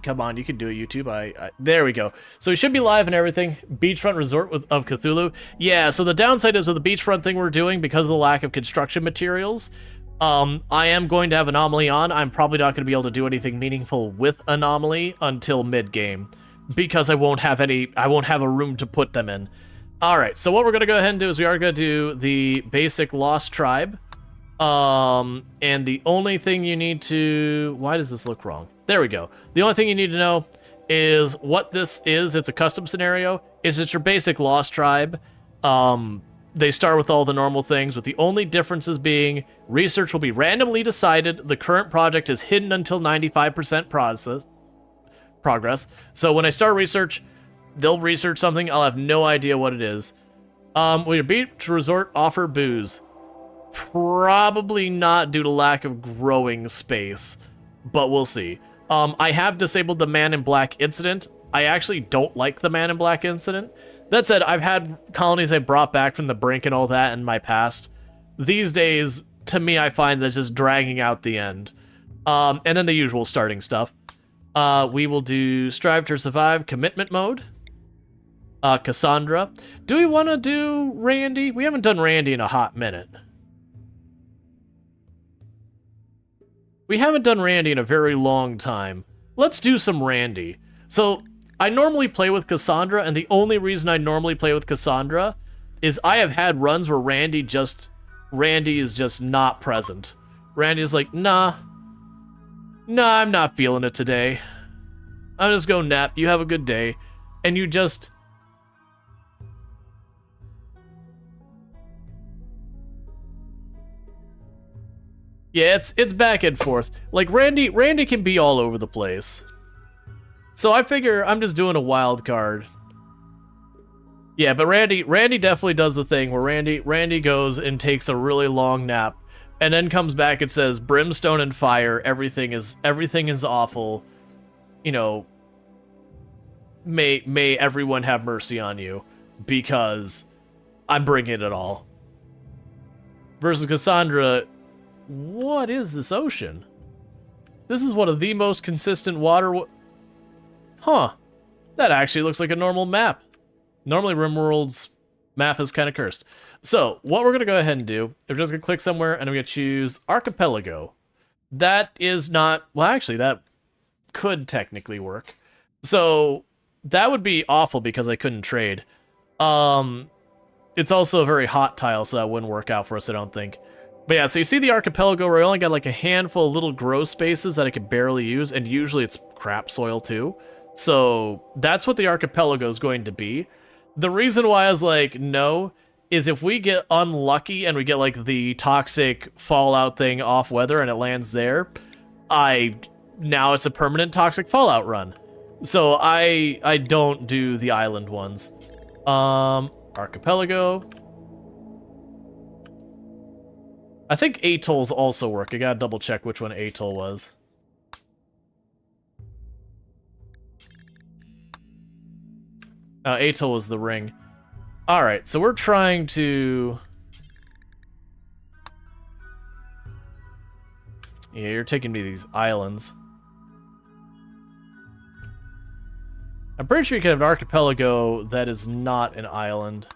Come on, you can do it, YouTube. There we go. So we should be live and everything. Beachfront Resort of Cthulhu. Yeah, so the downside is with the beachfront thing we're doing, because of the lack of construction materials, I am going to have Anomaly on. I'm probably not going to be able to do anything meaningful with Anomaly until mid-game, because I won't have a room to put them in. Alright, so what we're going to go ahead and do is we are going to do the basic Lost Tribe. And the only thing you need to... Why does this look wrong? There we go. The only thing you need to know is what this is. It's a custom scenario. It's your basic Lost Tribe. They start with all the normal things, with the only differences being research will be randomly decided. The current project is hidden until 95% progress. So when I start research, they'll research something. I'll have no idea what it is. Will your beach resort offer booze? Probably not, due to lack of growing space, but we'll see. I have disabled the Man in Black incident. I actually don't like the Man in Black incident. That said, I've had colonies I brought back from the brink and all that in my past. These days, to me, I find that's just dragging out the end. And then the usual starting stuff. We will do Strive to Survive Commitment Mode. Cassandra. Do we want to do Randy? We haven't done Randy in a hot minute. We haven't done Randy in a very long time. Let's do some Randy. So, I normally play with Cassandra, and the only reason I normally play with Cassandra is I have had runs where Randy is just not present. Randy's like, nah, I'm not feeling it today. I'm just going nap, you have a good day. And you just... Yeah, it's back and forth. Like, Randy can be all over the place. So I figure I'm just doing a wild card. Yeah, but Randy definitely does the thing where Randy goes and takes a really long nap, and then comes back and says, brimstone and fire, everything is awful. You know, may everyone have mercy on you, because I'm bringing it all. Versus Cassandra... What is this ocean? This is one of the most consistent water... Huh. That actually looks like a normal map. Normally RimWorld's map is kind of cursed. So, what we're going to go ahead and do, we're just going to click somewhere, and I'm going to choose Archipelago. That is not... Well, actually, that could technically work. So, that would be awful because I couldn't trade. It's also a very hot tile, so that wouldn't work out for us, I don't think. But yeah, so you see the archipelago where I only got like a handful of little grow spaces that I could barely use, and usually it's crap soil too. So that's what the archipelago is going to be. The reason why I was like, no, is if we get unlucky and we get like the toxic fallout thing off weather and it lands there, now it's a permanent toxic fallout run. So I don't do the island ones. Archipelago. I think atolls also work. I gotta double check which one atoll was. Atoll was the ring. Alright, so we're trying to... Yeah, you're taking me to these islands. I'm pretty sure you can have an archipelago that is not an island.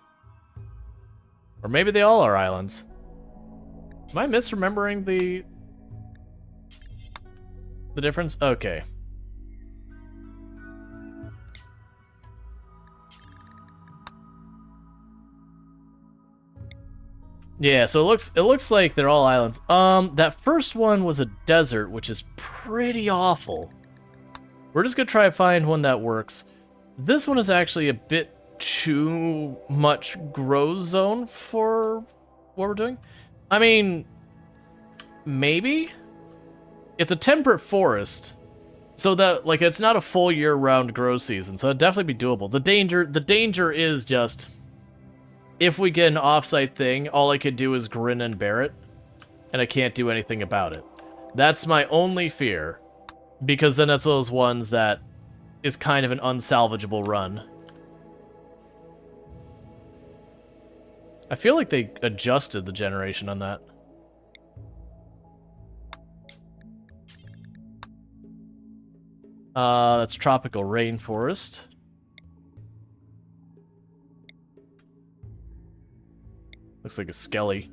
Or maybe they all are islands. Am I misremembering the difference? Okay. Yeah, so it looks like they're all islands. That first one was a desert, which is pretty awful. We're just gonna try to find one that works. This one is actually a bit too much grow zone for what we're doing. I mean, maybe? It's a temperate forest, so that, like, it's not a full year-round grow season, so it'd definitely be doable. The danger is just, if we get an off-site thing, all I could do is grin and bear it, and I can't do anything about it. That's my only fear, because then that's one of those ones that is kind of an unsalvageable run. I feel like they adjusted the generation on that. That's tropical rainforest. Looks like a skelly.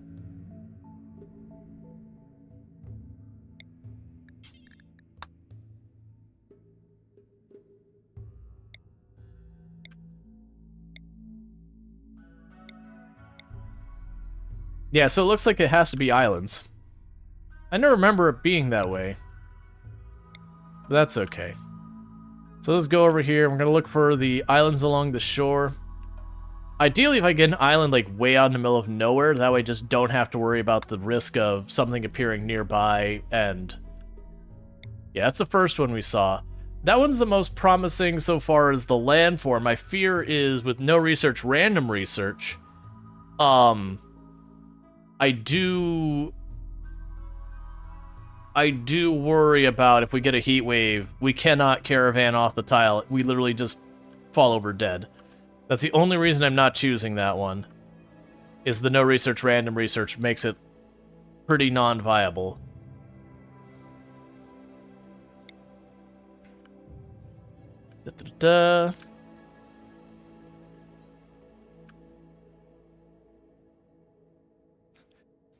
Yeah, so it looks like it has to be islands. I never remember it being that way. But that's okay. So let's go over here. We're going to look for the islands along the shore. Ideally, if I get an island like way out in the middle of nowhere, that way I just don't have to worry about the risk of something appearing nearby. And yeah, that's the first one we saw. That one's the most promising so far as the landform. My fear is with no research, random research. I do worry about if we get a heat wave, we cannot caravan off the tile. We literally just fall over dead. That's the only reason I'm not choosing that one. Is the no research, random research makes it pretty non-viable. Da-da-da.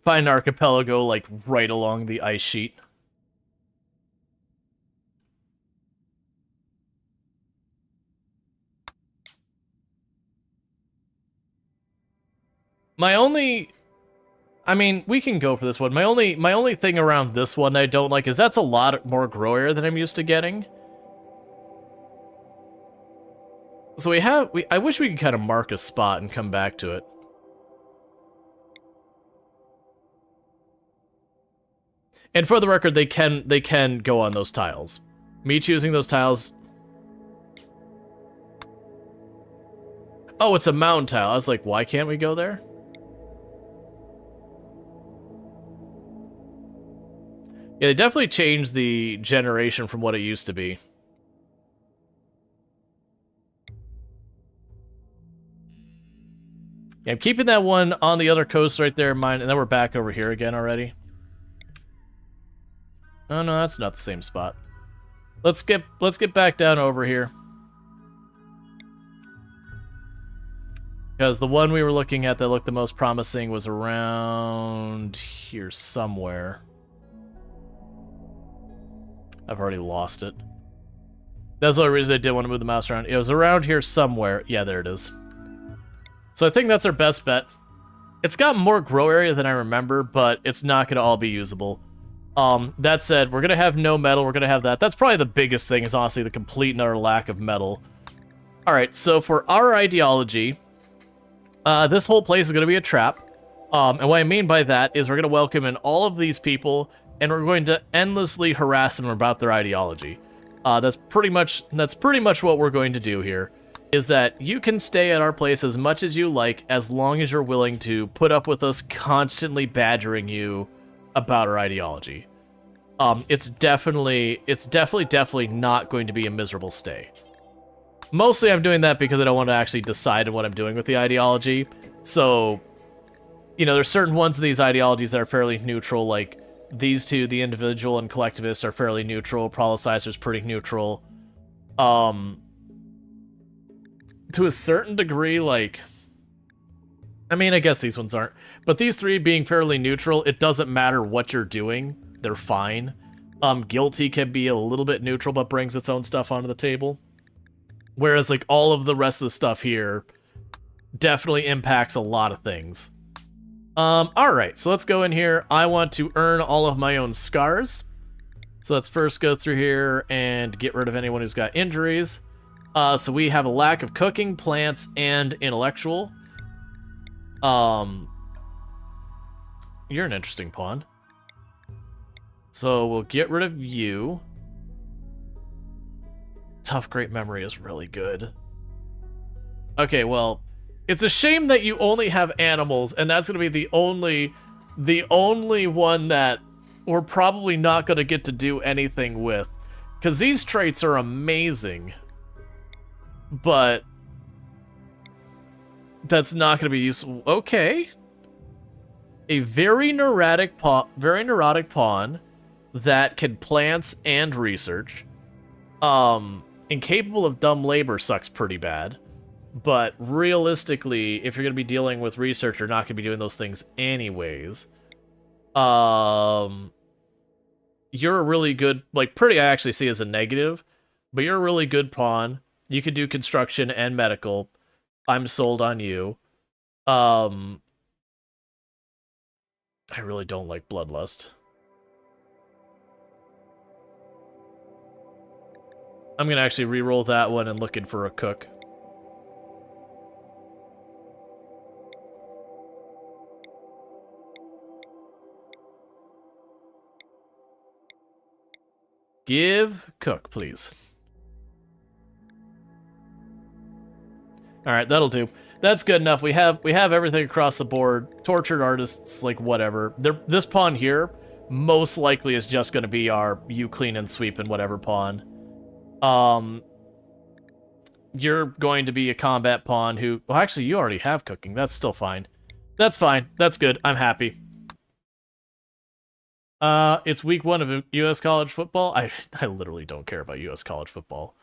Find an archipelago, like, right along the ice sheet. My only... I mean, we can go for this one. My only thing around this one I don't like is that's a lot more grow area than I'm used to getting. So I wish we could kind of mark a spot and come back to it. And for the record, they can go on those tiles. Me choosing those tiles... Oh, it's a mountain tile. I was like, why can't we go there? Yeah, they definitely changed the generation from what it used to be. Yeah, I'm keeping that one on the other coast right there in mind, and then we're back over here again already. Oh no, that's not the same spot. Let's get back down over here. Because the one we were looking at that looked the most promising was around here somewhere. I've already lost it. That's the only reason I didn't want to move the mouse around. It was around here somewhere. Yeah, there it is. So I think that's our best bet. It's got more grow area than I remember, but it's not going to all be usable. That said, we're going to have no metal. We're going to have that. That's probably the biggest thing is honestly the complete and utter lack of metal. Alright, so for our ideology, this whole place is going to be a trap. And what I mean by that is we're going to welcome in all of these people, and we're going to endlessly harass them about their ideology. That's pretty much what we're going to do here, is that you can stay at our place as much as you like, as long as you're willing to put up with us constantly badgering you about our ideology. It's definitely not going to be a miserable stay. Mostly I'm doing that because I don't want to actually decide on what I'm doing with the ideology. So, you know, there's certain ones of these ideologies that are fairly neutral, like these two, the individual and collectivists, are fairly neutral. Prolicizer's pretty neutral. To a certain degree, like... I mean, I guess these ones aren't. But these three being fairly neutral, it doesn't matter what you're doing. They're fine. Guilty can be a little bit neutral, but brings its own stuff onto the table. Whereas, like, all of the rest of the stuff here definitely impacts a lot of things. Alright, so let's go in here. I want to earn all of my own scars. So let's first go through here and get rid of anyone who's got injuries. So we have a lack of cooking, plants, and intellectual. You're an interesting pawn. So we'll get rid of you. Tough Great Memory is really good. Okay, well, it's a shame that you only have animals, and that's going to be the only one that we're probably not going to get to do anything with. Because these traits are amazing. But that's not going to be useful. Okay. A very neurotic pawn that can plants and research. Incapable of dumb labor sucks pretty bad. But realistically, if you're going to be dealing with research, you're not going to be doing those things anyways. You're a really good, like, pretty I actually see as a negative, but you're a really good pawn. You could do construction and medical. I'm sold on you. I really don't like Bloodlust. I'm going to actually re-roll that one and looking for a cook. Give cook, please. Alright, that'll do. That's good enough. We have everything across the board. Tortured artists, like, whatever. This pawn here, most likely is just going to be our you clean and sweep and whatever pawn. You're going to be a combat pawn who... Well, actually, you already have cooking. That's still fine. That's fine. That's good. I'm happy. It's week 1 of U.S. college football. I literally don't care about U.S. college football.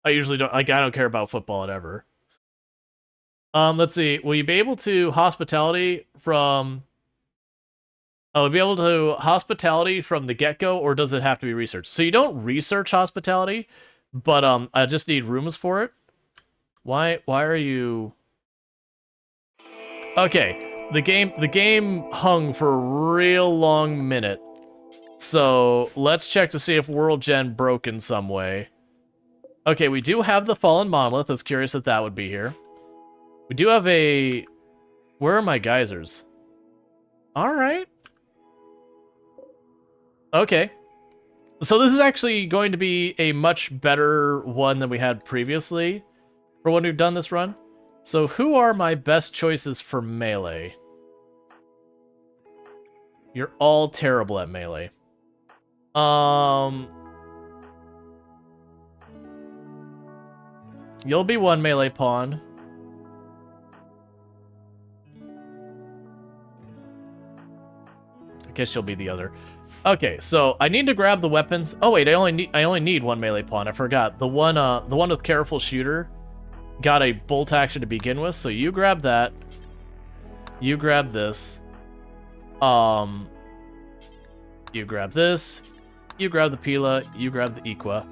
I usually don't... Like, I don't care about football ever. Let's see. Will you be able to hospitality from... Oh, will you be able to hospitality from the get-go, or does it have to be research? So you don't research hospitality, but I just need rooms for it. Why are you... Okay, the game hung for a real long minute. So let's check to see if World Gen broke in some way. Okay, we do have the Fallen Monolith. I was curious if that would be here. We do have a... Where are my geysers? Alright. Okay. So this is actually going to be a much better one than we had previously for when we've done this run. So who are my best choices for melee? You're all terrible at melee. You'll be one melee pawn. I guess you'll be the other. Okay, so I need to grab the weapons. Oh wait, I only need one melee pawn. I forgot. The one with careful shooter got a bolt action to begin with, so you grab that. You grab this. You grab this. You grab the Pila. You grab the Equa.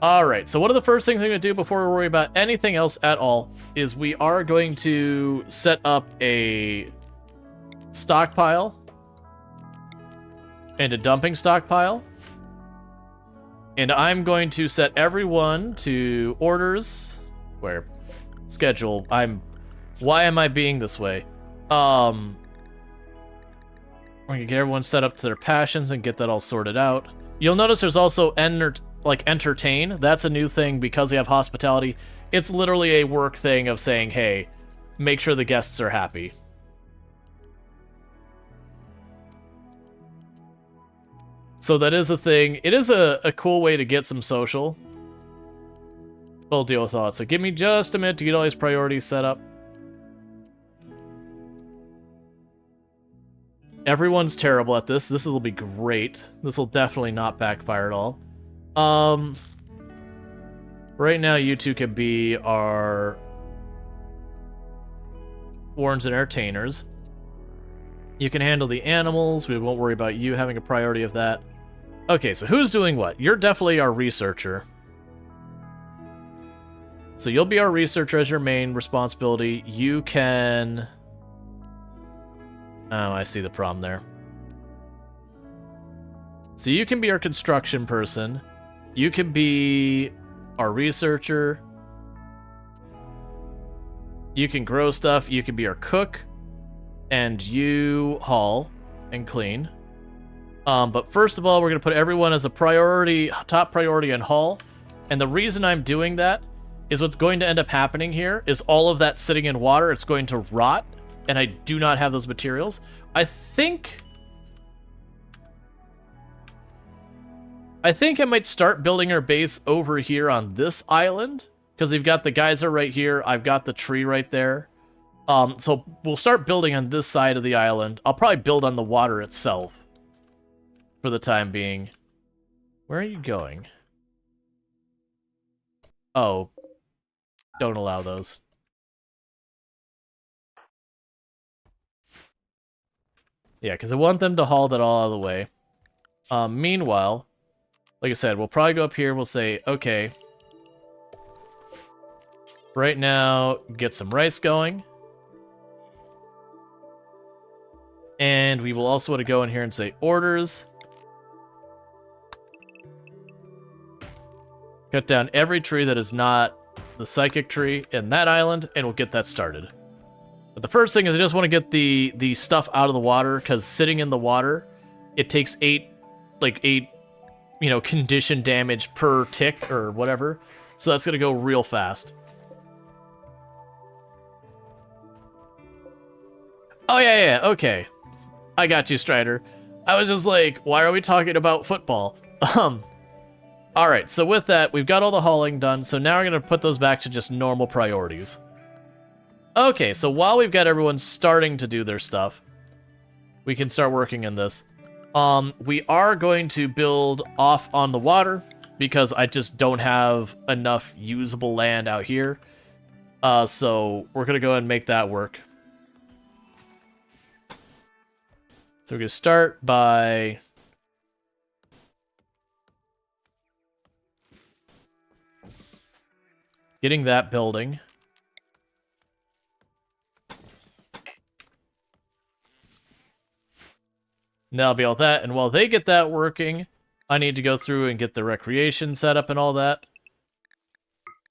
Alright, so one of the first things I'm going to do before we worry about anything else at all is we are going to set up a stockpile and a dumping stockpile. And I'm going to set everyone to orders. Where? Schedule. Why am I being this way? We're gonna get everyone set up to their passions and get that all sorted out. You'll notice there's also entertain. That's a new thing because we have hospitality. It's literally a work thing of saying, hey, make sure the guests are happy. So that is a thing. It is a cool way to get some social. We'll deal with that. So give me just a minute to get all these priorities set up. Everyone's terrible at this. This will be great. This will definitely not backfire at all. Right now, you two can be our warns and entertainers. You can handle the animals. We won't worry about you having a priority of that. Okay, so who's doing what? You're definitely our researcher. So you'll be our researcher as your main responsibility. You can... Oh, I see the problem there. So you can be our construction person. You can be our researcher. You can grow stuff. You can be our cook. And you haul and clean. But first of all, we're going to put everyone as a priority, top priority on haul. And the reason I'm doing that is what's going to end up happening here is all of that sitting in water, it's going to rot. And I do not have those materials. I think I might start building our base over here on this island. Because we've got the geyser right here. I've got the tree right there. So we'll start building on this side of the island. I'll probably build on the water itself. For the time being. Where are you going? Oh, don't allow those. Yeah, because I want them to haul that all out of the way. Meanwhile, like I said, we'll probably go up here, we'll say, okay, right now, get some rice going. And we will also want to go in here and say orders. Cut down every tree that is not the psychic tree in that island, and we'll get that started. But the first thing is I just want to get the stuff out of the water, because sitting in the water, it takes 8, condition damage per tick or whatever. So that's going to go real fast. Oh, yeah, okay. I got you, Strider. I was just like, why are we talking about football? Alright, so with that, we've got all the hauling done, so now we're going to put those back to just normal priorities. Okay, so while we've got everyone starting to do their stuff, we can start working in this. We are going to build off on the water, because I just don't have enough usable land out here. So we're going to go ahead and make that work. So we're going to start by getting that building. Now I'll be all that, and while they get that working, I need to go through and get the recreation set up and all that.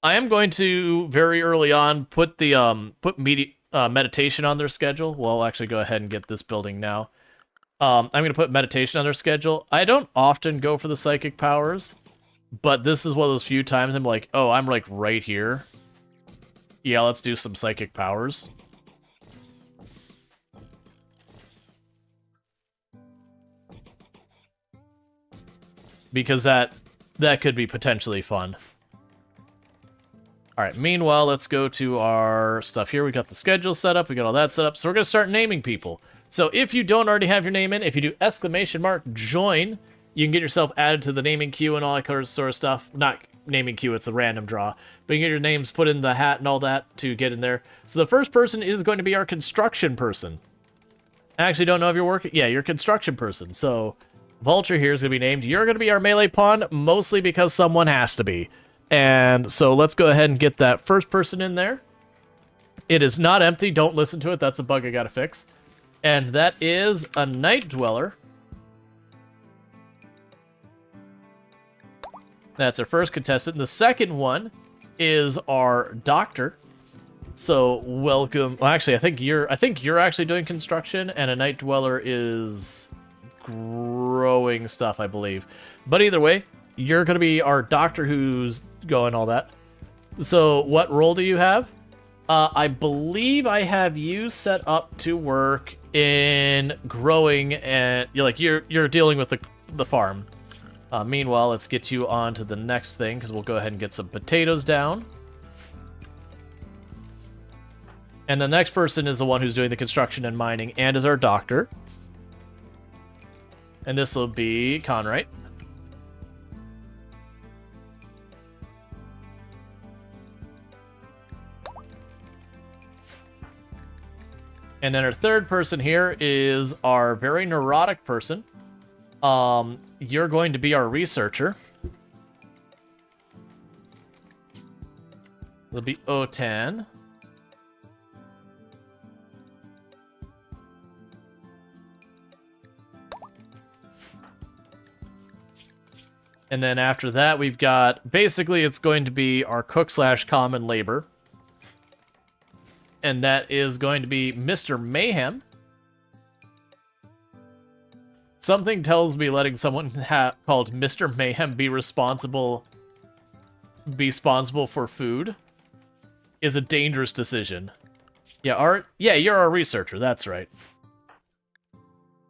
I am going to, very early on, put the meditation on their schedule. Well, I'll actually go ahead and get this building now. I'm going to put meditation on their schedule. I don't often go for the psychic powers, but this is one of those few times I'm like, oh, I'm like right here. Yeah, let's do some psychic powers. Because that could be potentially fun. Alright, meanwhile, let's go to our stuff here. We got the schedule set up, we got all that set up, so we're going to start naming people. So if you don't already have your name in, if you do !join, you can get yourself added to the naming queue and all that sort of stuff. Not naming queue, it's a random draw. But you can get your names put in the hat and all that to get in there. So the first person is going to be our construction person. I actually don't know if you're working. Yeah, you're construction person. So Vulture here is going to be named. You're going to be our melee pawn, mostly because someone has to be. And so let's go ahead and get that first person in there. It is not empty. Don't listen to it. That's a bug I got to fix. And that is a Night Dweller. That's our first contestant. And the second one is our Doctor. So welcome. Well, actually, I think you're actually doing construction, and a Night Dweller is growing stuff, I believe. But either way, you're going to be our Doctor who's going all that. So what role do you have? I believe I have you set up to work in growing, and you're dealing with the farm. Meanwhile, let's get you on to the next thing, because we'll go ahead and get some potatoes down. And the next person is the one who's doing the construction and mining, and is our Doctor. And this will be Conrite. And then our third person here is our very neurotic person. You're going to be our researcher. It'll be Otan. And then after that, we've got, basically it's going to be our cook/common labor. And that is going to be Mr. Mayhem. Something tells me letting someone called Mr. Mayhem be responsible for food is a dangerous decision. Yeah, you're our researcher, that's right.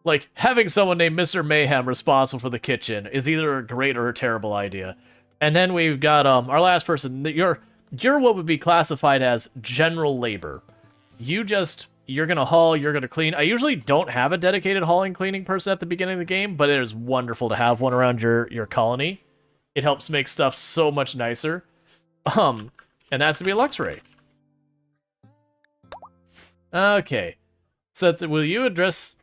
Like, having someone named Mr. Mayhem responsible for the kitchen is either a great or a terrible idea. And then we've got our last person. You're what would be classified as general labor. You're gonna haul, you're gonna clean. I usually don't have a dedicated hauling cleaning person at the beginning of the game, but it is wonderful to have one around your colony. It helps make stuff so much nicer. And that's to be a Luxray. Okay. So will you address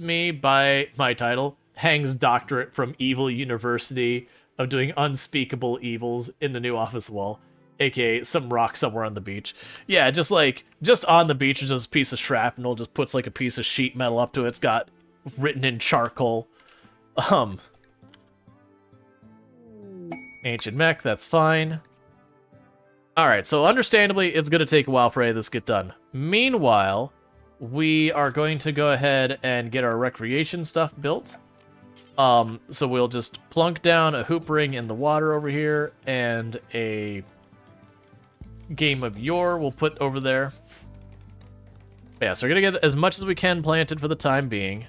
me by my title? Hang's doctorate from Evil University of doing unspeakable evils in the new office wall. AKA some rock somewhere on the beach. Yeah, just on the beach is just a piece of shrapnel, just puts like a piece of sheet metal up to it. It's got written in charcoal. Ancient mech, that's fine. Alright, so understandably, it's gonna take a while for any of this to get done. Meanwhile, we are going to go ahead and get our recreation stuff built. So we'll just plunk down a hoop ring in the water over here, and a game of yore we'll put over there. Yeah, so we're gonna get as much as we can planted for the time being.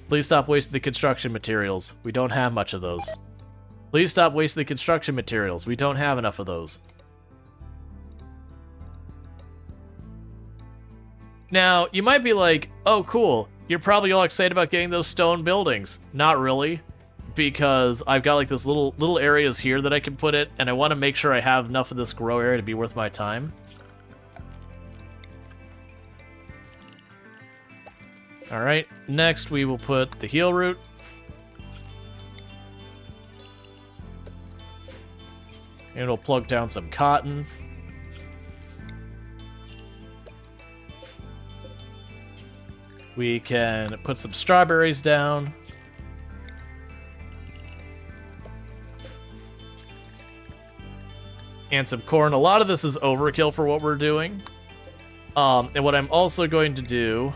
Please stop wasting the construction materials. We don't have much of those. Please stop wasting the construction materials. We don't have enough of those. Now, you might be like, oh cool, you're probably all excited about getting those stone buildings. Not really, because I've got like this little areas here that I can put it, and I want to make sure I have enough of this grow area to be worth my time. Alright, next we will put the heal root. And we'll plug down some cotton. We can put some strawberries down. And some corn. A lot of this is overkill for what we're doing. And what I'm also going to do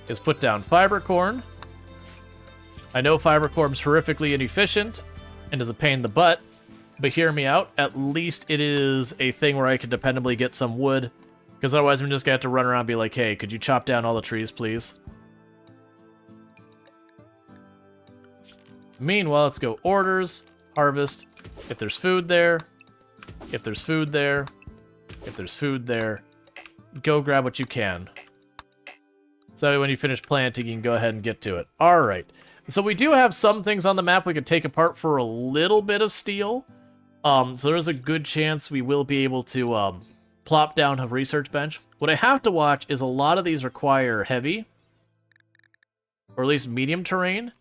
is put down fiber corn. I know fiber corn's horrifically inefficient and is a pain in the butt, but hear me out. At least it is a thing where I can dependably get some wood, because otherwise I'm just gonna have to run around and be like, hey, could you chop down all the trees, please? Meanwhile, let's go orders, harvest. If there's food there, if there's food there, if there's food there, go grab what you can. So that way when you finish planting, you can go ahead and get to it. Alright. So we do have some things on the map we could take apart for a little bit of steel. So there's a good chance we will be able to plop down a research bench. What I have to watch is a lot of these require heavy, or at least medium terrain,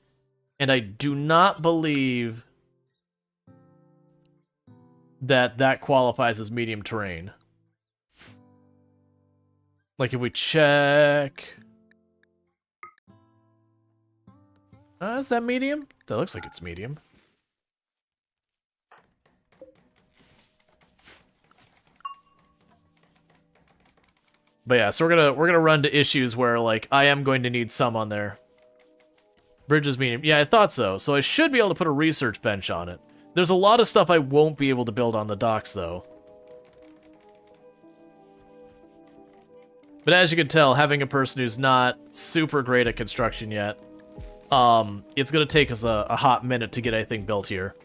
and I do not believe that that qualifies as medium terrain. Like if we check... is that medium? That looks like it's medium. But yeah, so we're gonna run to issues where like I am going to need some on there. Bridges medium. Yeah, I thought so. So I should be able to put a research bench on it. There's a lot of stuff I won't be able to build on the docks though. But as you can tell, having a person who's not super great at construction yet, it's gonna take us a hot minute to get anything built here.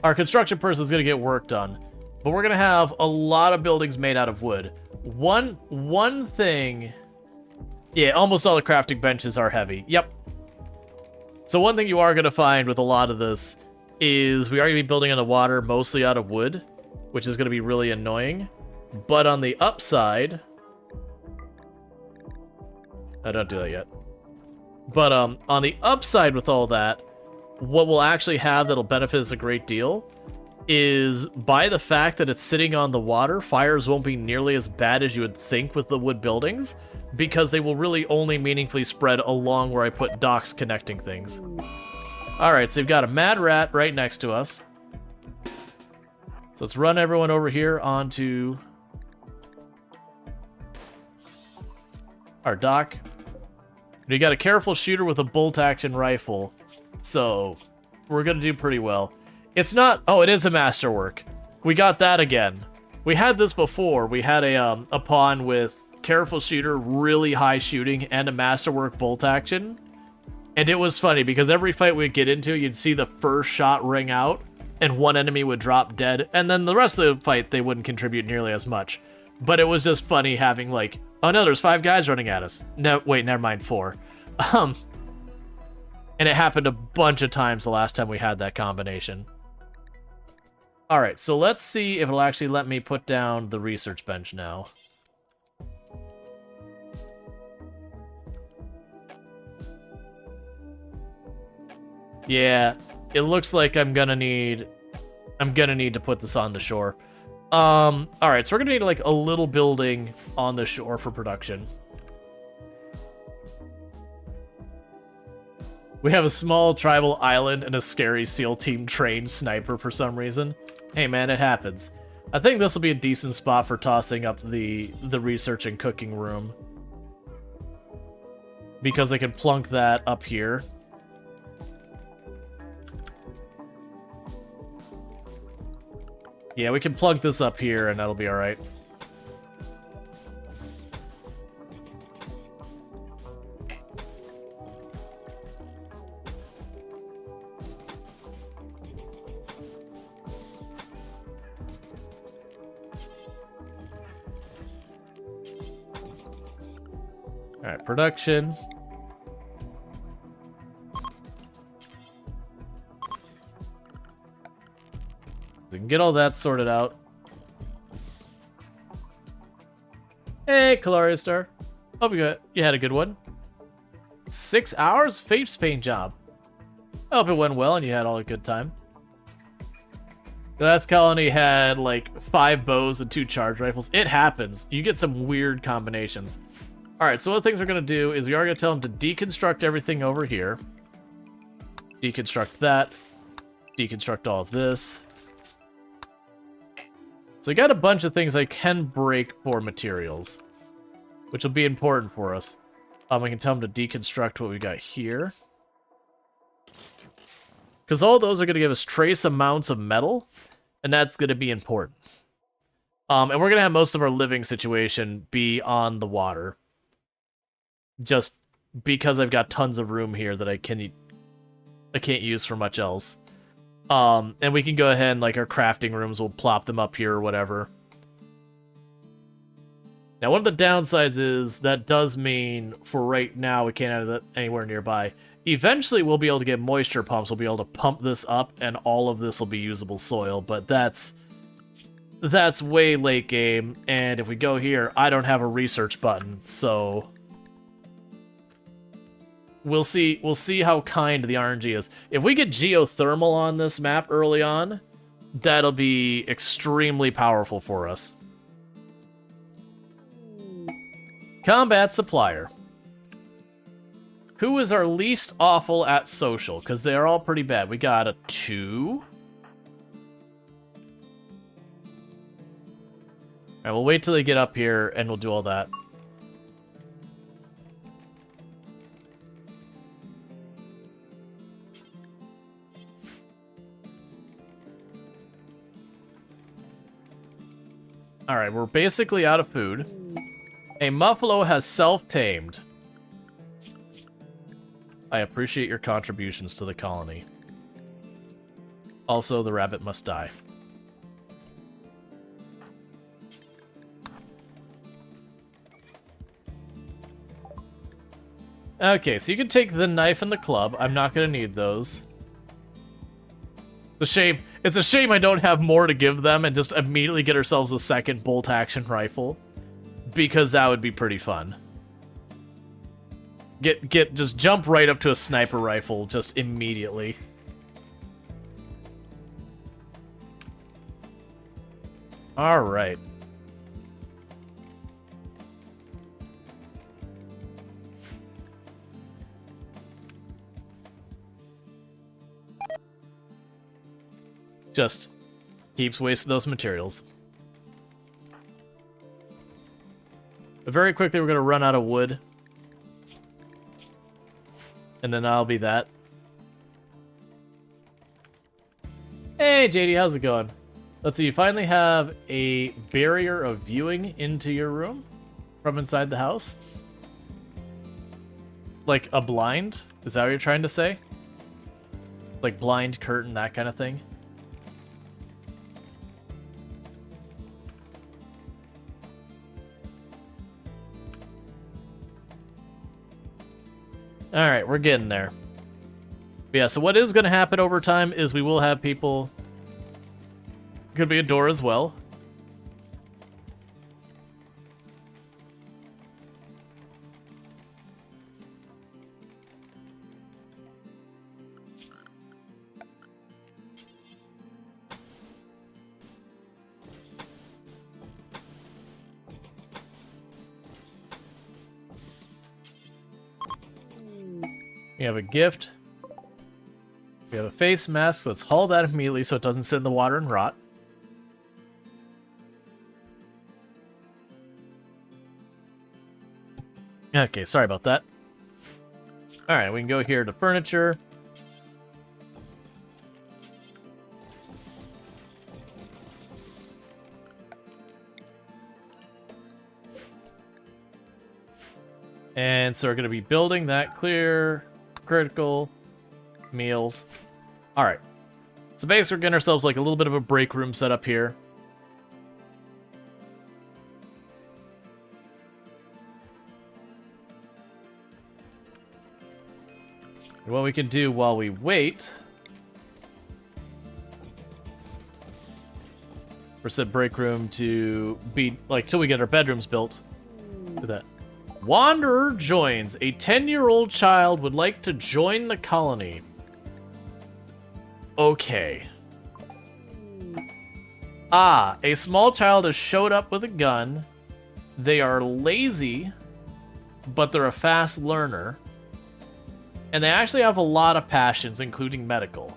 Our construction person is gonna get work done, but we're gonna have a lot of buildings made out of wood. One thing... Yeah, almost all the crafting benches are heavy. Yep. So one thing you are gonna find with a lot of this is we are gonna be building on the water mostly out of wood, which is gonna be really annoying. But on the upside... I don't do that yet. But on the upside with all that, what we'll actually have that'll benefit us a great deal is by the fact that it's sitting on the water, fires won't be nearly as bad as you would think with the wood buildings, because they will really only meaningfully spread along where I put docks connecting things. Alright, so we've got a mad rat right next to us. So let's run everyone over here onto our dock. We got a careful shooter with a bolt-action rifle, so we're gonna do pretty well. It's not... Oh, it is a masterwork. We got that again. We had this before. We had a pawn with careful shooter, really high shooting, and a masterwork bolt-action. And it was funny, because every fight we'd get into, you'd see the first shot ring out, and one enemy would drop dead, and then the rest of the fight, they wouldn't contribute nearly as much. But it was just funny having, like... Oh no, there's 5 guys running at us. No, wait, never mind, 4. And it happened a bunch of times the last time we had that combination. Alright, so let's see if it'll actually let me put down the research bench now. Yeah, it looks like I'm gonna need to put this on the shore. Alright, so we're gonna need like a little building on the shore for production. We have a small tribal island and a scary SEAL team trained sniper for some reason. Hey man, it happens. I think this will be a decent spot for tossing up the research and cooking room. Because I can plunk that up here. Yeah, we can plug this up here and that'll be alright. Alright, production. We can get all that sorted out. Hey, Calaria Star. Hope you had a good one. 6 hours? Face paint job. I hope it went well and you had all a good time. The last colony had like 5 bows and 2 charge rifles. It happens. You get some weird combinations. Alright, so one of the things we're going to do is we are going to tell them to deconstruct everything over here. Deconstruct that. Deconstruct all of this. So I got a bunch of things I can break for materials, which will be important for us. We can tell them to deconstruct what we got here. Because all those are going to give us trace amounts of metal, and that's going to be important. And we're going to have most of our living situation be on the water. Just because I've got tons of room here that I can't use for much else. And we can go ahead and, like, our crafting rooms, we'll plop them up here or whatever. Now, one of the downsides is that does mean, for right now, we can't have that anywhere nearby. Eventually, we'll be able to get moisture pumps. We'll be able to pump this up, and all of this will be usable soil, but that's way late game. And if we go here, I don't have a research button, so we'll see how kind the RNG is. If we get geothermal on this map early on, that'll be extremely powerful for us. Combat supplier. Who is our least awful at social? Because they're all pretty bad. We got a 2. Alright, we'll wait till they get up here and we'll do all that. Alright, we're basically out of food. A Muffalo has self-tamed. I appreciate your contributions to the colony. Also, the rabbit must die. Okay, so you can take the knife and the club. I'm not going to need those. It's a shame I don't have more to give them and just immediately get ourselves a second bolt-action rifle. Because that would be pretty fun. Just jump right up to a sniper rifle just immediately. Alright. Just keeps wasting those materials. But very quickly, we're going to run out of wood. And then I'll be that. Hey, JD, how's it going? Let's see, you finally have a barrier of viewing into your room from inside the house? Like a blind? Is that what you're trying to say? Like blind, curtain, that kind of thing? Alright, we're getting there. But yeah, so what is going to happen over time is we will have people... Could be a door as well. We have a gift. We have a face mask, so let's haul that immediately so it doesn't sit in the water and rot. Okay, sorry about that. Alright, we can go here to furniture. And so we're going to be building that clear, critical, meals. Alright. So basically we're getting ourselves like a little bit of a break room set up here. And what we can do while we wait... for said break room to be, like, till we get our bedrooms built. Look at that. Wanderer joins. A 10-year-old child would like to join the colony. Okay. Ah, a small child has showed up with a gun. They are lazy, but they're a fast learner. And they actually have a lot of passions, including medical.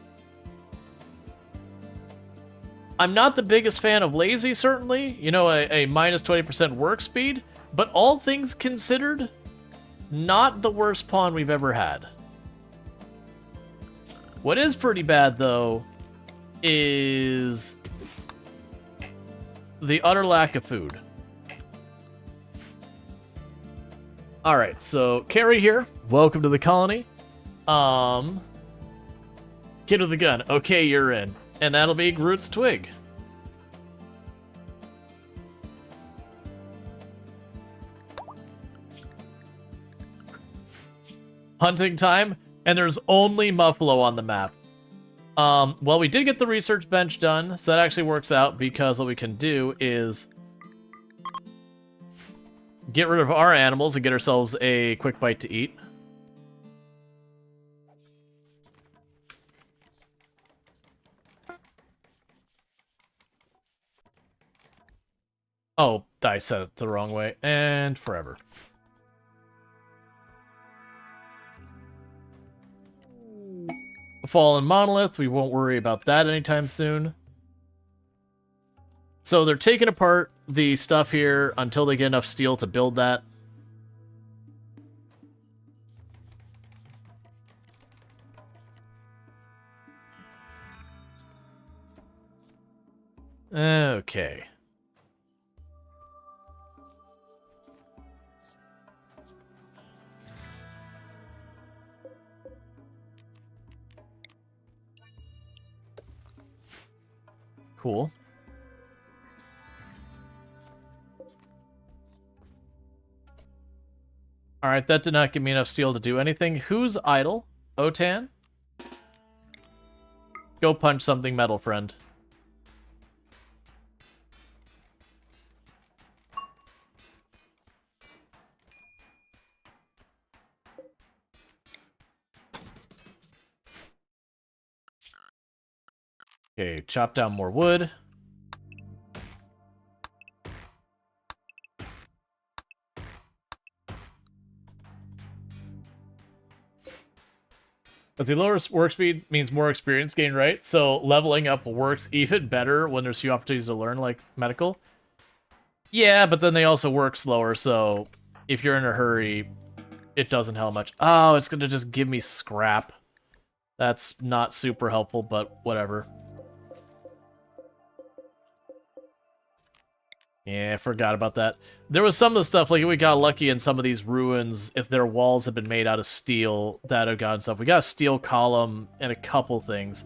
I'm not the biggest fan of lazy, certainly. You know, a minus 20% work speed. But all things considered, not the worst pawn we've ever had. What is pretty bad, though, is the utter lack of food. Alright, so Carrie here. Welcome to the colony. Kid with a gun. Okay, you're in. And that'll be Groot's twig. Hunting time, and there's only Muffalo on the map. Well, we did get the research bench done, so that actually works out because what we can do is get rid of our animals and get ourselves a quick bite to eat. Oh, I said it the wrong way, and forever. Fallen monolith, we won't worry about that anytime soon. So they're taking apart the stuff here until they get enough steel to build that. Okay. Cool. Alright, that did not give me enough steel to do anything. Who's idle? Otan? Go punch something metal, friend. Okay, chop down more wood. But the lower work speed means more experience gain, right? So leveling up works even better when there's few opportunities to learn, like medical. Yeah, but then they also work slower, so if you're in a hurry, it doesn't help much. Oh, it's gonna just give me scrap. That's not super helpful, but whatever. Yeah, I forgot about that. There was some of the stuff, like we got lucky in some of these ruins, if their walls had been made out of steel, that have gotten stuff. We got a steel column and a couple things.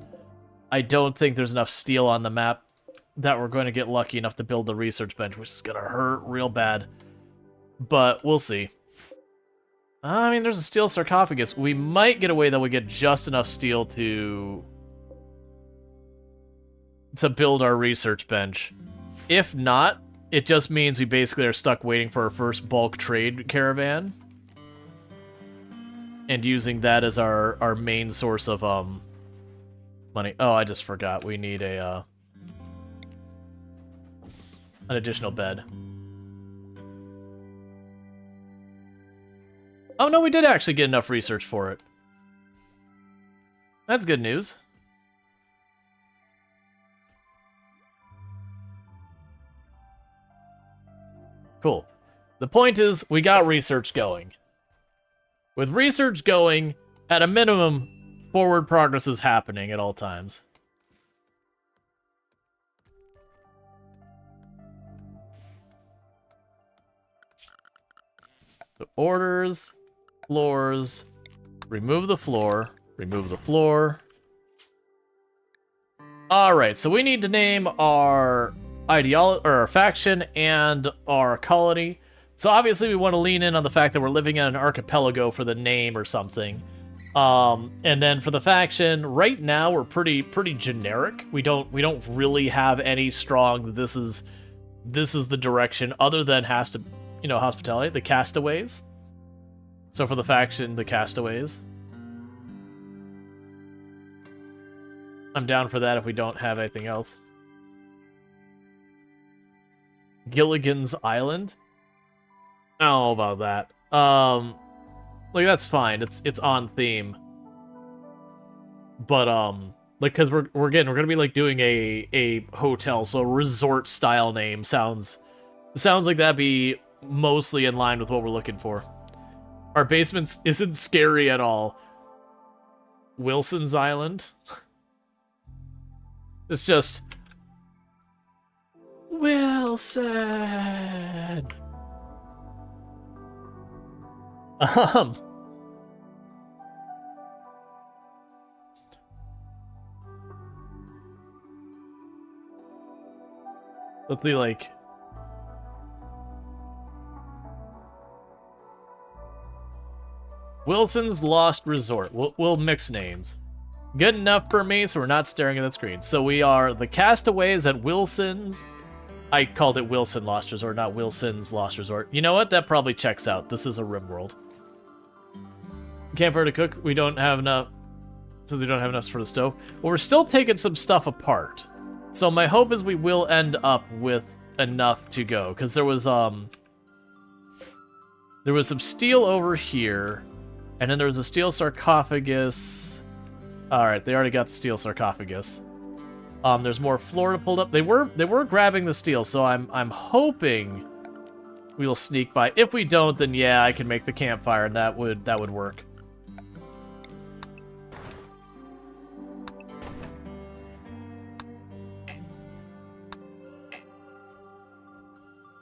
I don't think there's enough steel on the map that we're going to get lucky enough to build the research bench, which is going to hurt real bad. But we'll see. I mean, there's a steel sarcophagus. We might get away that we get just enough steel to build our research bench. If not, it just means we basically are stuck waiting for our first bulk trade caravan. And using that as our main source of money. Oh, I just forgot. We need a an additional bed. Oh no, we did actually get enough research for it. That's good news. Cool. The point is, we got research going. With research going, at a minimum, forward progress is happening at all times. So orders, floors, remove the floor, remove the floor. Alright, so we need to name our ideology, or our faction, and our colony. So obviously we want to lean in on the fact that we're living in an archipelago for the name or something. And then for the faction, right now we're pretty generic. We don't really have any strong this is the direction other than hospitality, the castaways. So for the faction, the castaways. I'm down for that if we don't have anything else. Gilligan's Island. I don't know about that. Like that's fine. It's on theme. But like because we're gonna be like doing a hotel, so resort style name sounds like that'd be mostly in line with what we're looking for. Our basement isn't scary at all. Wilson's Island. It's just Wilson. Let's be like Wilson's Lost Resort. We'll mix names. Good enough for me, so we're not staring at the screen. So we are the castaways at Wilson's. I called it Wilson Lost Resort, not Wilson's Lost Resort. You know what? That probably checks out. This is a RimWorld. Campfire to cook. We don't have enough. Since we don't have enough for the stove. Well, we're still taking some stuff apart. So my hope is we will end up with enough to go. Because there was some steel over here. And then there was a steel sarcophagus. Alright, they already got the steel sarcophagus. There's more flora pulled up. They were grabbing the steel, so I'm hoping we'll sneak by. If we don't, then yeah, I can make the campfire, and that would work.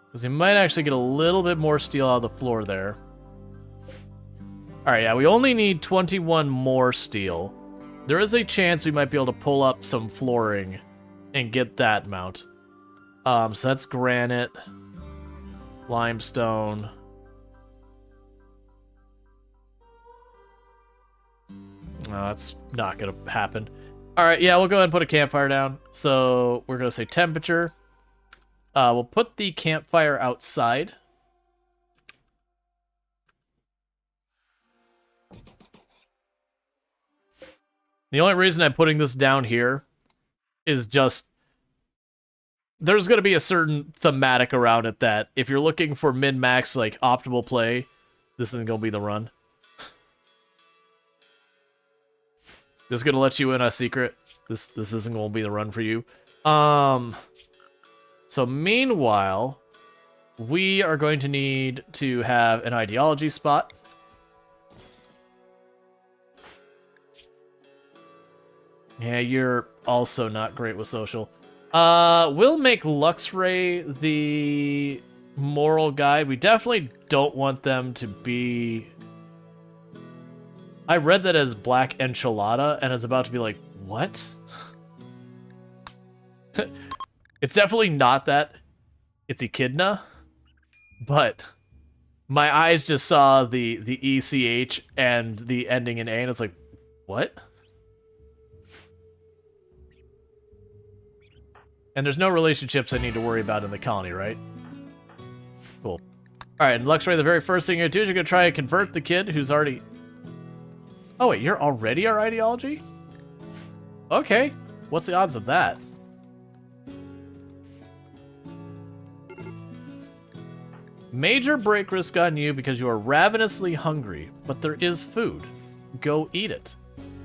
Because we might actually get a little bit more steel out of the floor there. Alright, yeah, we only need 21 more steel. There is a chance we might be able to pull up some flooring and get that amount. So that's granite, limestone. No, that's not gonna happen. Alright, yeah, we'll go ahead and put a campfire down. So we're gonna say temperature. We'll put the campfire outside. The only reason I'm putting this down here is just there's going to be a certain thematic around it that if you're looking for min-max, like, optimal play, this isn't going to be the run. Just going to let you in a secret. This isn't going to be the run for you. So meanwhile, we are going to need to have an ideology spot. Yeah, you're also not great with social. We'll make Luxray the moral guide. We definitely don't want them to be... I read that as Black Enchilada, and I was about to be like, what? It's definitely not that. It's Echidna. But My eyes just saw the ECH and the ending in A, and it's like, what? And there's no relationships I need to worry about in the colony, right? Cool. Alright, and Luxray, the very first thing you're gonna do is you're gonna try and convert the kid who's already... Oh wait, you're already our ideology? Okay. What's the odds of that? Major break risk on you because you are ravenously hungry, but there is food. Go eat it.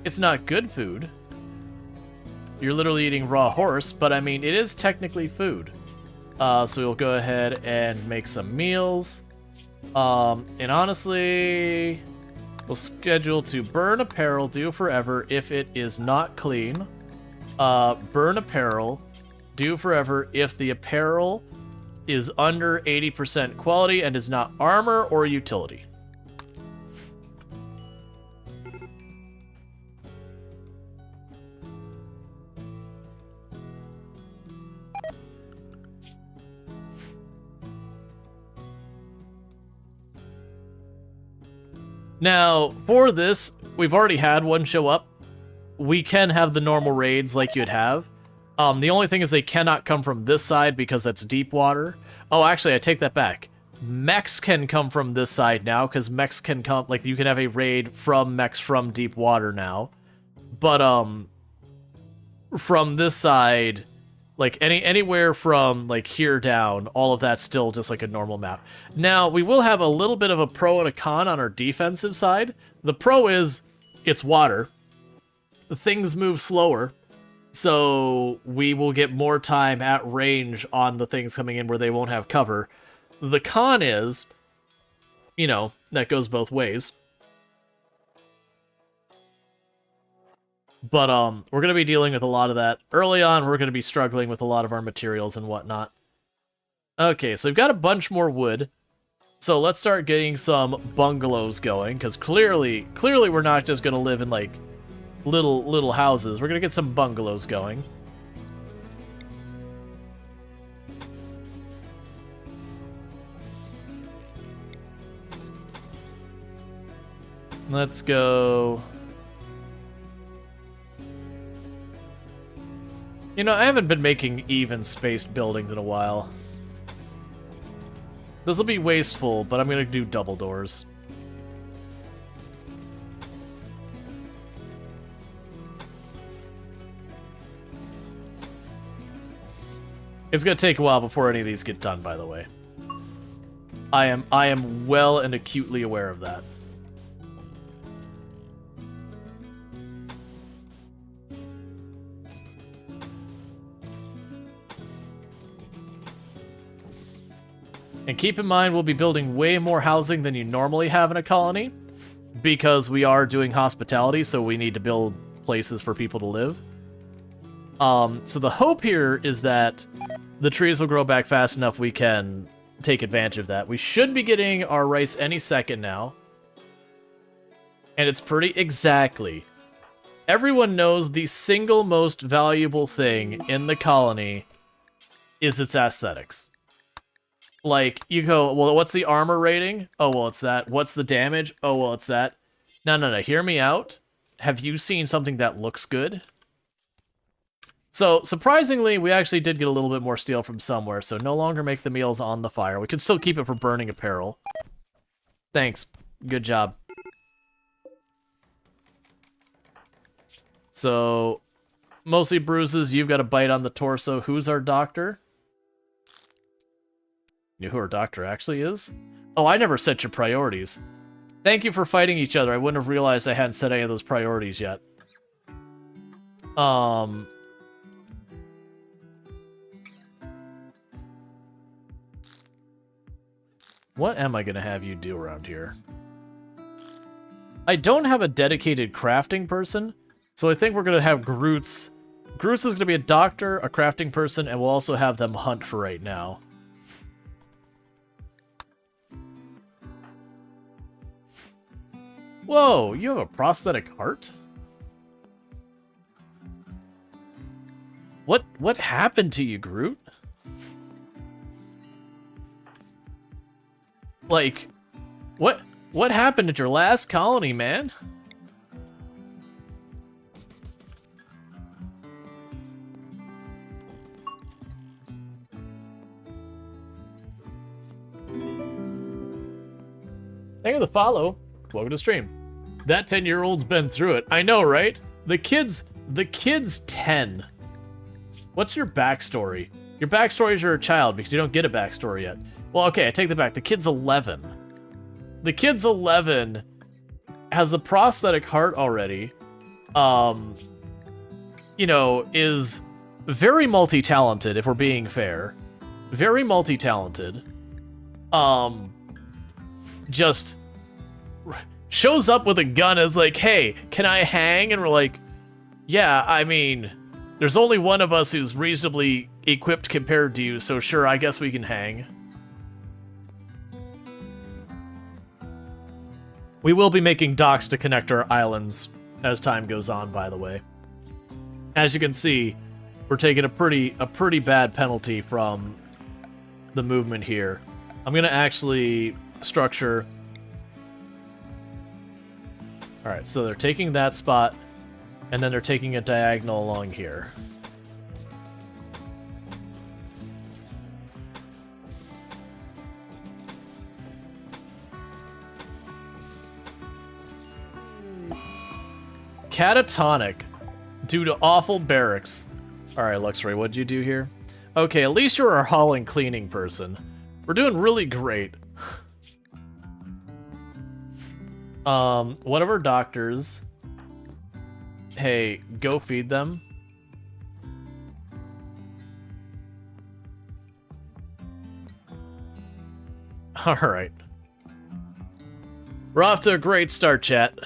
It's not good food. You're literally eating raw horse, but I mean, it is technically food. So we'll go ahead and make some meals. And honestly, we'll schedule to burn apparel, do forever if it is not clean. Burn apparel, do forever if the apparel is under 80% quality and is not armor or utility. Now, for this, we've already had one show up. We can have the normal raids like you'd have. The only thing is they cannot come from this side because that's deep water. Oh, actually, I take that back. Mechs can come from this side now because mechs can come, like, you can have a raid from mechs from deep water now. But, from this side, like, anywhere from, like, here down, all of that's still just like a normal map. Now, we will have a little bit of a pro and a con on our defensive side. The pro is, it's water. Things move slower. So we will get more time at range on the things coming in where they won't have cover. The con is, you know, that goes both ways. But we're going to be dealing with a lot of that. Early on, we're going to be struggling with a lot of our materials and whatnot. Okay, so we've got a bunch more wood. So let's start getting some bungalows going, because clearly we're not just going to live in, like, little houses. We're gonna get some bungalows going. Let's go. You know, I haven't been making even spaced buildings in a while. This will be wasteful, but I'm gonna do double doors. It's gonna take a while before any of these get done, by the way. I am well and acutely aware of that. And keep in mind, we'll be building way more housing than you normally have in a colony, because we are doing hospitality, so we need to build places for people to live. So the hope here is that the trees will grow back fast enough we can take advantage of that. We should be getting our rice any second now. And it's pretty exactly. Everyone knows the single most valuable thing in the colony is its aesthetics. Like, you go, well, what's the armor rating? Oh, well, it's that. What's the damage? Oh, well, it's that. No, hear me out. Have you seen something that looks good? So, surprisingly, we actually did get a little bit more steel from somewhere, so no longer make the meals on the fire. We could still keep it for burning apparel. Thanks. Good job. So, mostly bruises. You've got a bite on the torso. Who's our doctor? You know who our doctor actually is? Oh, I never set your priorities. Thank you for fighting each other. I wouldn't have realized I hadn't set any of those priorities yet. What am I going to have you do around here? I don't have a dedicated crafting person, so I think we're going to have Groot's. Groot's is going to be a doctor, a crafting person, and we'll also have them hunt for right now. Whoa, you have a prosthetic heart? What happened to you, Groot? Like, What happened at your last colony, man? Thank you for the follow. Welcome to stream. That 10-year-old's been through it. I know, right? The kid's 10. What's your backstory? Your backstory is you're a child because you don't get a backstory yet. Well, okay, I take that back. The kid's 11. The kid's 11, has a prosthetic heart already, you know, is very multi-talented, if we're being fair. Very multi-talented. Just shows up with a gun as like, hey, can I hang? And we're like, yeah, I mean, there's only one of us who's reasonably equipped compared to you, so sure, I guess we can hang. We will be making docks to connect our islands as time goes on, by the way. As you can see, we're taking a pretty bad penalty from the movement here. I'm gonna actually structure. Alright, so they're taking that spot, and then they're taking a diagonal along here. Catatonic, due to awful barracks. Alright, Luxray, what'd you do here? Okay, at least you're our hauling cleaning person. We're doing really great. One of our doctors. Hey, go feed them. Alright. We're off to a great start, chat.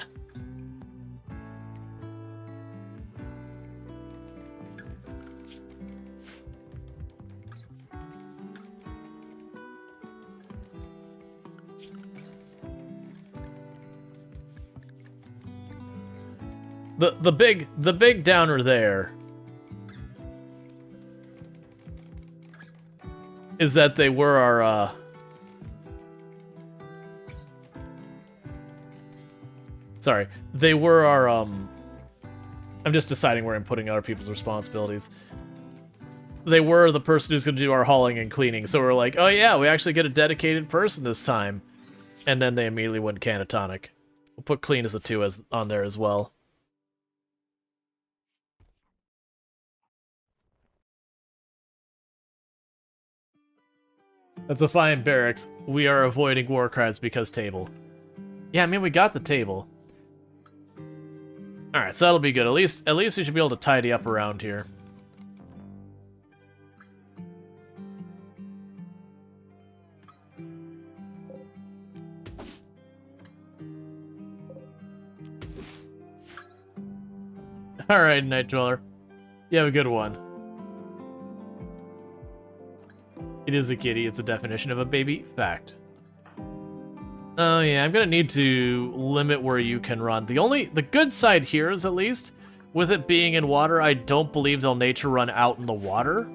The big downer there is that they were our sorry, they were our I'm just deciding where I'm putting other people's responsibilities. They were the person who's going to do our hauling and cleaning, so we're like, oh yeah, we actually get a dedicated person this time, and then they immediately went catatonic. We'll put clean as a 2 as on there as well. That's a fine barracks. We are avoiding war crimes because table. Yeah, I mean, we got the table. Alright, so that'll be good. At least we should be able to tidy up around here. Alright, Night Dweller. You have a good one. It is a kitty. It's a definition of a baby. Fact. Oh yeah, I'm gonna need to limit where you can run. The good side here is, at least, with it being in water, I don't believe they'll nature run out in the water.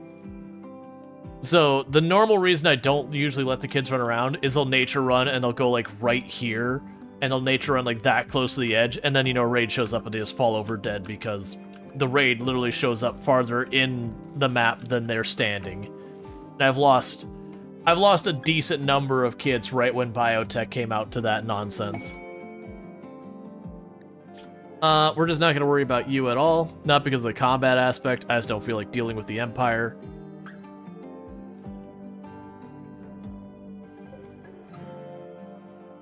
So the normal reason I don't usually let the kids run around is they'll nature run and they'll go like right here, and they'll nature run like that close to the edge, and then, you know, raid shows up and they just fall over dead because the raid literally shows up farther in the map than they're standing. And I've lost a decent number of kids right when biotech came out to that nonsense. We're just not going to worry about you at all. Not because of the combat aspect. I just don't feel like dealing with the Empire.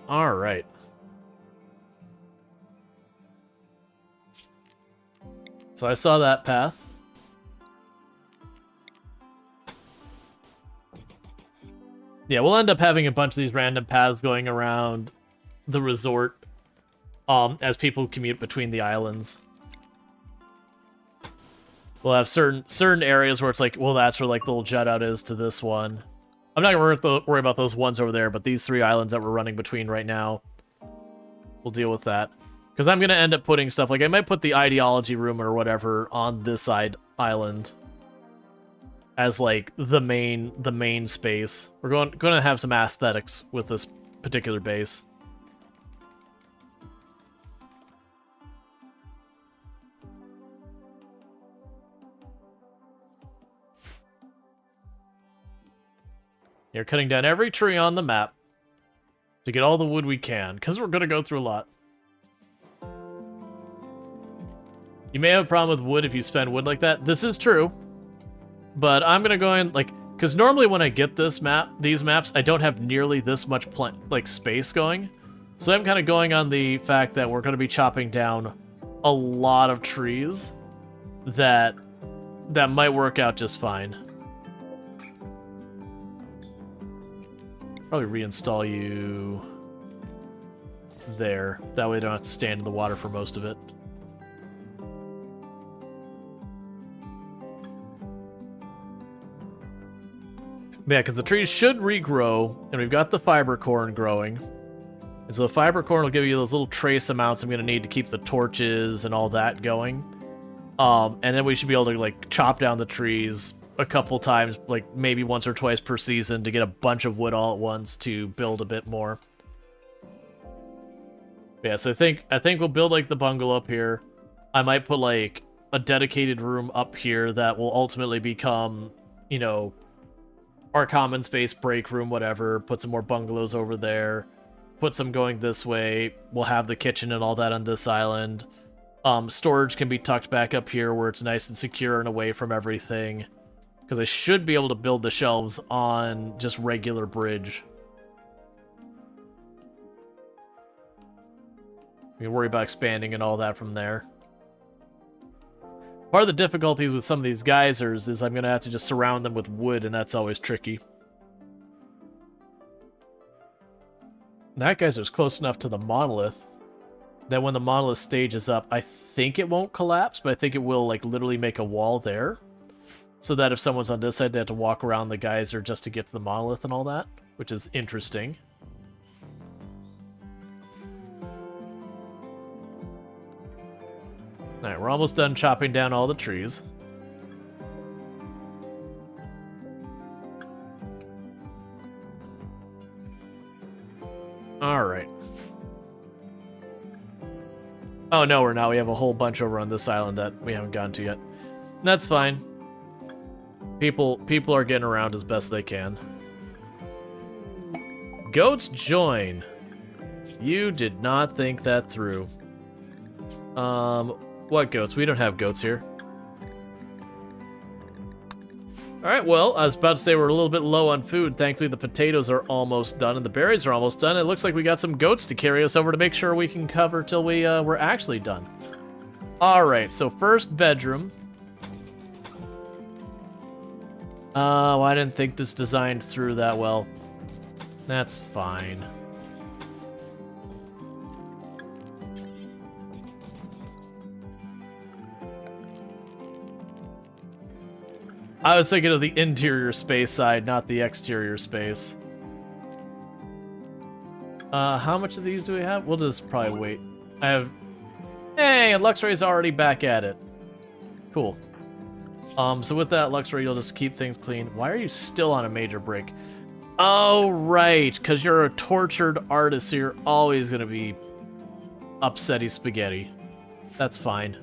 Alright. So I saw that path. Yeah, we'll end up having a bunch of these random paths going around the resort as people commute between the islands. We'll have certain areas where it's like, well, that's where like the little jet out is to this one. I'm not gonna worry about those ones over there, but these 3 islands that we're running between right now, we'll deal with that. Because I'm gonna end up putting stuff, like I might put the ideology room or whatever on this side island as like the main space. We're going to have some aesthetics with this particular base. You're cutting down every tree on the map to get all the wood we can, because we're going to go through a lot. You may have a problem with wood if you spend wood like that. This is true. But I'm going to go in, like, because normally when I get these maps, I don't have nearly this much space going. So I'm kind of going on the fact that we're going to be chopping down a lot of trees that might work out just fine. Probably reinstall you there. That way I don't have to stand in the water for most of it. Yeah, because the trees should regrow, and we've got the fiber corn growing. And so the fiber corn will give you those little trace amounts I'm going to need to keep the torches and all that going. And then we should be able to, like, chop down the trees a couple times, like, maybe once or twice per season to get a bunch of wood all at once to build a bit more. Yeah, so I think we'll build, like, the bungalow up here. I might put, like, a dedicated room up here that will ultimately become, you know, our common space break room, whatever. Put some more bungalows over there. Put some going this way. We'll have the kitchen and all that on this island. Storage can be tucked back up here where it's nice and secure and away from everything. Because I should be able to build the shelves on just regular bridge. We can worry about expanding and all that from there. Part of the difficulties with some of these geysers is I'm going to have to just surround them with wood, and that's always tricky. That geyser's close enough to the monolith that when the monolith stages up, I think it won't collapse, but I think it will, like, literally make a wall there. So that if someone's on this side, they have to walk around the geyser just to get to the monolith and all that, which is interesting. Alright, we're almost done chopping down all the trees. Alright. Oh, no, we're not. We have a whole bunch over on this island that we haven't gotten to yet. That's fine. People are getting around as best they can. Goats join. You did not think that through. What goats? We don't have goats here. Alright, well, I was about to say we're a little bit low on food. Thankfully, the potatoes are almost done, and the berries are almost done. It looks like we got some goats to carry us over to make sure we can cover till we're actually done. Alright, so first bedroom. Oh, I didn't think this designed through that well. That's fine. I was thinking of the interior space side, not the exterior space. How much of these do we have? We'll just probably wait. I have... Hey, and Luxray's already back at it. Cool. So with that, Luxray, you'll just keep things clean. Why are you still on a major break? Oh, right, because you're a tortured artist, so you're always going to be upsetty spaghetti. That's fine.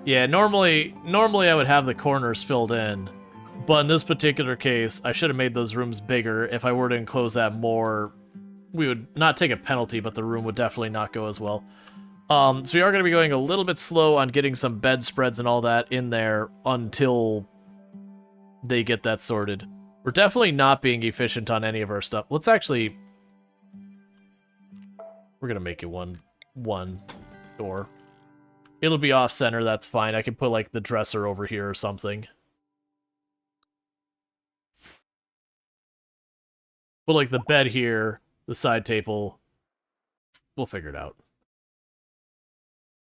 Yeah, normally I would have the corners filled in, but in this particular case, I should have made those rooms bigger. If I were to enclose that more, we would not take a penalty, but the room would definitely not go as well. So we are going to be going a little bit slow on getting some bedspreads and all that in there until they get that sorted. We're definitely not being efficient on any of our stuff. Let's actually... We're going to make it one door. It'll be off-center, that's fine. I can put, like, the dresser over here or something. Put, like, the bed here, the side table. We'll figure it out.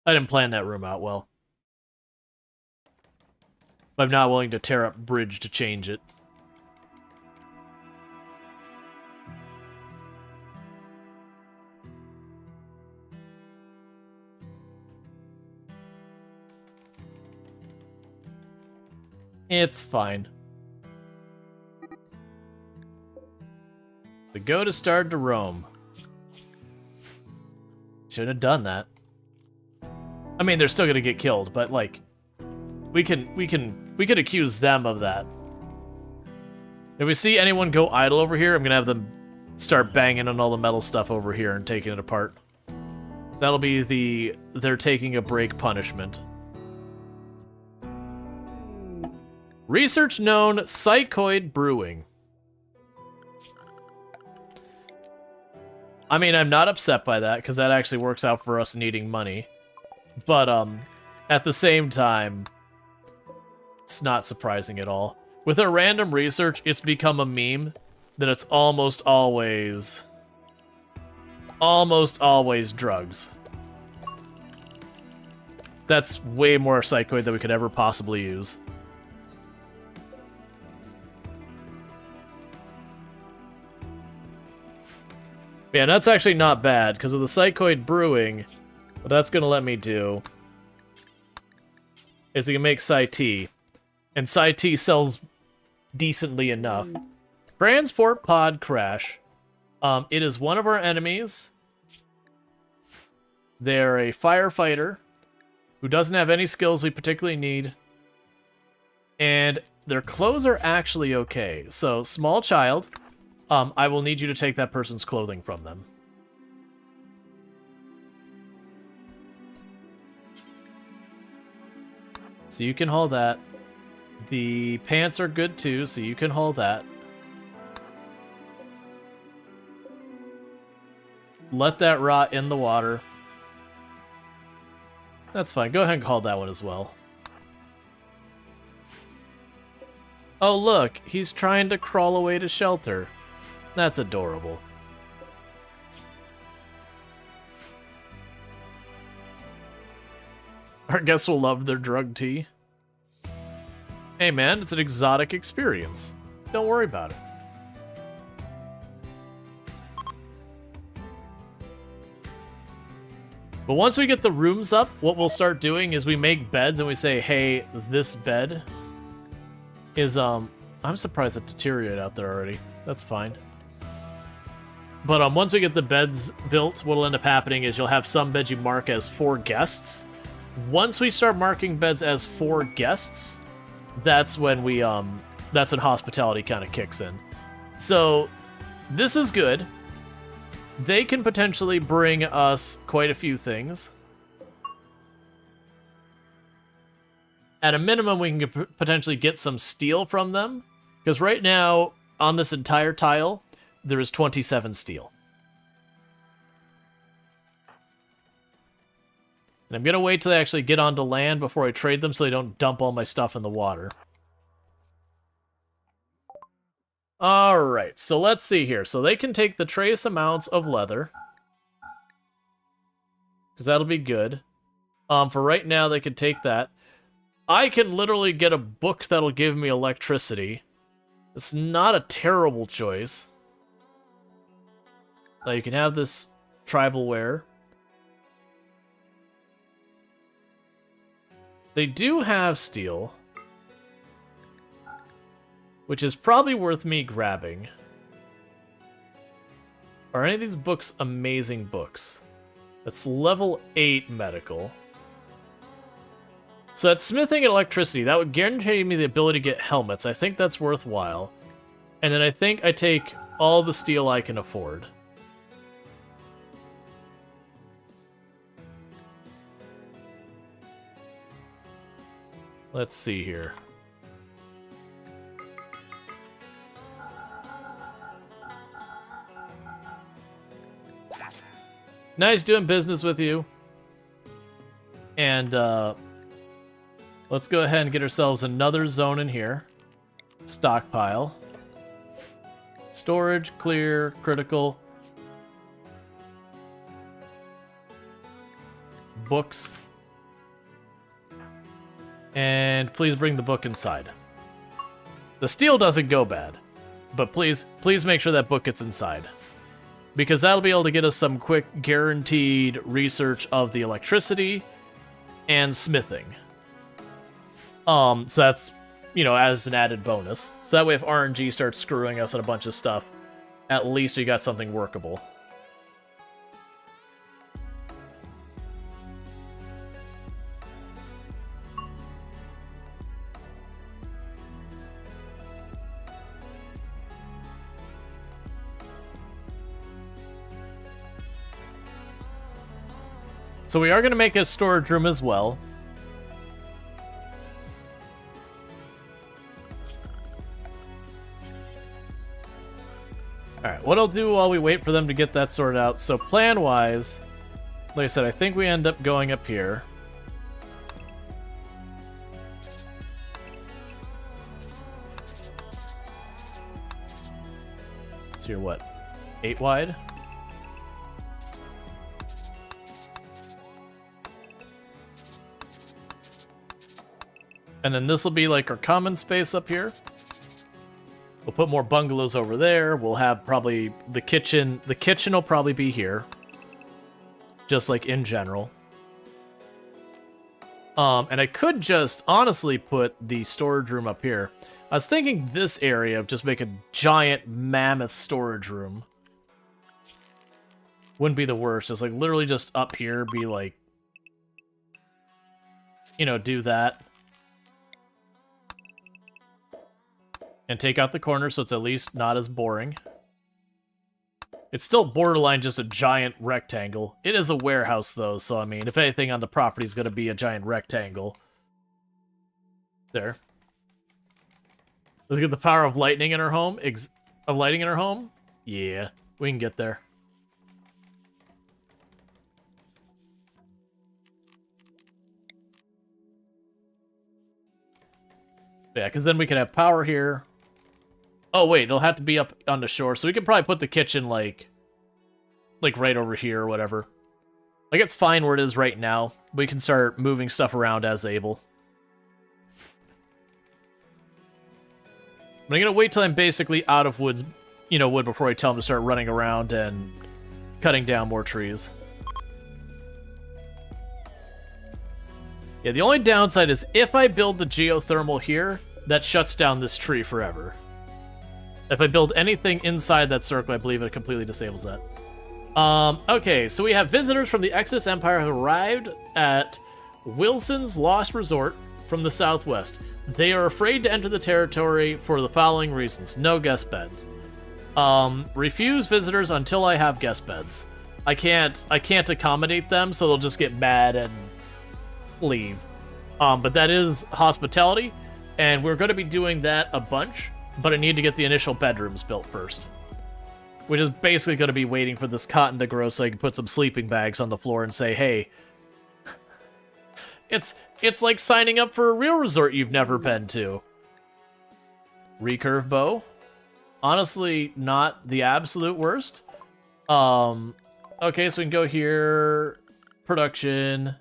I didn't plan that room out well. But I'm not willing to tear up bridge to change it. It's fine. The goat has started to roam. Shouldn't have done that. I mean, they're still gonna get killed, but, like, we could accuse them of that. If we see anyone go idle over here, I'm gonna have them start banging on all the metal stuff over here and taking it apart. That'll be they're taking a break punishment. Research known psychoid brewing. I mean, I'm not upset by that, because that actually works out for us needing money. But, at the same time, it's not surprising at all. With our random research, it's become a meme that it's almost always drugs. That's way more psychoid than we could ever possibly use. Yeah, that's actually not bad, because of the psychoid brewing, what that's going to let me do is it can make Psi T, and Psi T sells decently enough. Transport pod crash. It is one of our enemies. They're a firefighter who doesn't have any skills we particularly need, and their clothes are actually okay. So, small child, I will need you to take that person's clothing from them. So you can haul that. The pants are good too, so you can haul that. Let that rot in the water. That's fine. Go ahead and haul that one as well. Oh look, he's trying to crawl away to shelter. That's adorable. Our guests will love their drug tea. Hey man, it's an exotic experience. Don't worry about it. But once we get the rooms up, what we'll start doing is we make beds and we say, hey, this bed is, I'm surprised it deteriorated out there already. That's fine. But once we get the beds built, what'll end up happening is you'll have some beds you mark as 4 guests. Once we start marking beds as 4 guests, that's when that's when hospitality kind of kicks in. So this is good. They can potentially bring us quite a few things. At a minimum, we can potentially get some steel from them, because right now on this entire tile there is 27 steel. And I'm going to wait till they actually get onto land before I trade them so they don't dump all my stuff in the water. Alright, so let's see here. So they can take the trace amounts of leather, because that'll be good. For right now, they can take that. I can literally get a book that'll give me electricity. It's not a terrible choice. Now you can have this tribal wear. They do have steel, which is probably worth me grabbing. Are any of these books amazing books? That's level 8 medical. So that's smithing and electricity. That would guarantee me the ability to get helmets. I think that's worthwhile. And then I think I take all the steel I can afford. Let's see here. Nice doing business with you. And let's go ahead and get ourselves another zone in here. Stockpile. Storage, clear, critical. Books. And please bring the book inside. The steel doesn't go bad, but please make sure that book gets inside, because that'll be able to get us some quick guaranteed research of the electricity and smithing. So that's, you know, as an added bonus. So that way if RNG starts screwing us on a bunch of stuff, at least we got something workable. So we are going to make a storage room as well. Alright, what I'll do while we wait for them to get that sorted out, so plan-wise, like I said, I think we end up going up here. So you're what, 8 wide? And then this will be like our common space up here. We'll put more bungalows over there. We'll have probably the kitchen. The kitchen will probably be here. Just like in general. And I could just honestly put the storage room up here. I was thinking this area of just make a giant mammoth storage room. Wouldn't be the worst. It's like literally just up here be like, you know, do that. And take out the corner so it's at least not as boring. It's still borderline just a giant rectangle. It is a warehouse though, so I mean, if anything on the property is going to be a giant rectangle. There. Look at the power of lightning in our home. Lighting in our home? Yeah, we can get there. Yeah, because then we can have power here. Oh, wait, it'll have to be up on the shore, so we can probably put the kitchen, like right over here or whatever. Like, it's fine where it is right now. We can start moving stuff around as able. But I'm gonna wait till I'm basically out of wood before I tell them to start running around and cutting down more trees. Yeah, the only downside is if I build the geothermal here, that shuts down this tree forever. If I build anything inside that circle, I believe it completely disables that. Okay, so we have visitors from the Exodus Empire have arrived at Wilson's Lost Resort from the southwest. They are afraid to enter the territory for the following reasons. No guest beds. Refuse visitors until I have guest beds. I can't accommodate them, so they'll just get mad and leave. But that is hospitality, and we're going to be doing that a bunch, but I need to get the initial bedrooms built first. Which is basically going to be waiting for this cotton to grow so I can put some sleeping bags on the floor and say, hey, it's like signing up for a real resort you've never been to. Recurve bow. Honestly, not the absolute worst. Okay, so we can go here. Production.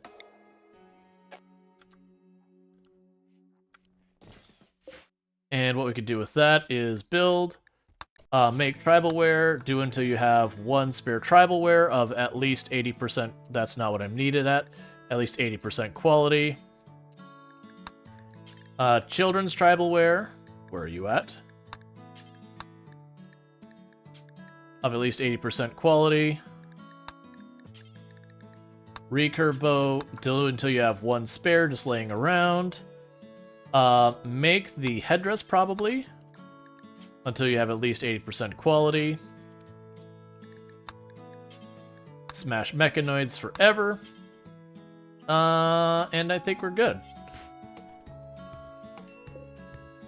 And what we could do with that is build, make tribalware, do until you have 1 spare tribalware of at least 80%. That's not what I'm needed at. At least 80% quality. Children's tribalware. Where are you at? Of at least 80% quality. Recurve bow, do until you have 1 spare just laying around. Make the headdress probably until you have at least 80% quality. Smash mechanoids forever. And I think we're good.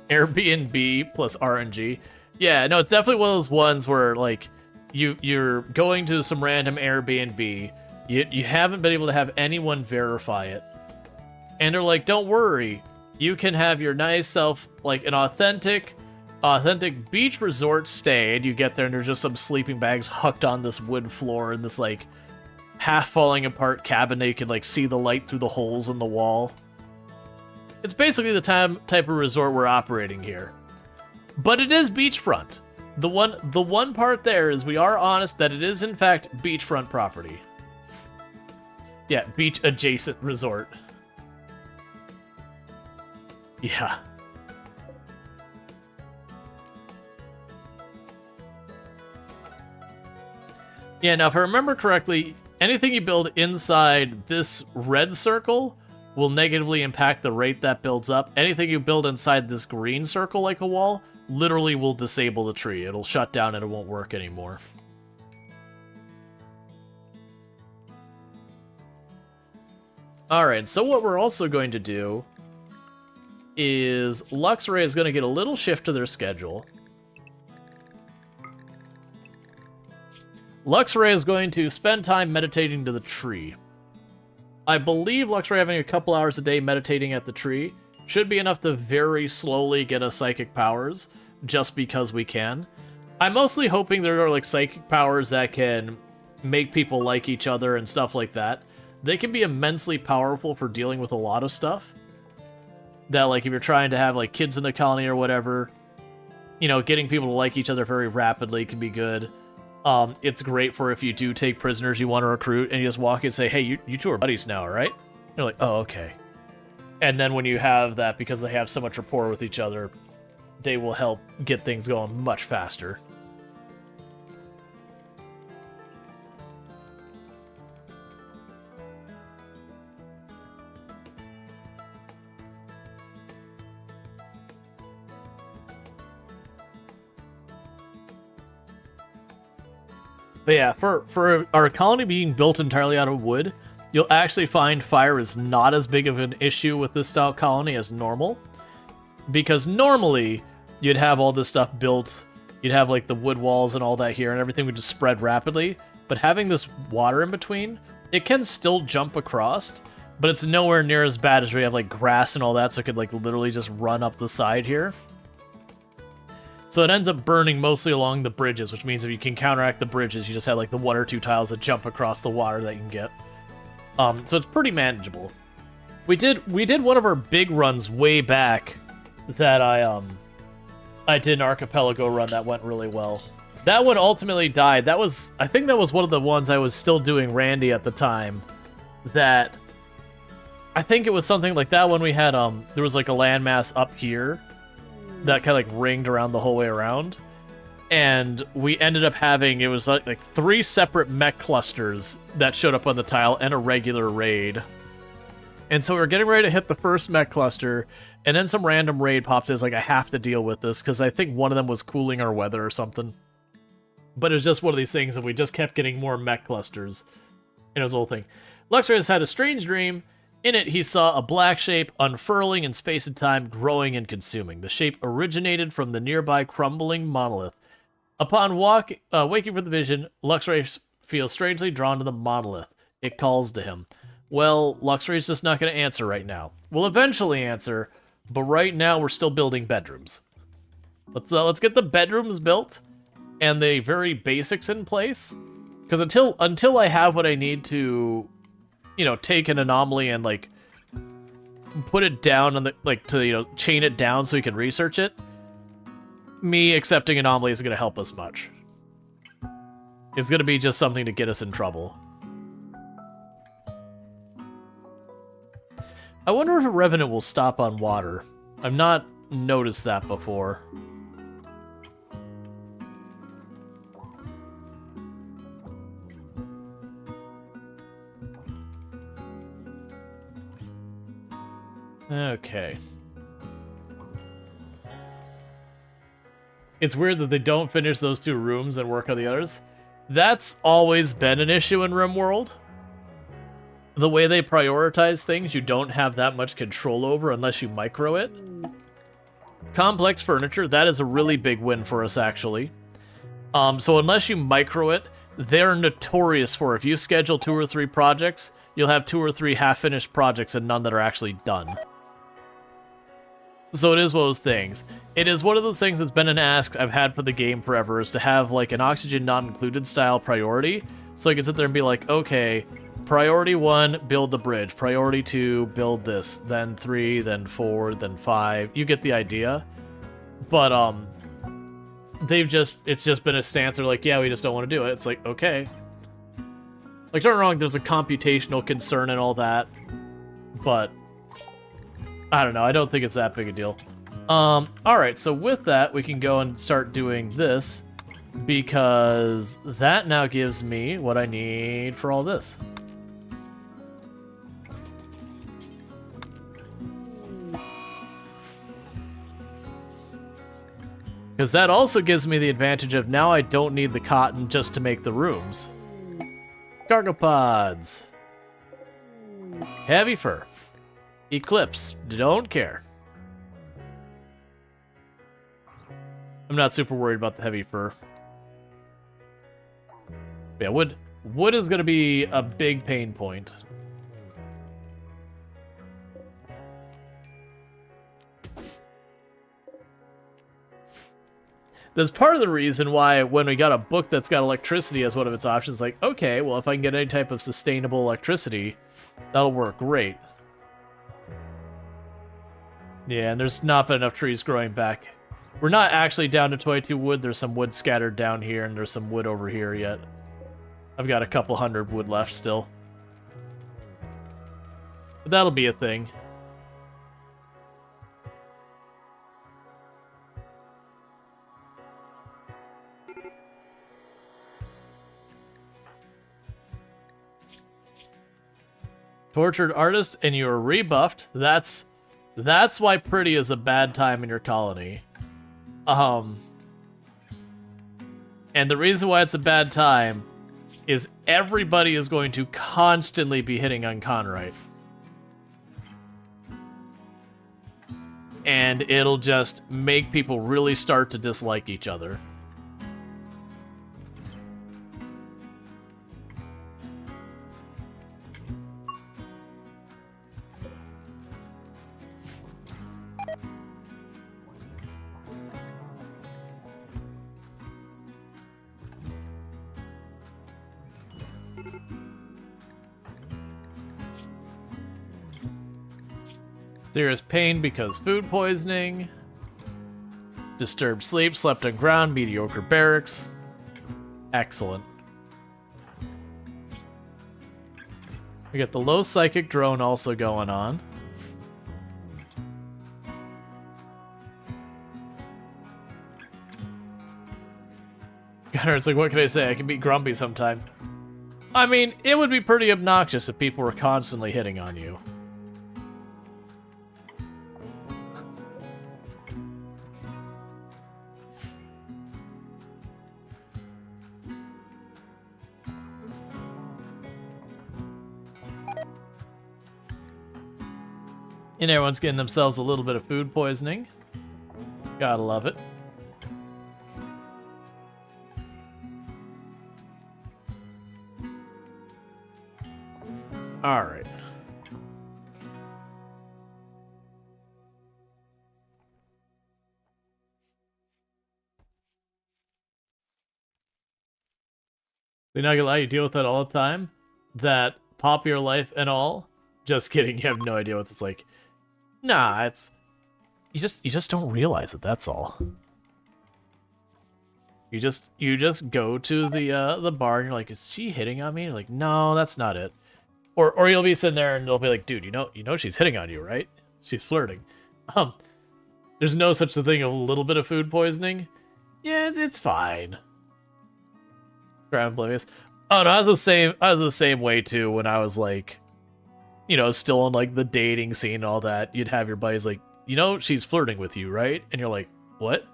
Airbnb plus RNG. Yeah, no, it's definitely one of those ones where like you're going to some random Airbnb. You haven't been able to have anyone verify it. And they're like, don't worry. You can have your nice self, like an authentic beach resort stay, and you get there and there's just some sleeping bags hooked on this wood floor in this like half falling apart cabin that you can like see the light through the holes in the wall. It's basically the type of resort we're operating here. But it is beachfront. The one part there is we are honest that it is in fact beachfront property. Yeah, beach adjacent resort. Yeah. Yeah, now if I remember correctly, anything you build inside this red circle will negatively impact the rate that builds up. Anything you build inside this green circle like a wall literally will disable the tree. It'll shut down and it won't work anymore. Alright, so what we're also going to do is Luxray is going to get a little shift to their schedule. Luxray is going to spend time meditating to the tree. I believe Luxray having a couple hours a day meditating at the tree should be enough to very slowly get us psychic powers, just because we can. I'm mostly hoping there are like psychic powers that can make people like each other and stuff like that. They can be immensely powerful for dealing with a lot of stuff. That, like, if you're trying to have, like, kids in the colony or whatever, you know, getting people to like each other very rapidly can be good. It's great for if you do take prisoners you want to recruit and you just walk in and say, hey, you two are buddies now, right? You're like, oh, okay. And then when you have that, because they have so much rapport with each other, they will help get things going much faster. But yeah, for our colony being built entirely out of wood, you'll actually find fire is not as big of an issue with this style colony as normal. Because normally, you'd have all this stuff built, you'd have like the wood walls and all that here, and everything would just spread rapidly. But having this water in between, it can still jump across, but it's nowhere near as bad as we have like grass and all that, so it could like literally just run up the side here. So it ends up burning mostly along the bridges, which means if you can counteract the bridges, you just have like the 1 or 2 tiles that jump across the water that you can get. So it's pretty manageable. We did one of our big runs way back that I did an archipelago run that went really well. That one ultimately died. I think that was one of the ones I was still doing Randy at the time. That I think it was something like that when we had there was like a landmass up here that kind of like ringed around the whole way around, and we ended up having, it was like 3 separate mech clusters that showed up on the tile and a regular raid. And so we were getting ready to hit the first mech cluster, and then some random raid popped in. It's like, I have to deal with this because I think one of them was cooling our weather or something. But it was just one of these things that we just kept getting more mech clusters, and it was the whole thing. Luxray had a strange dream. In it, he saw a black shape unfurling in space and time, growing and consuming. The shape originated from the nearby crumbling monolith. Upon waking from the vision, Luxray feels strangely drawn to the monolith. It calls to him. Well, Luxray's just not going to answer right now. We'll eventually answer, but right now we're still building bedrooms. Let's get the bedrooms built and the very basics in place. Because until I have what I need to, you know, take an anomaly and like put it down on the, like, to, you know, chain it down so we can research it, me accepting anomalies isn't going to help us much. It's going to be just something to get us in trouble. I wonder if a revenant will stop on water. I've not noticed that before. Okay. It's weird that they don't finish those 2 rooms and work on the others. That's always been an issue in RimWorld. The way they prioritize things, you don't have that much control over unless you micro it. Complex furniture, that is a really big win for us, actually. So unless you micro it, they're notorious for, if you schedule 2 or 3 projects, you'll have 2 or 3 half-finished projects and none that are actually done. So it is one of those things. It is one of those things that's been an ask I've had for the game forever, is to have like an oxygen not included style priority. So I can sit there and be like, okay, priority 1, build the bridge. Priority 2, build this. Then 3, then 4, then 5. You get the idea. But it's just been a stance. They're like, yeah, we just don't want to do it. It's like, okay. Like, don't get me wrong, there's a computational concern and all that. But I don't know, I don't think it's that big a deal. Alright, so with that, we can go and start doing this, because that now gives me what I need for all this. Because that also gives me the advantage of now I don't need the cotton just to make the rooms. Cargo pods. Heavy fur. Eclipse. Don't care. I'm not super worried about the heavy fur. Yeah, wood is going to be a big pain point. That's part of the reason why when we got a book that's got electricity as one of its options, like, okay, well, if I can get any type of sustainable electricity, that'll work great. Yeah, and there's not been enough trees growing back. We're not actually down to 22 wood. There's some wood scattered down here, and there's some wood over here yet. I've got a couple hundred wood left still. But that'll be a thing. Tortured artist, and you are rebuffed. That's why pretty is a bad time in your colony. And the reason why it's a bad time is everybody is going to constantly be hitting on Conrite. And it'll just make people really start to dislike each other. Serious pain because food poisoning. Disturbed sleep, slept on ground, mediocre barracks. Excellent. We got the low psychic drone also going on. Gunner, it's like, what can I say? I can be grumpy sometime. I mean, it would be pretty obnoxious if people were constantly hitting on you. And everyone's getting themselves a little bit of food poisoning. Gotta love it. Alright. They're not gonna let you deal with that all the time? That popular life and all? Just kidding, you have no idea what it's like. Nah, it's... You just don't realize it, that's all. You just go to the bar and you're like, is she hitting on me? You're like, no, that's not it. Or you'll be sitting there and they'll be like, dude, you know she's hitting on you, right? She's flirting. There's no such a thing of a little bit of food poisoning. Yeah, it's fine. Ground oblivious. Oh no, I was the same way too when I was like, you know, still in like the dating scene and all that. You'd have your buddies like, you know, she's flirting with you, right? And you're like, what?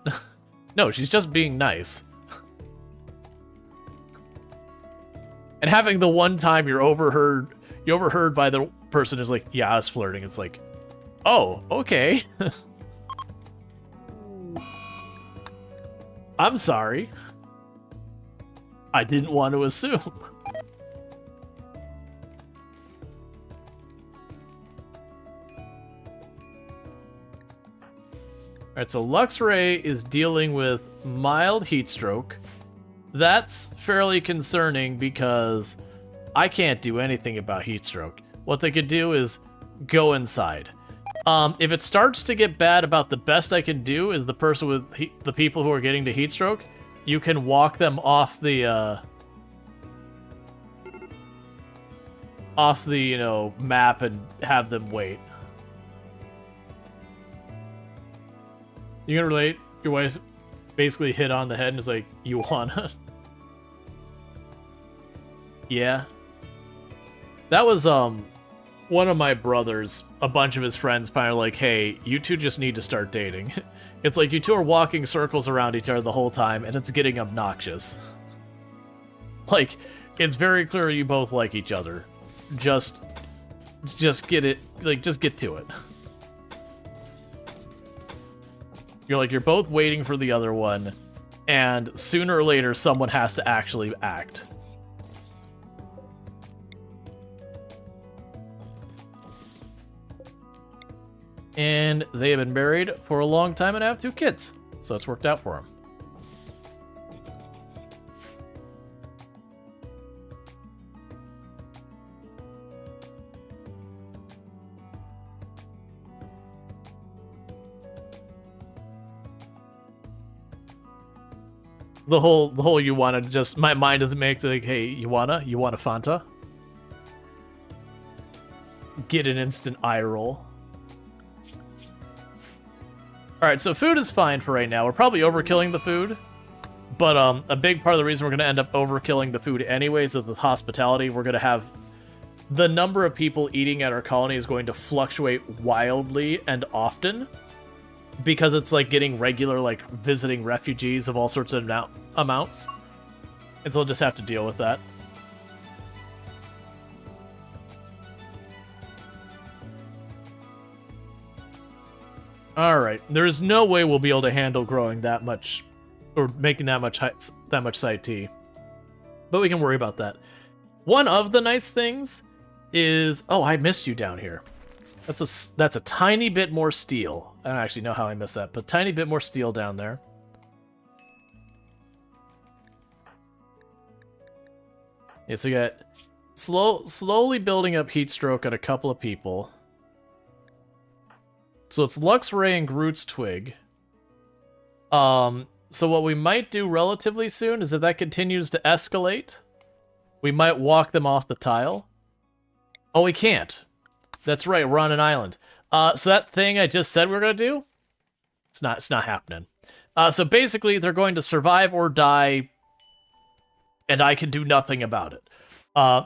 No, she's just being nice. And having the one time you're overheard by the person who's like, yeah, I was flirting. It's like, oh, okay. I'm sorry. I didn't want to assume. Alright, so Luxray is dealing with mild heat stroke. That's fairly concerning because I can't do anything about heat stroke. What they could do is go inside. If it starts to get bad, about the best I can do is the person with the people who are getting the heat stroke, you can walk them off the you know, map and have them wait. You can relate? Your wife basically hit on the head and is like, you wanna? Yeah. That was, one of my brothers, a bunch of his friends finally like, hey, you two just need to start dating. It's like you two are walking circles around each other the whole time, and it's getting obnoxious. Like, it's very clear you both like each other. Just just get it, like, just get to it. You're both waiting for the other one, and sooner or later, someone has to actually act. And they have been married for a long time and have 2 kids, so it's worked out for them. The whole you wanna just, my mind doesn't make like, hey, you wanna Fanta? Get an instant eye roll. Alright, so food is fine for right now. We're probably overkilling the food, but a big part of the reason we're gonna end up overkilling the food anyways is the hospitality. We're gonna have the number of people eating at our colony is going to fluctuate wildly and often, because it's like getting regular, like, visiting refugees of all sorts of amounts. And so we'll just have to deal with that. Alright, there's no way we'll be able to handle growing that much, or making that much side tea. But we can worry about that. One of the nice things is... Oh, I missed you down here. That's a tiny bit more steel. I don't actually know how I missed that, but a tiny bit more steel down there. Yeah, so you got slowly building up heat stroke on a couple of people. So it's Luxray and Groot's Twig. So what we might do relatively soon is if that continues to escalate, we might walk them off the tile. Oh, we can't. That's right, we're on an island. So that thing I just said we were gonna do, it's not happening. So basically, they're going to survive or die, and I can do nothing about it.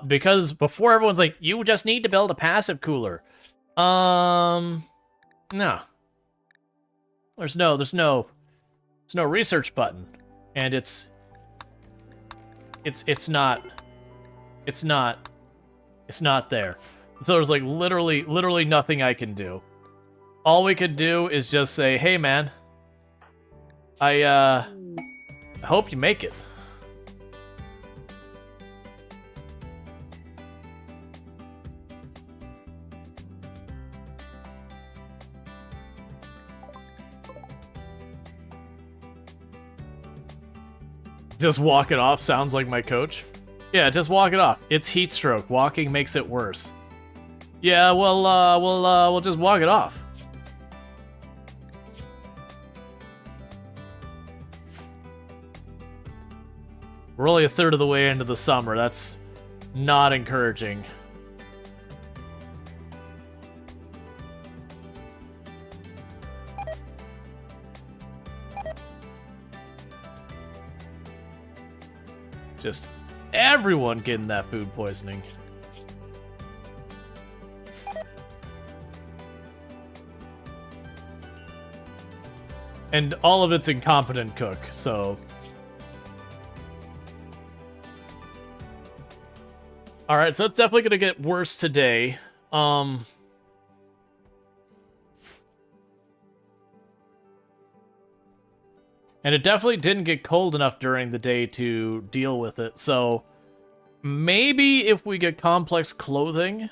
Because before everyone's like, you just need to build a passive cooler. No. There's no research button, and it's not there. So there's like literally nothing I can do. All we could do is just say, hey man, I hope you make it. Just walk it off sounds like my coach. Yeah, just walk it off. It's heat stroke. Walking makes it worse. Yeah, we'll just walk it off. We're only a third of the way into the summer. That's not encouraging. Just everyone getting that food poisoning. And all of it's incompetent cook, so... Alright, so it's definitely gonna get worse today. And it definitely didn't get cold enough during the day to deal with it, so... Maybe if we get complex clothing,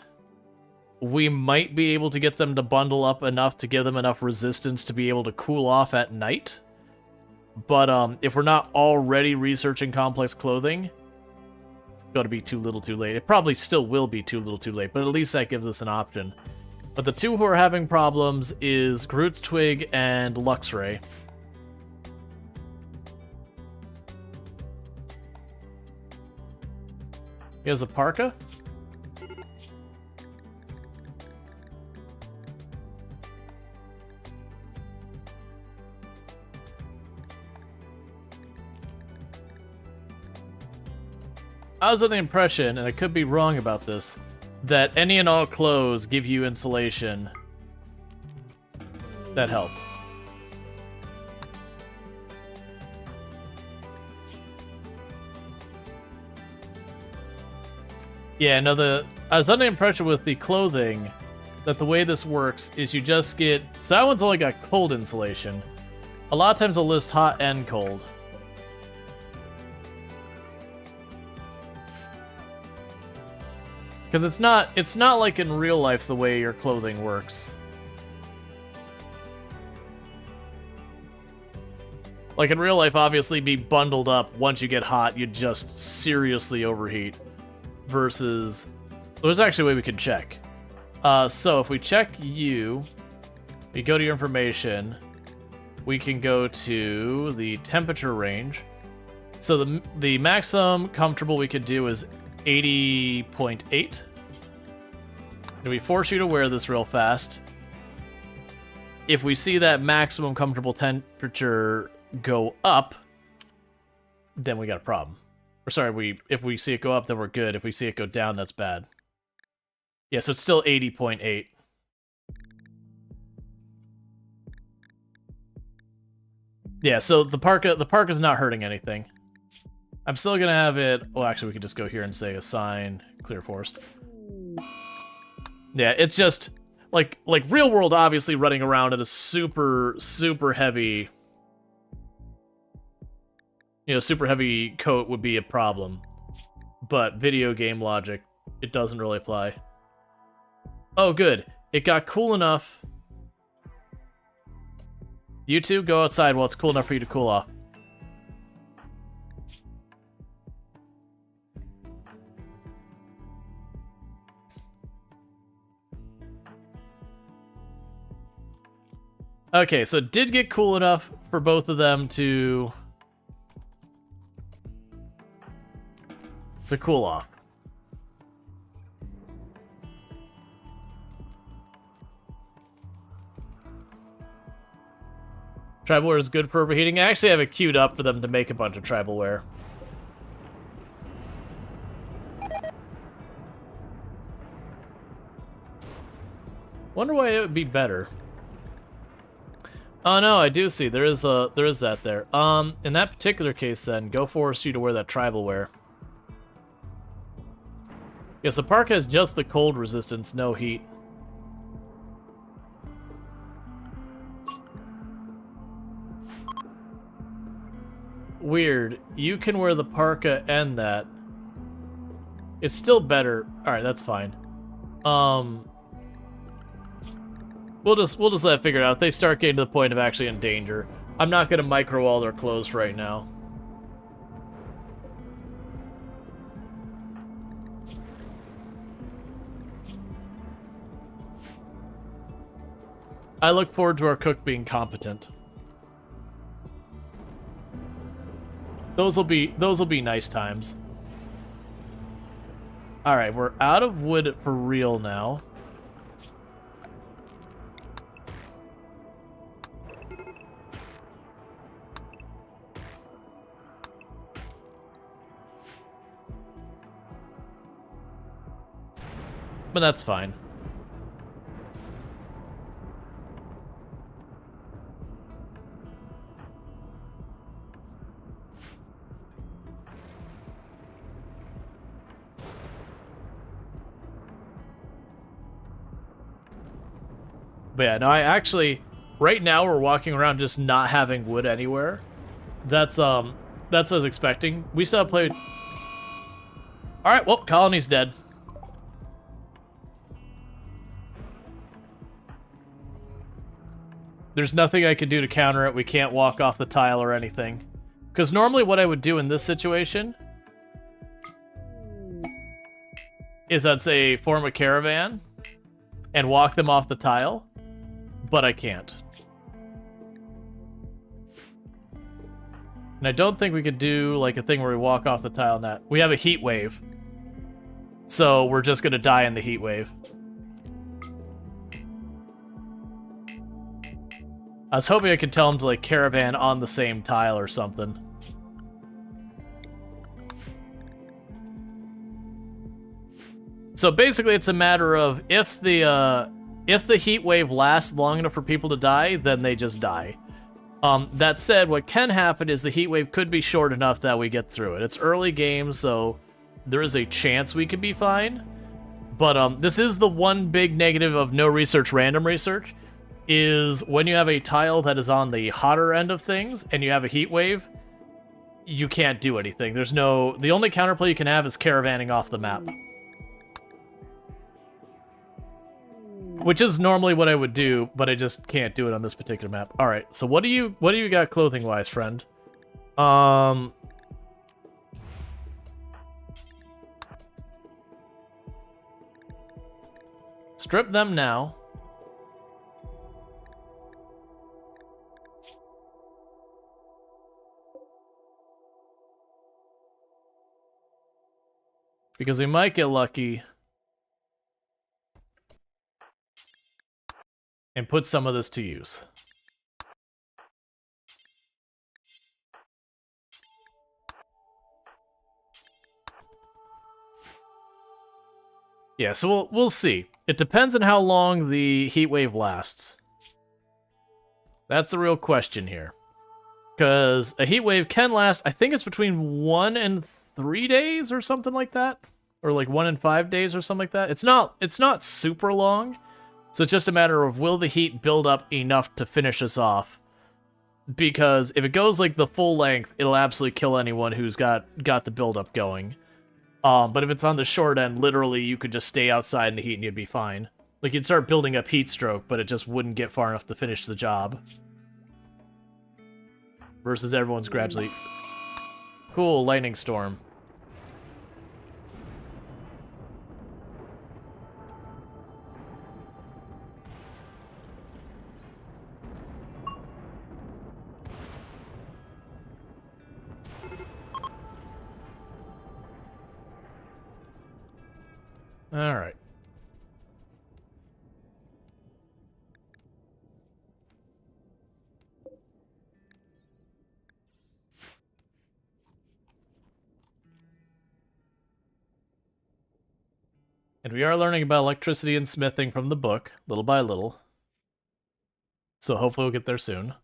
we might be able to get them to bundle up enough to give them enough resistance to be able to cool off at night. But if we're not already researching complex clothing, it's going to be too little too late. It probably still will be too little too late, but at least that gives us an option. But the two who are having problems is Groot's Twig and Luxray. He has a parka? I was under the impression, and I could be wrong about this, that any and all clothes give you insulation that help. Yeah, no, I was under the impression with the clothing that the way this works is you just get... So that one's only got cold insulation. A lot of times they'll list hot and cold. Because it's not like in real life the way your clothing works. Like in real life, obviously, be bundled up. Once you get hot, you just seriously overheat. Versus, there's actually a way we can check. So if we check you, we go to your information, we can go to the temperature range. So the maximum comfortable we could do is 80.8. And we force you to wear this real fast. If we see that maximum comfortable temperature go up, then we got a problem. Or sorry, if we see it go up, then we're good. If we see it go down, that's bad. Yeah, so it's still 80.8. Yeah, so the parka's not hurting anything. I'm still gonna have it. Well, actually, we could just go here and say assign clear forest. Yeah, it's just like real world. Obviously, running around in a super heavy, super heavy coat would be a problem. But video game logic, it doesn't really apply. Oh, good. It got cool enough. You two go outside while it's cool enough for you to cool off. Okay, so it did get cool enough for both of them to cool off. Tribal wear is good for overheating. I actually have it queued up for them to make a bunch of tribal wear. Wonder why it would be better. Oh no, I do see there is that there. In that particular case, then go force you to wear that tribal wear. Yes, the park has just the cold resistance, no heat. Weird. You can wear the parka and that. It's still better. All right, that's fine. We'll just let it figure it out. If they start getting to the point of actually in danger, I'm not gonna micro all their clothes right now. I look forward to our cook being competent. Those will be nice times. All right, we're out of wood for real now. But that's fine. But yeah, no, I actually, right now we're walking around just not having wood anywhere. That's what I was expecting. We still have played. All right, well, colony's dead. There's nothing I can do to counter it. We can't walk off the tile or anything. Because normally what I would do in this situation is I'd say form a caravan and walk them off the tile. But I can't. And I don't think we could do like a thing where we walk off the tile net. We have a heat wave. So we're just gonna die in the heat wave. I was hoping I could tell them to like caravan on the same tile or something. So basically it's a matter of if the heat wave lasts long enough for people to die, then they just die. That said, what can happen is the heat wave could be short enough that we get through it. It's early game, so there is a chance we could be fine. But this is the one big negative of no research, random research, is when you have a tile that is on the hotter end of things and you have a heat wave, you can't do anything. There's no... The only counterplay you can have is caravanning off the map. Which is normally what I would do, but I just can't do it on this particular map. Alright, so what do you got clothing-wise, friend? Strip them now. Because we might get lucky and put some of this to use. Yeah, so we'll see. It depends on how long the heat wave lasts. That's the real question here. Because a heat wave can last, I think it's between 1 and 3 days or something like that. Or like 1 and 5 days or something like that. It's not super long. So it's just a matter of, will the heat build up enough to finish us off? Because if it goes like the full length, it'll absolutely kill anyone who's got the buildup going. But if it's on the short end, literally you could just stay outside in the heat and you'd be fine. Like, you'd start building up heat stroke, but it just wouldn't get far enough to finish the job. Versus everyone's gradually... Cool, lightning storm. Alright. And we are learning about electricity and smithing from the book, little by little. So hopefully we'll get there soon.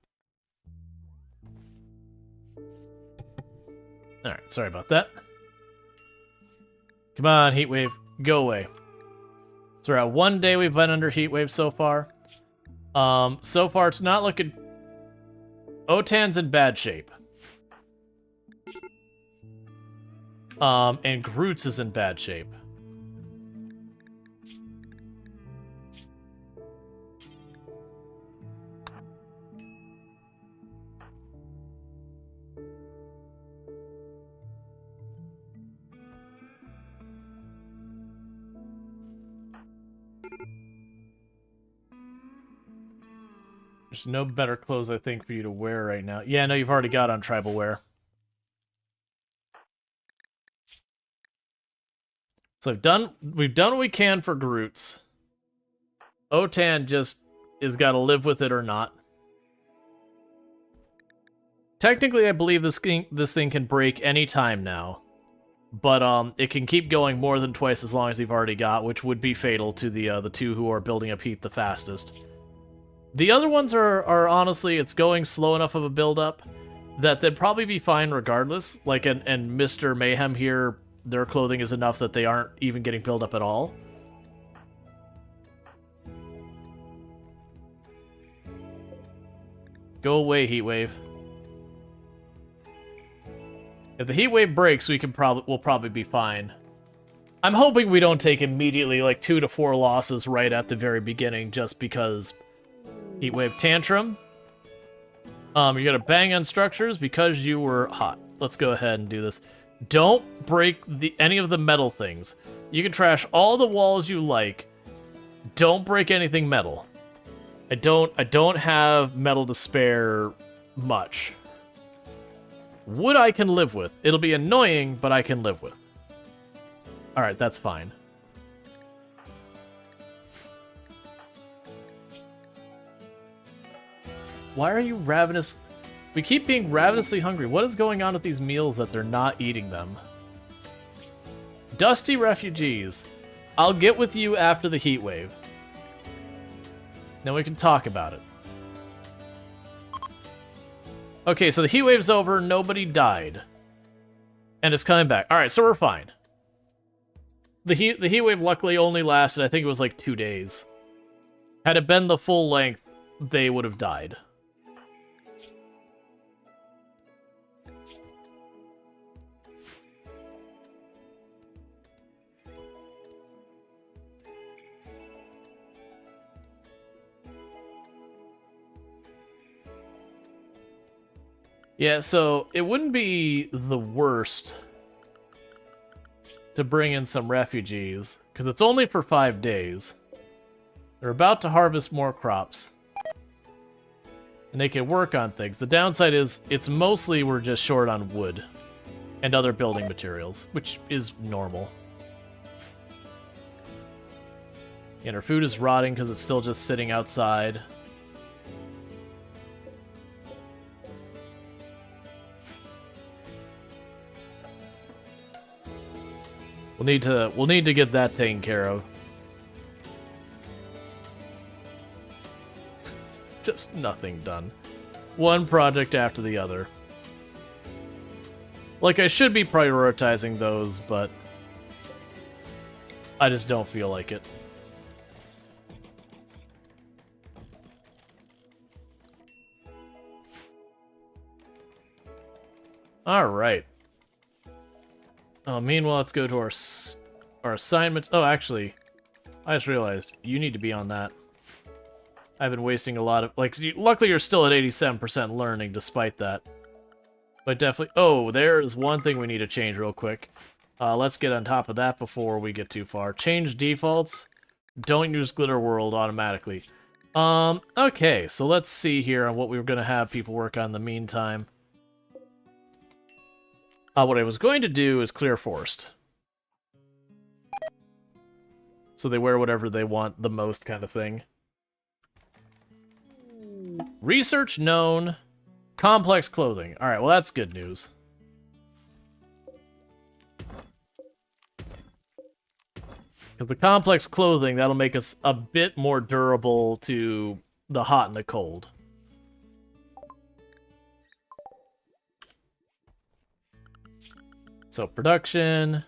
Alright, sorry about that. Come on, heatwave. Go away. So we're at 1 day we've been under heatwave so far. So far it's not looking... Otan's in bad shape. And Groot's is in bad shape. There's no better clothes, I think, for you to wear right now. Yeah, no, you've already got on tribal wear. So we've done what we can for Groot's. Otan just is got to live with it or not. Technically, I believe this thing can break any time now. But it can keep going more than twice as long as you've already got, which would be fatal to the two who are building up heat the fastest. The other ones are honestly, it's going slow enough of a build-up that they'd probably be fine regardless. Like, and Mr. Mayhem here, their clothing is enough that they aren't even getting built up at all. Go away, Heatwave. If the Heatwave breaks, we'll probably be fine. I'm hoping we don't take immediately like 2 to 4 losses right at the very beginning just because... Heatwave Tantrum. You gotta bang on structures because you were hot. Let's go ahead and do this. Don't break any of the metal things. You can trash all the walls you like. Don't break anything metal. I don't have metal to spare much. Wood I can live with. It'll be annoying, but I can live with. Alright, that's fine. Why are you ravenous? We keep being ravenously hungry. What is going on with these meals that they're not eating them? Dusty refugees. I'll get with you after the heat wave. Then we can talk about it. Okay, so the heat wave's over. Nobody died. And it's coming back. Alright, so we're fine. The heat wave luckily only lasted, I think it was like 2 days. Had it been the full length, they would have died. Yeah, so it wouldn't be the worst to bring in some refugees, because it's only for 5 days. They're about to harvest more crops. And they can work on things. The downside is, it's mostly we're just short on wood and other building materials, which is normal. And our food is rotting because it's still just sitting outside. We'll need to get that taken care of. Just nothing done. One project after the other. Like, I should be prioritizing those, but I just don't feel like it. Alright. Meanwhile, let's go to our assignments. Oh, actually, I just realized you need to be on that. I've been wasting a lot of... Like, luckily you're still at 87% learning despite that. But definitely... Oh, there's one thing we need to change real quick. Let's get on top of that before we get too far. Change defaults. Don't use Glitter World automatically. Okay, so let's see here on what we were going to have people work on in the meantime. What I was going to do is clear forest. So they wear whatever they want the most kind of thing. Research known. Complex clothing. Alright, well that's good news. Because the complex clothing, that'll make us a bit more durable to the hot and the cold. So, production.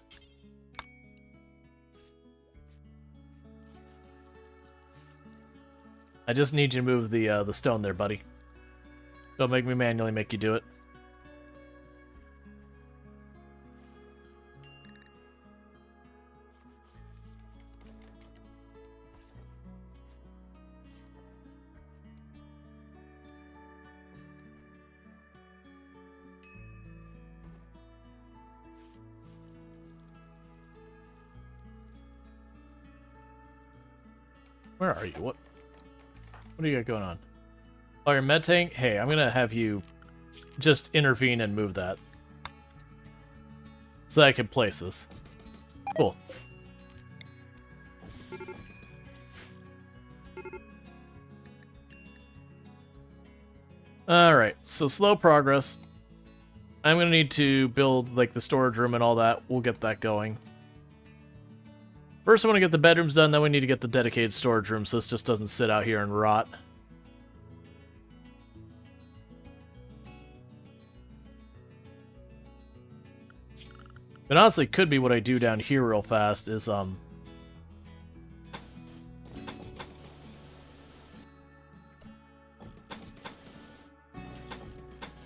I just need you to move the stone there, buddy. Don't make me manually make you do it. Where are you? What do you got going on? Oh, your med tank? Hey, I'm gonna have you just intervene and move that. So that I can place this. Cool. Alright, so slow progress. I'm gonna need to build, like, the storage room and all that. We'll get that going. First, I want to get the bedrooms done, then we need to get the dedicated storage room so this just doesn't sit out here and rot. But honestly, could be what I do down here real fast is,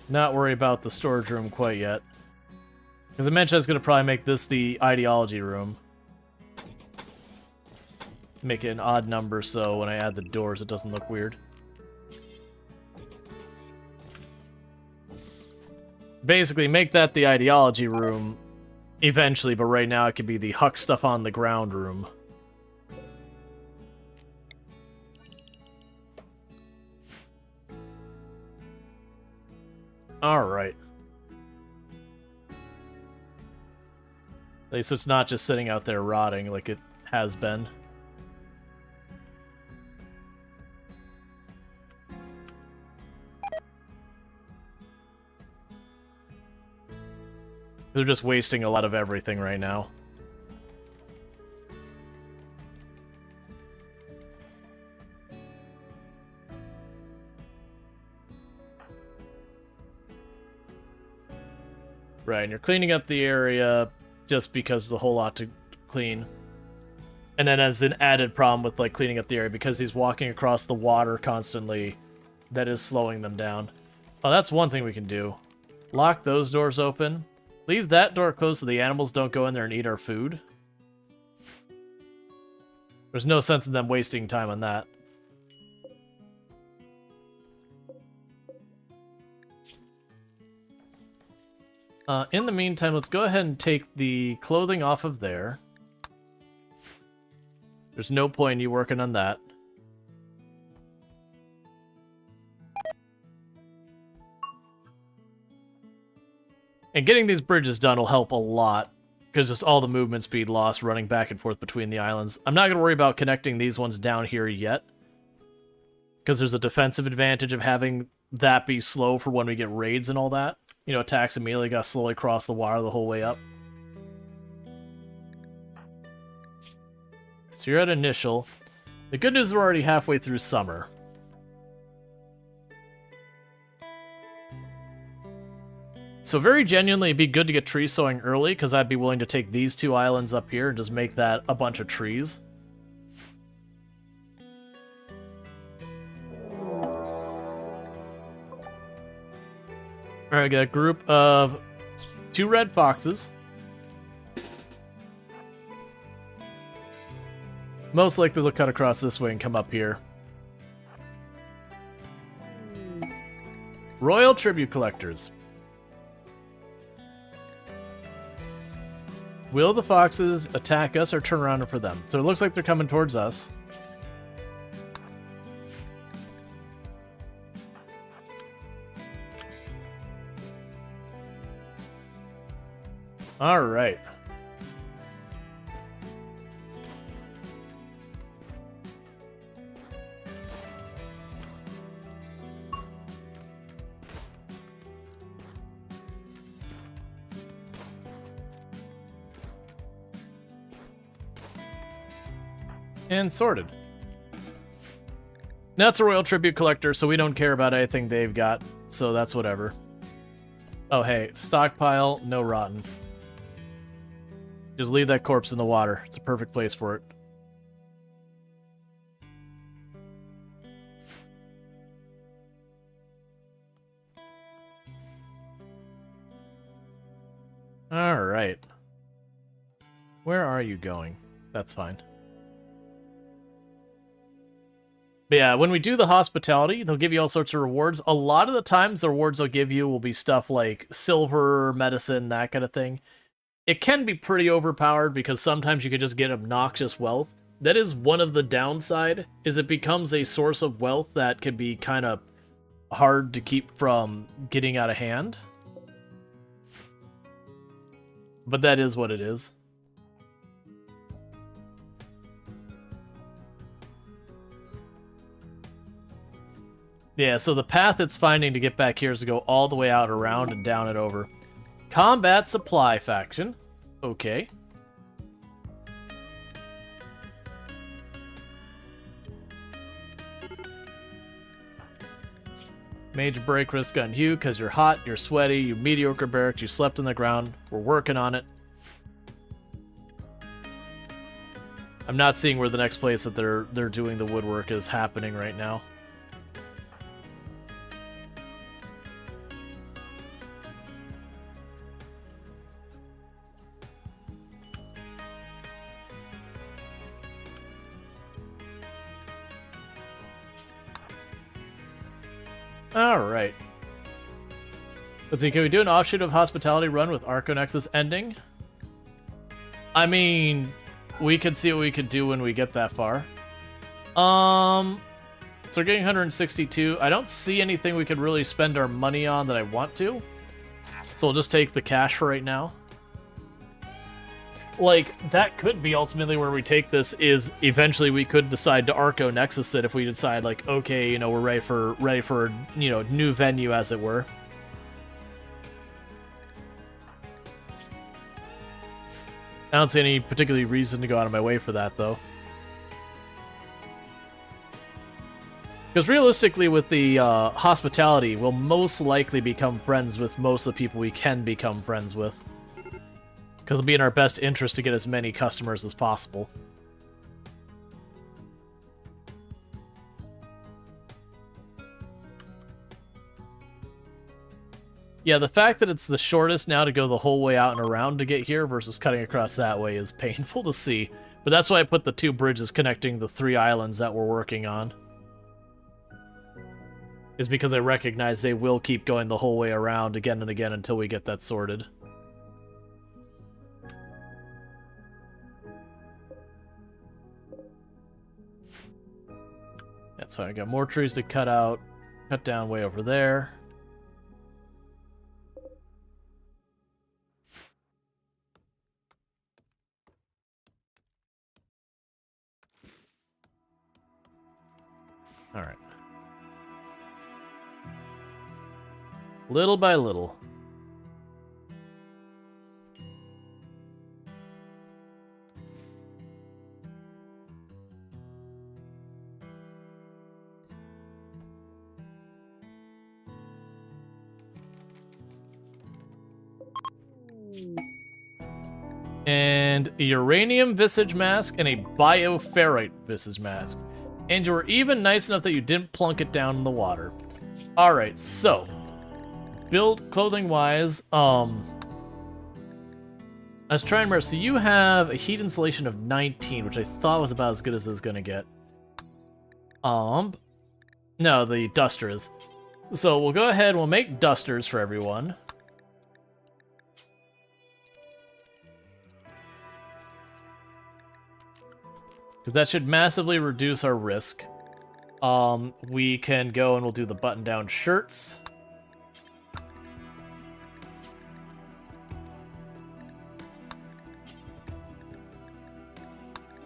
not worry about the storage room quite yet. Because I mentioned I was going to probably make this the ideology room. Make it an odd number so when I add the doors it doesn't look weird. Basically, make that the ideology room eventually, but right now it could be the Huck stuff on the ground room. Alright. At least it's not just sitting out there rotting like it has been. They're just wasting a lot of everything right now. Right, and you're cleaning up the area just because there's a whole lot to clean. And then as an added problem with like cleaning up the area, because he's walking across the water constantly, that is slowing them down. Oh, that's one thing we can do. Lock those doors open. Leave that door closed so the animals don't go in there and eat our food. There's no sense in them wasting time on that. In the meantime, let's go ahead and take the clothing off of there. There's no point in you working on that. And getting these bridges done will help a lot, because just all the movement speed lost running back and forth between the islands. I'm not going to worry about connecting these ones down here yet, because there's a defensive advantage of having that be slow for when we get raids and all that. You know, attacks immediately got slowly cross the water the whole way up. So you're at initial. The good news is we're already halfway through summer. So very genuinely, it'd be good to get tree sowing early, because I'd be willing to take these two islands up here and just make that a bunch of trees. Alright, I got a group of 2 red foxes. Most likely they'll cut across this way and come up here. Royal Tribute Collectors. Will the foxes attack us or turn around for them? So it looks like they're coming towards us. All right. And sorted. That's a Royal Tribute Collector, so we don't care about anything they've got, so that's whatever. Oh, hey, stockpile, no rotten. Just leave that corpse in the water. It's a perfect place for it. Alright. Where are you going? That's fine. But yeah, when we do the hospitality, they'll give you all sorts of rewards. A lot of the times, the rewards they'll give you will be stuff like silver, medicine, that kind of thing. It can be pretty overpowered because sometimes you can just get obnoxious wealth. That is one of the downside, is it becomes a source of wealth that can be kind of hard to keep from getting out of hand. But that is what it is. Yeah, so the path it's finding to get back here is to go all the way out, around, and down it over. Combat Supply Faction. Okay. Major break risk on you, because you're hot, you're sweaty, you mediocre barracks, you slept on the ground. We're working on it. I'm not seeing where the next place that they're doing the woodwork is happening right now. Alright. Let's see, can we do an offshoot of Hospitality Run with Arconexus ending? I mean, we could see what we could do when we get that far. So we're getting 162. I don't see anything we could really spend our money on that I want to. So we'll just take the cash for right now. Like, that could be ultimately where we take this, is eventually we could decide to Arco Nexus it if we decide, like, okay, you know, we're ready for, you know, new venue, as it were. I don't see any particular reason to go out of my way for that, though. Because realistically, with the hospitality, we'll most likely become friends with most of the people we can become friends with. Because it'll be in our best interest to get as many customers as possible. Yeah, the fact that it's the shortest now to go the whole way out and around to get here versus cutting across that way is painful to see. But that's why I put the 2 bridges connecting the 3 islands that we're working on. Is because I recognize they will keep going the whole way around again and again until we get that sorted. That's fine. I got more trees to cut out. Cut down way over there. All right. Little by little. And a uranium visage mask and a bioferrite visage mask. And you were even nice enough that you didn't plunk it down in the water. Alright, so build clothing-wise, I was trying to remember, so you have a heat insulation of 19, which I thought was about as good as it was gonna get. No, the duster is. So we'll go ahead and we'll make dusters for everyone. Because that should massively reduce our risk. We can go and we'll do the button-down shirts.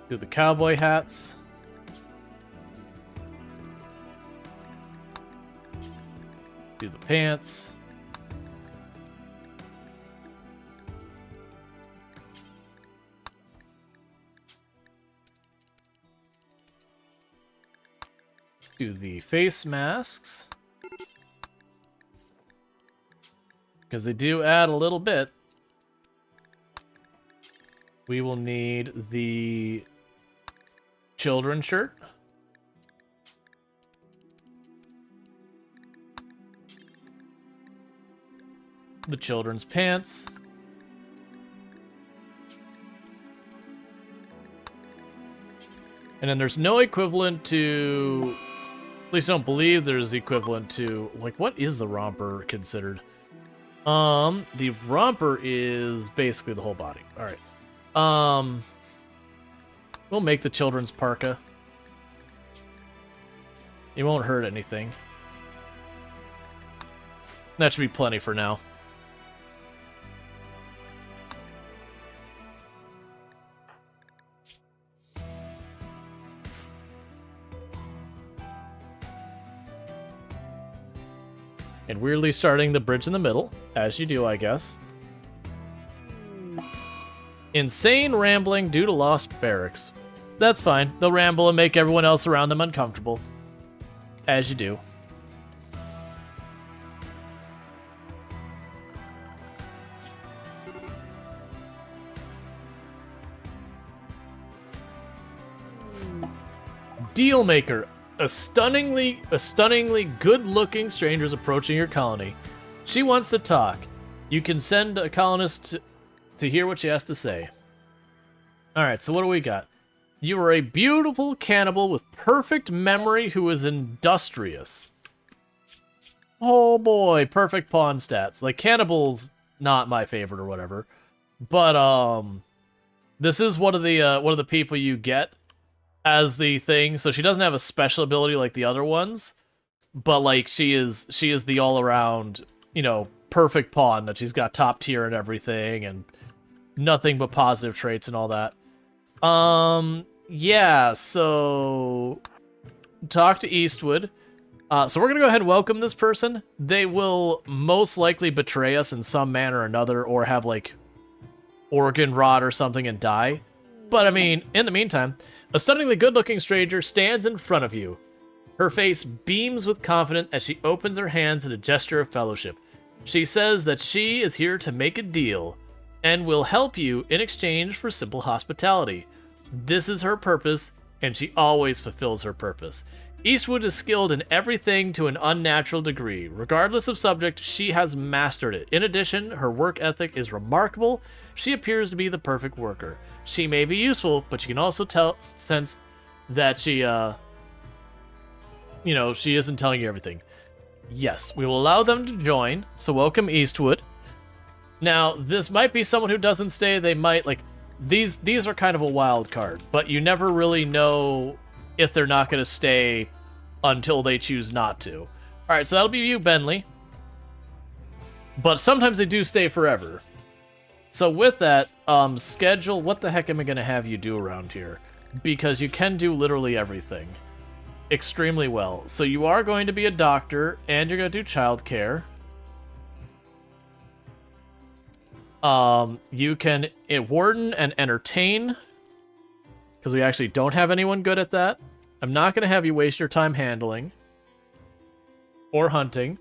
Do the cowboy hats. Do the pants. Do the face masks. Because they do add a little bit. We will need the children's shirt. The children's pants. And then there's no equivalent to... At least I don't believe there's equivalent to... Like, what is the romper considered? The romper is basically the whole body. Alright. We'll make the children's parka. It won't hurt anything. That should be plenty for now. And weirdly starting the bridge in the middle, as you do, I guess. Insane rambling due to lost barracks. That's fine. They'll ramble and make everyone else around them uncomfortable. As you do. Dealmaker. A stunningly good-looking stranger is approaching your colony. She wants to talk. You can send a colonist to hear what she has to say. Alright, so what do we got? You are a beautiful cannibal with perfect memory who is industrious. Oh boy, perfect pawn stats. Like, cannibal's not my favorite or whatever. But, this is one of the people you get as the thing. So she doesn't have a special ability like the other ones, but like she is the all-around, you know, perfect pawn, that she's got top tier and everything and nothing but positive traits and all that. Yeah, so talk to Eastwood. So we're gonna go ahead and welcome this person. They will most likely betray us in some manner or another, or have like organ rot or something and die. But I mean, in the meantime, a stunningly good-looking stranger stands in front of you. Her face beams with confidence as she opens her hands in a gesture of fellowship. She says that she is here to make a deal and will help you in exchange for simple hospitality. This is her purpose, and she always fulfills her purpose. Eastwood is skilled in everything to an unnatural degree. Regardless of subject, she has mastered it. In addition, her work ethic is remarkable. She appears to be the perfect worker. She may be useful, but you can also sense that she, she isn't telling you everything. Yes, we will allow them to join, so welcome Eastwood. Now, this might be someone who doesn't stay. They might, these are kind of a wild card, but you never really know if they're not going to stay until they choose not to. Alright, so that'll be you, Bentley. But sometimes they do stay forever. So with that, schedule, what the heck am I going to have you do around here? Because you can do literally everything extremely well. So you are going to be a doctor, and you're going to do childcare. You can warden and entertain, because we actually don't have anyone good at that. I'm not going to have you waste your time handling or hunting.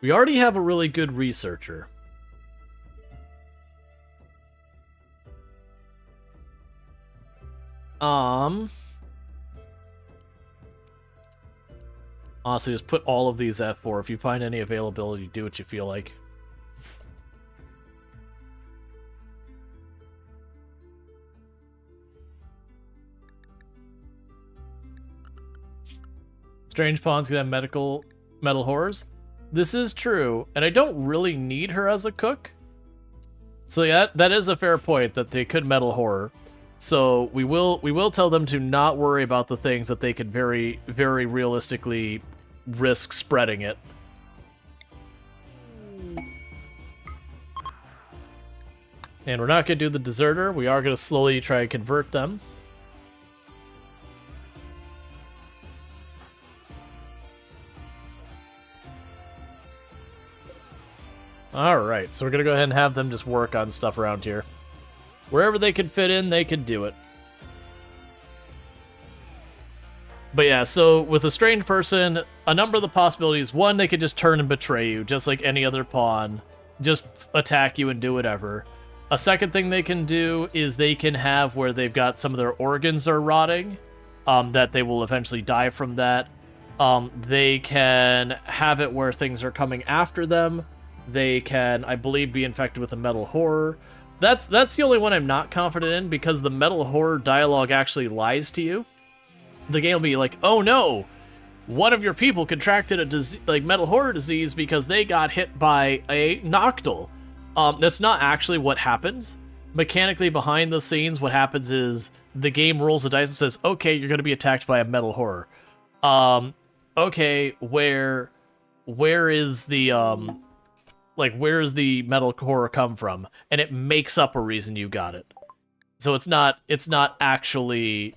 We already have a really good researcher. Honestly, just put all of these F4. If you find any availability, do what you feel like. Strange Pawns can have metal horrors. This is true, and I don't really need her as a cook. So yeah, that is a fair point, that they could metal horror. So we will tell them to not worry about the things that they could very, very realistically risk spreading it. And we're not going to do the deserter. We are going to slowly try and convert them. Alright, so we're going to go ahead and have them just work on stuff around here. Wherever they can fit in, they can do it. But yeah, so with a strange person, a number of the possibilities, one, they could just turn and betray you, just like any other pawn. Just attack you and do whatever. A second thing they can do is they can have where they've got some of their organs are rotting, that they will eventually die from that. They can have it where things are coming after them. They can, I believe, be infected with a metal horror. That's the only one I'm not confident in, because the metal horror dialogue actually lies to you. The game will be like, oh no, one of your people contracted a metal horror disease because they got hit by a Noctil. That's not actually what happens. Mechanically behind the scenes, what happens is the game rolls the dice and says, okay, you're going to be attacked by a metal horror. Okay, where is the, where does the metal horror come from? And it makes up a reason you got it. So it's not actually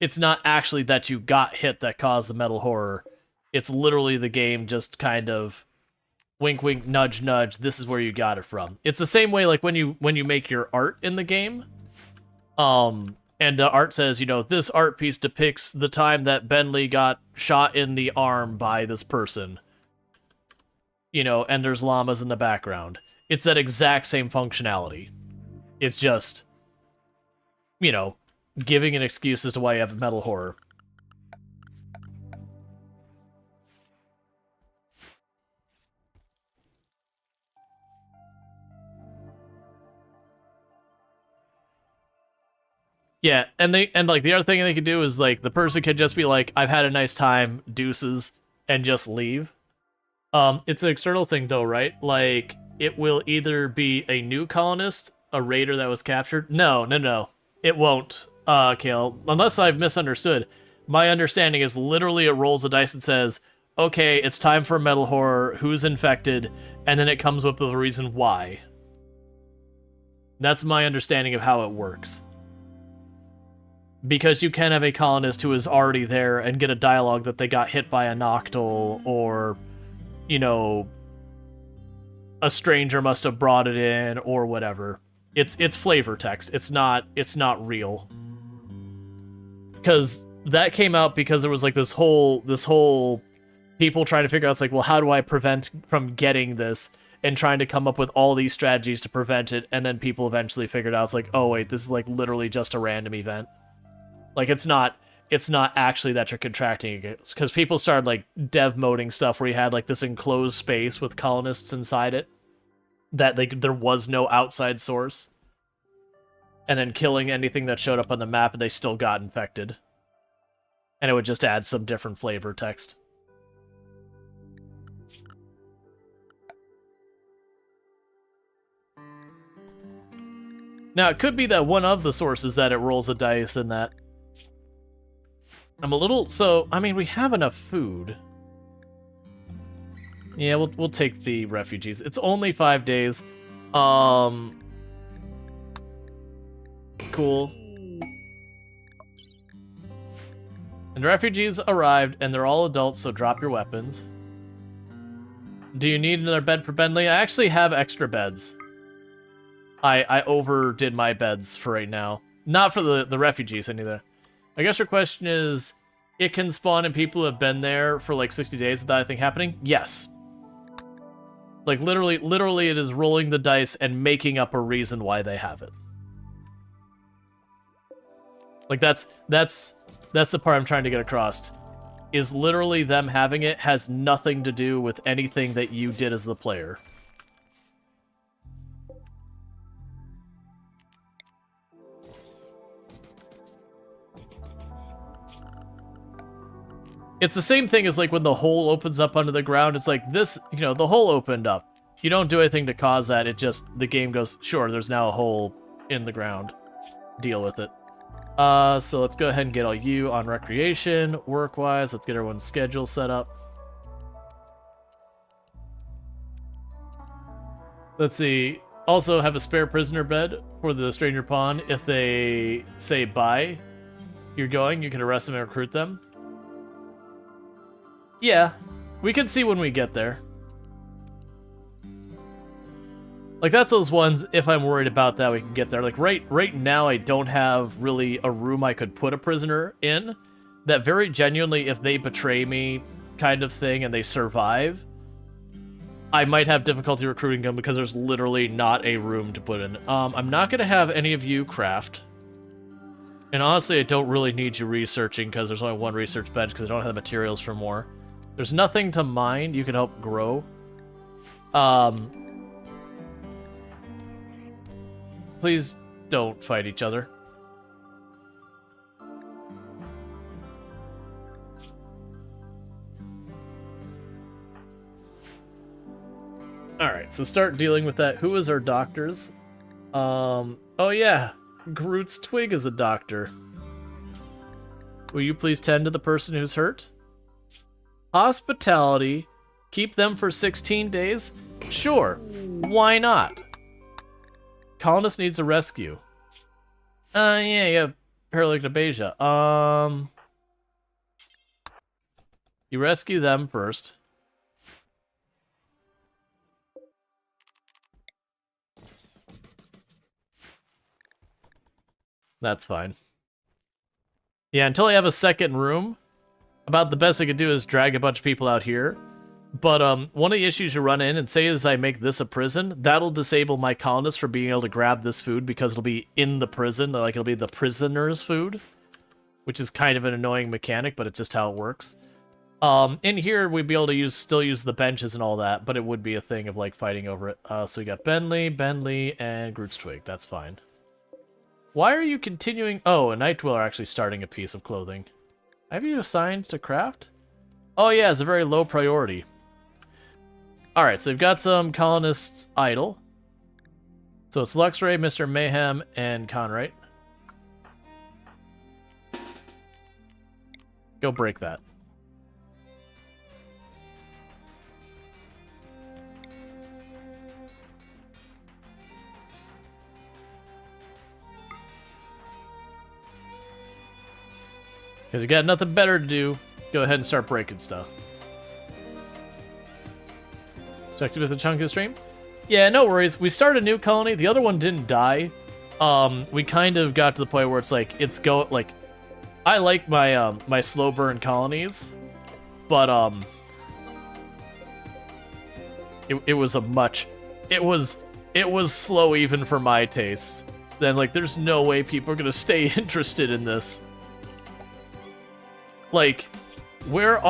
that you got hit that caused the metal horror. It's literally the game just kind of wink wink nudge nudge, this is where you got it from. It's the same way like when you make your art in the game. And the art says, this art piece depicts the time that Bentley got shot in the arm by this person. And there's llamas in the background. It's that exact same functionality. It's just, giving an excuse as to why you have a metal horror. Yeah, and the other thing they could do is the person could just be like, I've had a nice time, deuces, and just leave. It's an external thing though, right? It will either be a new colonist, a raider that was captured. No. It won't, Kale. Unless I've misunderstood. My understanding is literally it rolls the dice and says, okay, it's time for a metal horror, who's infected, and then it comes up with a reason why. That's my understanding of how it works. Because you can have a colonist who is already there and get a dialogue that they got hit by a Noctil, or a stranger must have brought it in, or whatever. It's flavor text. It's not real. Because that came out because there was this whole people trying to figure out, well, how do I prevent from getting this? and trying to come up with all these strategies to prevent it, and then people eventually figured out, it's like, oh wait, this is like literally just a random event. Like it's not actually that you're contracting against, because people started like dev moding stuff where you had like this enclosed space with colonists inside it, that there was no outside source, and then killing anything that showed up on the map and they still got infected. And it would just add some different flavor text. Now, it could be that one of the sources that it rolls a dice and that... I'm a little... So, I mean, we have enough food. Yeah, we'll take the refugees. It's only 5 days. Cool. And the refugees arrived, and they're all adults, so drop your weapons. Do you need another bed for Bentley? I actually have extra beds. I overdid my beds for right now. Not for the refugees, either. I guess your question is, it can spawn in people who have been there for like 60 days without anything happening? Yes. Like, literally it is rolling the dice and making up a reason why they have it. Like, that's the part I'm trying to get across. Is literally them having it has nothing to do with anything that you did as the player. It's the same thing as like when the hole opens up under the ground. It's like this, you know, the hole opened up. You don't do anything to cause that. It just, the game goes, sure, there's now a hole in the ground. Deal with it. So let's go ahead and get all you on recreation, work-wise. Let's get everyone's schedule set up. Let's see. Also have a spare prisoner bed for the stranger pawn. If they say bye, you're going, you can arrest them and recruit them. Yeah, we can see when we get there. Like, that's those ones, if I'm worried about that, we can get there. Like, right now, I don't have really a room I could put a prisoner in. That very genuinely, if they betray me kind of thing and they survive, I might have difficulty recruiting them because there's literally not a room to put in. I'm not going to have any of you craft. And honestly, I don't really need you researching because there's only one research bench because I don't have the materials for more. There's nothing to mine. You can help grow. Please don't fight each other. Alright, so start dealing with that. Who is our doctors? Oh yeah, Groot's Twig is a doctor. Will you please tend to the person who's hurt? Hospitality. Keep them for 16 days? Sure, why not? Colonist needs a rescue. Yeah, you have paralytic abasia. You rescue them first. That's fine. Yeah, until I have a second room, about the best I could do is drag a bunch of people out here. But one of the issues you run in, and say as I make this a prison, that'll disable my colonists from being able to grab this food because it'll be in the prison, like it'll be the prisoner's food, which is kind of an annoying mechanic, but it's just how it works. In here, we'd be able to still use the benches and all that, but it would be a thing of like fighting over it. So we got Bentley, and Groot's Twig. That's fine. Why are you continuing? Oh, a Night Dweller actually starting a piece of clothing. Have you assigned to craft? Oh yeah, it's a very low priority. Alright, so we've got some colonists idle. So it's Luxray, Mr. Mayhem, and Conrite. Go break that. Because you got nothing better to do, go ahead and start breaking stuff. Checked with a chunk of the stream? Yeah, no worries. We started a new colony. The other one didn't die. We kind of got to the point where it's like, I like my my slow burn colonies, but it was a much, it was slow even for my tastes. Then like, there's no way people are gonna stay interested in this. Like, we're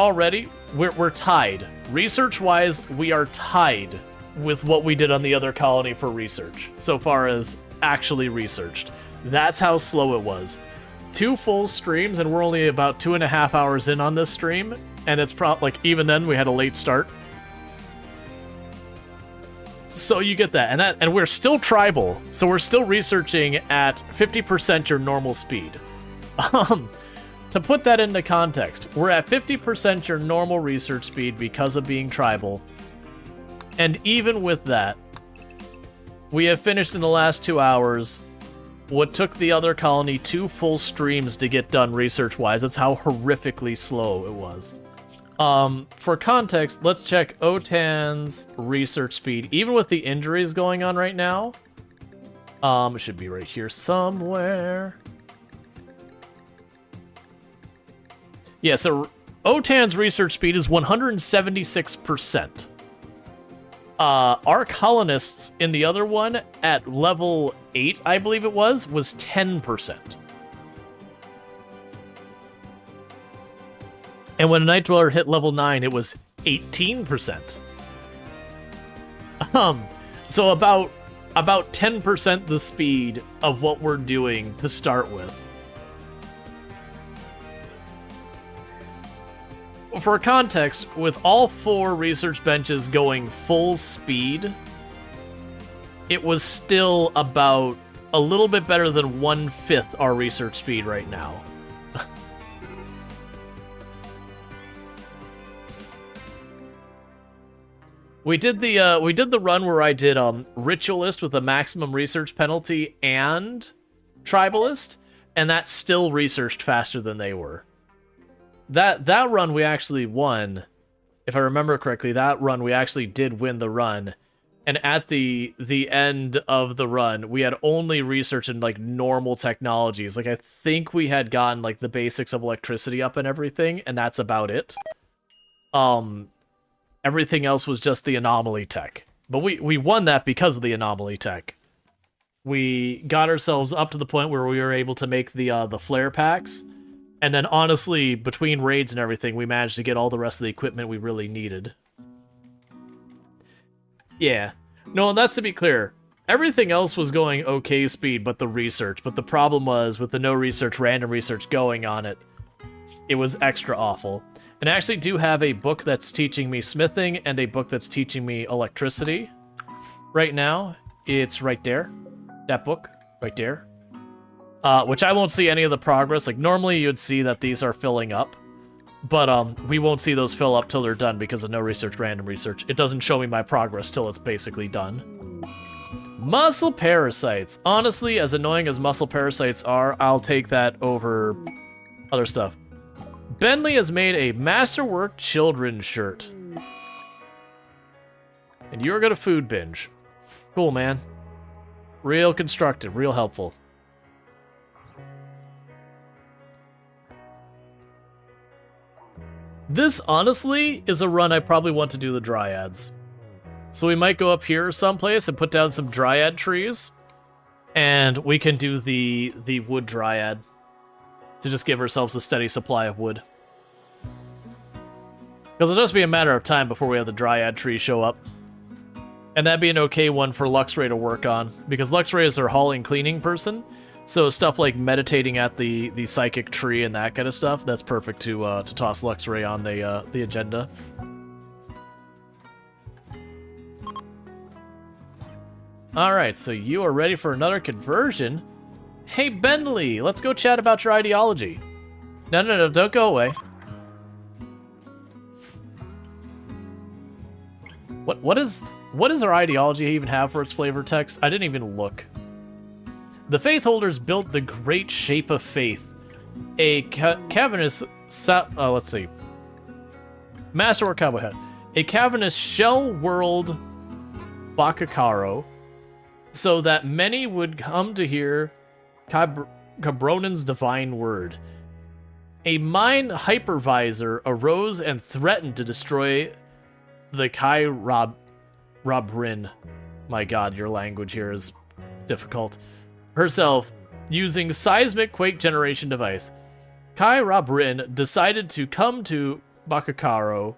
tied. Research-wise, we are tied with what we did on the other colony for research, so far as actually researched. That's how slow it was. 2 full streams, and we're only about 2.5 hours in on this stream, and it's like, even then, we had a late start. So you get that, and we're still tribal, so we're still researching at 50% your normal speed. To put that into context, we're at 50% your normal research speed because of being tribal. And even with that, we have finished in the last 2 hours what took the other colony 2 full streams to get done research-wise. That's how horrifically slow it was. For context, let's check Otan's research speed. Even with the injuries going on right now, it should be right here somewhere. Yeah, so Otan's research speed is 176%. Our colonists in the other one at level 8, I believe it was 10%. And when a Night Dweller hit level 9, it was 18%. So about 10% the speed of what we're doing to start with. For context, with all 4 research benches going full speed, it was still about a little bit better than 1/5 our research speed right now. We did the run where I did Ritualist with a maximum research penalty and Tribalist, and that still researched faster than they were. That run we actually won, if I remember correctly. That run we actually did win the run, and at the end of the run, we had only research in like normal technologies. Like I think we had gotten like the basics of electricity up and everything, and that's about it. Everything else was just the anomaly tech. But we won that because of the anomaly tech. We got ourselves up to the point where we were able to make the flare packs. And then honestly, between raids and everything, we managed to get all the rest of the equipment we really needed. Yeah. No, and that's to be clear. Everything else was going okay speed but the research. But the problem was, with the no research, random research going on it, it was extra awful. And I actually do have a book that's teaching me smithing and a book that's teaching me electricity right now. It's right there. That book, right there. Which I won't see any of the progress. Like, normally you'd see that these are filling up. But we won't see those fill up till they're done because of no research, random research. It doesn't show me my progress till it's basically done. Muscle parasites. Honestly, as annoying as muscle parasites are, I'll take that over other stuff. Bentley has made a Masterwork children's shirt. And you're gonna food binge. Cool, man. Real constructive, real helpful. This, honestly, is a run I probably want to do the Dryads. So we might go up here someplace and put down some Dryad trees. And we can do the wood Dryad. To just give ourselves a steady supply of wood. Because it'll just be a matter of time before we have the Dryad tree show up. And that'd be an okay one for Luxray to work on. Because Luxray is our hauling cleaning person. So stuff like meditating at the psychic tree and that kind of stuff, that's perfect to toss Luxray on the agenda. Alright, so you are ready for another conversion. Hey, Bentley, let's go chat about your ideology. No, don't go away. What does our ideology even have for its flavor text? I didn't even look. The Faith Holders built the Great Shape of Faith, a cavernous... let's see. Masterwork Cowboy Hat. A cavernous shell world Bakakaro, so that many would come to hear Cabronan's divine word. A mind hypervisor arose and threatened to destroy the Robrin. My god, your language here is difficult. Herself, using seismic quake generation device. Kai Robrin decided to come to Bakakaro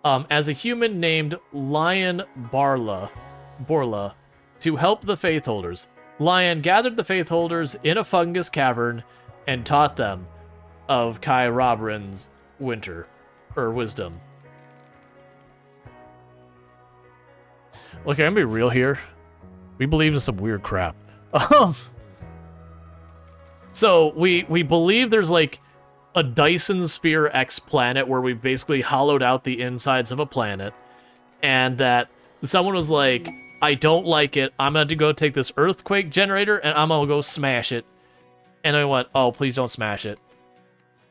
as a human named Lion Borla to help the Faith Holders. Lion gathered the Faith Holders in a fungus cavern and taught them of Kai Robrin's wisdom. Look, I'm gonna be real here. We believe in some weird crap. So we believe there's like a Dyson Sphere X planet where we've basically hollowed out the insides of a planet, and that someone was like, I don't like it, I'm going to go take this earthquake generator and I'm going to go smash it. And I went, oh, please don't smash it.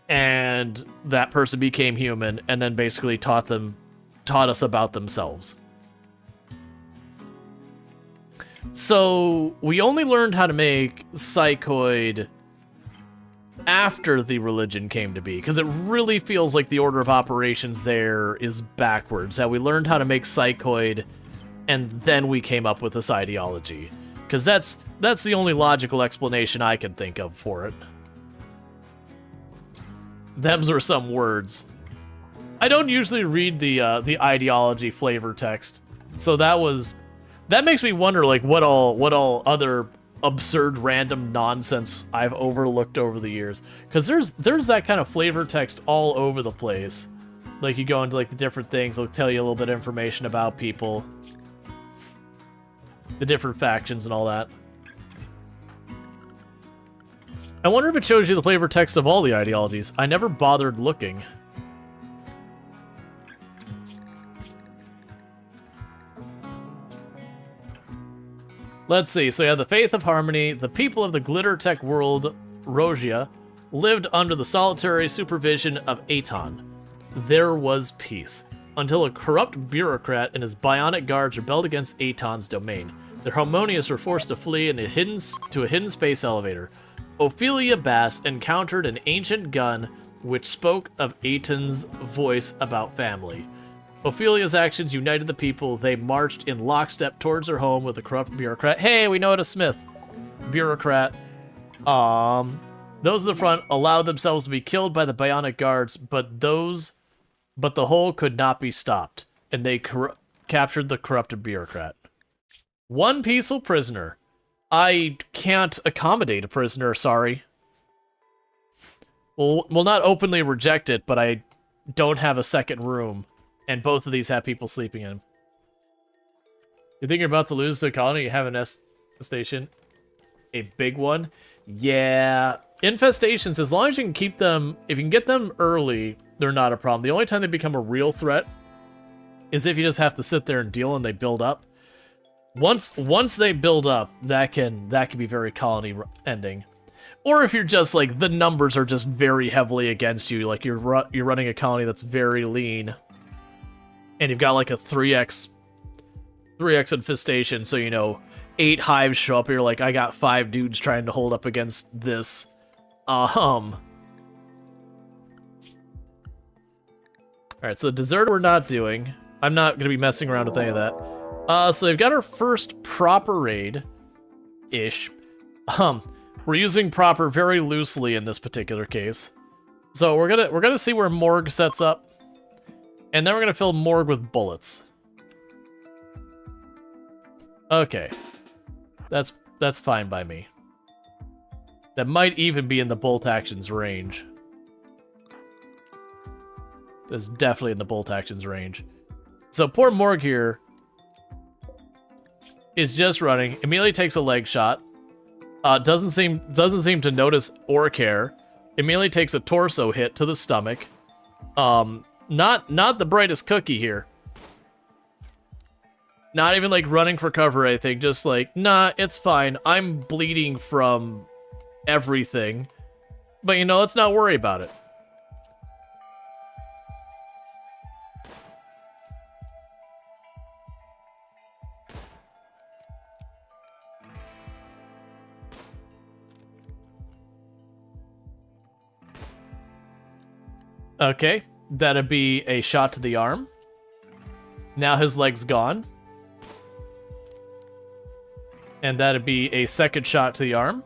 And that person became human and then basically taught us about themselves. So we only learned how to make psychoid after the religion came to be, because it really feels like the order of operations there is backwards. That we learned how to make psychoid, and then we came up with this ideology. Because that's the only logical explanation I can think of for it. Them's are some words. I don't usually read the ideology flavor text, so that makes me wonder like what all other absurd random nonsense I've overlooked over the years, because there's that kind of flavor text all over the place. Like you go into like the different things, they'll tell you a little bit of information about people, the different factions and all that. I wonder if it shows you the flavor text of all the ideologies. I never bothered looking. Let's see, so yeah, the Faith of Harmony, the people of the glitter tech world, Rogia, lived under the solitary supervision of Aton. There was peace, until a corrupt bureaucrat and his bionic guards rebelled against Aton's domain. The Harmonious were forced to flee to a hidden space elevator. Ophelia Bass encountered an ancient gun which spoke of Aton's voice about family. Ophelia's actions united the people. They marched in lockstep towards her home with the corrupt bureaucrat. Hey, we know it, a Smith. Bureaucrat. Those in the front allowed themselves to be killed by the bionic guards, but the whole could not be stopped, and they captured the corrupted bureaucrat. One peaceful prisoner. I can't accommodate a prisoner, sorry. We'll not openly reject it, but I don't have a second room. And both of these have people sleeping in. You think you're about to lose to a colony? You have an infestation? A big one? Yeah. Infestations, as long as you can keep them... If you can get them early, they're not a problem. The only time they become a real threat is if you just have to sit there and deal and they build up. Once they build up, that can be very colony ending. Or if you're just like, the numbers are just very heavily against you, like you're running a colony that's very lean. And you've got like a 3x infestation, so you know, 8 hives show up, and you're like, I got 5 dudes trying to hold up against this. Alright, so the dessert we're not doing. I'm not gonna be messing around with any of that. So they've got our first proper raid-ish. We're using proper very loosely in this particular case. So we're gonna see where Morgue sets up. And then we're gonna fill Morgue with bullets. Okay. That's fine by me. That might even be in the bolt actions range. That's definitely in the bolt actions range. So poor Morgue here is just running. Immediately takes a leg shot. Doesn't seem to notice or care. Immediately takes a torso hit to the stomach. Not the brightest cookie here. Not even like running for cover or anything, just like, nah, it's fine. I'm bleeding from everything. But you know, let's not worry about it. Okay, that'd be a shot to the arm. Now his leg's gone. And that'd be a second shot to the arm.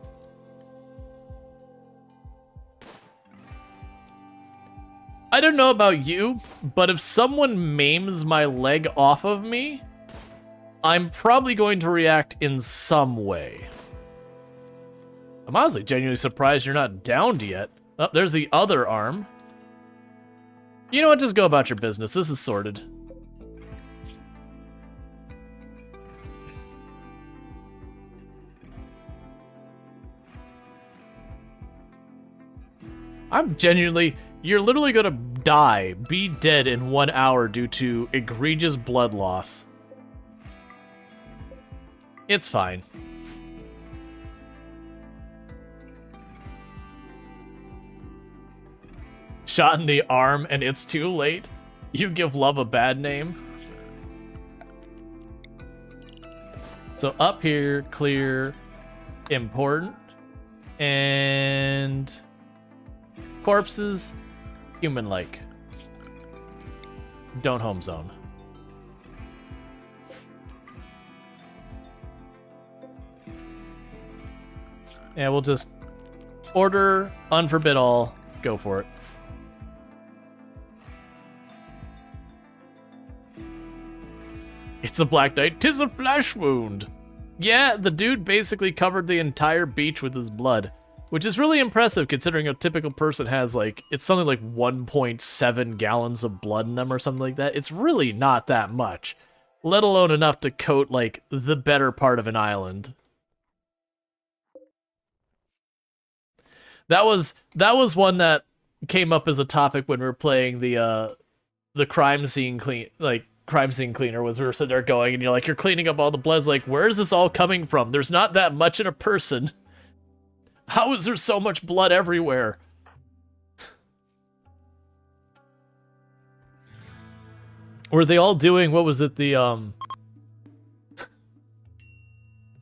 I don't know about you, but if someone maims my leg off of me, I'm probably going to react in some way. I'm honestly genuinely surprised you're not downed yet. Oh, there's the other arm. You know what? Just go about your business. This is sorted. I'm genuinely... You're literally gonna die, be dead in 1 hour due to egregious blood loss. It's fine. Shot in the arm and it's too late. You give love a bad name. So up here, clear, important, and corpses, human-like. Don't home zone. Yeah, we'll just order, unforbid all, go for it. It's a Black Knight, 'tis a flesh wound. Yeah, the dude basically covered the entire beach with his blood, which is really impressive considering a typical person has like, it's something like 1.7 gallons of blood in them or something like that. It's really not that much, let alone enough to coat like the better part of an island. That was one that came up as a topic when we were playing the crime scene cleaner. Was we were sitting there going and you're cleaning up all the blood. It's like, where is this all coming from? There's not that much in a person. How is there so much blood everywhere? Were they all doing, what was it, the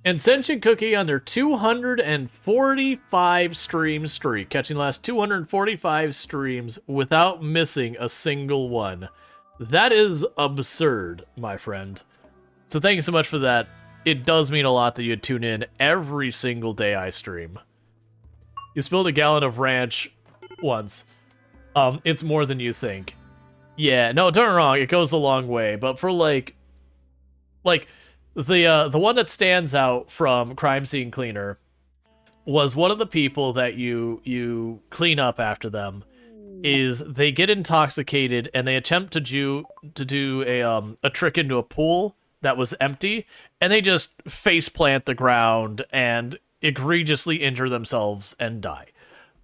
Ascension Cookie on their 245 stream streak, catching the last 245 streams without missing a single one. That is absurd, my friend. So thank you so much for that. It does mean a lot that you tune in every single day I stream. You spilled a gallon of ranch once. It's more than you think. Yeah, no, don't get me wrong, it goes a long way, but for like the one that stands out from Crime Scene Cleaner was one of the people that you clean up after them is they get intoxicated and they attempt to do a trick into a pool that was empty, and they just face plant the ground and egregiously injure themselves and die.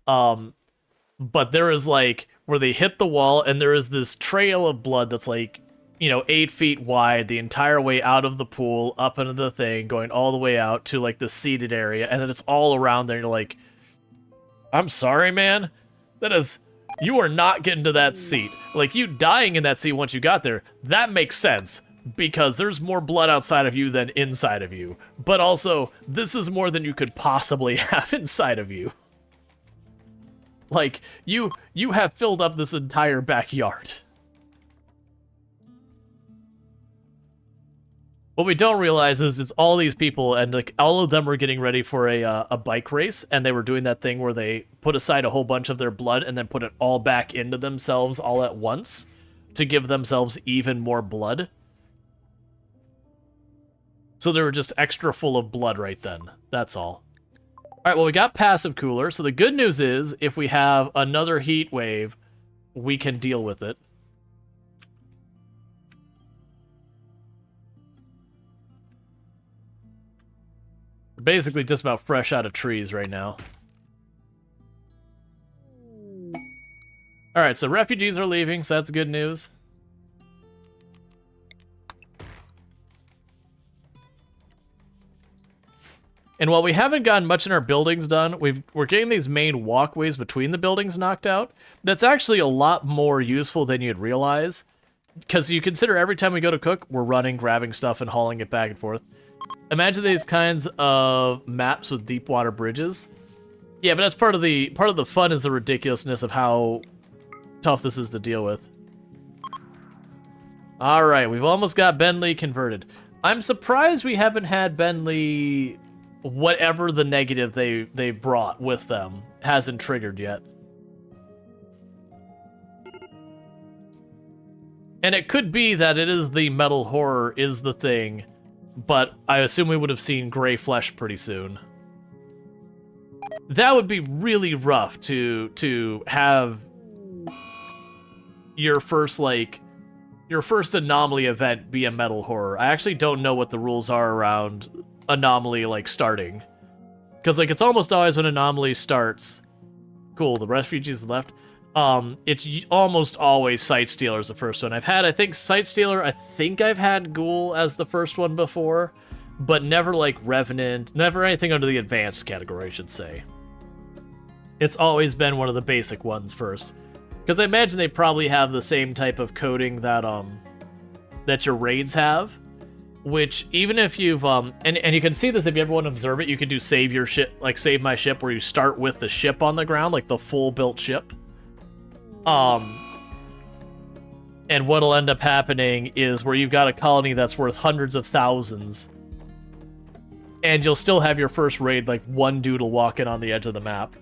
But there is like where they hit the wall and there is this trail of blood that's like, 8 feet wide the entire way out of the pool, up into the thing, going all the way out to like the seated area, and then it's all around there. And you're like, I'm sorry, man. You are not getting to that seat. Like, you dying in that seat once you got there, that makes sense, because there's more blood outside of you than inside of you. But also, this is more than you could possibly have inside of you. Like, you have filled up this entire backyard. What we don't realize is it's all these people, and like all of them were getting ready for a bike race, and they were doing that thing where they put aside a whole bunch of their blood and then put it all back into themselves all at once to give themselves even more blood. So they were just extra full of blood right then. That's all. Alright, well, we got passive cooler, so the good news is if we have another heat wave, we can deal with it. Basically just about fresh out of trees right now. Alright, so refugees are leaving, so that's good news. And while we haven't gotten much in our buildings done, we're getting these main walkways between the buildings knocked out. That's actually a lot more useful than you'd realize. Because you consider every time we go to cook, we're running, grabbing stuff, and hauling it back and forth. Imagine these kinds of maps with deep water bridges. Yeah, but that's part of the fun is the ridiculousness of how tough this is to deal with. All right, we've almost got Bentley converted. I'm surprised we haven't had Bentley, whatever the negative they brought with them hasn't triggered yet. And it could be that it is the metal horror is the thing, but I assume we would have seen gray flesh pretty soon. That would be really rough to have your first anomaly event be a metal horror. I actually don't know what the rules are around anomaly starting. Because it's almost always when anomaly starts. Cool, the refugees left. It's almost always Sightstealer as the first one. I think Sightstealer, I think I've had Ghoul as the first one before, but never Revenant, never anything under the advanced category, I should say. It's always been one of the basic ones first. Because I imagine they probably have the same type of coding that that your raids have, which even if you've and you can see this if you ever want to observe it, you can do save your ship, save my ship, where you start with the ship on the ground, the full built ship. And what'll end up happening is where you've got a colony that's worth hundreds of thousands, and you'll still have your first raid one dude will walk in on the edge of the map.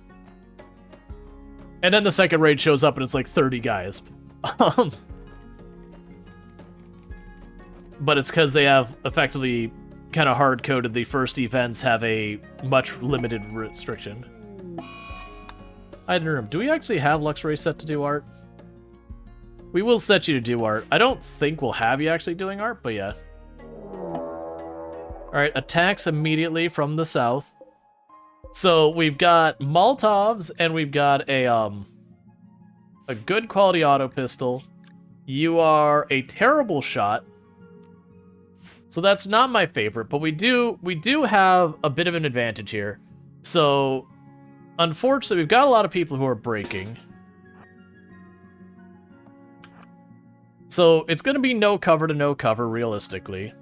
And then the second raid shows up and it's 30 guys. But it's because they have effectively kind of hard-coded the first events have a much limited restriction. Hidden room. Do we actually have Luxray set to do art? We will set you to do art. I don't think we'll have you actually doing art, but yeah. Alright, attacks immediately from the south. So we've got Molotovs and we've got a good quality auto pistol. You are a terrible shot. So that's not my favorite, but we do have a bit of an advantage here. So unfortunately, we've got a lot of people who are breaking. So it's going to be no cover to no cover, realistically.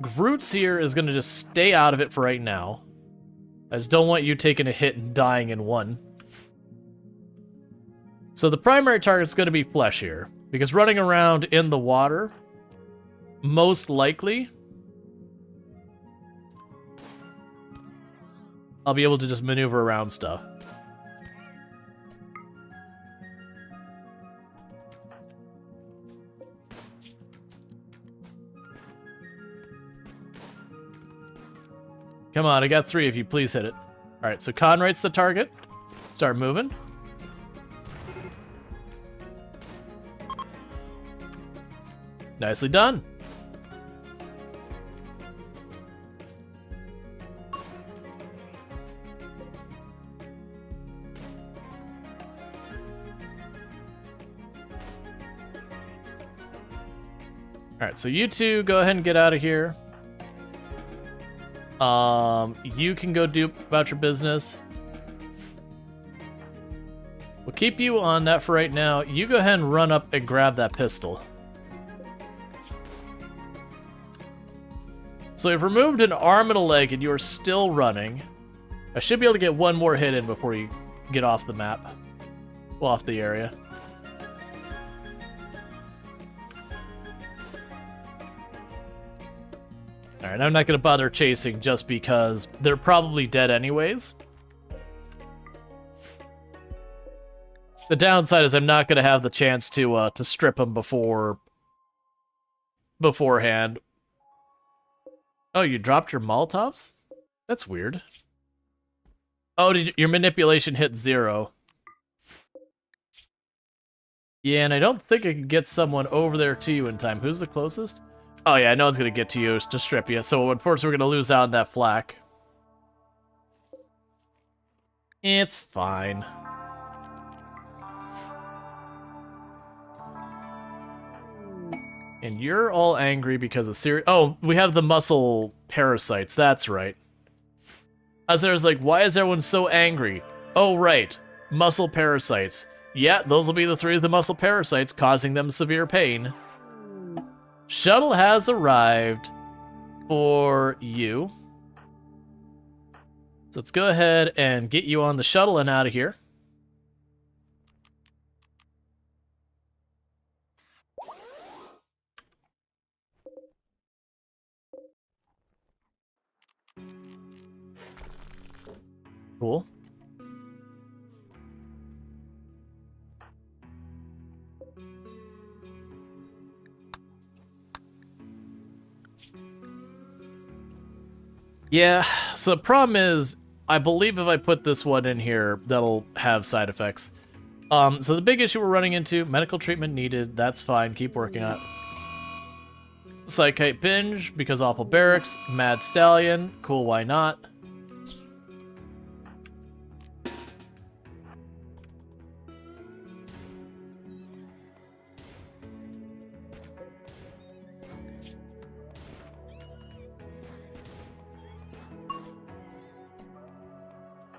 Groot's here is going to just stay out of it for right now. I just don't want you taking a hit and dying in one. So the primary target's going to be Flesh here, because running around in the water, most likely, I'll be able to just maneuver around stuff. Come on, I got 3 of you. Please hit it. Alright, so Conright's the target. Start moving. Nicely done. Alright, so you two go ahead and get out of here. You can go do about your business. We'll keep you on that for right now. You go ahead and run up and grab that pistol. So we've removed an arm and a leg, and you're still running. I should be able to get one more hit in before you get off the map. Well, off the area. Alright, I'm not going to bother chasing just because they're probably dead anyways. The downside is I'm not going to have the chance to strip them beforehand. Oh, you dropped your Molotovs? That's weird. Oh, your manipulation hit 0. Yeah, and I don't think I can get someone over there to you in time. Who's the closest? Oh yeah, no one's gonna get to you to strip you, so unfortunately we're gonna lose out on that flak. It's fine. And you're all angry because of oh, we have the muscle parasites, that's right. As there's why is everyone so angry? Oh right, muscle parasites. Yeah, those will be the 3 of the muscle parasites causing them severe pain. Shuttle has arrived for you. So let's go ahead and get you on the shuttle and out of here. Cool. Yeah, so the problem is, I believe if I put this one in here, that'll have side effects. So the big issue we're running into, medical treatment needed, that's fine, keep working on it. Psychite binge, because awful barracks, mad stallion, cool, why not?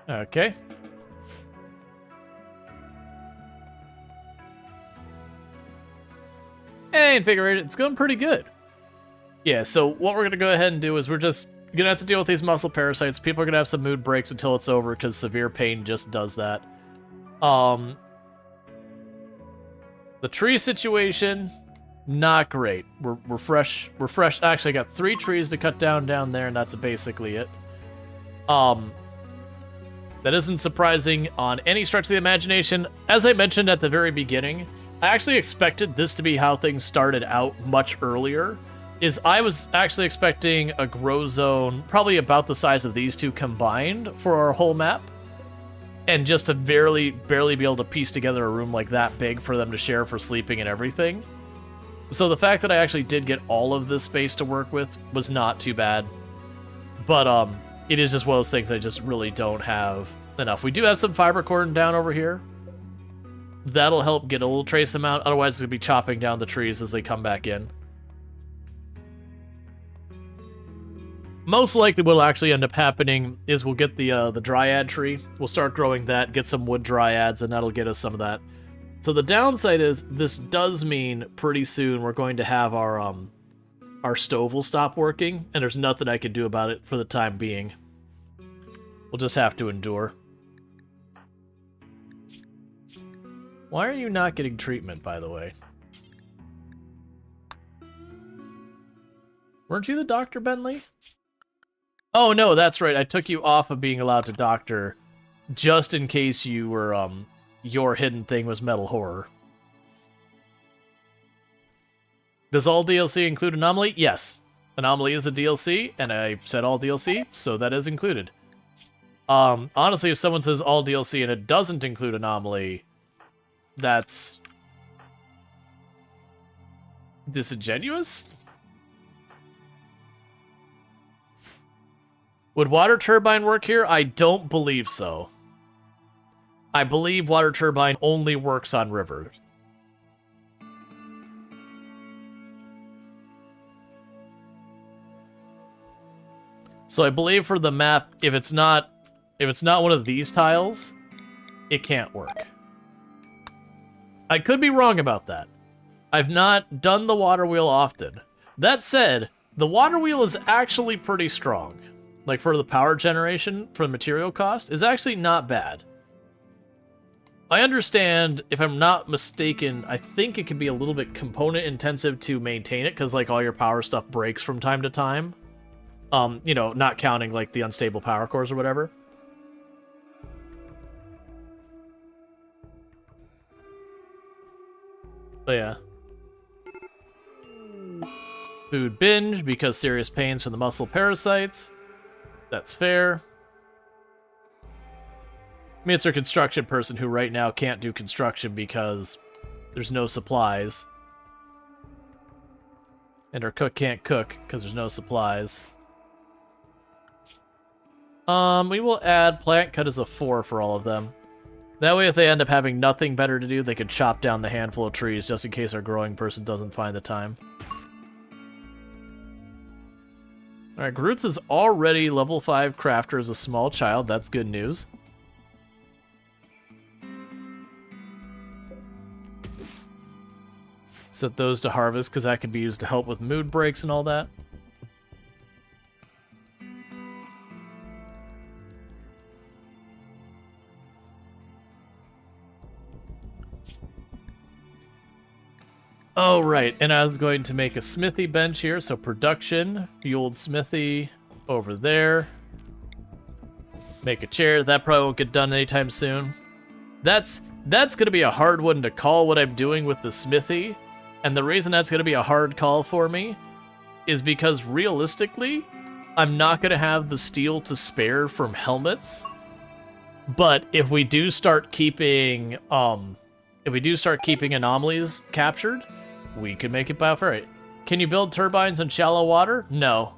Okay. Hey, invigorated, it's going pretty good. Yeah, so what we're going to go ahead and do is we're just going to have to deal with these muscle parasites. People are going to have some mood breaks until it's over because severe pain just does that. The tree situation, not great. We're fresh. We're fresh. Actually, I got 3 trees to cut down there, and that's basically it. That isn't surprising on any stretch of the imagination. As I mentioned at the very beginning, I actually expected this to be how things started out much earlier. I was actually expecting a grow zone probably about the size of these two combined for our whole map. And just to barely be able to piece together a room like that big for them to share for sleeping and everything. So the fact that I actually did get all of this space to work with was not too bad. But it is just one of those things I just really don't have enough. We do have some fiber cordon down over here. That'll help get a little trace amount. Otherwise, it's going to be chopping down the trees as they come back in. Most likely what'll actually end up happening is we'll get the dryad tree. We'll start growing that, get some wood dryads, and that'll get us some of that. So the downside is this does mean pretty soon we're going to have our stove will stop working, and there's nothing I can do about it for the time being. We'll just have to endure. Why are you not getting treatment, by the way? Weren't you the doctor, Bentley? Oh, no, that's right. I took you off of being allowed to doctor just in case you were, your hidden thing was metal horror. Does all DLC include Anomaly? Yes. Anomaly is a DLC, and I said all DLC, so that is included. Honestly, if someone says all DLC and it doesn't include Anomaly, that's disingenuous? Would water turbine work here? I don't believe so. I believe water turbine only works on rivers. So I believe for the map, if it's not one of these tiles, it can't work. I could be wrong about that. I've not done the water wheel often. That said, the water wheel is actually pretty strong. Like for the power generation, for the material cost, is actually not bad. I understand, if I'm not mistaken, I think it can be a little bit component intensive to maintain it, because like all your power stuff breaks from time to time. You know, not counting like the unstable power cores or whatever. But yeah. Food binge because serious pains from the muscle parasites. That's fair. I mean, it's a construction person who right now can't do construction because there's no supplies. And our cook can't cook because there's no supplies. We will add plant cut as a 4 for all of them. That way, if they end up having nothing better to do, they can chop down the handful of trees just in case our growing person doesn't find the time. Alright, Groot's is already level 5 crafter as a small child. That's good news. Set those to harvest, because that can be used to help with mood breaks and all that. Oh, right, and I was going to make a smithy bench here, so production, fueled smithy over there. Make a chair. That probably won't get done anytime soon. That's going to be a hard one to call what I'm doing with the smithy. And the reason that's going to be a hard call for me is because realistically, I'm not going to have the steel to spare from helmets. But if we do start keeping anomalies captured, we can make it bioferrite. Can you build turbines in shallow water? No.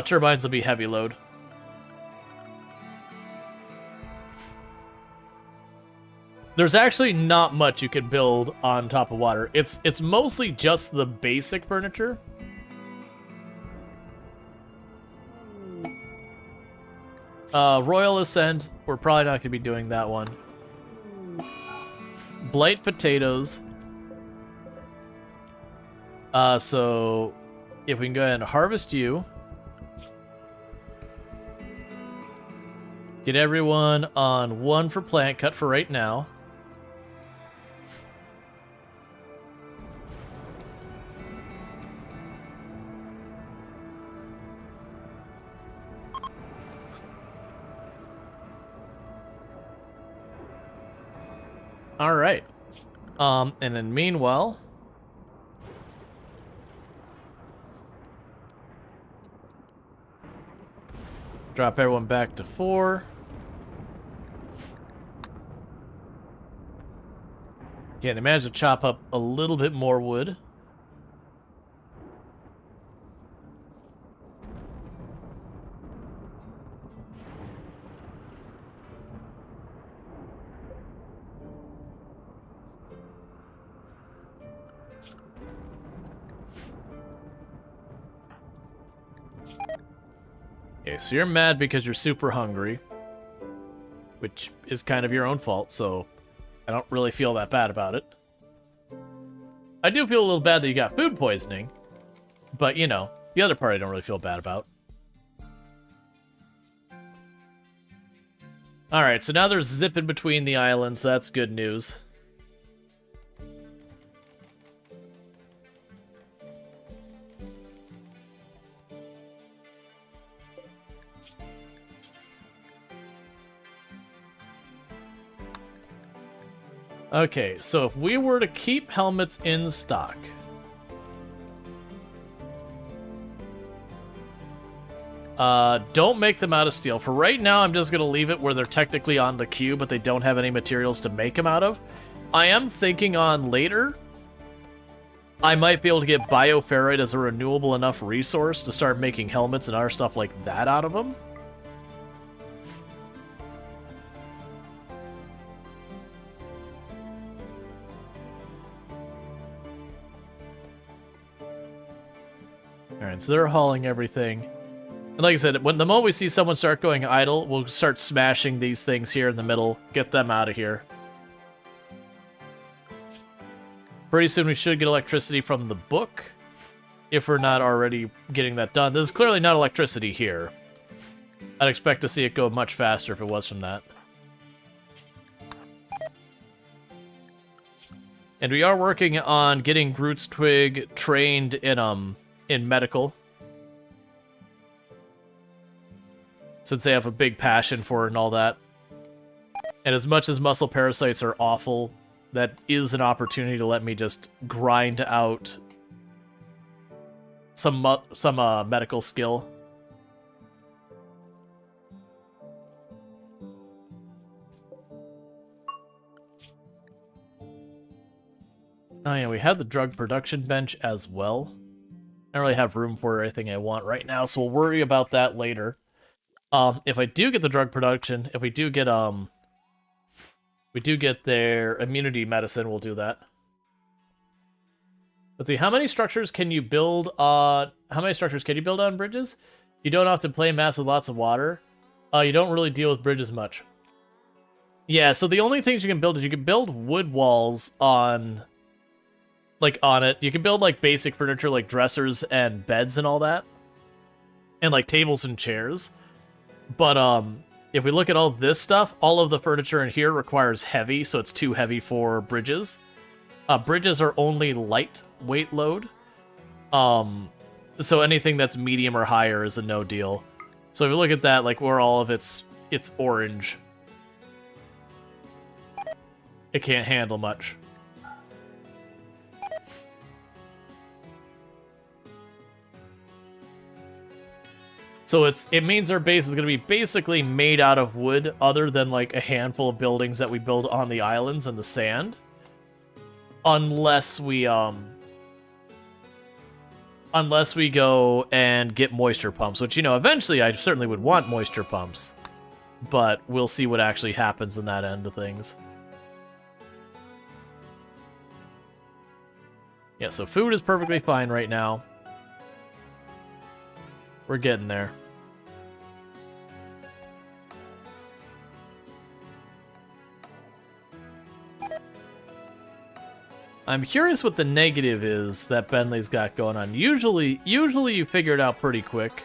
Turbines will be heavy load. There's actually not much you can build on top of water. It's mostly just the basic furniture. Royal Ascent, we're probably not going to be doing that one. Blight potatoes. So if we can go ahead and harvest you. Get everyone on 1 for plant cut for right now. All right. And then meanwhile, drop everyone back to 4. Okay, they managed to chop up a little bit more wood. Okay, so you're mad because you're super hungry, which is kind of your own fault, so I don't really feel that bad about it. I do feel a little bad that you got food poisoning, but, you know, the other part I don't really feel bad about. Alright, so now there's zipping between the islands, so that's good news. Okay, so if we were to keep helmets in stock... don't make them out of steel. For right now, I'm just going to leave it where they're technically on the queue, but they don't have any materials to make them out of. I am thinking on later, I might be able to get bioferrite as a renewable enough resource to start making helmets and other stuff like that out of them. Alright, so they're hauling everything. And like I said, when the moment we see someone start going idle, we'll start smashing these things here in the middle, get them out of here. Pretty soon we should get electricity from the book, if we're not already getting that done. This is clearly not electricity here. I'd expect to see it go much faster if it was from that. And we are working on getting Groot's Twig trained in medical. Since they have a big passion for it and all that. And as much as muscle parasites are awful, that is an opportunity to let me just grind out some medical skill. Oh yeah, we have the drug production bench as well. I don't really have room for everything I want right now, so we'll worry about that later. If I do get the drug production, if we do get their immunity medicine, we'll do that. Let's see, how many structures can you build on bridges? You don't have to play maps with lots of water. You don't really deal with bridges much. Yeah, so the only things you can build is you can build wood walls on it. You can build like basic furniture like dressers and beds and all that. And like tables and chairs. But if we look at all this stuff, all of the furniture in here requires heavy, so it's too heavy for bridges. Bridges are only lightweight load. So anything that's medium or higher is a no deal. So if you look at that, like where all of it's orange. It can't handle much. So it means our base is going to be basically made out of wood, other than like a handful of buildings that we build on the islands and the sand. Unless we go and get moisture pumps, which, you know, eventually I certainly would want moisture pumps. But we'll see what actually happens in that end of things. Yeah, so food is perfectly fine right now. We're getting there. I'm curious what the negative is that Bentley's got going on. Usually you figure it out pretty quick.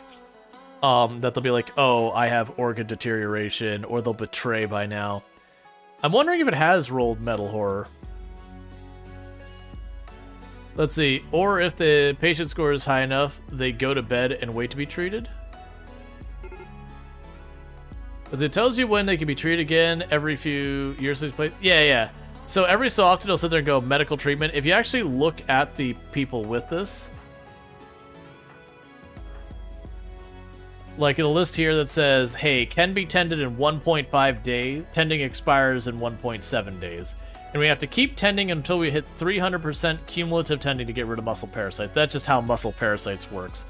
That they'll be like, oh, I have organ deterioration, or they'll betray by now. I'm wondering if it has rolled metal horror. Let's see, or if the patient score is high enough, they go to bed and wait to be treated. Because it tells you when they can be treated again every few years. Yeah. So every so often it'll sit there and go medical treatment. If you actually look at the people with this, like it'll list here that says, hey, can be tended in 1.5 days. Tending expires in 1.7 days. And we have to keep tending until we hit 300% cumulative tending to get rid of muscle parasite. That's just how muscle parasites works.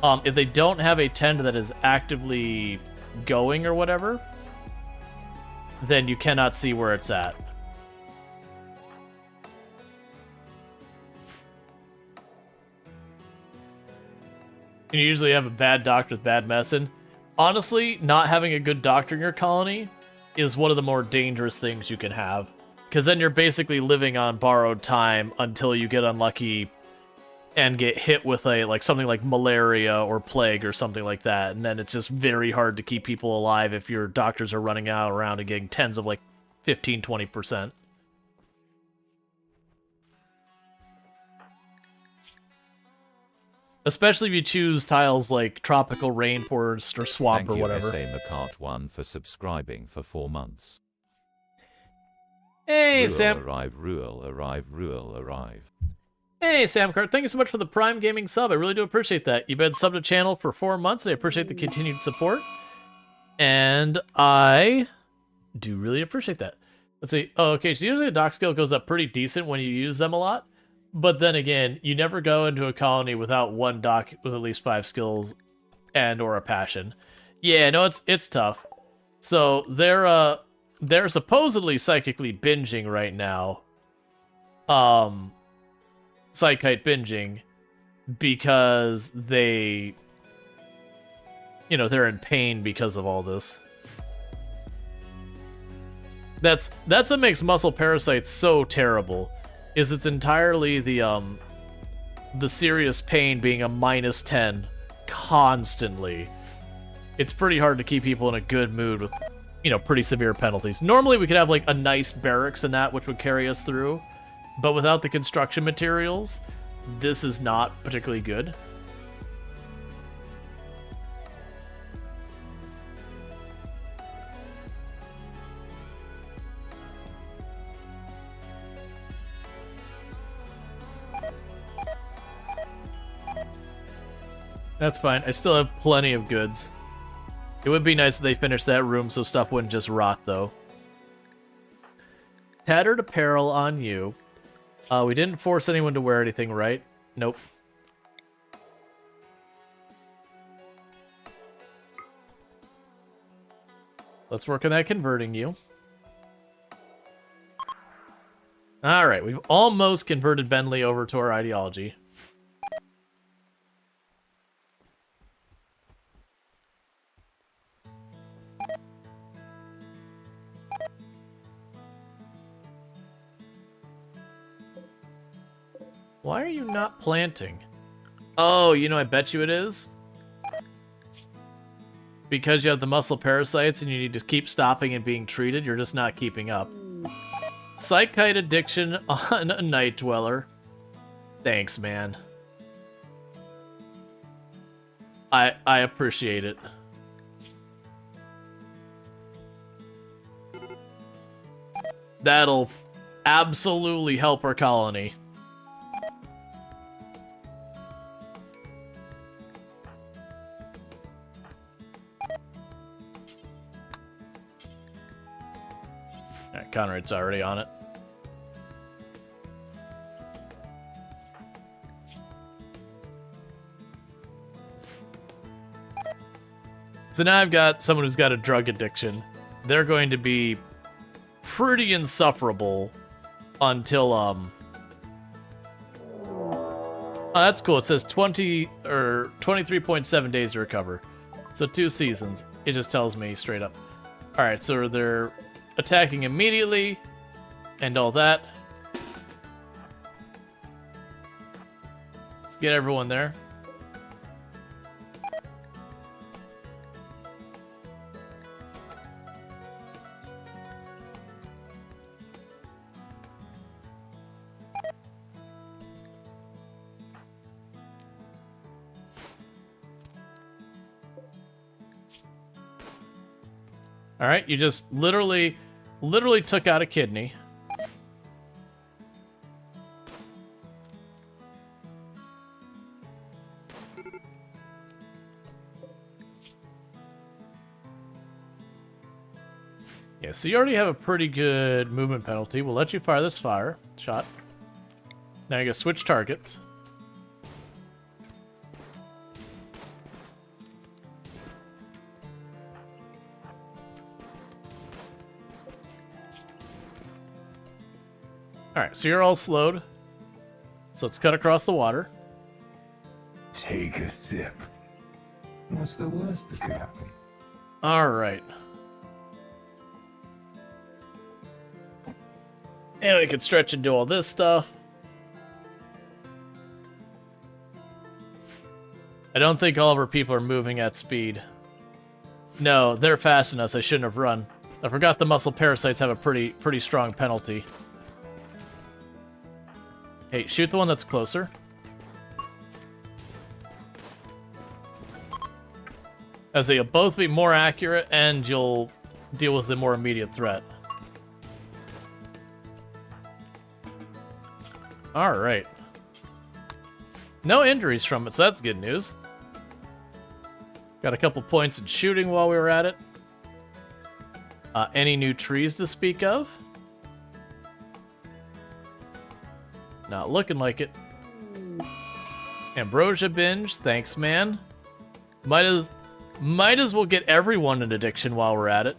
If they don't have a tend that is actively going or whatever, then you cannot see where it's at. And you usually have a bad doctor with bad medicine. Honestly, not having a good doctor in your colony is one of the more dangerous things you can have. Because then you're basically living on borrowed time until you get unlucky and get hit with something like malaria or plague or something like that. And then it's just very hard to keep people alive if your doctors are running out around and getting tens of 15, 20%. Especially if you choose tiles like tropical rainforest or swamp. Thank or whatever. Thank you, SAMcart1 for subscribing for 4 months. Hey, Rual Sam. Arrive. Hey, Samcart. Thank you so much for the Prime Gaming sub. I really do appreciate that. You've been subbed to the channel for 4 months, and I appreciate the continued support. And I do really appreciate that. Let's see. Oh, okay, so usually the doc skill goes up pretty decent when you use them a lot. But then again, you never go into a colony without one doc with at least 5 skills and or a passion. Yeah, no, it's tough. So they're supposedly psychically binging right now. Psychite binging because they're in pain because of all this. That's what makes muscle parasites so terrible. Is it's entirely the serious pain being a -10 constantly. It's pretty hard to keep people in a good mood with, pretty severe penalties. Normally we could have a nice barracks and that which would carry us through, but without the construction materials, this is not particularly good. That's fine. I still have plenty of goods. It would be nice if they finished that room so stuff wouldn't just rot, though. Tattered apparel on you. We didn't force anyone to wear anything, right? Nope. Let's work on that converting you. Alright, we've almost converted Bentley over to our ideology. Why are you not planting? Oh, I bet you it is. Because you have the muscle parasites and you need to keep stopping and being treated, you're just not keeping up. Psychite addiction on a night dweller. Thanks, man. I appreciate it. That'll absolutely help our colony. Alright, Conrad's already on it. So now I've got someone who's got a drug addiction. They're going to be pretty insufferable until, Oh, that's cool. It says 20 or 23.7 days to recover. So 2 seasons. It just tells me straight up. Alright, so they're attacking immediately and all that. Let's get everyone there. Alright, you just literally took out a kidney. Yeah, so you already have a pretty good movement penalty. We'll let you fire this shot. Now you gotta switch targets. Alright, so you're all slowed. So let's cut across the water. Take a sip. What's the worst that could happen? Alright. And we can stretch and do all this stuff. I don't think all of our people are moving at speed. No, they're fast enough. I shouldn't have run. I forgot the muscle parasites have a pretty strong penalty. Hey, shoot the one that's closer. As they'll both be more accurate, and you'll deal with the more immediate threat. Alright. No injuries from it, so that's good news. Got a couple points in shooting while we were at it. Any new trees to speak of? Not looking like it. Ambrosia binge, thanks, man. Might as well get everyone an addiction while we're at it.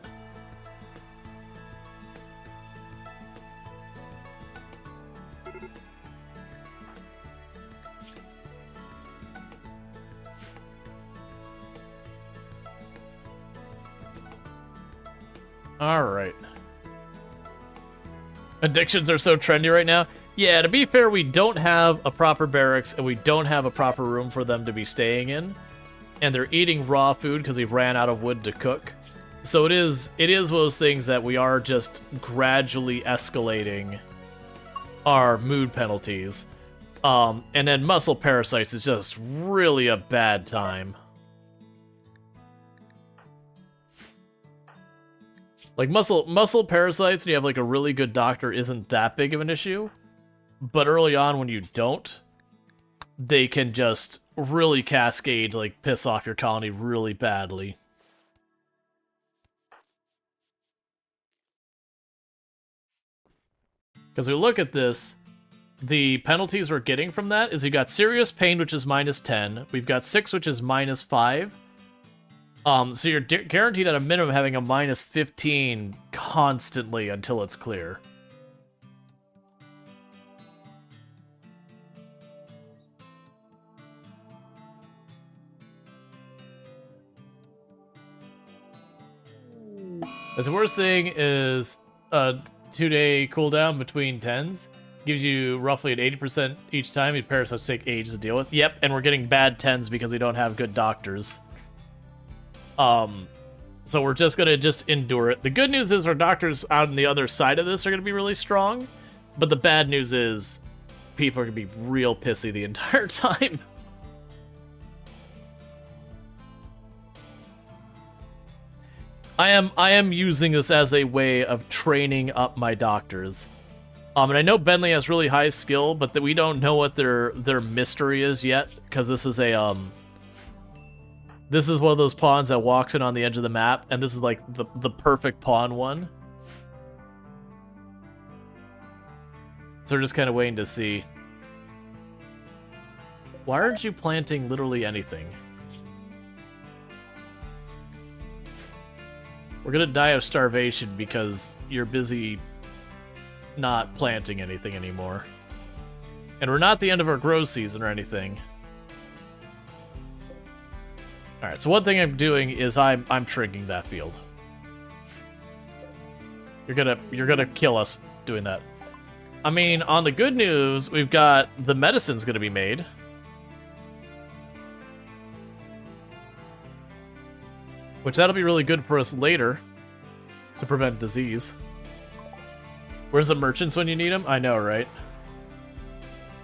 Alright. Addictions are so trendy right now. Yeah, to be fair, we don't have a proper barracks, and we don't have a proper room for them to be staying in. And they're eating raw food because we ran out of wood to cook. So it is one of those things that we are just gradually escalating our mood penalties. And then muscle parasites is just really a bad time. Like muscle parasites, and you have like a really good doctor, isn't that big of an issue. But early on, when you don't, they can just really cascade, like piss off your colony really badly. Because we look at this, the penalties we're getting from that is we got serious pain, which is -10. We've got 6, which is -5. So you're guaranteed at a minimum having a -15 constantly until it's clear. The worst thing is a 2-day cooldown between 10s. Gives you roughly an 80% each time. Your parasites take ages to deal with. Yep, and we're getting bad 10s because we don't have good doctors. So we're just gonna endure it. The good news is our doctors out on the other side of this are gonna be really strong. But the bad news is people are gonna be real pissy the entire time. I am using this as a way of training up my doctors. And I know Bentley has really high skill, but that we don't know what their mystery is yet, because this is a this is one of those pawns that walks in on the edge of the map, and this is like the perfect pawn one. So we're just kind of waiting to see. Why aren't you planting literally anything? We're gonna die of starvation because you're busy not planting anything anymore. And we're not at the end of our grow season or anything. Alright, so one thing I'm doing is I'm shrinking that field. You're gonna kill us doing that. I mean, on the good news, we've got the medicine's gonna be made. Which that'll be really good for us later to prevent disease. Where's the merchants when you need them? I know, right?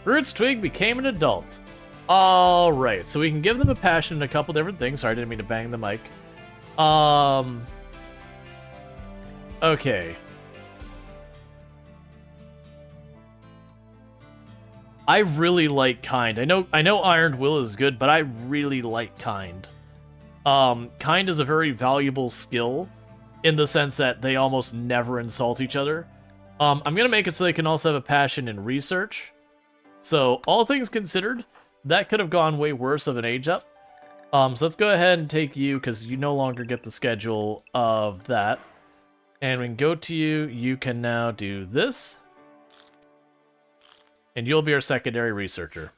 Root's twig became an adult. Alright, so we can give them a passion in a couple different things. Sorry, I didn't mean to bang the mic. Okay. I really like kind. I know Iron Will is good, but I really like kind. Kind is a very valuable skill in the sense that they almost never insult each other. I'm gonna make it so they can also have a passion in research. So, all things considered, that could have gone way worse of an age up. So let's go ahead and take you, because you no longer get the schedule of that. And we can go to you, you can now do this. And you'll be our secondary researcher.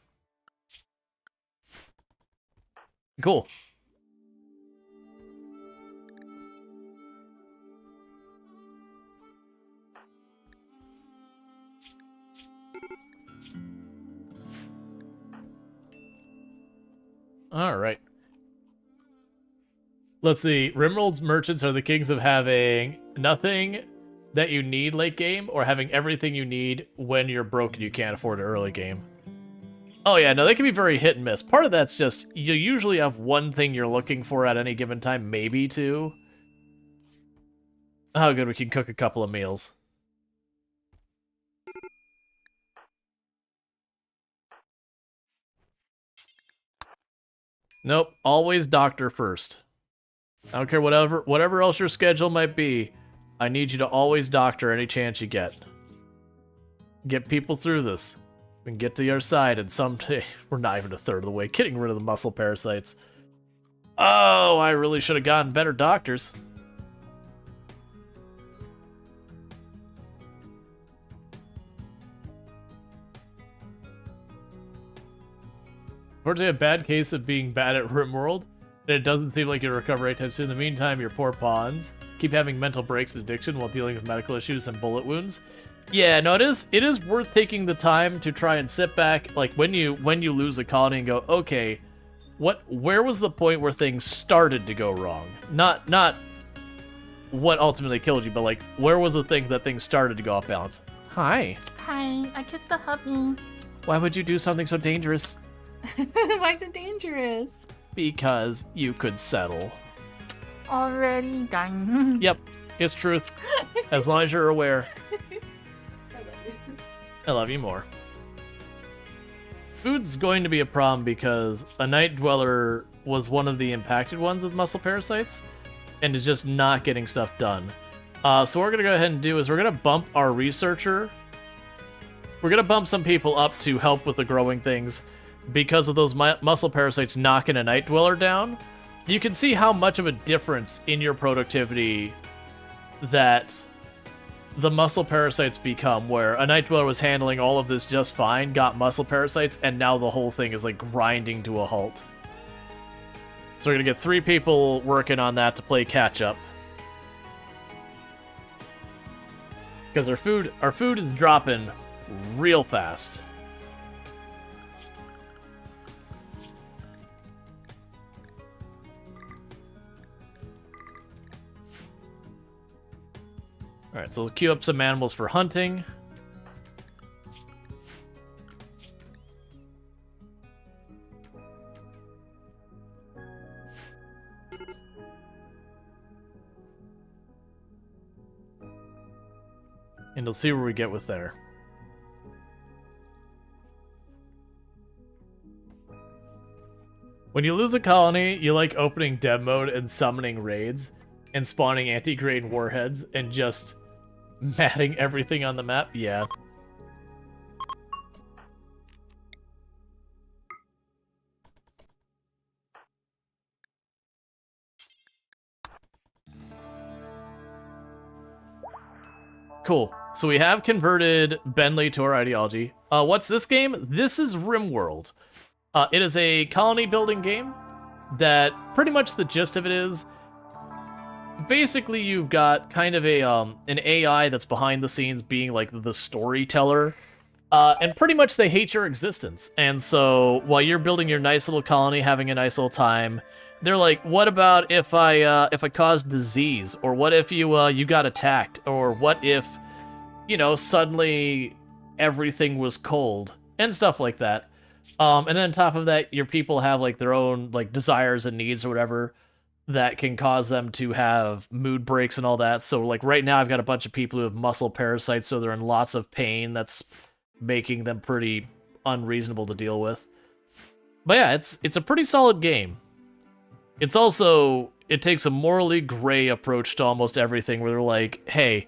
Cool. Alright. Let's see. RimWorld's merchants are the kings of having nothing that you need late game, or having everything you need when you're broke and you can't afford it early game. Oh yeah, no, they can be very hit and miss. Part of that's just, you usually have one thing you're looking for at any given time, maybe two. Oh good, we can cook a couple of meals. Nope, always doctor first. I don't care whatever else your schedule might be, I need you to always doctor any chance you get. Get people through this. We can get to your side, and someday we're not even a third of the way getting rid of the muscle parasites. Oh, I really should have gotten better doctors. Unfortunately, a bad case of being bad at RimWorld, and it doesn't seem like you'll recover anytime soon. In the meantime, your poor pawns keep having mental breaks and addiction while dealing with medical issues and bullet wounds. Yeah, no, it is worth taking the time to try and sit back, like when you lose a colony and go, okay, where was the point where things started to go wrong? Not what ultimately killed you, but like where was the thing that things started to go off balance? Hi. Hi, I kissed the hubby. Why would you do something so dangerous? Why is it dangerous? Because you could settle. Already done. Yep, it's truth. As long as you're aware. I love you more. Food's going to be a problem because a night dweller was one of the impacted ones with muscle parasites and is just not getting stuff done. So what we're going to go ahead and do is we're going to bump our researcher. We're going to bump some people up to help with the growing things because of those muscle parasites knocking a night dweller down. You can see how much of a difference in your productivity that the muscle parasites become, where a night dweller was handling all of this just fine, got muscle parasites, and now the whole thing is like grinding to a halt. So we're gonna get 3 people working on that to play catch up. Because our food is dropping real fast. Alright, so we'll queue up some animals for hunting. And we'll see where we get with there. When you lose a colony, you like opening dev mode and summoning raids and spawning anti-grain warheads and just matting everything on the map? Yeah. Cool. So we have converted Bentley to our ideology. What's this game? This is RimWorld. It is a colony building game that pretty much the gist of it is basically you've got kind of a an AI that's behind the scenes being like the storyteller. And pretty much they hate your existence. And so while you're building your nice little colony, having a nice little time, they're like, what about if I caused disease? Or what if you got attacked? Or what if, you know, suddenly everything was cold? And stuff like that. And then on top of that, your people have like their own like desires and needs or whatever that can cause them to have mood breaks and all that. So like right now I've got a bunch of people who have muscle parasites, so they're in lots of pain. That's making them pretty unreasonable to deal with. But yeah, it's a pretty solid game. It's also, it takes a morally gray approach to almost everything where they're like, hey,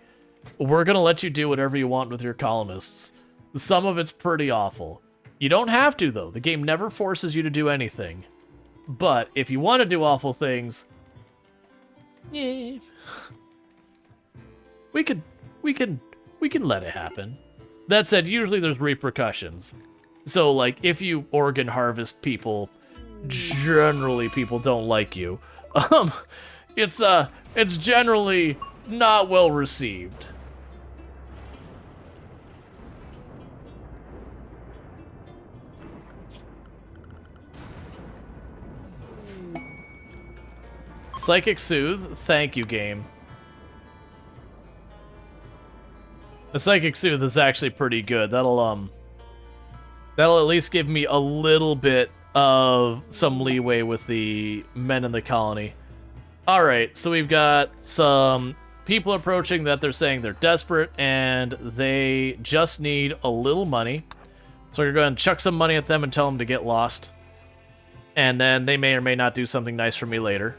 we're gonna let you do whatever you want with your colonists. Some of it's pretty awful. You don't have to, though. The game never forces you to do anything. But if you want to do awful things, yeah, we can let it happen. That said, usually there's repercussions. So, like, if you organ harvest people, generally people don't like you. It's generally not well received. Psychic Soothe, thank you, game. The Psychic Soothe is actually pretty good. That'll at least give me a little bit of some leeway with the men in the colony. Alright, so we've got some people approaching that they're saying they're desperate and they just need a little money. So we're going to chuck some money at them and tell them to get lost. And then they may or may not do something nice for me later.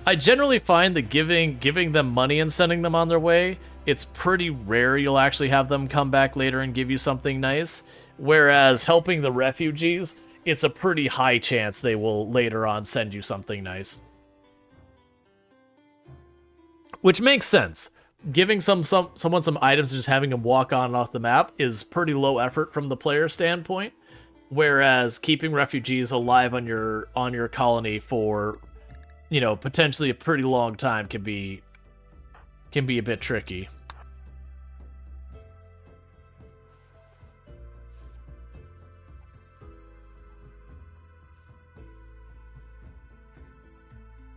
I generally find that giving them money and sending them on their way, it's pretty rare you'll actually have them come back later and give you something nice. Whereas helping the refugees, it's a pretty high chance they will later on send you something nice. Which makes sense. Giving someone some items and just having them walk on and off the map is pretty low effort from the player standpoint. Whereas keeping refugees alive on your colony for, you know, potentially a pretty long time can be a bit tricky.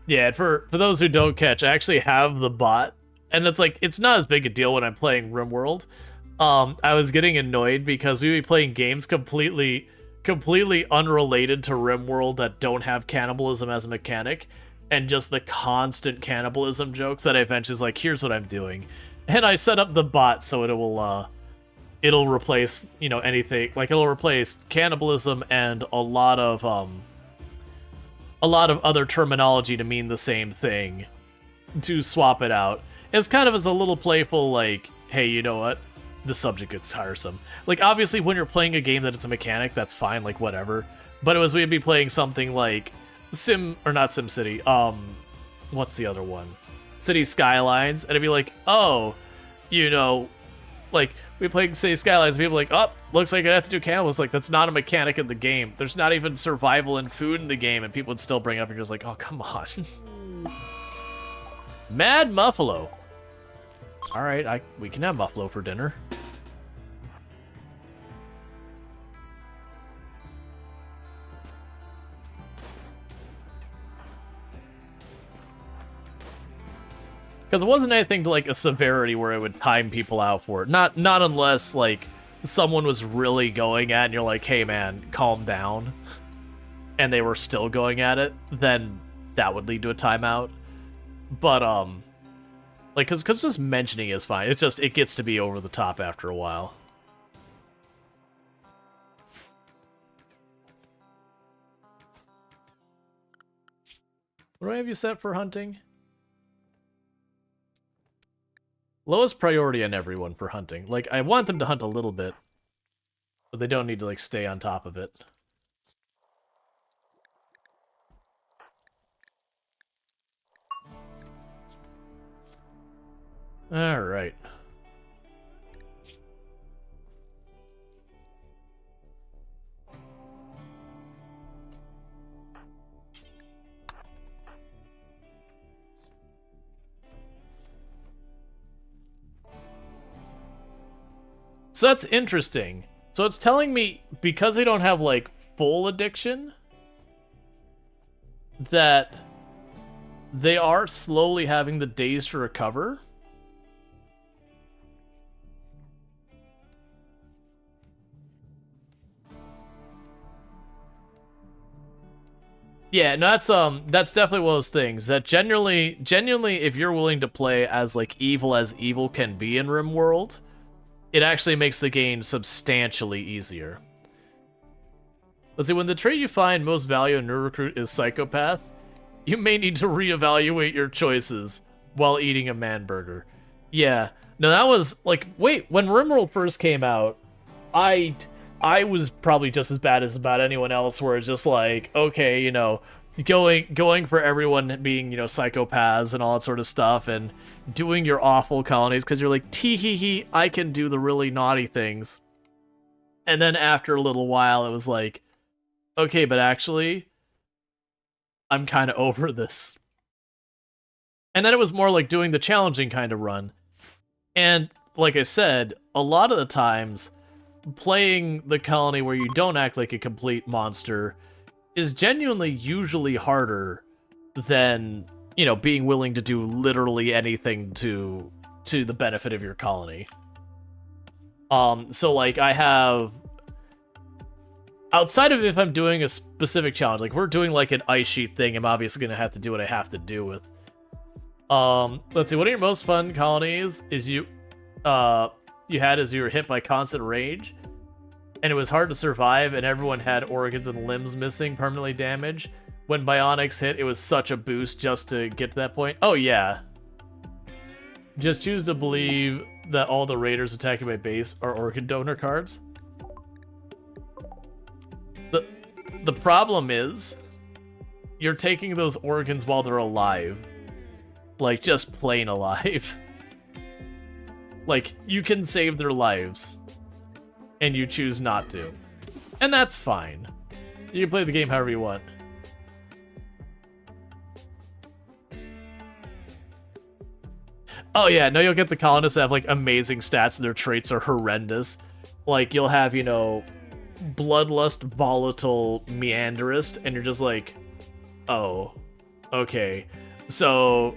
Yeah, for those who don't catch, I actually have the bot, and it's like, it's not as big a deal when I'm playing RimWorld. I was getting annoyed because we'd be playing games completely unrelated to RimWorld that don't have cannibalism as a mechanic, and just the constant cannibalism jokes that I eventually was like, here's what I'm doing. And I set up the bot so it'll replace, you know, anything, like it'll replace cannibalism and a lot of other terminology to mean the same thing, to swap it out. It's kind of as a little playful, like, hey, you know what? The subject gets tiresome. Like, obviously, when you're playing a game that it's a mechanic, that's fine, like, whatever. But it was, we'd be playing something like not SimCity, what's the other one? City Skylines, and it'd be like, oh, you know, like, we played City Skylines, and people are like, oh, looks like I have to do cannibals. Like, that's not a mechanic in the game. There's not even survival and food in the game, and people would still bring it up, and you're just like, oh, come on. Mad Muffalo. Alright, we can have Muffalo for dinner. Because it wasn't anything to, like, a severity where it would time people out for it. Not unless, like, someone was really going at it and you're like, hey, man, calm down. And they were still going at it, then that would lead to a timeout. But, Like, cause just mentioning is fine. It's just, it gets to be over the top after a while. What do I have you set for hunting? Lowest priority on everyone for hunting. Like, I want them to hunt a little bit, but they don't need to, like, stay on top of it. Alright. So that's interesting. So it's telling me, because they don't have, like, full addiction, that they are slowly having the days to recover. Yeah, no, that's definitely one of those things that genuinely, if you're willing to play as evil can be in RimWorld, it actually makes the game substantially easier. Let's see, when the trait you find most value in New Recruit is Psychopath, you may need to reevaluate your choices while eating a man burger. Yeah, no, that was like, wait, when RimWorld first came out, I was probably just as bad as about anyone else, where it's just like, okay, you know, going for everyone being, you know, psychopaths and all that sort of stuff, and doing your awful colonies because you're like, tee-hee-hee, I can do the really naughty things. And then after a little while, it was like, okay, but actually, I'm kind of over this. And then it was more like doing the challenging kind of run. And like I said, a lot of the times, playing the colony where you don't act like a complete monster is genuinely usually harder than, you know, being willing to do literally anything to the benefit of your colony. So like I have, outside of if I'm doing a specific challenge, like we're doing like an ice sheet thing, I'm obviously gonna have to do what I have to do with. Let's see, one of your most fun colonies is you had as you were hit by constant rage, and it was hard to survive, and everyone had organs and limbs missing, permanently damaged. When bionics hit, it was such a boost just to get to that point. Oh yeah. Just choose to believe that all the raiders attacking my base are organ donor cards. The problem is, you're taking those organs while they're alive. Like, just plain alive. Like, you can save their lives, and you choose not to. And that's fine. You can play the game however you want. Oh yeah, no, you'll get the colonists that have, like, amazing stats and their traits are horrendous. Like, you'll have, you know, Bloodlust, Volatile, Meanderist, and you're just like, oh, okay. So,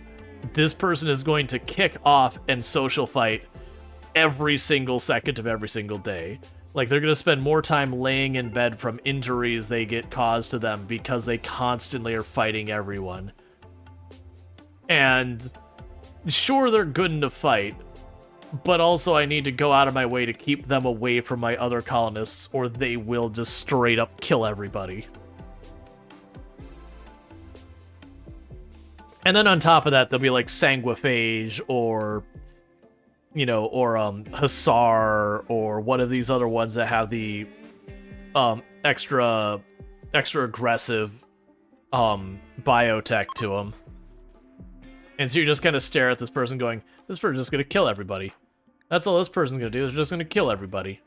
this person is going to kick off and social fight every single second of every single day. Like, they're going to spend more time laying in bed from injuries they get caused to them because they constantly are fighting everyone. And sure, they're good in a fight, but also I need to go out of my way to keep them away from my other colonists, or they will just straight up kill everybody. And then on top of that, there'll be like Sanguiphage, or, you know, or Hussar, or one of these other ones that have the extra aggressive biotech to them. And so you just kind of stare at this person going, this person's just going to kill everybody. That's all this person's going to do, is just going to kill everybody.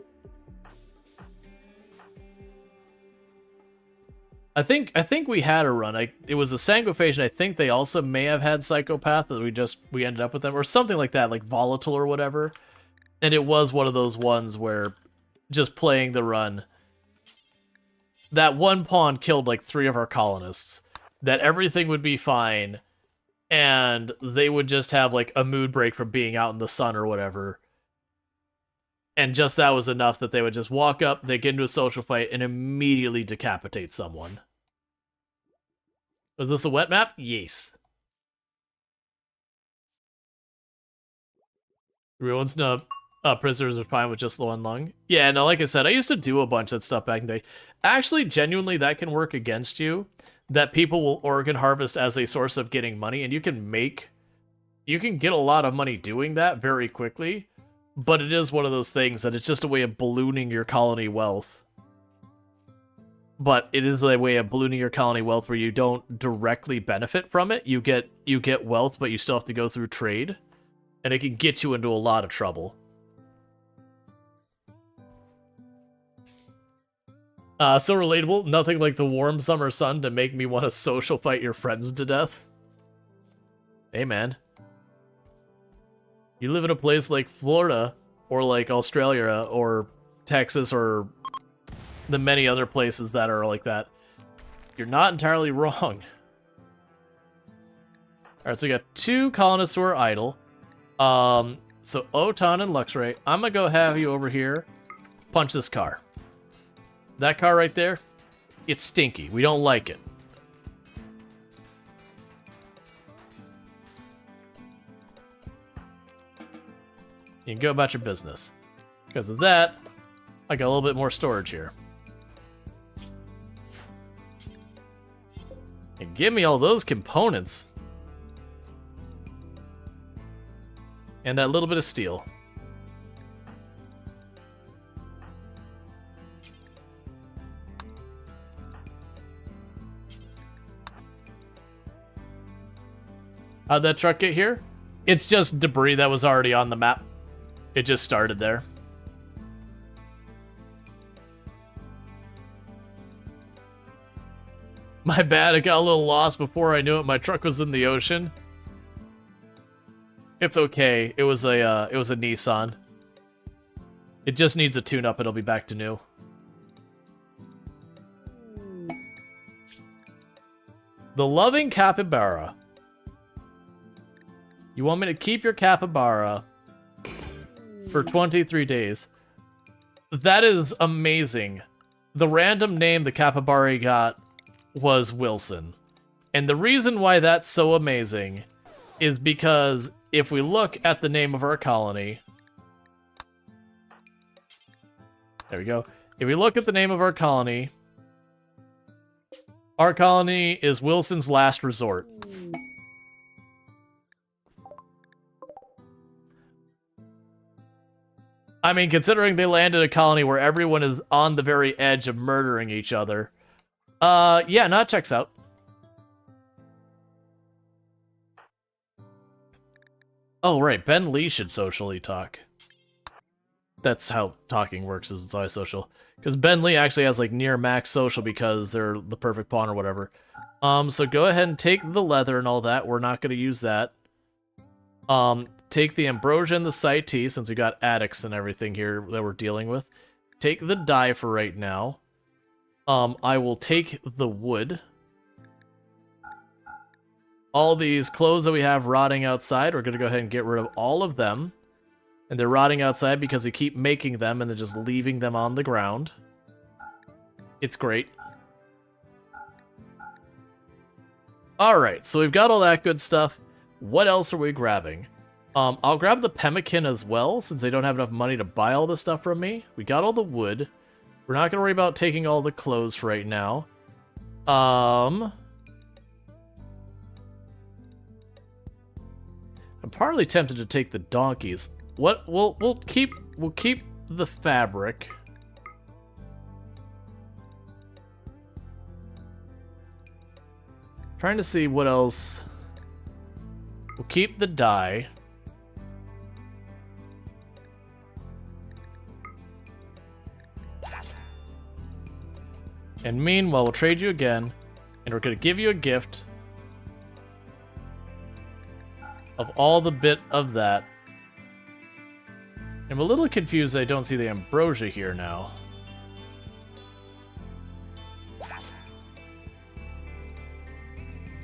I think we had a run. It was a Sanguiphage, and I think they also may have had Psychopath, that we ended up with them, or something like that, like Volatile or whatever. And it was one of those ones where just playing the run, that one pawn killed like 3 of our colonists, that everything would be fine, and they would just have like a mood break from being out in the sun or whatever. And just that was enough that they would just walk up, they get into a social fight, and immediately decapitate someone. Was this a wet map? Yes. Everyone's no prisoners are fine with just the one lung. Yeah, no, like I said, I used to do a bunch of that stuff back in the day. Actually, genuinely, that can work against you. That people will organ harvest as a source of getting money, and you can get a lot of money doing that very quickly. But it is one of those things that it's just a way of ballooning your colony wealth. But it is a way of ballooning your colony wealth where you don't directly benefit from it. You get wealth, but you still have to go through trade. And it can get you into a lot of trouble. So relatable. Nothing like the warm summer sun to make me want to social fight your friends to death. Hey, man. You live in a place like Florida, or like Australia, or Texas, or the many other places that are like that. You're not entirely wrong. Alright, so we got 2 colonists who are idle. So Otan and Luxray, I'm gonna go have you over here punch this car. That car right there, it's stinky. We don't like it. You can go about your business. Because of that, I got a little bit more storage here. And give me all those components. And that little bit of steel. How'd that truck get here? It's just debris that was already on the map. It just started there. My bad, I got a little lost before I knew it. My truck was in the ocean. It's okay. It was a Nissan. It just needs a tune-up. It'll be back to new. The loving capybara. You want me to keep your capybara for 23 days? That is amazing. The random name the capybara got was Wilson. And the reason why that's so amazing is because if we look at the name of our colony... There we go. If we look at the name of our colony is Wilson's Last Resort. I mean, considering they landed a colony where everyone is on the very edge of murdering each other. Yeah, no, it checks out. Oh, right, Ben Lee should socially talk. That's how talking works, is it's always social. Because Ben Lee actually has, like, near max social because they're the perfect pawn or whatever. So go ahead and take the leather and all that. We're not going to use that. Take the ambrosia and the Saiti, since we got addicts and everything here that we're dealing with. Take the dye for right now. I will take the wood. All these clothes that we have rotting outside, we're going to go ahead and get rid of all of them. And they're rotting outside because we keep making them and then just leaving them on the ground. It's great. Alright, so we've got all that good stuff. What else are we grabbing? I'll grab the pemmican as well, since they don't have enough money to buy all this stuff from me. We got all the wood. We're not going to worry about taking all the clothes for right now. I'm partly tempted to take the donkeys. What we'll keep the fabric. Trying to see what else. We'll keep the dye. And meanwhile, we'll trade you again, and we're going to give you a gift of all the bit of that. I'm a little confused that I don't see the ambrosia here now.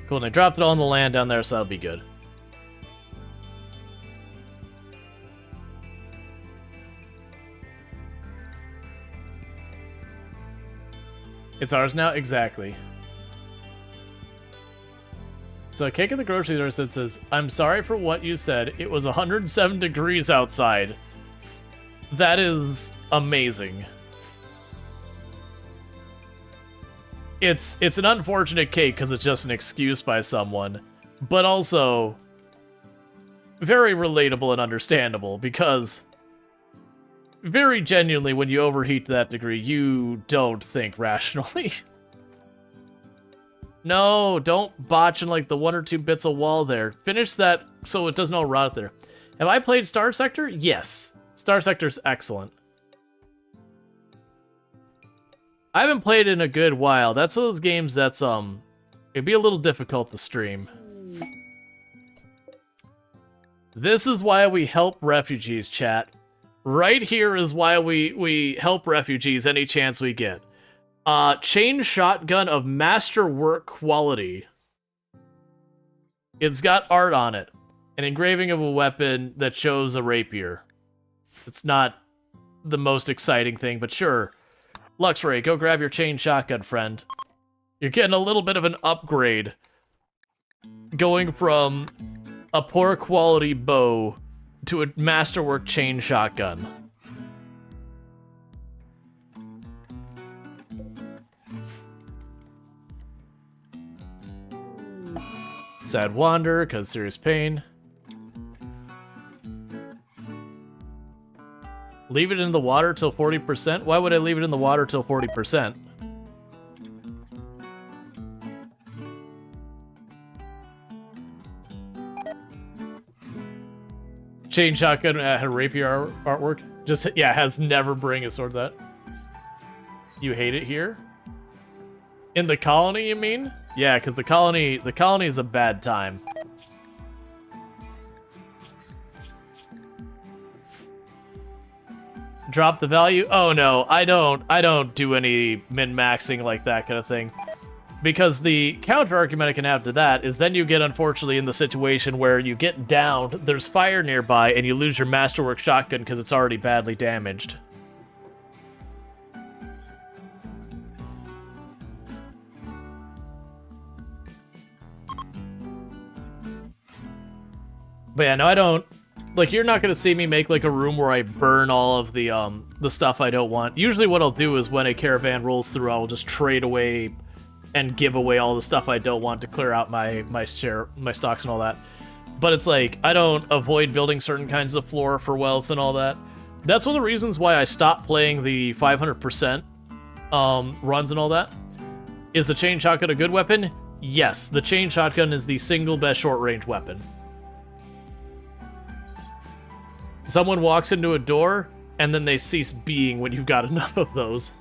Cool, and I dropped it all on the land down there, so that'll be good. It's ours now? Exactly. So a cake at the grocery store says, "I'm sorry for what you said. It was 107 degrees outside." That is amazing. It's an unfortunate cake because it's just an excuse by someone, but also very relatable and understandable because very genuinely when you overheat to that degree, you don't think rationally. No, don't botch in like the 1 or 2 bits of wall there. Finish that so it doesn't all rot there. Have I played Star Sector? Yes. Star Sector's excellent. I haven't played in a good while. That's one of those games that's, it'd be a little difficult to stream. This is why we help refugees, chat. Right here is why we help refugees any chance we get. Chain shotgun of masterwork quality. It's got art on it. An engraving of a weapon that shows a rapier. It's not the most exciting thing, but sure. Luxray, go grab your chain shotgun, friend. You're getting a little bit of an upgrade. Going from a poor quality bow to a masterwork chain shotgun. Sad wander, cause serious pain. Leave it in the water till 40%? Why would I leave it in the water till 40%? Chain shotgun had a rapier artwork. Just, yeah, has never bring a sword that. You hate it here? In the colony, you mean? Yeah, because the colony is a bad time. Drop the value? Oh no, I don't do any min-maxing like that kind of thing. Because the counter-argument I can have to that is then you get, unfortunately, in the situation where you get downed, there's fire nearby, and you lose your masterwork shotgun because it's already badly damaged. But yeah, no, I don't... Like, you're not gonna see me make, like, a room where I burn all of the stuff I don't want. Usually what I'll do is when a caravan rolls through, I'll just trade away and give away all the stuff I don't want to clear out my stocks and all that. But it's like, I don't avoid building certain kinds of floor for wealth and all that. That's one of the reasons why I stopped playing the 500% runs and all that. Is the chain shotgun a good weapon? Yes, the chain shotgun is the single best short-range weapon. Someone walks into a door, and then they cease being when you've got enough of those.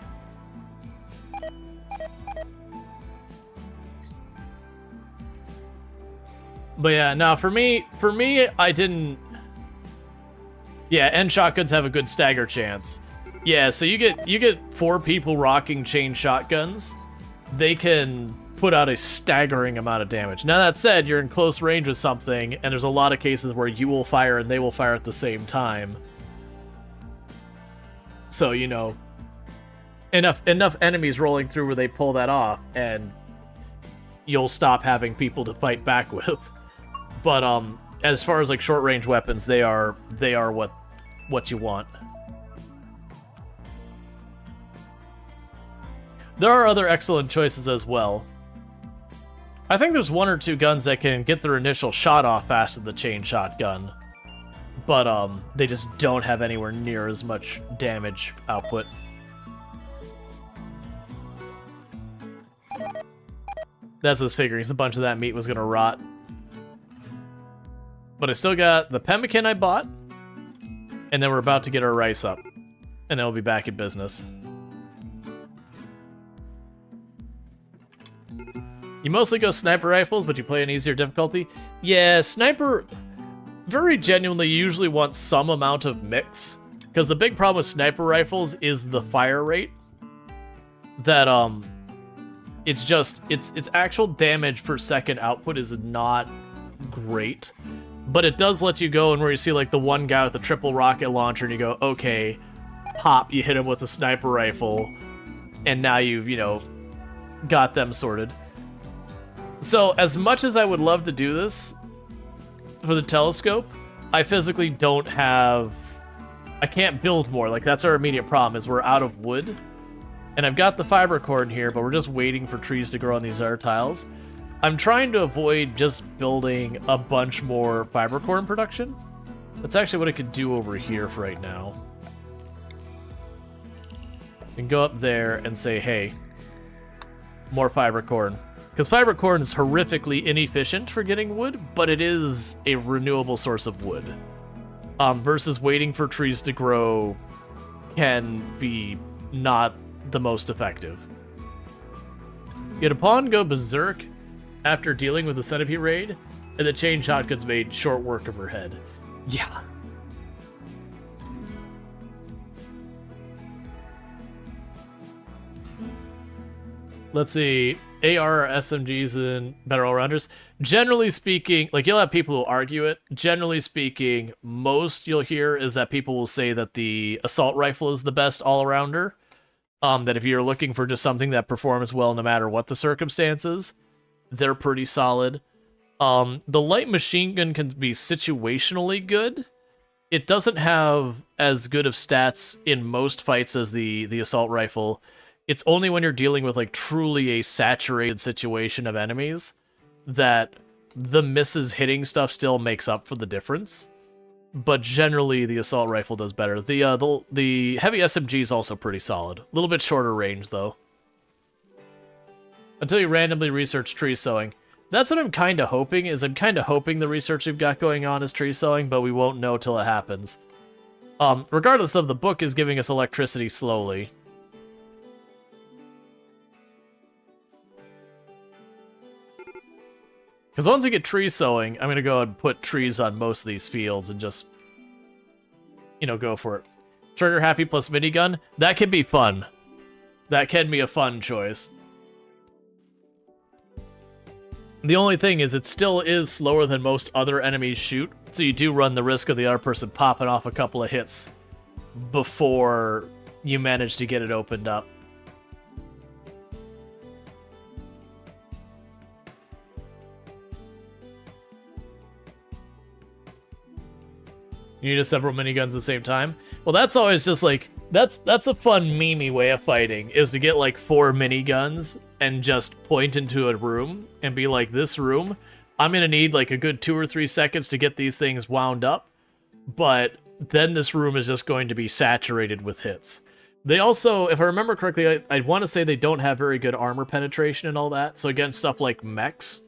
But yeah, no, for me, I didn't... Yeah, and shotguns have a good stagger chance. Yeah, so you get 4 people rocking chain shotguns. They can put out a staggering amount of damage. Now that said, you're in close range with something, and there's a lot of cases where you will fire and they will fire at the same time. So, you know, enough enemies rolling through where they pull that off, and you'll stop having people to fight back with. But as far as like short range weapons, they are what you want. There are other excellent choices as well. I think there's 1 or 2 guns that can get their initial shot off faster than the chain shotgun, but they just don't have anywhere near as much damage output. That's his figuring. A bunch of that meat was gonna rot. But I still got the pemmican I bought, and then we're about to get our rice up, and then we'll be back in business. You mostly go sniper rifles, but you play an easier difficulty? Yeah, sniper very genuinely usually wants some amount of mix, because the big problem with sniper rifles is the fire rate. That, its actual damage per second output is not great, but it does let you go and where you see like the one guy with the triple rocket launcher and you go, okay, pop, you hit him with a sniper rifle, and now you've, you know, got them sorted. So, as much as I would love to do this for the telescope, I physically don't have... I can't build more. Like, that's our immediate problem, is we're out of wood. And I've got the fiber cord in here, but we're just waiting for trees to grow on these other tiles. I'm trying to avoid just building a bunch more fiber cord production. That's actually what I could do over here for right now. And go up there and say, hey, more fiber cord. Because fiber cord is horrifically inefficient for getting wood, but it is a renewable source of wood. Versus waiting for trees to grow can be not the most effective. Yet a pawn go berserk after dealing with the centipede raid, and the chain shotguns made short work of her head. Yeah. Let's see. AR or SMGs and better all-rounders. Generally speaking, like, you'll have people who argue it. Generally speaking, most you'll hear is that people will say that the assault rifle is the best all-arounder. That if you're looking for just something that performs well no matter what the circumstances, they're pretty solid. The light machine gun can be situationally good. It doesn't have as good of stats in most fights as the assault rifle. It's only when you're dealing with, like, truly a saturated situation of enemies that the misses hitting stuff still makes up for the difference. But generally, the assault rifle does better. The heavy SMG is also pretty solid. A little bit shorter range, though. Until you randomly research tree sowing. That's what I'm kind of hoping, is I'm kind of hoping the research we've got going on is tree sowing, but we won't know till it happens. Regardless of, the book is giving us electricity slowly. Because once we get tree sowing, I'm going to go and put trees on most of these fields and just, you know, go for it. Trigger happy plus minigun? That can be fun. That can be a fun choice. The only thing is it still is slower than most other enemies shoot, so you do run the risk of the other person popping off a couple of hits before you manage to get it opened up. You need several miniguns at the same time? Well, that's always just like, that's a fun memey way of fighting, is to get like 4 miniguns and just point into a room and be like, this room, I'm gonna need like a good 2 or 3 seconds to get these things wound up, but then this room is just going to be saturated with hits. They also, if I remember correctly, I want to say they don't have very good armor penetration and all that, so against stuff like mechs,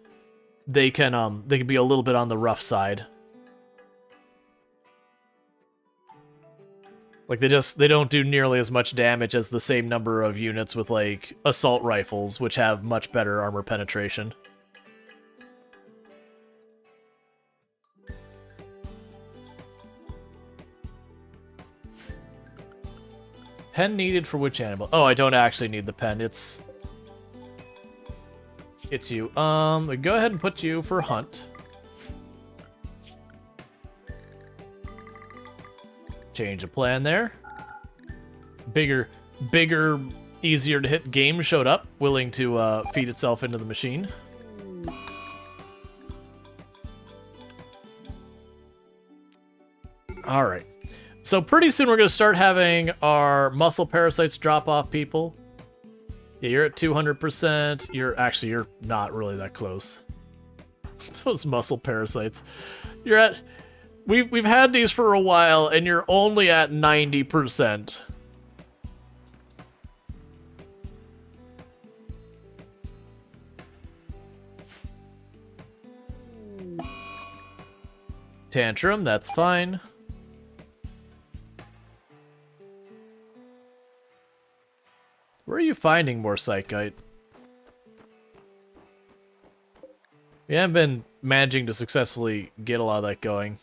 they can be a little bit on the rough side. Like, they don't do nearly as much damage as the same number of units with, like, assault rifles, which have much better armor penetration. Pen needed for which animal? Oh, I don't actually need the pen. It's you. Go ahead and put you for hunt. Change of plan there. Bigger, easier to hit game showed up, willing to feed itself into the machine. Alright. So pretty soon we're going to start having our muscle parasites drop off people. Yeah, you're at 200%. You're not really that close. Those muscle parasites. You're at... We've had these for a while, and you're only at 90%. Tantrum, that's fine. Where are you finding more Psychite? We haven't been managing to successfully get a lot of that going.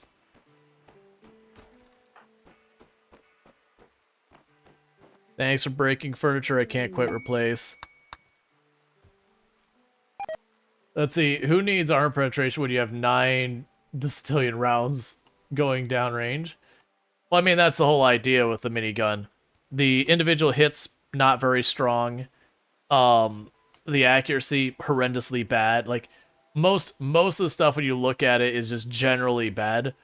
Thanks for breaking furniture I can't quite replace. Let's see, who needs armor penetration when you have 9 distillion rounds going downrange? Well, I mean, that's the whole idea with the minigun. The individual hits, not very strong. The accuracy, horrendously bad. Like, Most of the stuff when you look at it is just generally bad,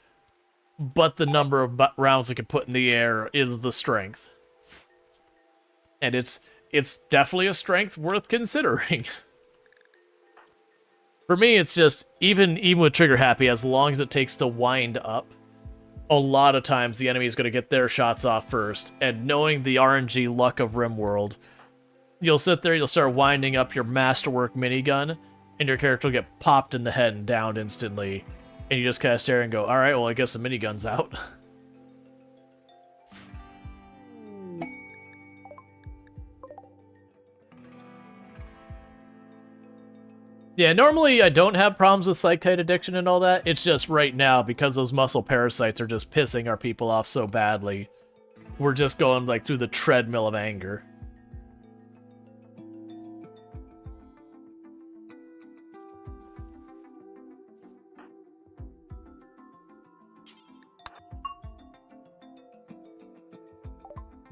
but the number of rounds it can put in the air is the strength. And it's definitely a strength worth considering. For me, it's just, even with Trigger Happy, as long as it takes to wind up, a lot of times the enemy is going to get their shots off first, and knowing the RNG luck of RimWorld, you'll sit there, you'll start winding up your Masterwork minigun, and your character will get popped in the head and downed instantly, and you just kind of stare and go, alright, well I guess the minigun's out. Yeah, normally I don't have problems with psychite addiction and all that. It's just right now, because those muscle parasites are just pissing our people off so badly, we're just going like through the treadmill of anger.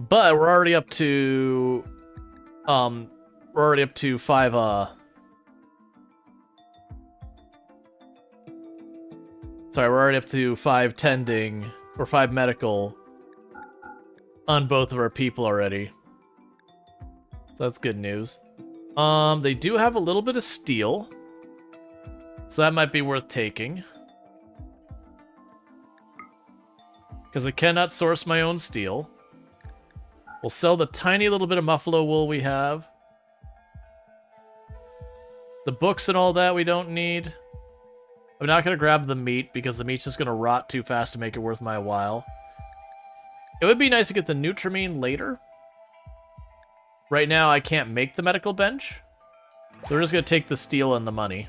But we're already up to five sorry, we're already up to 5 tending, or 5 medical, on both of our people already. So that's good news. They do have a little bit of steel, so that might be worth taking. Because I cannot source my own steel. We'll sell the tiny little bit of muffalo wool we have. The books and all that we don't need. I'm not going to grab the meat, because the meat's just going to rot too fast to make it worth my while. It would be nice to get the Nutrimine later. Right now, I can't make the medical bench. They're just going to take the steel and the money.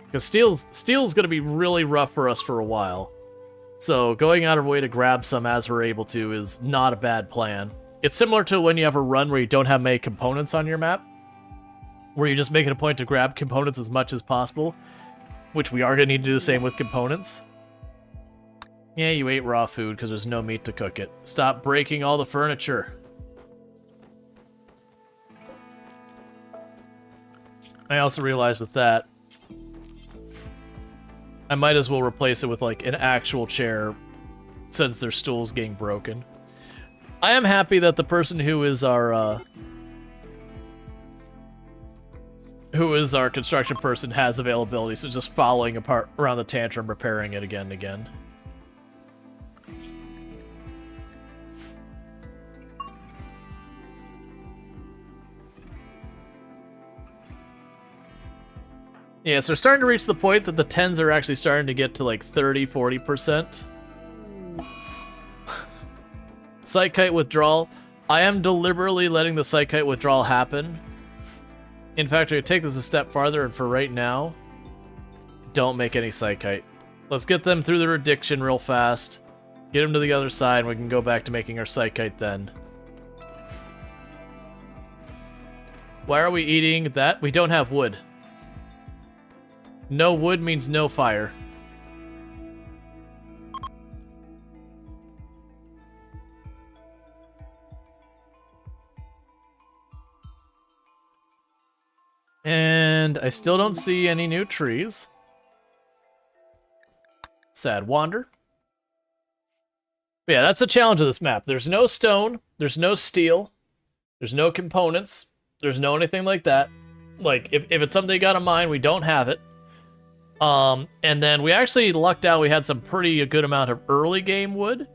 Because steel's going to be really rough for us for a while. So going out of our way to grab some as we're able to is not a bad plan. It's similar to when you have a run where you don't have many components on your map, where you just make it a point to grab components as much as possible, which we are going to need to do the same with components. Yeah, you ate raw food because there's no meat to cook it. Stop breaking all the furniture. I also realized with that, I might as well replace it with like an actual chair, since their stool's getting broken. I am happy that the person who is our construction person has availability, so just following apart around the tantrum, repairing it again and again. Yeah, so we're starting to reach the point that the 10s are actually starting to get to like 30-40%. Psychite withdrawal. I am deliberately letting the Psychite withdrawal happen. In fact, I could take this a step farther, and for right now, don't make any Psychite. Let's get them through their addiction real fast. Get them to the other side, and we can go back to making our Psychite then. Why are we eating that? We don't have wood. No wood means no fire. And I still don't see any new trees. Sad wander. But yeah, that's the challenge of this map. There's no stone, there's no steel, there's no components, there's no anything like that. Like, if it's something you got in mind, we don't have it. And then we actually lucked out. We had some pretty good amount of early game wood,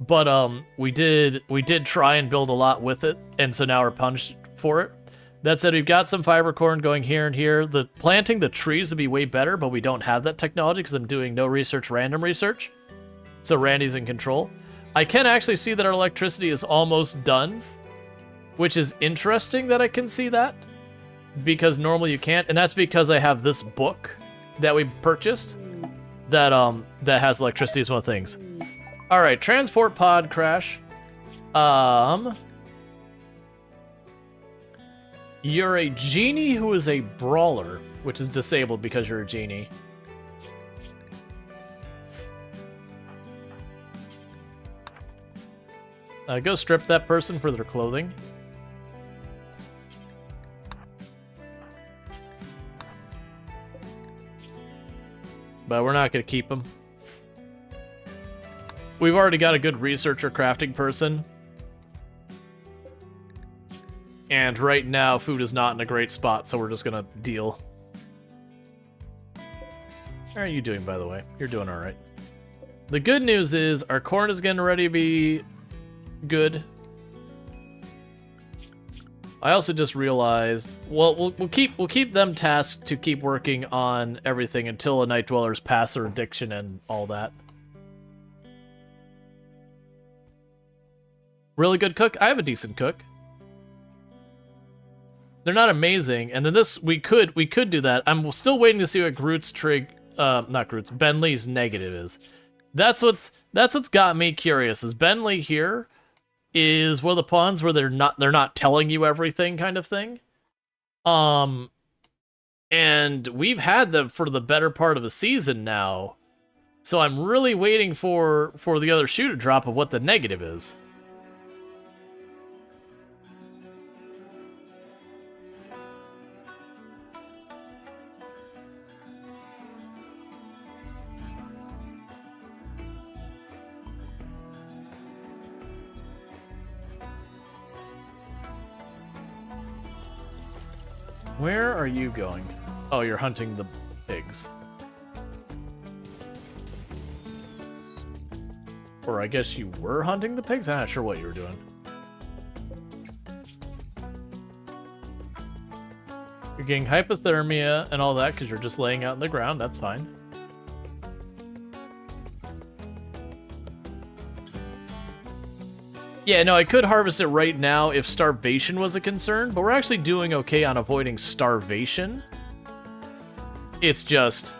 but we did try and build a lot with it, and so now we're punished for it. That said, we've got some fiber corn going here and here. Planting the trees would be way better, but we don't have that technology because I'm doing no research, random research. So Randy's in control. I can actually see that our electricity is almost done, which is interesting that I can see that, because normally you can't, and that's because I have this book that we purchased that has electricity as one of the things. All right, transport pod crash. You're a genie who is a brawler, which is disabled because you're a genie. Go strip that person for their clothing. But we're not going to keep them. We've already got a good researcher crafting person. And right now, food is not in a great spot, so we're just going to deal. How are you doing, by the way? You're doing alright. The good news is our corn is getting ready to be good. I also just realized, well, we'll keep them tasked to keep working on everything until the Night Dwellers pass their addiction and all that. Really good cook? I have a decent cook. They're not amazing, and then this we could do that. I'm still waiting to see what Bentley's negative is. That's what's got me curious. Is Bentley here? Is one of the pawns where they're not telling you everything kind of thing. And we've had them for the better part of a season now. So I'm really waiting for the other shoe to drop of what the negative is. Where are you going? Oh, you're hunting the pigs. Or I guess you were hunting the pigs? I'm not sure what you were doing. You're getting hypothermia and all that because you're just laying out in the ground. That's fine. Yeah, no, I could harvest it right now if starvation was a concern, but we're actually doing okay on avoiding starvation. It's just,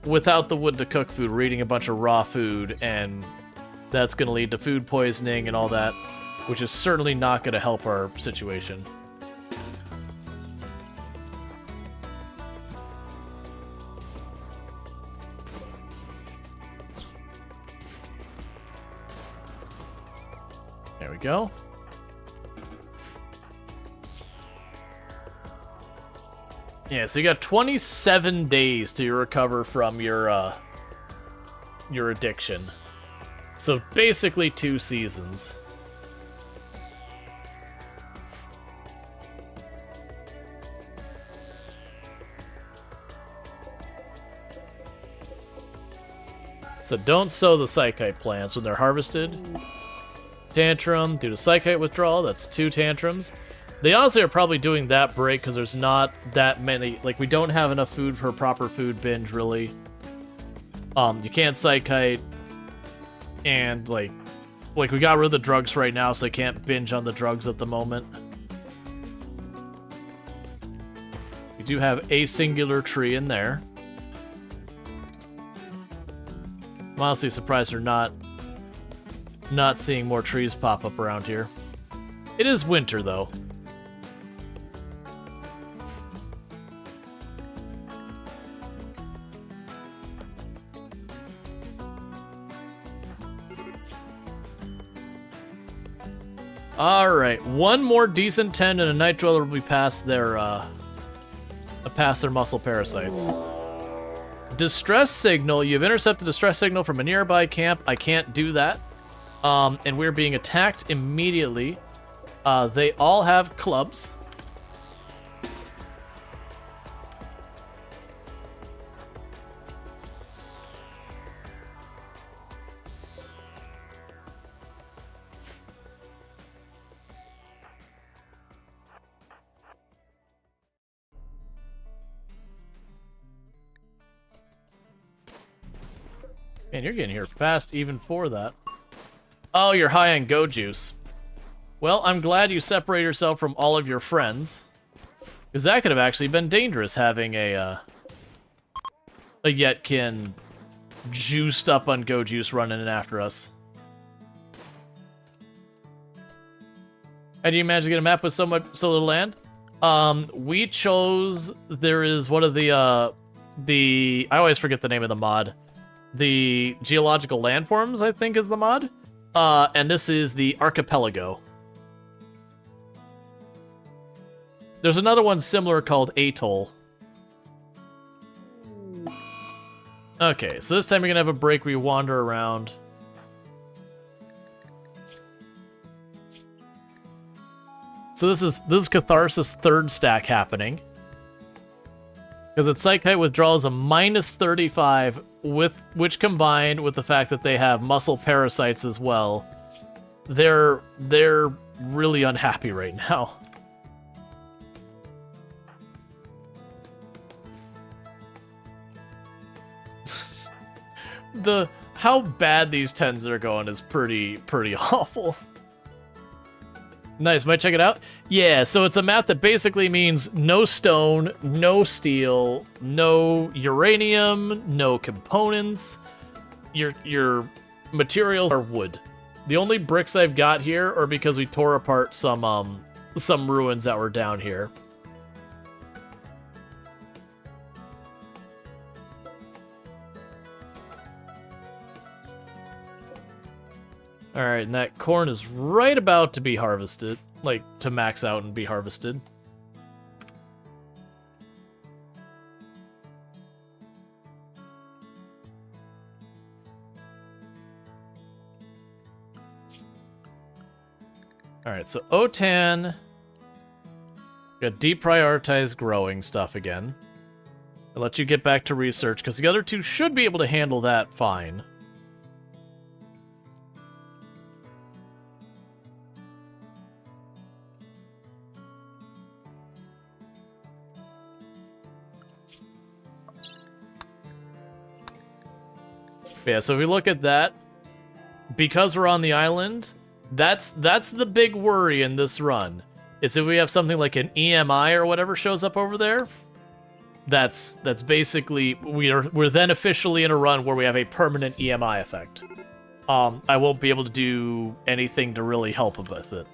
without the wood to cook food, we're eating a bunch of raw food, and that's going to lead to food poisoning and all that, which is certainly not going to help our situation. There we go. Yeah, so you got 27 days to recover from your addiction. So basically 2 seasons. So don't sow the psychite plants when they're harvested. Tantrum due to psychite withdrawal. That's 2 tantrums. They honestly are probably doing that break because there's not that many. Like, we don't have enough food for a proper food binge, really. You can't psychite, and like we got rid of the drugs right now, so they can't binge on the drugs at the moment. We do have a singular tree in there. I'm honestly surprised they're not seeing more trees pop up around here. It is winter, though. Alright, one more decent 10 and a Night Dweller will be past their muscle parasites. Distress signal. You've intercepted a distress signal from a nearby camp. I can't do that. And we're being attacked immediately. They all have clubs. Man, you're getting here fast even for that. Oh, you're high on go juice. Well, I'm glad you separate yourself from all of your friends. Because that could have actually been dangerous, having a Yetkin juiced up on go juice running in after us. How do you manage to get a map with so little land? We chose, there is one of the, I always forget the name of the mod. The geological landforms, I think, is the mod. and this is the Archipelago. There's another one similar called Atoll. Okay, so this time we're gonna have a break where you wander around. So this is Catharsis' third stack happening. Because its Psychite withdrawal is a -35, which combined with the fact that they have muscle parasites as well, they're really unhappy right now. How bad these 10s are going is pretty awful. Nice, might check it out? Yeah, so it's a map that basically means no stone, no steel, no uranium, no components. Your materials are wood. The only bricks I've got here are because we tore apart some ruins that were down here. Alright, and that corn is right about to be harvested. Like, to max out and be harvested. Alright, so OTAN... Got deprioritized growing stuff again. I'll let you get back to research, because the other two should be able to handle that fine. Yeah, so if we look at that, because we're on the island, that's the big worry in this run. Is if we have something like an EMI or whatever shows up over there, that's basically we're then officially in a run where we have a permanent EMI effect. I won't be able to do anything to really help with it.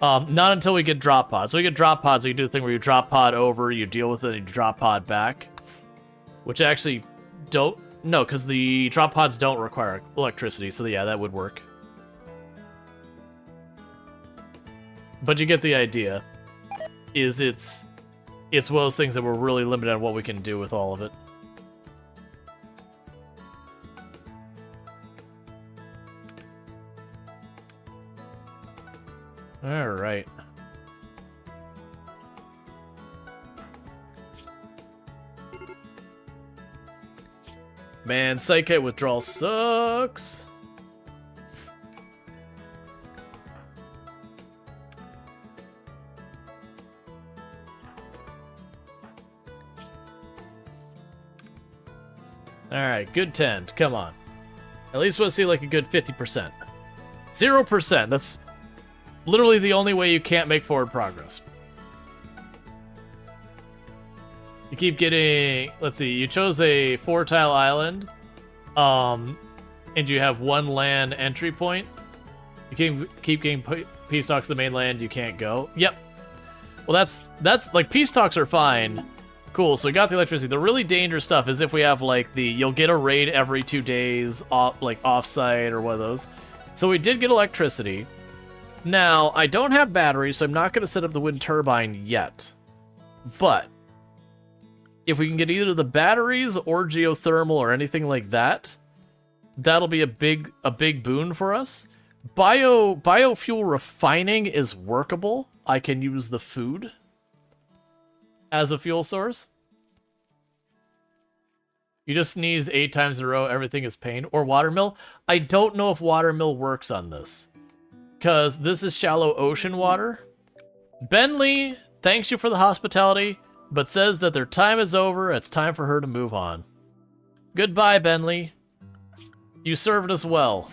Not until we get drop pods. So we get drop pods, so you do the thing where you drop pod over, you deal with it, and you drop pod back. Which actually don't... No, because the drop pods don't require electricity, so yeah, that would work. But you get the idea. It's one of those things that we're really limited on what we can do with all of it. Alright. Man, Psychite withdrawal sucks. Alright, good 10. Come on. At least we'll see like a good 50%. 0%. That's literally the only way you can't make forward progress. You keep getting... Let's see, you chose a 4-tile island. And you have 1 land entry point. You keep getting peace talks to the mainland, you can't go. Yep. Well, that's like, peace talks are fine. Cool, so we got the electricity. The really dangerous stuff is if we have, like, you'll get a raid every 2 days, off-site or one of those. So we did get electricity. Now, I don't have batteries, so I'm not going to set up the wind turbine yet. But if we can get either the batteries or geothermal or anything like that, that'll be a big boon for us. Biofuel refining is workable. I can use the food as a fuel source. You just sneeze 8 times in a row, everything is pain. Or watermill. I don't know if watermill works on this, because this is shallow ocean water. Bentley thanks you for the hospitality, but says that their time is over. It's time for her to move on. Goodbye, Bentley. You served us well.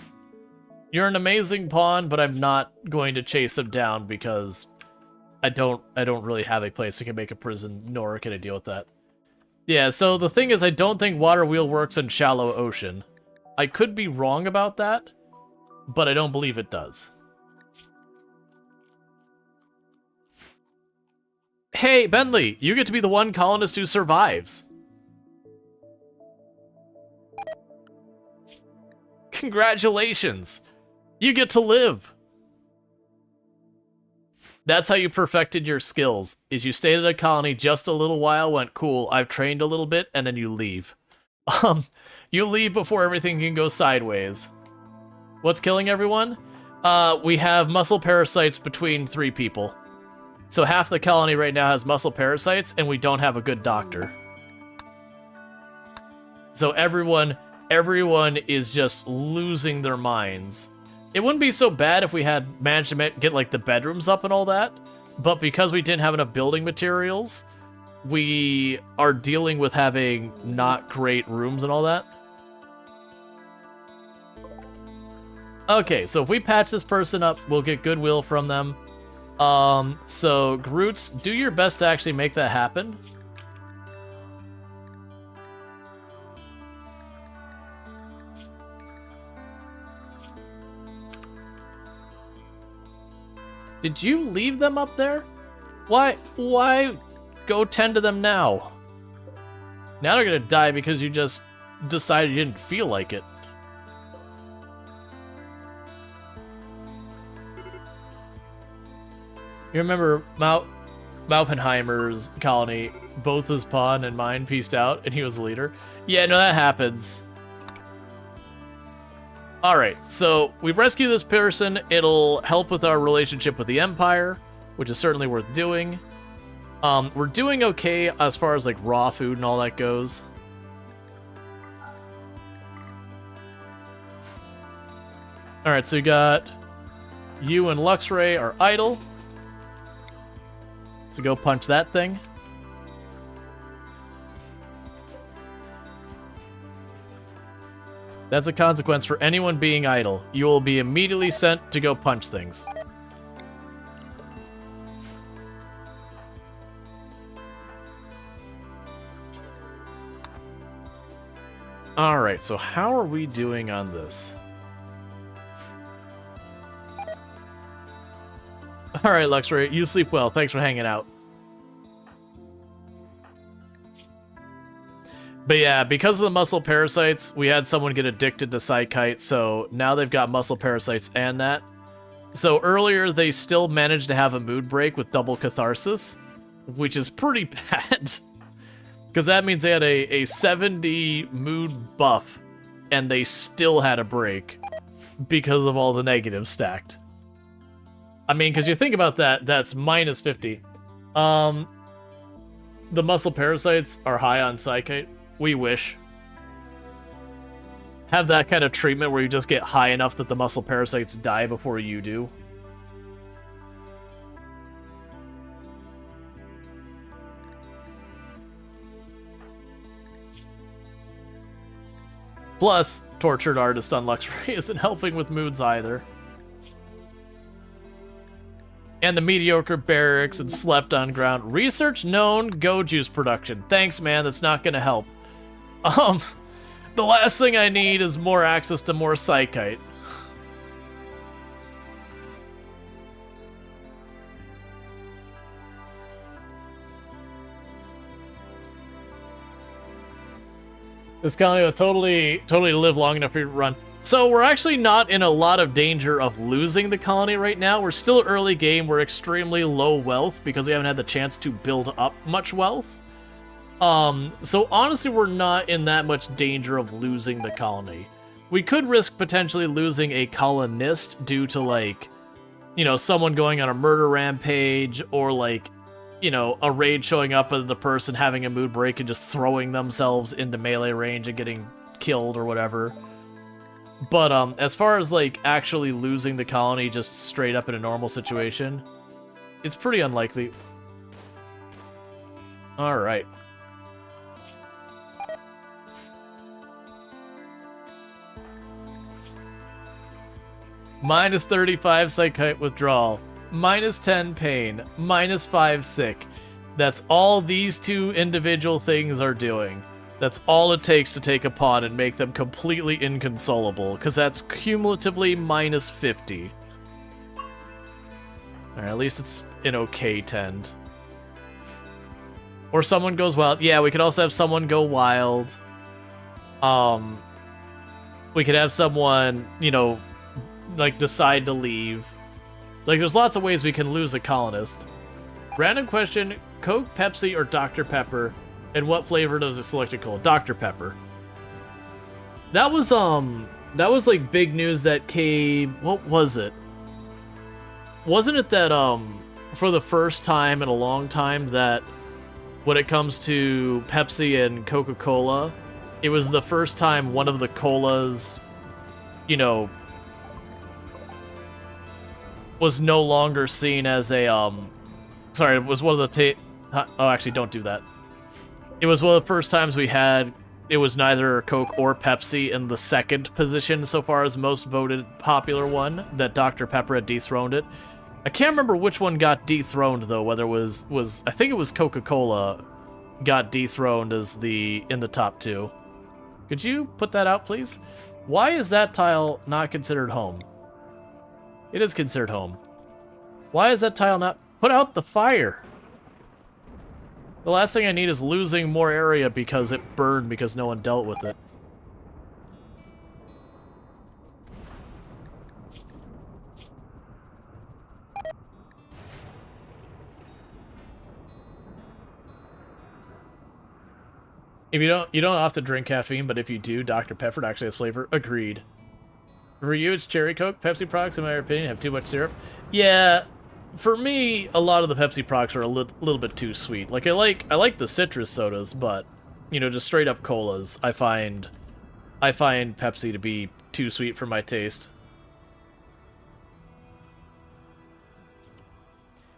You're an amazing pawn, but I'm not going to chase them down because I don't really have a place that can make a prison, nor can I deal with that. Yeah, so the thing is, I don't think water wheel works in shallow ocean. I could be wrong about that, but I don't believe it does. Hey, Bentley, you get to be the one colonist who survives. Congratulations! You get to live! That's how you perfected your skills, is you stayed at a colony just a little while, went, cool, I've trained a little bit, and then you leave. You leave before everything can go sideways. What's killing everyone? We have muscle parasites between 3 people. So half the colony right now has muscle parasites, and we don't have a good doctor. So everyone is just losing their minds. It wouldn't be so bad if we had managed to get like the bedrooms up and all that, but because we didn't have enough building materials, we are dealing with having not great rooms and all that. Okay, so if we patch this person up, we'll get goodwill from them. So Groots, do your best to actually make that happen. Did you leave them up there? Why go tend to them now? Now they're gonna die because you just decided you didn't feel like it. You remember Maupenheimer's colony, both his pawn and mine pieced out, and he was the leader? Yeah, no, that happens. Alright, so we rescue this person. It'll help with our relationship with the Empire, which is certainly worth doing. We're doing okay as far as like raw food and all that goes. Alright, so you got you and Luxray are idle. So go punch that thing. That's a consequence for anyone being idle. You will be immediately sent to go punch things. Alright, so how are we doing on this? Alright, Luxray, you sleep well. Thanks for hanging out. But yeah, because of the muscle parasites, we had someone get addicted to Psychite, so now they've got muscle parasites and that. So earlier, they still managed to have a mood break with double catharsis, which is pretty bad. Because that means they had a 70 mood buff, and they still had a break because of all the negatives stacked. I mean, because you think about that, that's minus 50. The muscle parasites are high on Psychite. We wish. Have that kind of treatment where you just get high enough that the muscle parasites die before you do. Plus, tortured artist on Luxray isn't helping with moods either. And the mediocre barracks and slept on ground. Research known go juice production. Thanks, man, that's not gonna help. The last thing I need is more access to more Psychite. This colony will totally live long enough for you to run. So we're actually not in a lot of danger of losing the colony right now. We're still early game. We're extremely low wealth because we haven't had the chance to build up much wealth. So honestly, we're not in that much danger of losing the colony. We could risk potentially losing a colonist due to, like, you know, someone going on a murder rampage, or, like, you know, a raid showing up and the person having a mood break and just throwing themselves into melee range and getting killed or whatever. But as far as, like, actually losing the colony just straight up in a normal situation, it's pretty unlikely. Alright. Minus 35 Psychite withdrawal. Minus 10 pain. Minus 5 sick. That's all these two individual things are doing. That's all it takes to take a pawn and make them completely inconsolable, because that's cumulatively minus 50. Alright, at least it's an okay tend. Or someone goes wild. Yeah, we could also have someone go wild. We could have someone, you know, like decide to leave. Like, there's lots of ways we can lose a colonist. Random question, Coke, Pepsi, or Dr. Pepper? And what flavor does it select a cola? Dr. Pepper. That was like big news that came, what was it? Wasn't it that, for the first time in a long time that when it comes to Pepsi and Coca-Cola, it was the first time one of the colas, you know, was no longer seen as a, sorry, it was one of the oh, actually, don't do that. It was one of the first times we had, it was neither Coke or Pepsi in the second position so far as most voted popular one, that Dr. Pepper had dethroned it. I can't remember which one got dethroned, though, whether it was I think it was Coca-Cola got dethroned as in the top two. Could you put that out, please? Why is that tile not considered home? It is considered home. Why is that tile not... Put out the fire! The last thing I need is losing more area because it burned because no one dealt with it. If you don't have to drink caffeine, but if you do, Dr. Pepper actually has flavor. Agreed. For you, it's cherry Coke. Pepsi products, in my opinion, have too much syrup. Yeah, for me, a lot of the Pepsi products are a little bit too sweet. Like I like the citrus sodas, but you know, just straight up colas, I find Pepsi to be too sweet for my taste.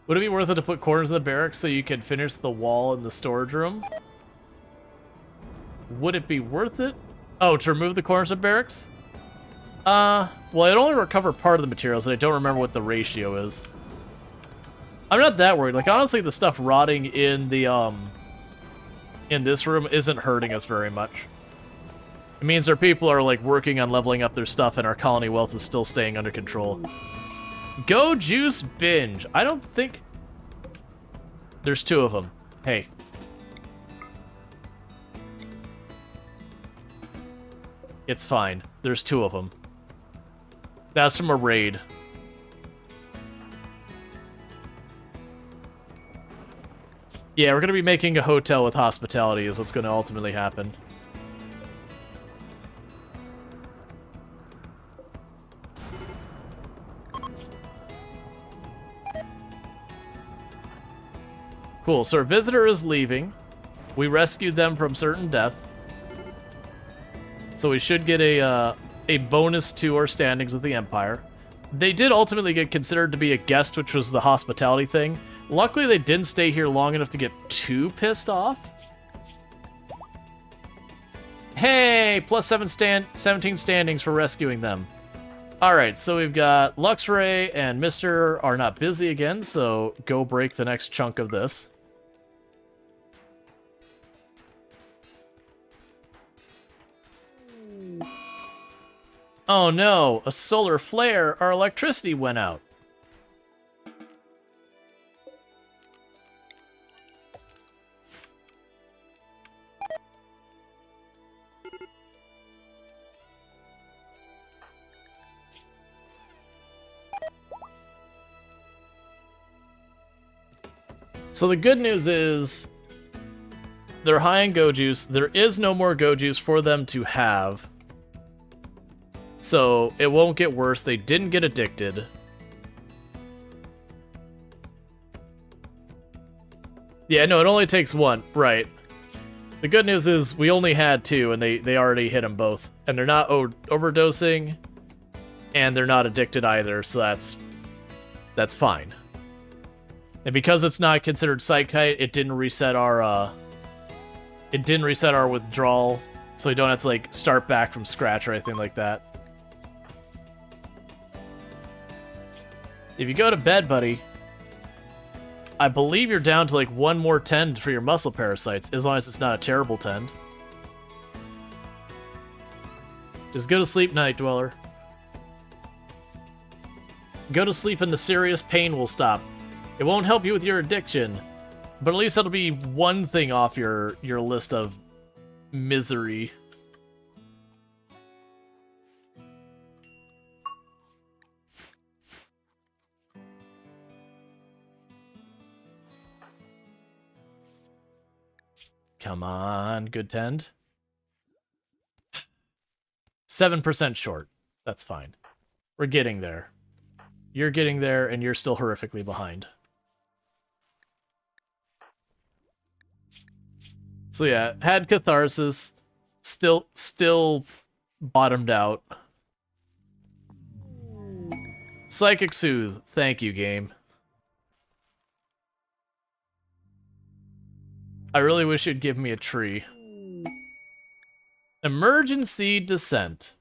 Would it be worth it to put corners in the barracks so you could finish the wall in the storage room? Would it be worth it? Oh, to remove the corners of barracks? Well, I'd only recover part of the materials, and I don't remember what the ratio is. I'm not that worried. Like, honestly, the stuff rotting in the, in this room isn't hurting us very much. It means our people are, like, working on leveling up their stuff, and our colony wealth is still staying under control. Go Juice Binge. I don't think... There's two of them. Hey. It's fine. There's two of them. That's from a raid. Yeah, we're going to be making a hotel with hospitality is what's going to ultimately happen. Cool, so our visitor is leaving. We rescued them from certain death. So we should get a bonus to our standings with the Empire. They did ultimately get considered to be a guest, which was the hospitality thing. Luckily, they didn't stay here long enough to get too pissed off. Hey, plus 17 standings for rescuing them. Alright, so we've got Luxray and Mr. are not busy again, so go break the next chunk of this. Oh no, a solar flare, our electricity went out. So the good news is, they're high in Go Juice. There is no more Go Juice for them to have. So it won't get worse. They didn't get addicted. Yeah, no, it only takes one. Right. The good news is we only had two, and they already hit them both. And they're not overdosing, and they're not addicted either, so that's fine. And because it's not considered Psychite, it didn't reset our withdrawal, so we don't have to like start back from scratch or anything like that. If you go to bed, buddy, I believe you're down to like one more tend for your muscle parasites, as long as it's not a terrible tend. Just go to sleep, Night Dweller. Go to sleep and the serious pain will stop. It won't help you with your addiction, but at least it'll be one thing off your list of misery. Come on, good tend. 7% short. That's fine. We're getting there. You're getting there, and you're still horrifically behind. So yeah, had Catharsis. Still bottomed out. Psychic Soothe. Thank you, game. I really wish you'd give me a tree. Emergency Descent.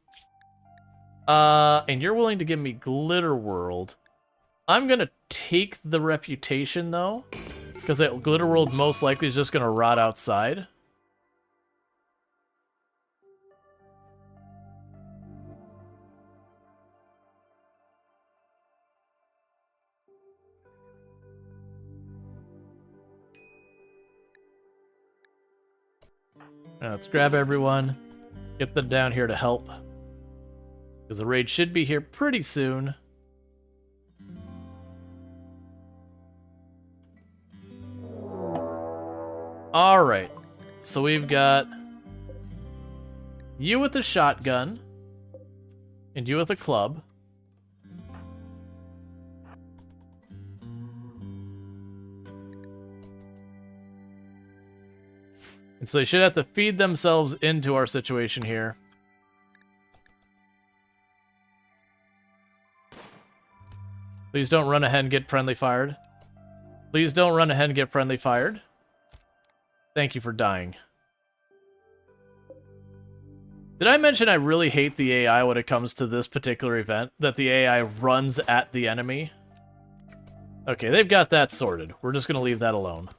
And you're willing to give me Glitter World. I'm gonna take the reputation, though. Because that Glitter World most likely is just gonna rot outside. Now let's grab everyone. Get them down here to help. Because the raid should be here pretty soon. Alright. So we've got you with the shotgun. And you with a club. And so they should have to feed themselves into our situation here. Please don't run ahead and get friendly fired. Please don't run ahead and get friendly fired. Thank you for dying. Did I mention I really hate the AI when it comes to this particular event? That the AI runs at the enemy? Okay, they've got that sorted. We're just going to leave that alone.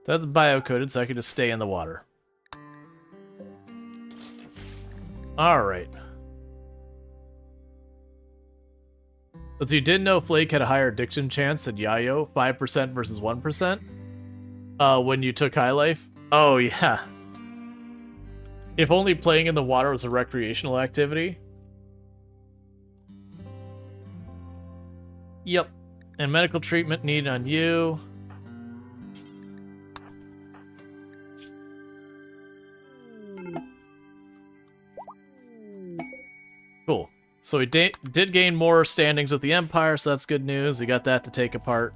That's bio-coded, so I can just stay in the water. Alright. Let's see, didn't know Flake had a higher addiction chance than Yayo, 5% versus 1%? When you took High Life? Oh, yeah. If only playing in the water was a recreational activity? Yep. And medical treatment needed on you. Cool. So we did gain more standings with the Empire, so that's good news. We got that to take apart.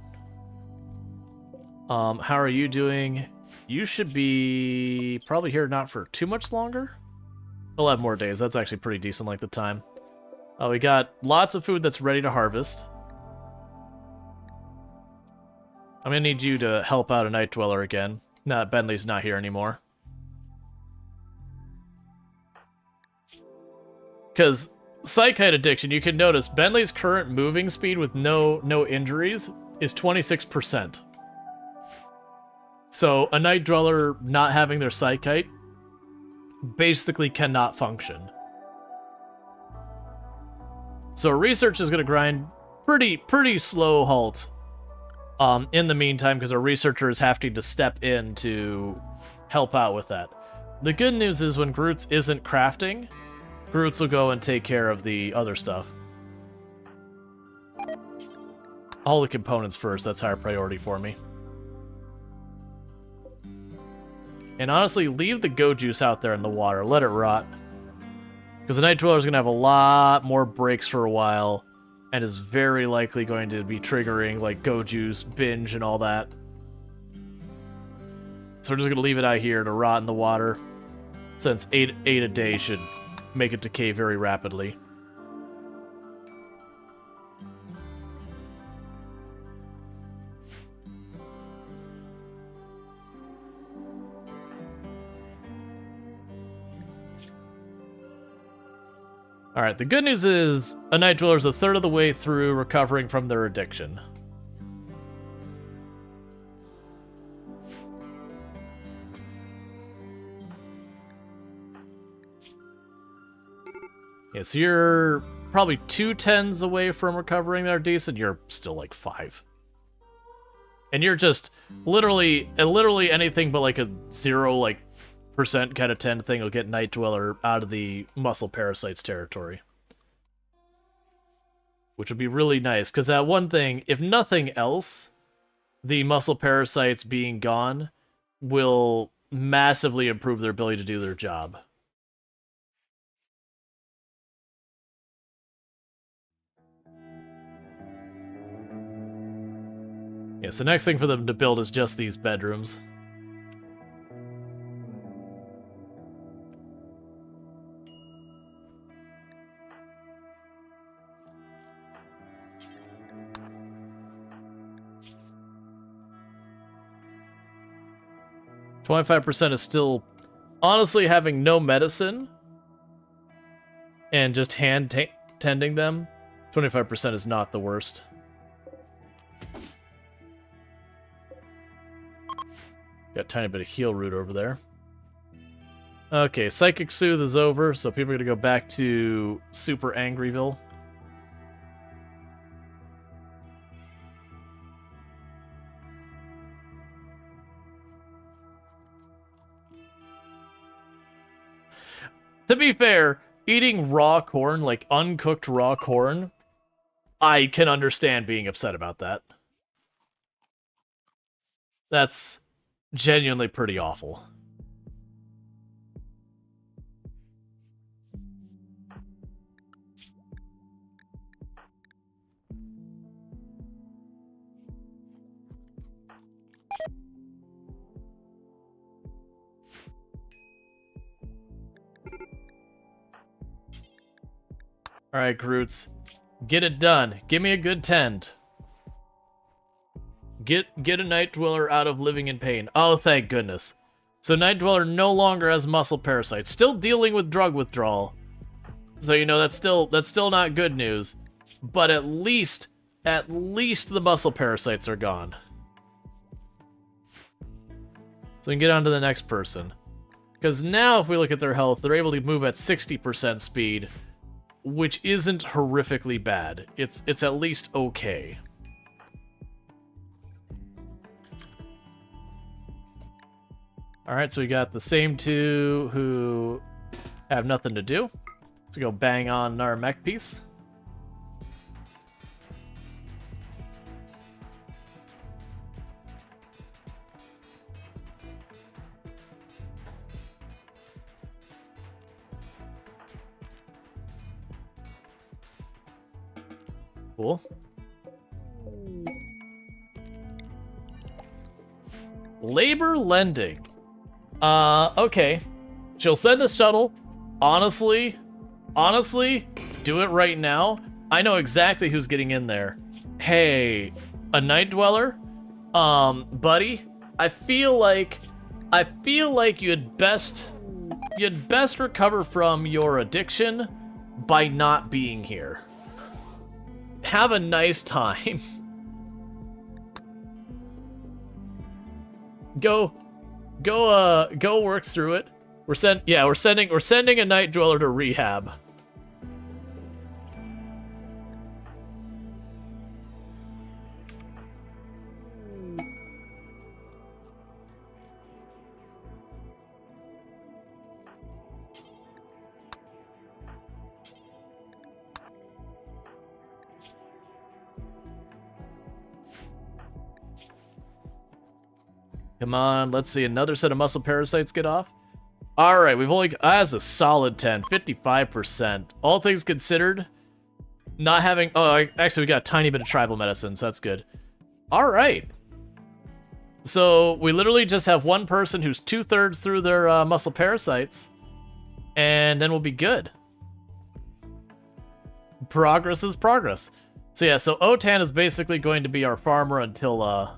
How are you doing? You should be probably here not for too much longer. We'll have more days. That's actually pretty decent like the time. We got lots of food that's ready to harvest. I'm gonna need you to help out a Night Dweller again. Nah, Bentley's not here anymore. Because Psychite addiction, you can notice Bentley's current moving speed with no injuries is 26%. So a Night Dweller not having their Psychite basically cannot function. So research is going to grind pretty slow halt in the meantime, because our researchers have to step in to help out with that. The good news is when Groots isn't crafting, Groots will go and take care of the other stuff. All the components first, that's higher priority for me. And honestly, leave the Go Juice out there in the water. Let it rot. Because the Night Dweller is going to have a lot more breaks for a while, and is very likely going to be triggering, like, Go Juice, binge, and all that. So we're just going to leave it out here to rot in the water, since 8 a day should make it decay very rapidly. Alright, the good news is a Night Dweller is a third of the way through recovering from their addiction. Yeah, so you're probably 2 tens away from recovering there, decent. You're still like 5. And you're just literally anything but like a 0% kind of 10 thing will get Night Dweller out of the muscle parasites territory. which would be really nice. Because that one thing, if nothing else, the muscle parasites being gone will massively improve their ability to do their job. Yeah, so next thing for them to build is just these bedrooms. %25 is still, honestly, having no medicine and just tending them. 25% is not the worst. Got a tiny bit of heal root over there. Okay, Psychic Soothe is over, so people are going to go back to Super Angryville. To be fair, eating raw corn, like uncooked raw corn, I can understand being upset about that. That's genuinely pretty awful. Alright, Groots. Get it done. Give me a good tend. Get a Night Dweller out of living in pain. Oh, thank goodness. So Night Dweller no longer has muscle parasites. Still dealing with drug withdrawal. So, you know, that's still not good news. But at least the muscle parasites are gone. So we can get on to the next person. Because now, if we look at their health, they're able to move at 60% speed, which isn't horrifically bad. It's at least okay. Alright, so we got the same two who have nothing to do. So go bang on our mech piece. Cool. Labor lending. Okay. She'll send a shuttle. Honestly, do it right now. I know exactly who's getting in there. Hey, a Night Dweller? Buddy, I feel like you'd best recover from your addiction by not being here. Have a nice time. Go work through it. We're sending a Night Dweller to rehab. Come on, let's see another set of muscle parasites get off. All right, we've only that's a solid 10, 55%. All things considered, not having actually we got a tiny bit of tribal medicine, so that's good. All right. So we literally just have one person who's 2/3 through their muscle parasites, and then we'll be good. Progress is progress. So yeah, so Otan is basically going to be our farmer until a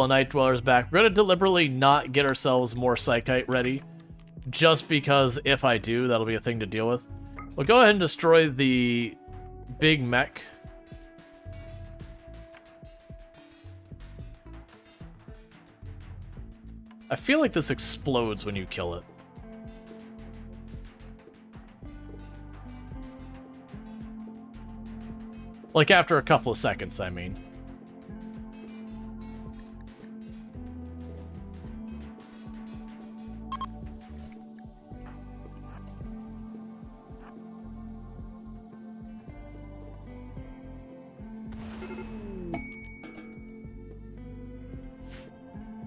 Night Dweller's back. We're going to deliberately not get ourselves more Psychite ready, just because if I do, that'll be a thing to deal with. We'll go ahead and destroy the big mech. I feel like this explodes when you kill it. Like after a couple of seconds, I mean.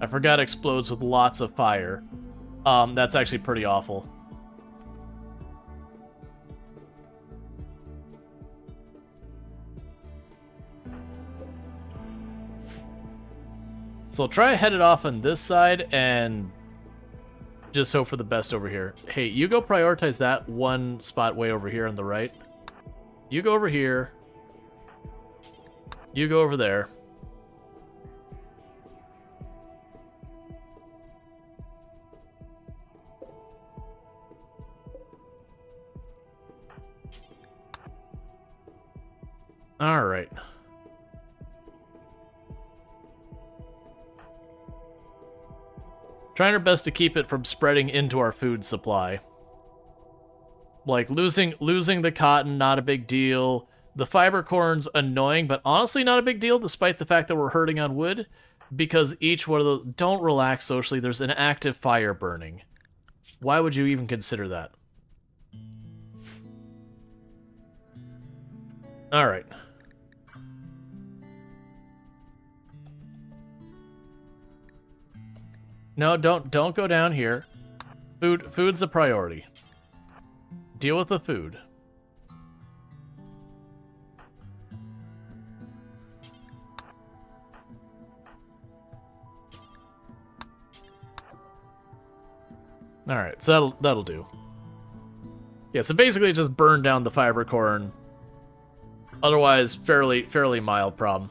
I forgot it explodes with lots of fire. That's actually pretty awful. So I'll try to head it off on this side and just hope for the best over here. Hey, you go prioritize that one spot way over here on the right. You go over here. You go over there. All right. Trying our best to keep it from spreading into our food supply. Like, losing the cotton, not a big deal. The fiber corn's annoying, but honestly not a big deal, despite the fact that we're hurting on wood, because each one of those... Don't relax socially, there's an active fire burning. Why would you even consider that? Alright. No, don't go down here. Food's a priority. Deal with the food. All right, so that'll do. Yeah, so basically just burn down the fiber corn. Otherwise, fairly mild problem.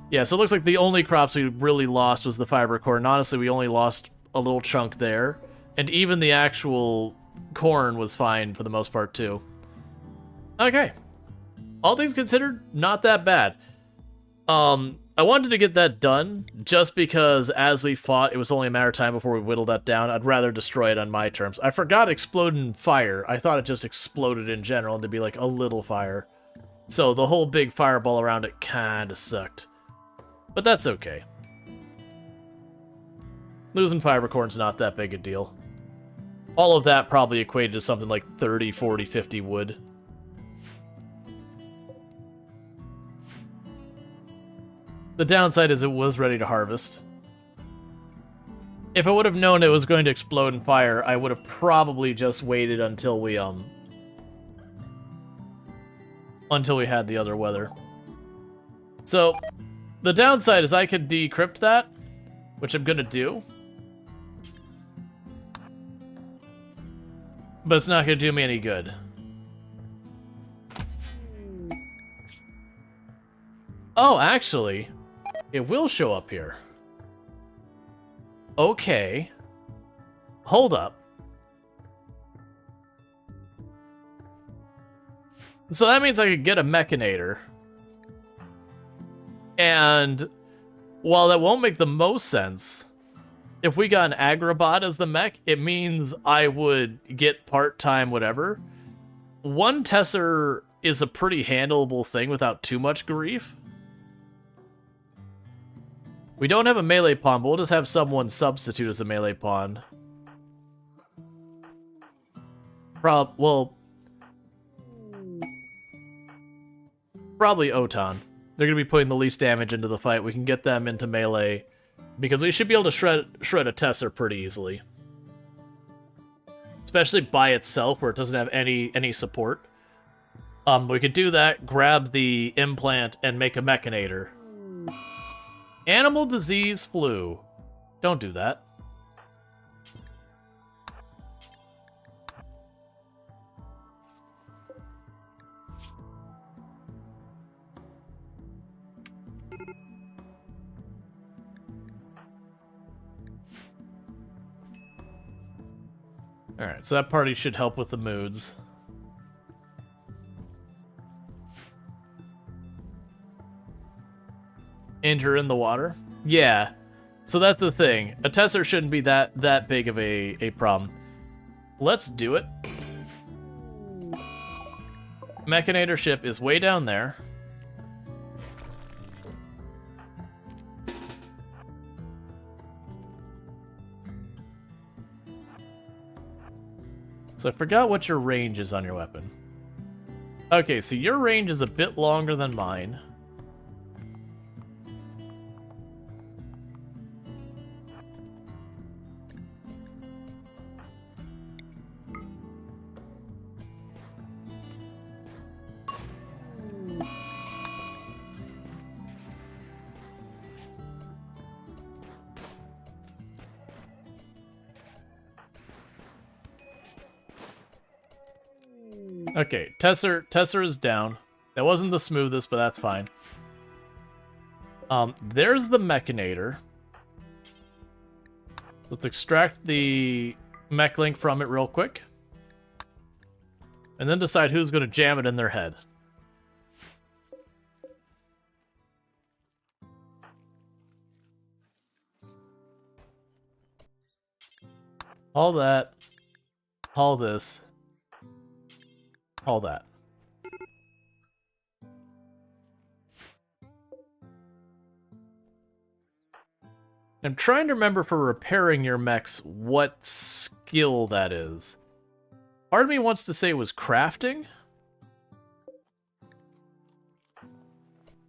Yeah, so it looks like the only crops we really lost was the fiber corn. Honestly, we only lost a little chunk there. And even the actual corn was fine for the most part, too. Okay. All things considered, not that bad. I wanted to get that done, just because as we fought, it was only a matter of time before we whittled that down. I'd rather destroy it on my terms. I forgot exploding fire. I thought it just exploded in general, and to be like a little fire. So the whole big fireball around it kinda sucked. But that's okay. Losing fiber corn's not that big a deal. All of that probably equated to something like 30, 40, 50 wood. The downside is it was ready to harvest. If I would have known it was going to explode in fire, I would have probably just waited until we had the other weather. So, the downside is I could decrypt that, which I'm gonna do. But it's not gonna do me any good. Oh, actually, it will show up here. Okay. Hold up. So that means I could get a Mechanator. And while that won't make the most sense, if we got an Agrabot as the mech, it means I would get part-time whatever. One Tesser is a pretty handleable thing without too much grief. We don't have a melee pawn, but we'll just have someone substitute as a melee pawn. Probably Otan. They're going to be putting the least damage into the fight. We can get them into melee, because we should be able to shred a Tesser pretty easily. Especially by itself, where it doesn't have any support. We could do that, grab the implant, and make a Mechanator. Animal disease flu. Don't do that. Alright, so that party should help with the moods. Enter in the water? Yeah. So that's the thing. A Tesser shouldn't be that big of a problem. Let's do it. Mechanator ship is way down there. So I forgot what your range is on your weapon. Okay, so your range is a bit longer than mine. Okay, Tesser is down. That wasn't the smoothest, but that's fine. There's the Mechanator. Let's extract the mech link from it real quick. And then decide who's going to jam it in their head. All that. All this. All that. I'm trying to remember for repairing your mechs what skill that is. Part of me wants to say it was crafting.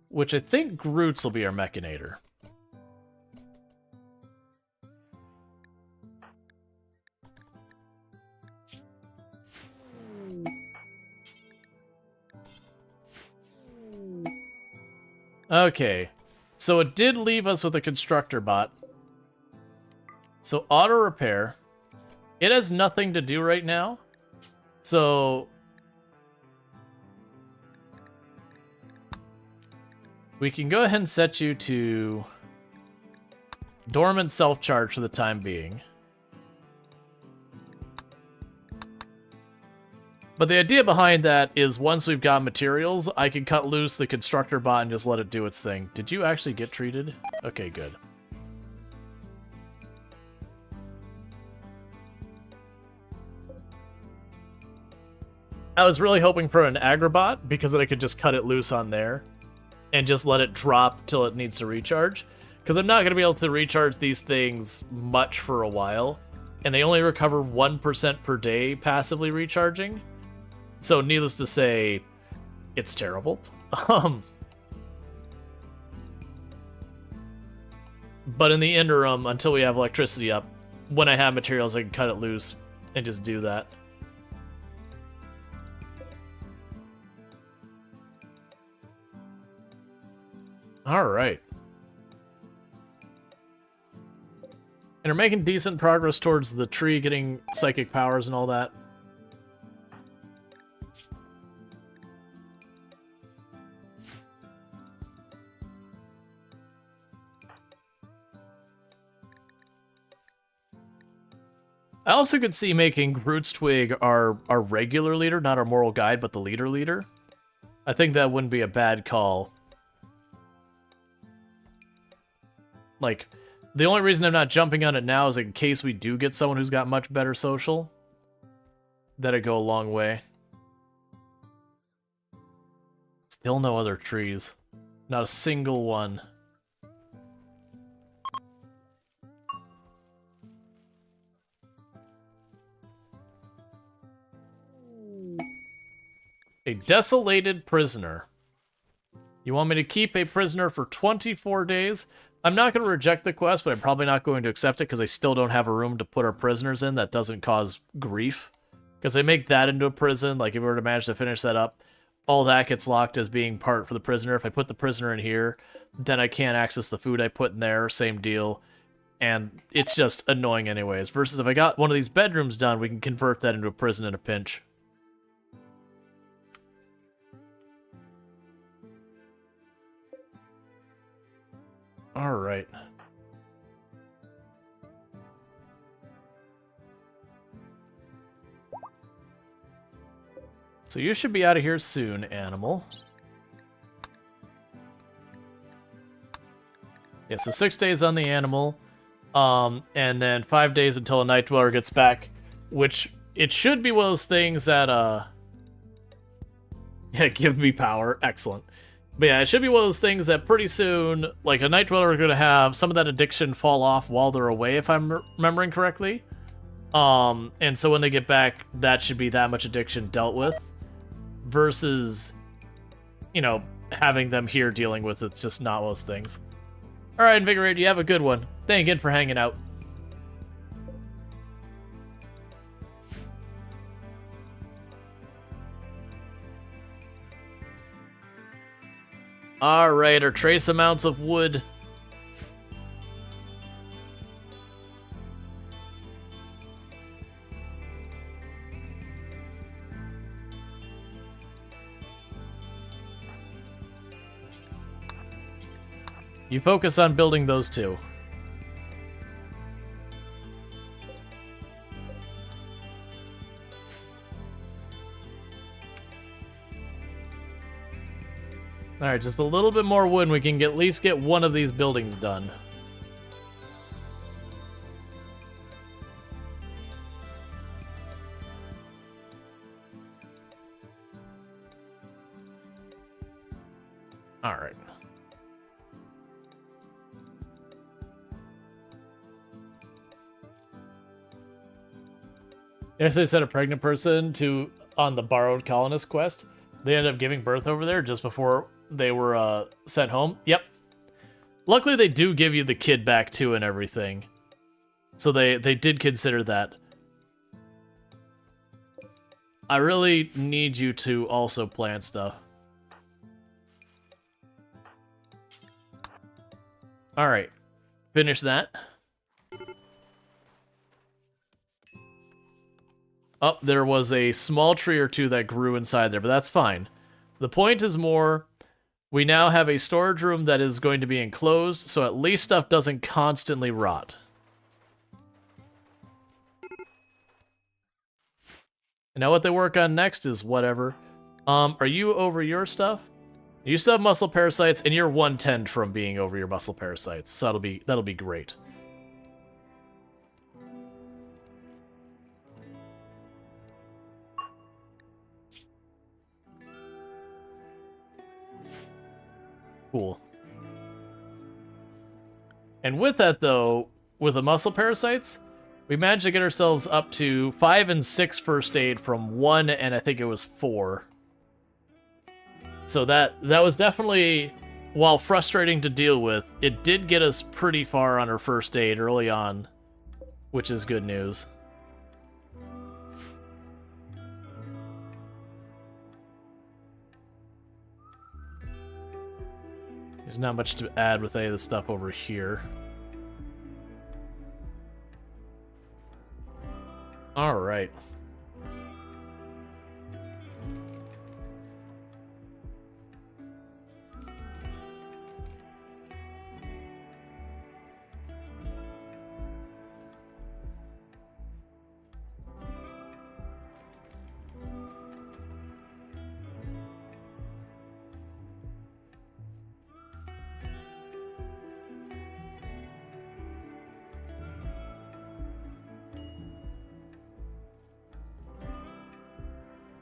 Which I think Groot's will be our Mechanator. Okay, so it did leave us with a constructor bot. So auto repair. It has nothing to do right now. So we can go ahead and set you to dormant self-charge for the time being. But the idea behind that is once we've got materials, I can cut loose the constructor bot and just let it do its thing. Did you actually get treated? Okay, good. I was really hoping for an agrobot because then I could just cut it loose on there and just let it drop till it needs to recharge. Because I'm not going to be able to recharge these things much for a while. And they only recover 1% per day passively recharging. So needless to say, it's terrible. But in the interim, until we have electricity up, when I have materials, I can cut it loose and just do that. Alright. And we're making decent progress towards the tree getting psychic powers and all that. I also could see making Groot's Twig our regular leader, not our moral guide, but the leader. I think that wouldn't be a bad call. Like, the only reason I'm not jumping on it now is in case we do get someone who's got much better social. That'd go a long way. Still no other trees. Not a single one. A desolated prisoner. You want me to keep a prisoner for 24 days? I'm not going to reject the quest, but I'm probably not going to accept it because I still don't have a room to put our prisoners in that doesn't cause grief. Because I make that into a prison, like if we were to manage to finish that up, all that gets locked as being part for the prisoner. If I put the prisoner in here, then I can't access the food I put in there, same deal. And it's just annoying anyways. Versus if I got one of these bedrooms done, we can convert that into a prison in a pinch. Alright. So you should be out of here soon, animal. Yeah, so 6 days on the animal. And then 5 days until a Night Dweller gets back. Which, it should be one of those things that, yeah, give me power. Excellent. But yeah, it should be one of those things that pretty soon, like, a Night Dweller is going to have some of that addiction fall off while they're away, if I'm remembering correctly. And so when they get back, that should be that much addiction dealt with. Versus, you know, having them here dealing with it's just not those things. Alright, Invigorator, you have a good one. Thank you again for hanging out. Alright, our trace amounts of wood. You focus on building those two. Alright, just a little bit more wood and we can at least get one of these buildings done. Alright. Yes, they sent a pregnant person on the borrowed colonist quest. They ended up giving birth over there just before they were sent home. Yep. Luckily, they do give you the kid back too and everything. So they did consider that. I really need you to also plant stuff. Alright. Finish that. Oh, there was a small tree or two that grew inside there, but that's fine. The point is more, we now have a storage room that is going to be enclosed, so at least stuff doesn't constantly rot. And now what they work on next is whatever. Are you over your stuff? You still have muscle parasites, and you're 110 from being over your muscle parasites, so that'll be great. Cool. And with that, though, with the muscle parasites, we managed to get ourselves up to 5 and 6 first aid from 1, and I think it was 4. So that was definitely, while frustrating to deal with, it did get us pretty far on our first aid early on, which is good news. There's not much to add with any of the stuff over here. Alright.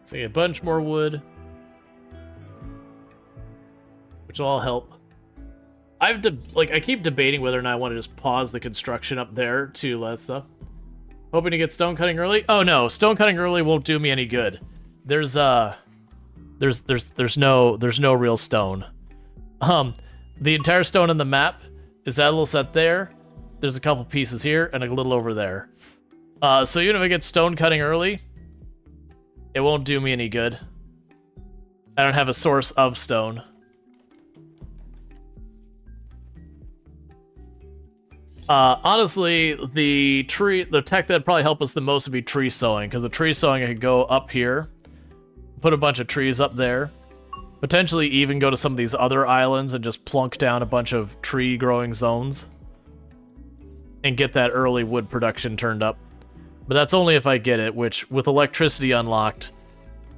So a bunch more wood, which will all help. I keep debating whether or not I want to just pause the construction up there to let stuff. Hoping to get stone cutting early. Oh no, stone cutting early won't do me any good. There's no real stone. The entire stone on the map is that little set there. There's a couple pieces here and a little over there. So even if I get stone cutting early, it won't do me any good. I don't have a source of stone. Honestly, the tech that'd probably help us the most would be tree sowing, because the tree sowing I could go up here, put a bunch of trees up there, potentially even go to some of these other islands and just plunk down a bunch of tree growing zones and get that early wood production turned up. But that's only if I get it, which, with electricity unlocked,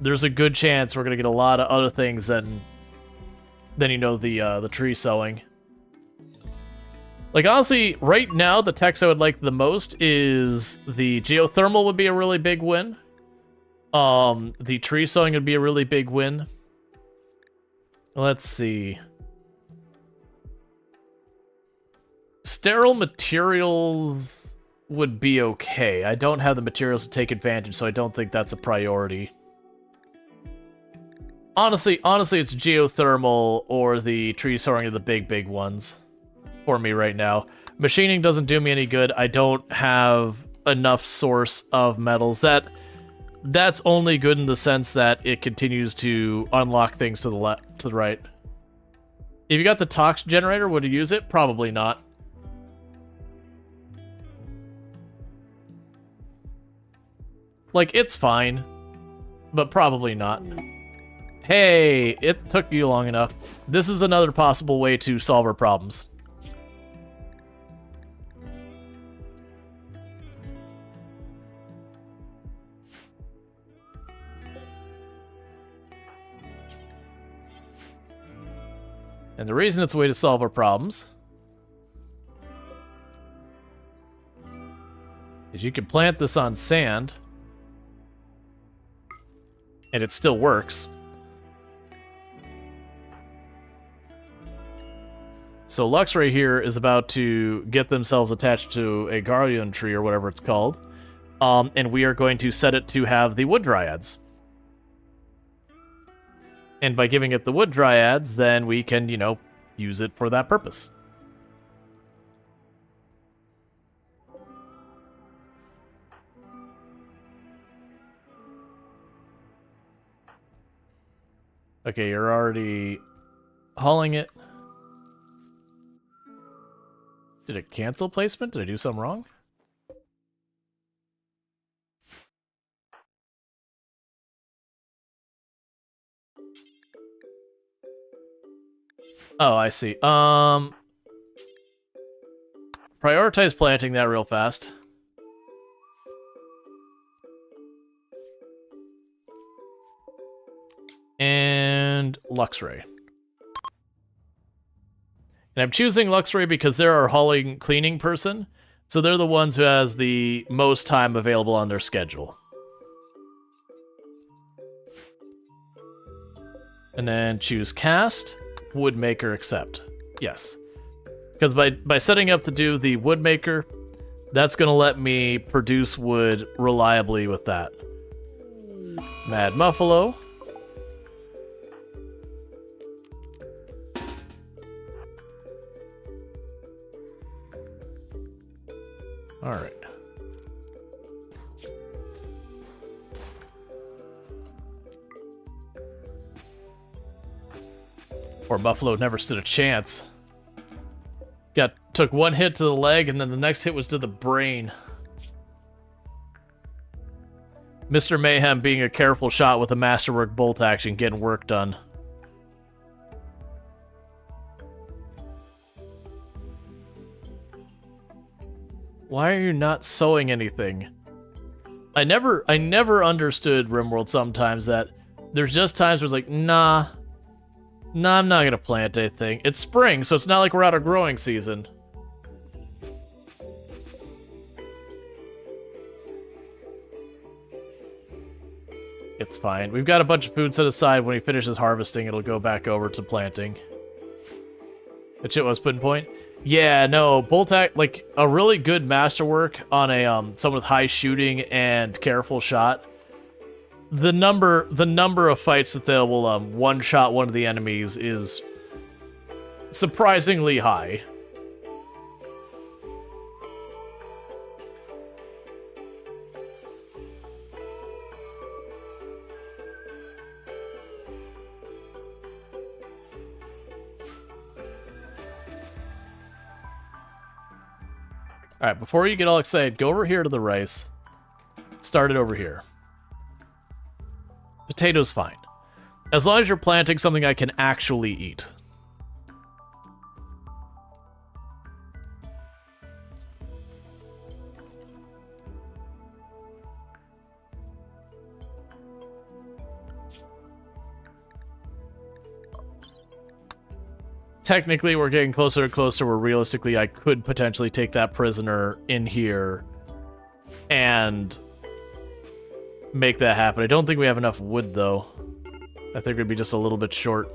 there's a good chance we're going to get a lot of other things than the tree sowing. Like, honestly, right now, the techs I would like the most is the geothermal would be a really big win. The tree sowing would be a really big win. Let's see. Sterile materials would be okay. I don't have the materials to take advantage, so I don't think that's a priority. Honestly, it's geothermal or the tree sowing are the big ones for me right now. Machining doesn't do me any good. I don't have enough source of metals. That's only good in the sense that it continues to unlock things to the left, to the right. If you got the tox generator, would you use it? Probably not. Like, it's fine, but probably not. Hey, it took you long enough. This is another possible way to solve our problems. And the reason it's a way to solve our problems is you can plant this on sand, and it still works. So Luxray here is about to get themselves attached to a guardian tree or whatever it's called, and we are going to set it to have the wood dryads. And by giving it the wood dryads, then we can, you know, use it for that purpose. Okay, you're already hauling it. Did it cancel placement? Did I do something wrong? Oh, I see. Prioritize planting that real fast. And Luxray. And I'm choosing Luxray because they're our hauling cleaning person, so they're the ones who has the most time available on their schedule. And then choose cast, woodmaker accept. Yes. Because by setting up to do the woodmaker, that's going to let me produce wood reliably with that. Mad Muffalo. Alright. Poor Buffalo never stood a chance. Took one hit to the leg, and then the next hit was to the brain. Mr. Mayhem being a careful shot with a masterwork bolt action, getting work done. Why are you not sewing anything? I never understood RimWorld sometimes that there's just times where it's like, nah, I'm not gonna plant anything. It's spring, so it's not like we're out of growing season. It's fine. We've got a bunch of food set aside. When he finishes harvesting, it'll go back over to planting. That shit was put in point. Yeah, no, Boltac, like, a really good masterwork on a someone with high shooting and careful shot. The number of fights that they will one-shot one of the enemies is surprisingly high. Alright, before you get all excited, go over here to the rice. Start it over here. Potatoes, fine. As long as you're planting something I can actually eat. Technically, we're getting closer and closer where realistically I could potentially take that prisoner in here and make that happen. I don't think we have enough wood, though. I think we'd be just a little bit short.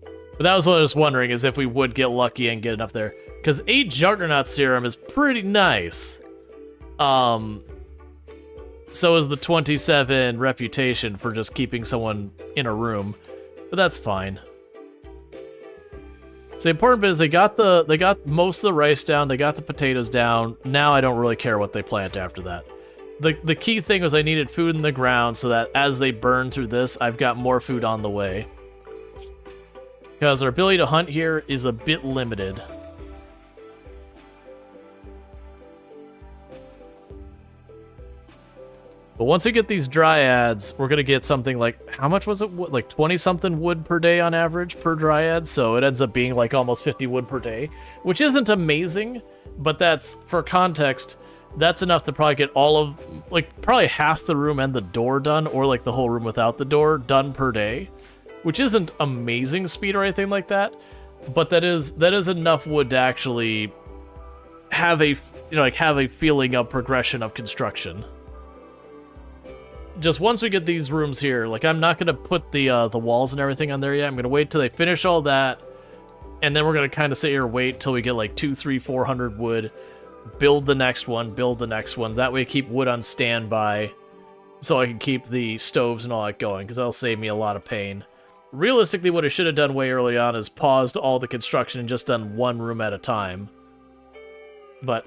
But that was what I was wondering, is if we would get lucky and get enough there. Because 8 Juggernaut Serum is pretty nice. So is the 27 Reputation for just keeping someone in a room. But that's fine. So the important bit is they got most of the rice down, they got the potatoes down. Now I don't really care what they plant after that. The key thing was I needed food in the ground so that as they burn through this, I've got more food on the way. Because our ability to hunt here is a bit limited. But once we get these dryads, we're going to get something like, how much was it? Like 20-something wood per day on average per dryad, so it ends up being like almost 50 wood per day, which isn't amazing, but that's, for context, that's enough to probably get all of, like, probably half the room and the door done, or like the whole room without the door done per day, which isn't amazing speed or anything like that, but that is enough wood to actually have a have a feeling of progression of construction. Just once we get these rooms here, like I'm not gonna put the walls and everything on there yet. I'm gonna wait till they finish all that, and then we're gonna kind of sit here and wait till we get like 200, 300, 400 wood. Build the next one. Build the next one. That way, keep wood on standby, so I can keep the stoves and all that going, because that'll save me a lot of pain. Realistically, what I should have done way early on is paused all the construction and just done one room at a time. But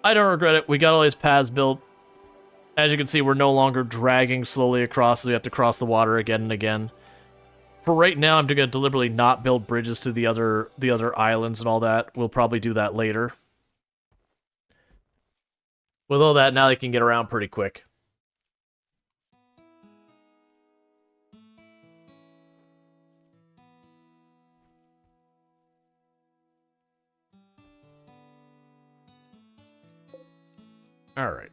I don't regret it. We got all these paths built. As you can see, we're no longer dragging slowly across, so we have to cross the water again and again. For right now, I'm going to deliberately not build bridges to the other islands and all that. We'll probably do that later. With all that, now they can get around pretty quick. All right.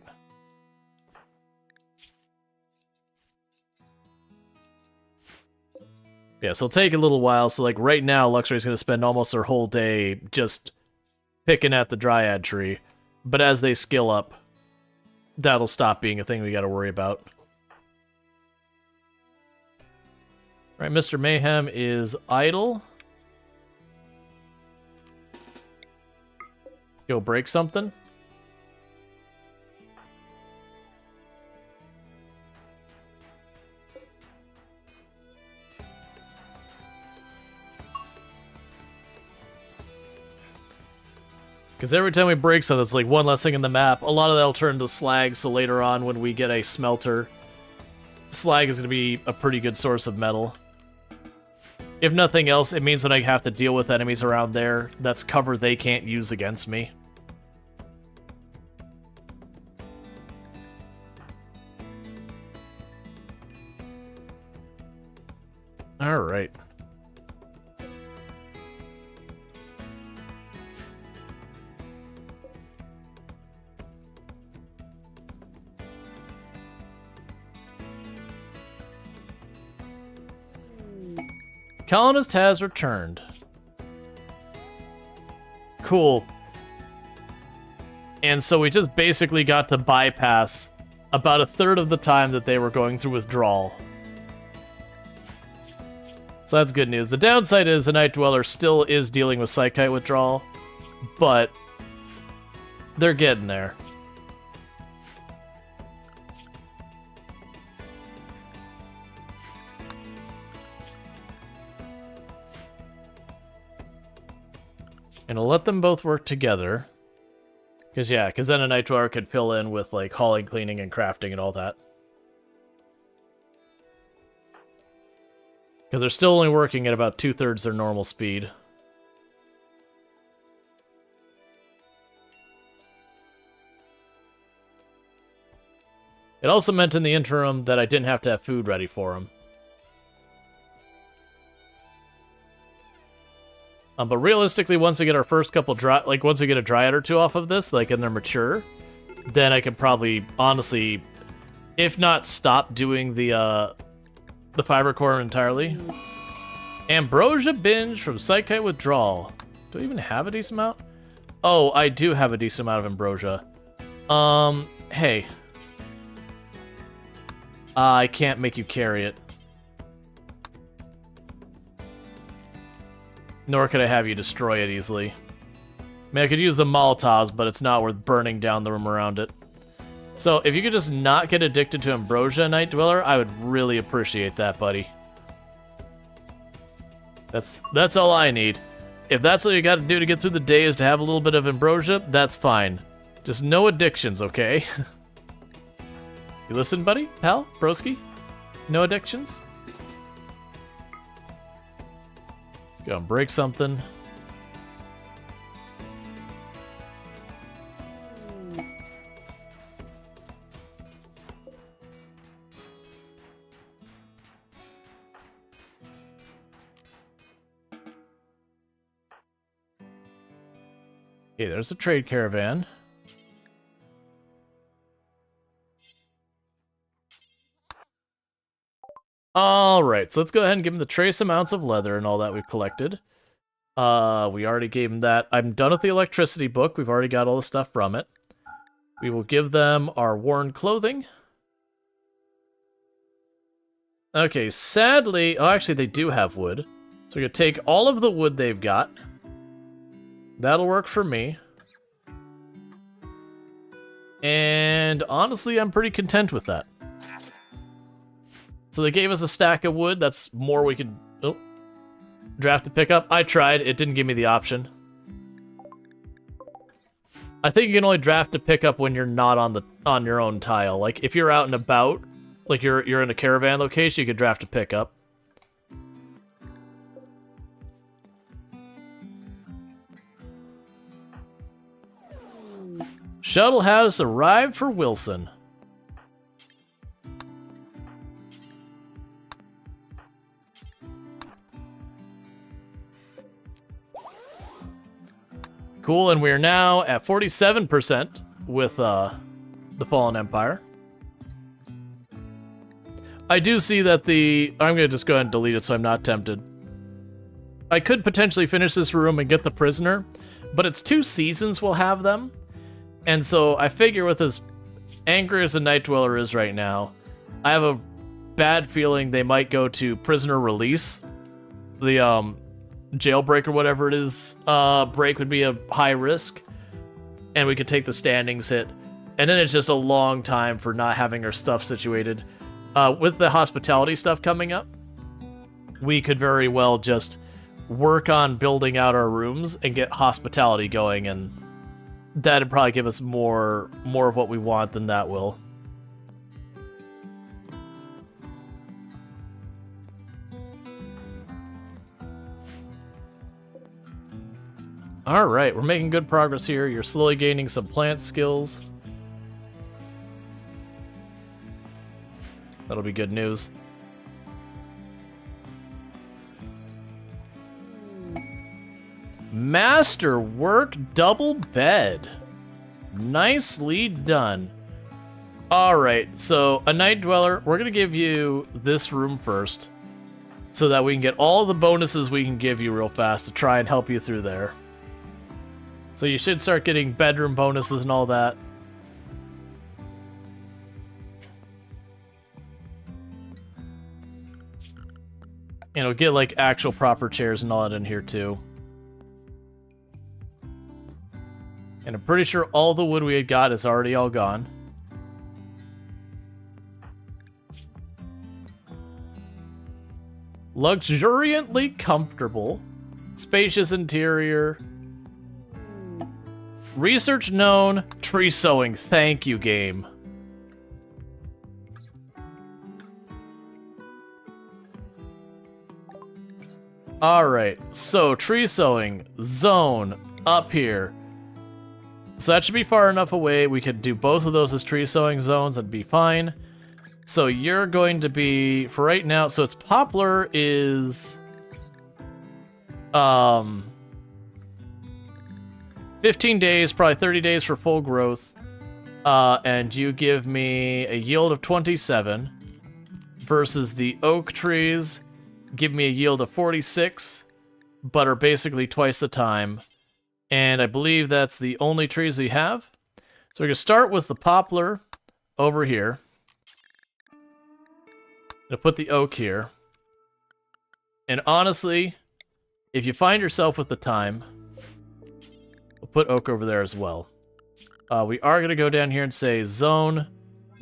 Yeah, so it'll take a little while. So, like, right now, Luxray's going to spend almost their whole day just picking at the Dryad tree. But as they skill up, that'll stop being a thing we got to worry about. Right, Mr. Mayhem is idle. Go break something. Because every time we break something, it's like one less thing in the map. A lot of that will turn to slag, so later on when we get a smelter, slag is going to be a pretty good source of metal. If nothing else, it means that I have to deal with enemies around there. That's cover they can't use against me. Alright. Colonist has returned. Cool. And so we just basically got to bypass about a third of the time that they were going through withdrawal. So that's good news. The downside is the Night Dweller still is dealing with Psychite withdrawal, but they're getting there. And I'll let them both work together. Because then a Night Dweller could fill in with, like, hauling, cleaning, and crafting and all that. Because they're still only working at about 2/3 their normal speed. It also meant in the interim that I didn't have to have food ready for them. But realistically, once we get our first couple once we get a dryad or two off of this, like, and they're mature, then I could probably, honestly, if not stop doing the fiber core entirely. Ambrosia binge from Psychite withdrawal. Do I even have a decent amount? Oh, I do have a decent amount of ambrosia. Hey. I can't make you carry it. Nor could I have you destroy it easily. I mean, I could use the Molotovs, but it's not worth burning down the room around it. So, if you could just not get addicted to Ambrosia, Night Dweller, I would really appreciate that, buddy. That's all I need. If that's what you gotta do to get through the day is to have a little bit of Ambrosia, that's fine. Just no addictions, okay? You listen, buddy? Pal? Broski? No addictions? Go and break something. Okay, there's a trade caravan. Alright, right, so let's go ahead and give him the trace amounts of leather and all that we've collected. We already gave him that. I'm done with the electricity book. We've already got all the stuff from it. We will give them our worn clothing. Okay, sadly... Oh, actually, they do have wood. So we're going to take all of the wood they've got. That'll work for me. And honestly, I'm pretty content with that. So they gave us a stack of wood. That's more we could... Oh. Draft to pick up. I tried. It didn't give me the option. I think you can only draft to pick up when you're not on your own tile. Like, if you're out and about, like you're in a caravan location, you could draft to pick up. Shuttle has arrived for Wilson. Cool, and we're now at 47% with the Fallen Empire. I do see that I'm going to just go ahead and delete it so I'm not tempted. I could potentially finish this room and get the prisoner, but it's 2 seasons we'll have them. And so I figure with as angry as a Night Dweller is right now, I have a bad feeling they might go to prisoner release. The jailbreak or whatever it is break would be a high risk, and we could take the standings hit, and then it's just a long time for not having our stuff situated. With the hospitality stuff coming up, we could very well just work on building out our rooms and get hospitality going, and that'd probably give us more of what we want than that will. Alright, we're making good progress here. You're slowly gaining some plant skills. That'll be good news. Masterwork double bed. Nicely done. Alright, so a Night Dweller, we're going to give you this room first, so that we can get all the bonuses we can give you real fast to try and help you through there. So you should start getting bedroom bonuses and all that. You know, get like actual proper chairs and all that in here too. And I'm pretty sure all the wood we had got is already all gone. Luxuriantly comfortable. Spacious interior. Research known. Tree sowing. Thank you, game. Alright, so tree sowing zone up here. So that should be far enough away. We could do both of those as tree sowing zones and be fine. So you're going to be, for right now, so it's poplar is 15 days, probably 30 days for full growth. And you give me a yield of 27 versus the oak trees give me a yield of 46, but are basically twice the time. And I believe that's the only trees we have. So we're going to start with the poplar over here. I'm going to put the oak here. And honestly, if you find yourself with the time, we'll put oak over there as well. We are going to go down here and say zone.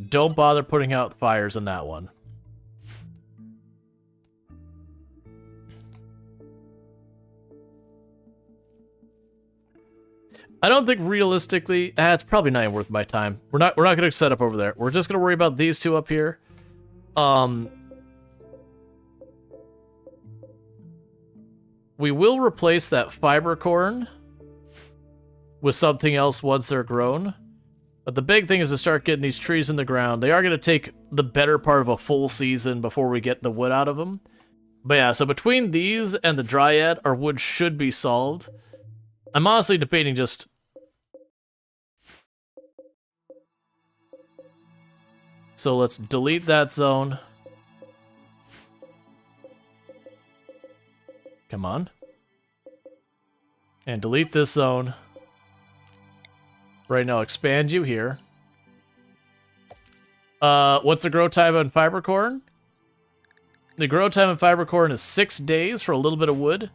Don't bother putting out fires on that one. I don't think realistically, it's probably not even worth my time. We're not going to set up over there. We're just going to worry about these two up here. We will replace that fiber corn with something else once they're grown. But the big thing is to start getting these trees in the ground. They are going to take the better part of a full season before we get the wood out of them. But yeah, so between these and the dryad, our wood should be solved. I'm honestly debating just... So let's delete that zone. Come on. And delete this zone. Right now, expand you here. What's the grow time on fiber corn? The grow time on fiber corn is 6 days for a little bit of wood.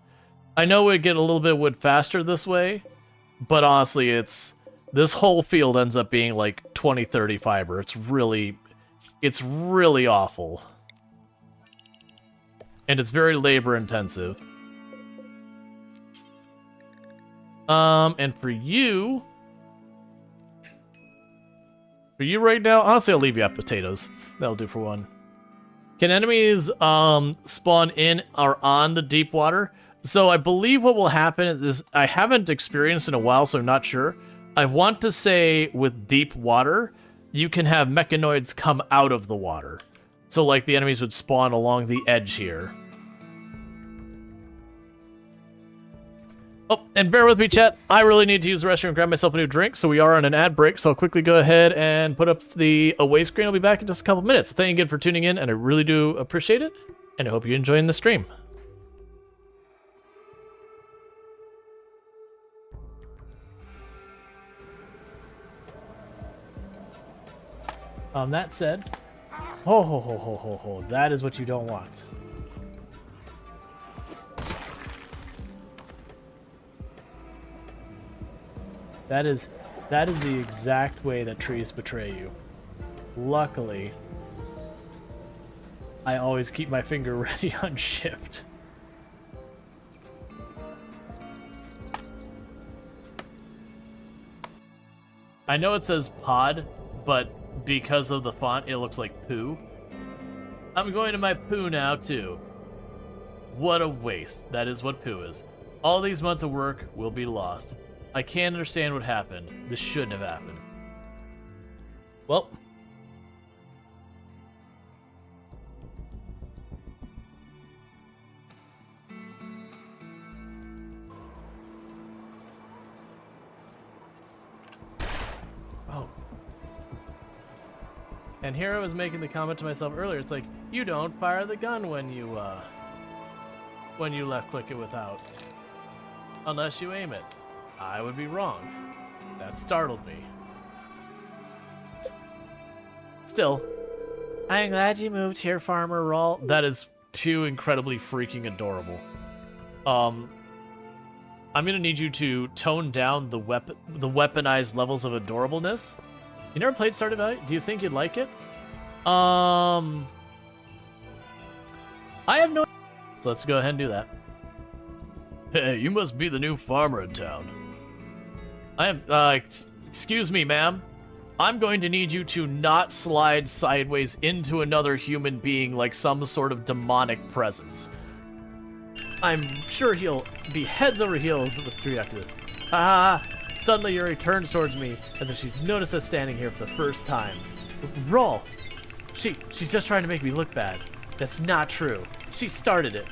I know we get a little bit of wood faster this way, but honestly, this whole field ends up being like 20, 30 fiber. It's really awful. And it's very labor intensive. And for you right now, honestly, I'll leave you at potatoes. That'll do for one. Can enemies spawn in or on the deep water? So I believe what will happen is, I haven't experienced in a while, so I'm not sure. I want to say with deep water, you can have mechanoids come out of the water. So like the enemies would spawn along the edge here. Oh, and bear with me, chat. I really need to use the restroom and grab myself a new drink, so we are on an ad break, so I'll quickly go ahead and put up the away screen. I'll be back in just a couple minutes. Thank you again for tuning in, and I really do appreciate it, and I hope you're enjoying the stream. That said, that is what you don't want. That is the exact way that trees betray you. Luckily, I always keep my finger ready on shift. I know it says pod, but because of the font, it looks like poo. I'm going to my poo now, too. What a waste. That is what poo is. All these months of work will be lost. I can't understand what happened. This shouldn't have happened. Well. Oh. And here I was making the comment to myself earlier. It's like, you don't fire the gun when you left click it without. Unless you aim it. I would be wrong. That startled me. Still, I'm glad you moved here, Farmer Rual. That is too incredibly freaking adorable. I'm gonna need you to tone down the weaponized levels of adorableness. You never played Stardew Valley? Do you think you'd like it? I have no. So let's go ahead and do that. Hey, you must be the new farmer in town. I am, excuse me, ma'am. I'm going to need you to not slide sideways into another human being like some sort of demonic presence. I'm sure he'll be heads over heels with the after this. Ah, suddenly Yuri turns towards me as if she's noticed us standing here for the first time. Rual! She's just trying to make me look bad. That's not true. She started it.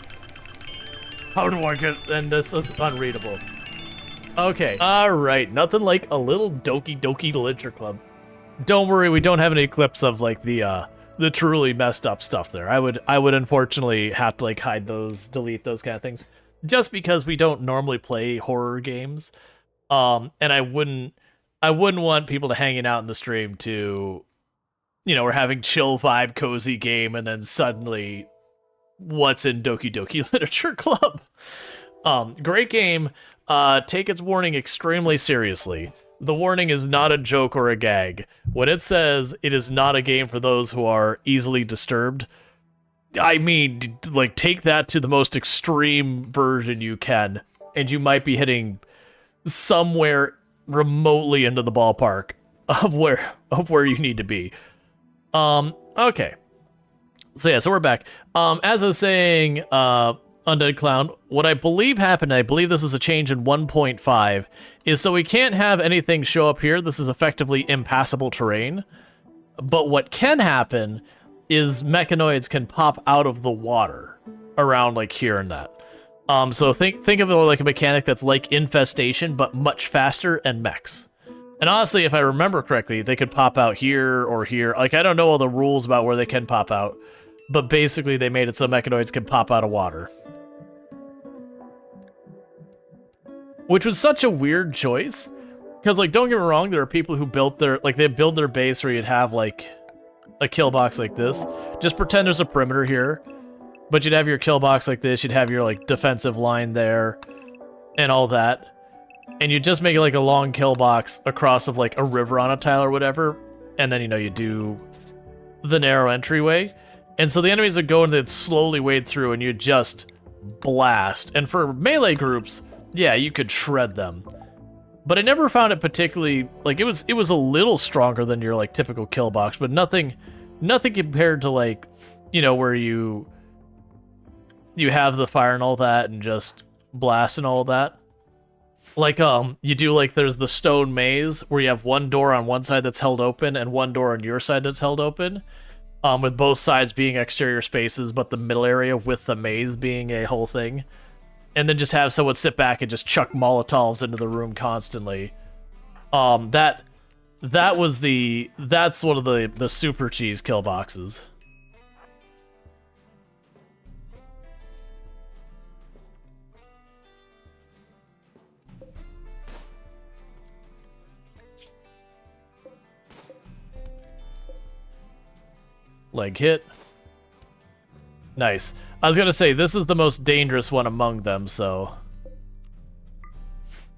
How do I get... And this is unreadable. Okay. Alright, nothing like a little Doki Doki Literature Club. Don't worry, we don't have any clips of, like, the truly messed up stuff there. I would unfortunately have to, like, hide those, delete those kind of things. Just because we don't normally play horror games. And I wouldn't want people to hanging out in the stream to... You know, we're having chill vibe, cozy game, and then suddenly... What's in Doki Doki Literature Club? Great game. Take its warning extremely seriously. The warning is not a joke or a gag. When it says it is not a game for those who are easily disturbed, I mean, like, take that to the most extreme version you can, and you might be hitting somewhere remotely into the ballpark of where you need to be. Okay. So yeah, so we're back. As I was saying, Undead Clown, what I believe happened, I believe this is a change in 1.5, is so we can't have anything show up here. This is effectively impassable terrain. But what can happen is mechanoids can pop out of the water around like here and that. So think of it like a mechanic that's like Infestation, but much faster and mechs. And honestly, if I remember correctly, they could pop out here or here. Like, I don't know all the rules about where they can pop out, but basically they made it so mechanoids can pop out of water. which was such a weird choice. Because, like, don't get me wrong, there are people who built their, like, they build their base where you'd have, like, a kill box like this. Just pretend there's a perimeter here, but you'd have your kill box like this, you'd have your, like, defensive line there, and all that. And you just make it, like, a long kill box across of, like, a river on a tile or whatever, and then, you know, you do the narrow entryway. And so the enemies would go and they'd slowly wade through, and you'd just blast. And for melee groups, yeah, you could shred them. But I never found it particularly, like, it was a little stronger than your, like, typical kill box, but nothing compared to, like, you know, where you have the fire and all that and just blast and all that. Like, you do, like, there's the stone maze where you have one door on one side that's held open and one door on your side that's held open, with both sides being exterior spaces, but the middle area with the maze being a whole thing. And then just have someone sit back and just chuck Molotovs into the room constantly. That's one of the super cheese kill boxes. Leg hit. Nice. I was gonna say, this is the most dangerous one among them, so...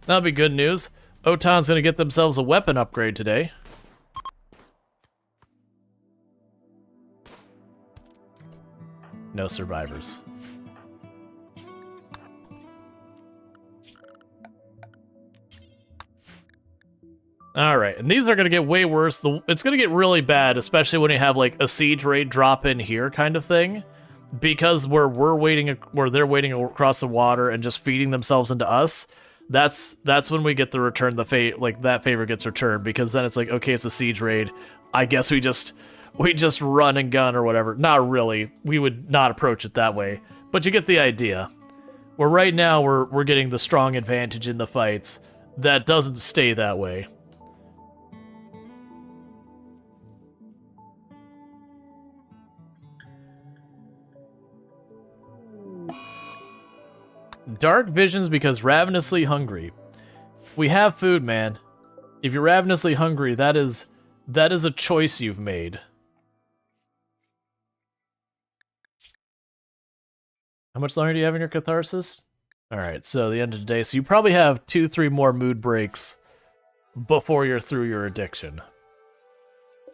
that'll be good news. Otan's gonna get themselves a weapon upgrade today. No survivors. Alright, and these are gonna get way worse. It's gonna get really bad, especially when you have, like, a siege raid drop in here kind of thing. Because where they're waiting across the water and just feeding themselves into us, that's when we get the return, that favor gets returned, because then it's like, okay, it's a siege raid. I guess we just run and gun or whatever. Not really. We would not approach it that way. But you get the idea. Where right now we're getting the strong advantage in the fights. That doesn't stay that way. Dark visions because ravenously hungry. We have food, man. If you're ravenously hungry, that is a choice you've made. How much longer do you have in your catharsis? Alright, so the end of the day. So you probably have 2-3 more mood breaks before you're through your addiction.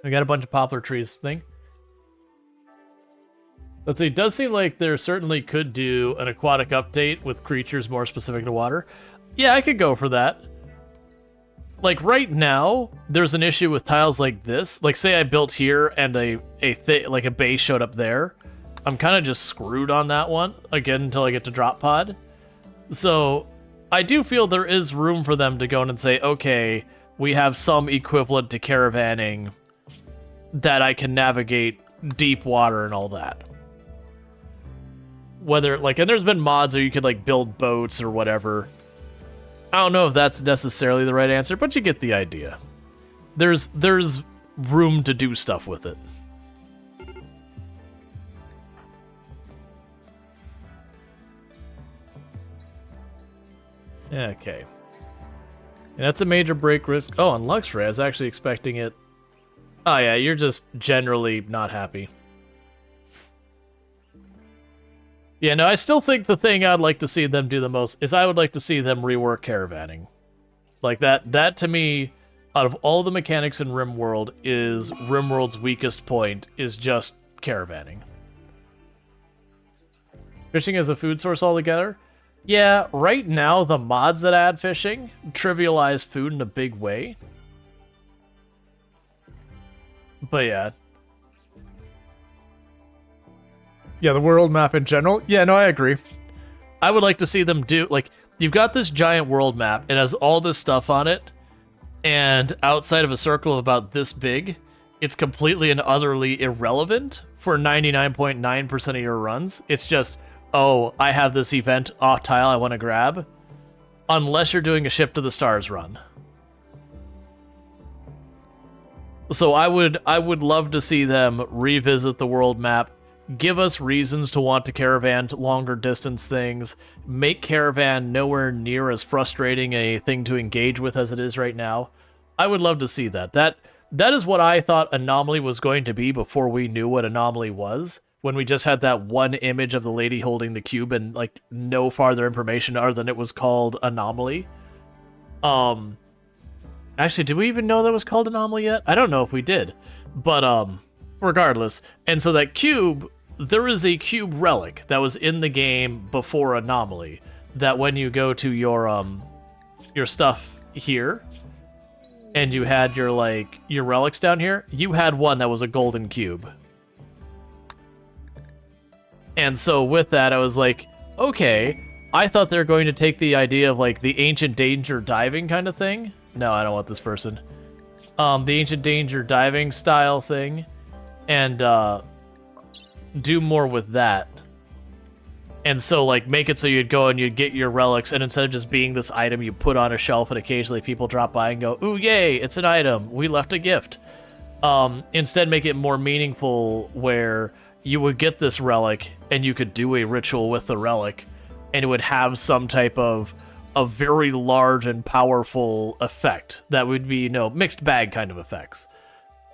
We got a bunch of poplar trees thing. Let's see, it does seem like there certainly could do an aquatic update with creatures more specific to water. Yeah, I could go for that. Like, right now, there's an issue with tiles like this. Like, say I built here and a base showed up there. I'm kind of just screwed on that one, again, until I get to drop pod. So, I do feel there is room for them to go in and say, okay, we have some equivalent to caravanning that I can navigate deep water and all that. Whether, like, and there's been mods where you could, like, build boats or whatever. I don't know if that's necessarily the right answer, but you get the idea. There's room to do stuff with it. Okay. And that's a major break risk. Oh, on Luxray, I was actually expecting it. Oh yeah, you're just generally not happy. Yeah, no, I still think the thing I'd like to see them do the most is I would like to see them rework caravanning. Like, that to me, out of all the mechanics in RimWorld, is RimWorld's weakest point, is just caravanning. Fishing as a food source altogether? Yeah, right now, the mods that add fishing trivialize food in a big way. But yeah. Yeah, the world map in general. Yeah, no, I agree. I would like to see them do, like, you've got this giant world map. It has all this stuff on it. And outside of a circle of about this big, it's completely and utterly irrelevant for 99.9% of your runs. It's just, oh, I have this event off tile I want to grab. Unless you're doing a Ship to the Stars run. So I would love to see them revisit the world map, give us reasons to want to caravan to longer distance things, make caravan nowhere near as frustrating a thing to engage with as it is right now. I would love to see that. That is what I thought Anomaly was going to be before we knew what Anomaly was. When we just had that one image of the lady holding the cube and like no farther information other than it was called Anomaly. Actually, did we even know that was called Anomaly yet? I don't know if we did. But regardless. And so that cube, there is a cube relic that was in the game before Anomaly. That when you go to your stuff here, and you had your relics down here, you had one that was a golden cube. And so with that, I was like, okay, I thought they were going to take the idea of like the Ancient Danger diving kind of thing. No, I don't want this person. The Ancient Danger diving style thing, and do more with that. And so like make it so you'd go and you'd get your relics, and instead of just being this item you put on a shelf and occasionally people drop by and go, ooh, yay, it's an item, we left a gift. Instead make it more meaningful where you would get this relic and you could do a ritual with the relic, and it would have some type of a very large and powerful effect that would be, you know, mixed bag kind of effects.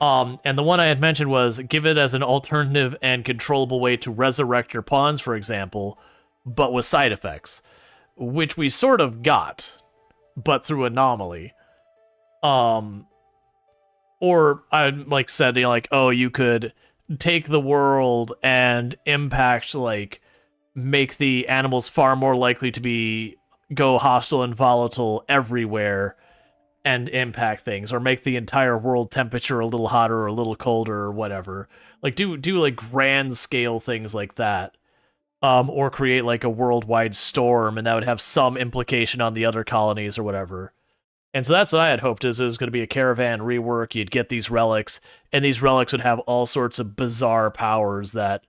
And the one I had mentioned was give it as an alternative and controllable way to resurrect your pawns, for example, but with side effects, which we sort of got, but through Anomaly. Or I like said, you know, like, oh, you could take the world and impact, like, make the animals far more likely to go hostile and volatile everywhere and impact things, or make the entire world temperature a little hotter or a little colder or whatever. Like do like grand scale things like that. Or create like a worldwide storm, and that would have some implication on the other colonies or whatever. And so that's what I had hoped is it was going to be a caravan rework. You'd get these relics, and these relics would have all sorts of bizarre powers that,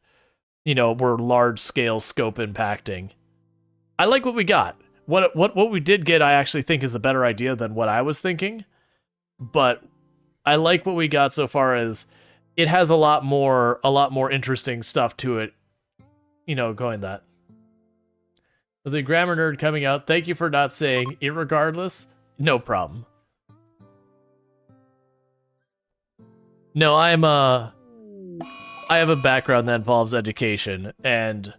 you know, were large-scale scope impacting. I like what we got. What we did get, I actually think is a better idea than what I was thinking. But I like what we got so far as it has a lot more interesting stuff to it, you know, going that. There's a grammar nerd coming out. Thank you for not saying irregardless. No problem. No, I have a background that involves education, and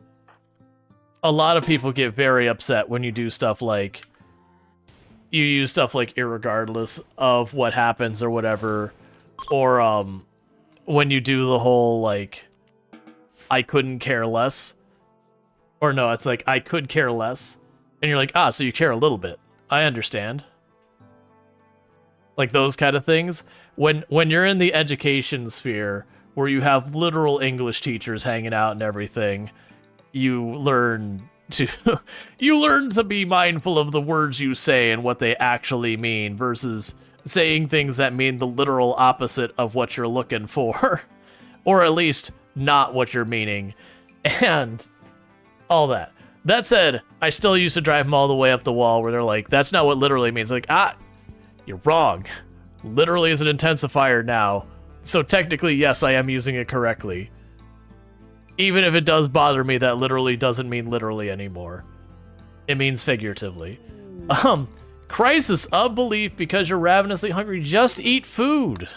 a lot of people get very upset when you do stuff like you use stuff like irregardless of what happens or whatever, or when you do the whole like I couldn't care less, or no, it's like I could care less, and you're like, ah, so you care a little bit. I understand. Like those kind of things. When you're in the education sphere where you have literal English teachers hanging out and everything, you learn to be mindful of the words you say and what they actually mean versus saying things that mean the literal opposite of what you're looking for, or at least not what you're meaning, and all that. That said, I still used to drive them all the way up the wall where they're like, that's not what literally means. Like, you're wrong. Literally is an intensifier now. So technically, yes, I am using it correctly. Even if it does bother me, that literally doesn't mean literally anymore. It means figuratively. Crisis of belief because you're ravenously hungry. Just eat food.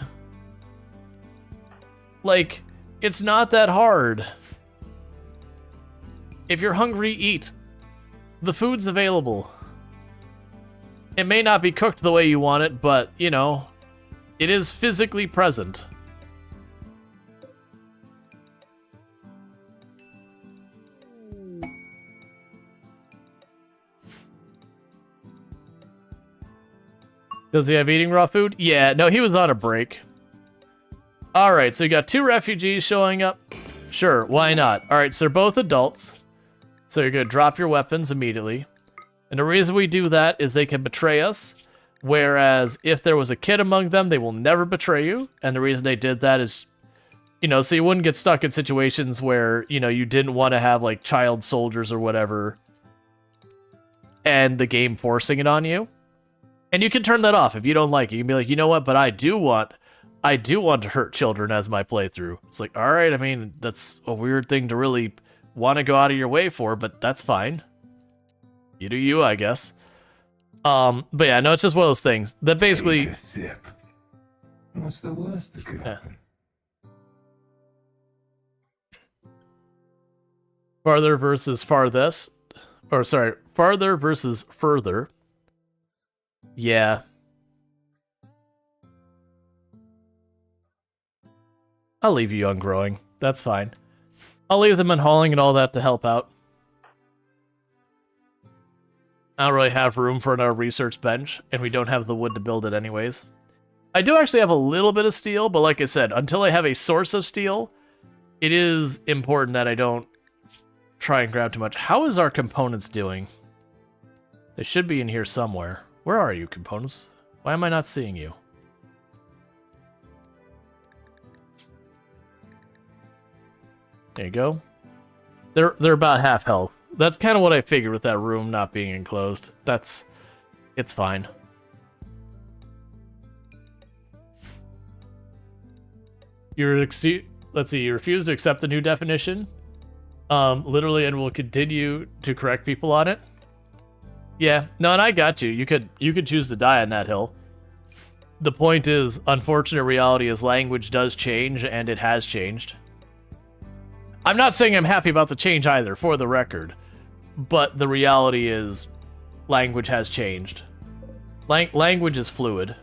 Like, it's not that hard. If you're hungry, eat. The food's available. It may not be cooked the way you want it, but, you know, it is physically present. Does he have eating raw food? Yeah, no, he was on a break. Alright, so you got 2 refugees showing up. Sure, why not? Alright, so they're both adults. So you're going to drop your weapons immediately. And the reason we do that is they can betray us. Whereas if there was a kid among them, they will never betray you. And the reason they did that is, you know, so you wouldn't get stuck in situations where, you know, you didn't want to have, like, child soldiers or whatever. And the game forcing it on you. And you can turn that off if you don't like it. You can be like, you know what, but I do want I do want to hurt children as my playthrough. It's like, all right, I mean, that's a weird thing to really want to go out of your way for, but that's fine. You do you, I guess. But yeah, no, it's just one of those things that basically... Take a sip. What's the worst that could happen? Farther versus farthest. Or, sorry, farther versus further. Yeah. I'll leave you ungrowing. That's fine. I'll leave them unhauling and all that to help out. I don't really have room for another research bench, and we don't have the wood to build it anyways. I do actually have a little bit of steel, but like I said, until I have a source of steel, it is important that I don't try and grab too much. How is our components doing? They should be in here somewhere. Where are you, components? Why am I not seeing you? There you go. They're about half health. That's kind of what I figured with that room not being enclosed. It's fine. Let's see, you refuse to accept the new definition. Literally, and will continue to correct people on it. Yeah, no, and I got you. You could choose to die on that hill. The point is, unfortunate reality is language does change, and it has changed. I'm not saying I'm happy about the change either, for the record. But the reality is, language has changed. Language is fluid.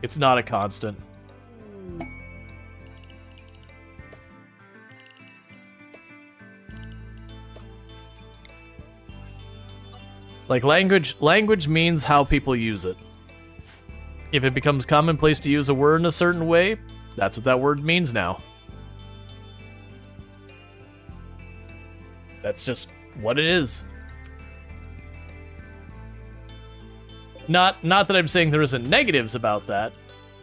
It's not a constant. Like, language means how people use it. If it becomes commonplace to use a word in a certain way, that's what that word means now. That's just what it is. Not that I'm saying there isn't negatives about that.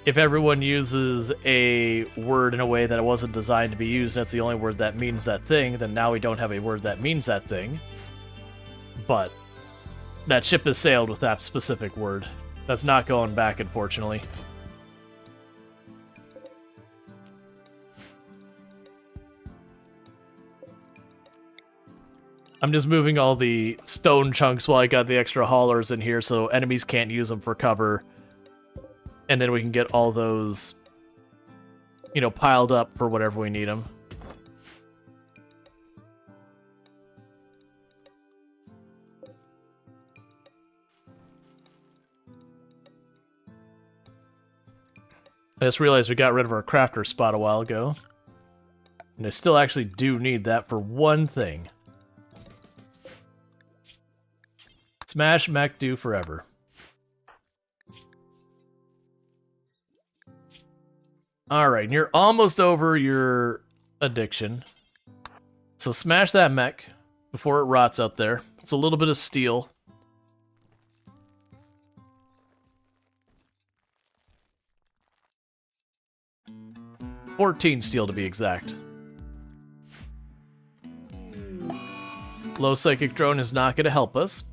If everyone uses a word in a way that it wasn't designed to be used, and that's the only word that means that thing, then now we don't have a word that means that thing. But that ship has sailed with that specific word. That's not going back, unfortunately. I'm just moving all the stone chunks while I got the extra haulers in here so enemies can't use them for cover. And then we can get all those, you know, piled up for whatever we need them. I just realized we got rid of our crafter spot a while ago. And I still actually do need that for one thing. Smash mech do forever. Alright, and you're almost over your addiction. So smash that mech before it rots out there. It's a little bit of steel. $14 steel to be exact. Low psychic drone is not going to help us.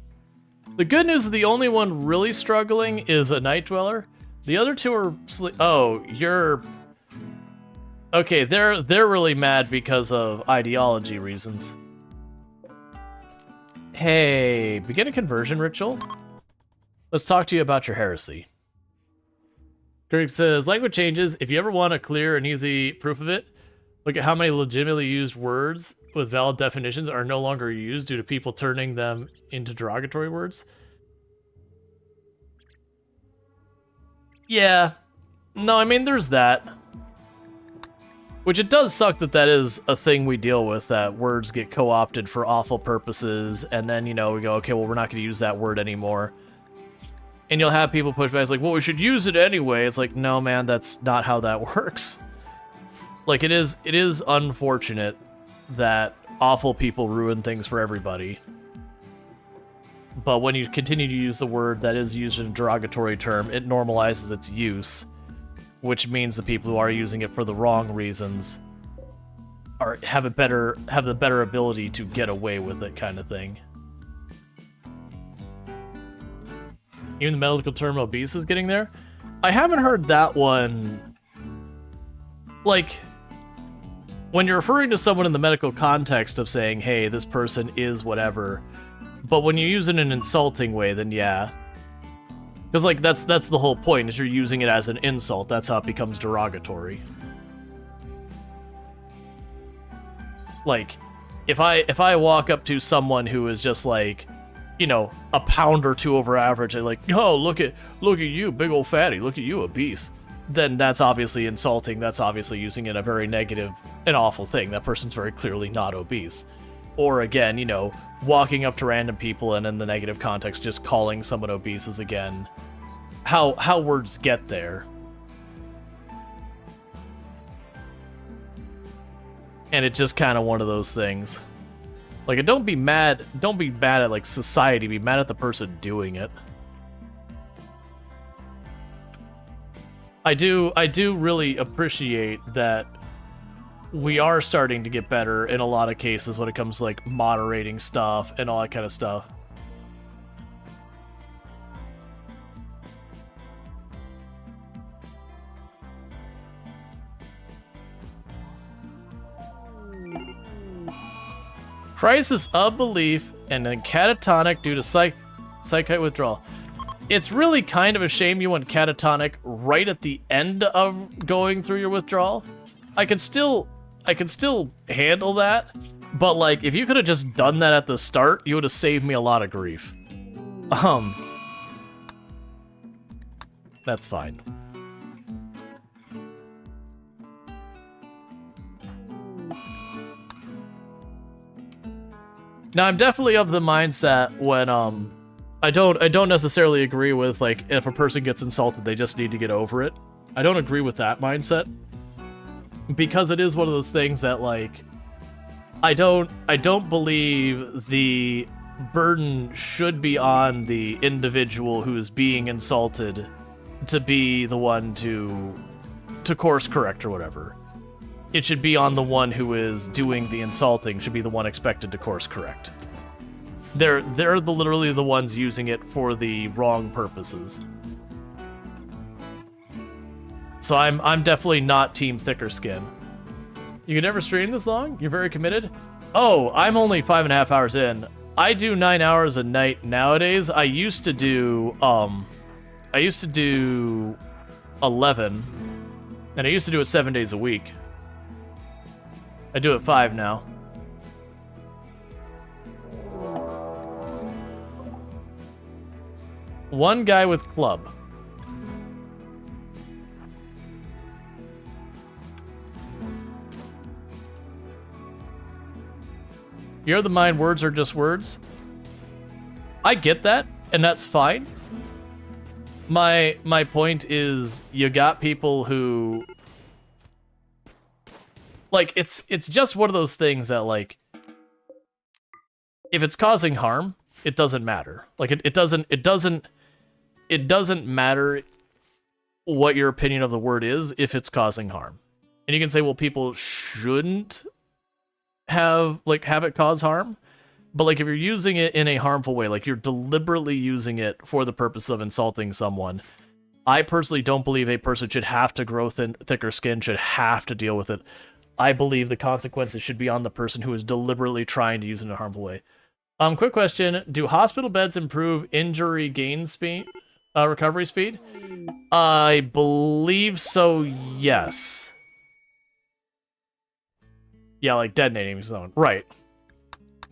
The good news is the only one really struggling is a night dweller. The other two are oh, you're okay. They're really mad because of ideology reasons. Hey, begin a conversion ritual. Let's talk to you about your heresy. Greg says, language changes. If you ever want a clear and easy proof of it, look at how many legitimately used words with valid definitions are no longer used due to people turning them into derogatory words. Yeah. No, I mean, there's that. Which it does suck that that is a thing we deal with, that words get co-opted for awful purposes, and then, you know, we go, okay, well, we're not going to use that word anymore. And you'll have people push back, it's like, well, we should use it anyway. It's like, no, man, that's not how that works. Like, it is unfortunate that awful people ruin things for everybody. But when you continue to use the word that is used in a derogatory term, it normalizes its use, which means the people who are using it for the wrong reasons have the better ability to get away with it, kind of thing. Even the medical term obese is getting there. I haven't heard that one like, when you're referring to someone in the medical context of saying, hey, this person is whatever, but when you use it in an insulting way, then yeah. Because, like, that's the whole point, is you're using it as an insult. That's how it becomes derogatory. Like, if I walk up to someone who is just, like, you know, a pound or two over average, and like, oh, look at you, big old fatty, look at you, obese, then that's obviously insulting. That's obviously using it a very negative and awful thing. That person's very clearly not obese. Or again, you know, walking up to random people and in the negative context just calling someone obese is, again, how words get there. And it's just kind of one of those things. Like, don't be mad at, like, society, be mad at the person doing it. I do really appreciate that we are starting to get better in a lot of cases when it comes to, like, moderating stuff and all that kind of stuff. Crisis of belief and then catatonic due to psychite withdrawal. It's really kind of a shame you went catatonic right at the end of going through your withdrawal. I can still handle that, but, like, if you could have just done that at the start, you would have saved me a lot of grief. That's fine. Now, I'm definitely of the mindset when, I don't necessarily agree with, like, if a person gets insulted, they just need to get over it. I don't agree with that mindset. Because it is one of those things that, like, I don't believe the burden should be on the individual who is being insulted to be the one to course correct or whatever. It should be on the one who is doing the insulting, should be the one expected to course correct. They're literally the ones using it for the wrong purposes. So I'm definitely not team thicker skin. You could never stream this long? You're very committed? Oh, I'm only 5.5 hours in. I do 9 hours a night nowadays. I used to do 11, and I used to do it 7 days a week. I do it 5 now. One guy with club. You're of the mind words are just words. I get that, and that's fine. My point is, you got people who, like, it's just one of those things that, like, if it's causing harm, it doesn't matter. Like, it doesn't matter what your opinion of the word is if it's causing harm. And you can say, well, people shouldn't have it cause harm, but, like, if you're using it in a harmful way, like you're deliberately using it for the purpose of insulting someone, I personally don't believe a person should have to grow thicker skin, should have to deal with it. I believe the consequences should be on the person who is deliberately trying to use it in a harmful way. Quick question: do hospital beds improve injury gain speed, recovery speed? I believe so. Yes. Yeah, like detonating someone, right?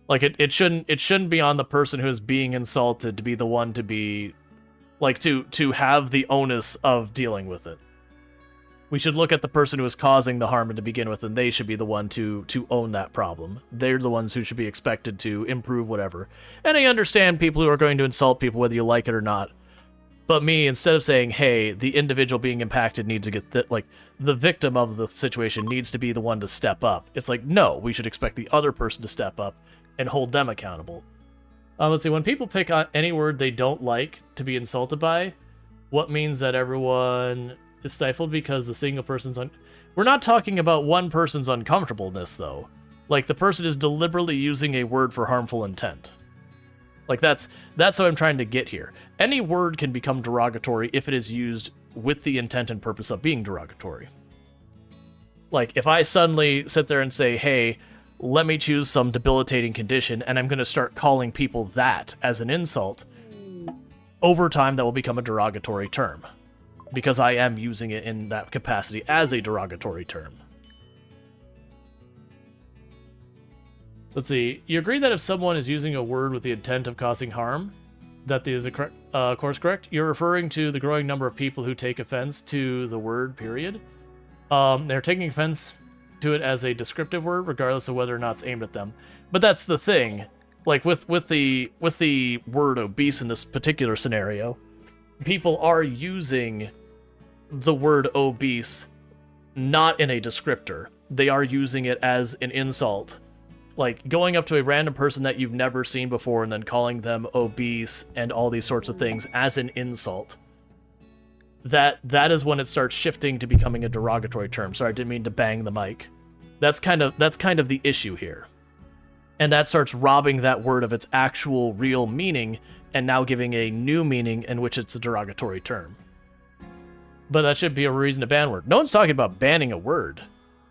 Like it shouldn't be on the person who is being insulted to be the one to be, like, to have the onus of dealing with it. We should look at the person who is causing the harm to begin with, and they should be the one to own that problem. They're the ones who should be expected to improve whatever. And I understand people who are going to insult people whether you like it or not. But me, instead of saying, hey, the individual being impacted needs to get, like, the victim of the situation needs to be the one to step up. It's like, no, we should expect the other person to step up and hold them accountable. Let's see, when people pick on any word they don't like to be insulted by, what means that everyone is stifled because the single person's We're not talking about one person's uncomfortableness, though. Like, the person is deliberately using a word for harmful intent. Like, that's what I'm trying to get here. Any word can become derogatory if it is used with the intent and purpose of being derogatory. Like, if I suddenly sit there and say, hey, let me choose some debilitating condition, and I'm going to start calling people that as an insult, over time that will become a derogatory term. Because I am using it in that capacity as a derogatory term. Let's see. You agree that if someone is using a word with the intent of causing harm, that is of course correct? You're referring to the growing number of people who take offense to the word, period. They're taking offense to it as a descriptive word, regardless of whether or not it's aimed at them. But that's the thing. Like, with the word obese in this particular scenario, people are using the word obese not in a descriptor. They are using it as an insult. Like, going up to a random person that you've never seen before and then calling them obese and all these sorts of things as an insult. That is when it starts shifting to becoming a derogatory term. Sorry, I didn't mean to bang the mic. That's kind of the issue here. And that starts robbing that word of its actual real meaning and now giving a new meaning in which it's a derogatory term. But that should be a reason to ban word. No one's talking about banning a word.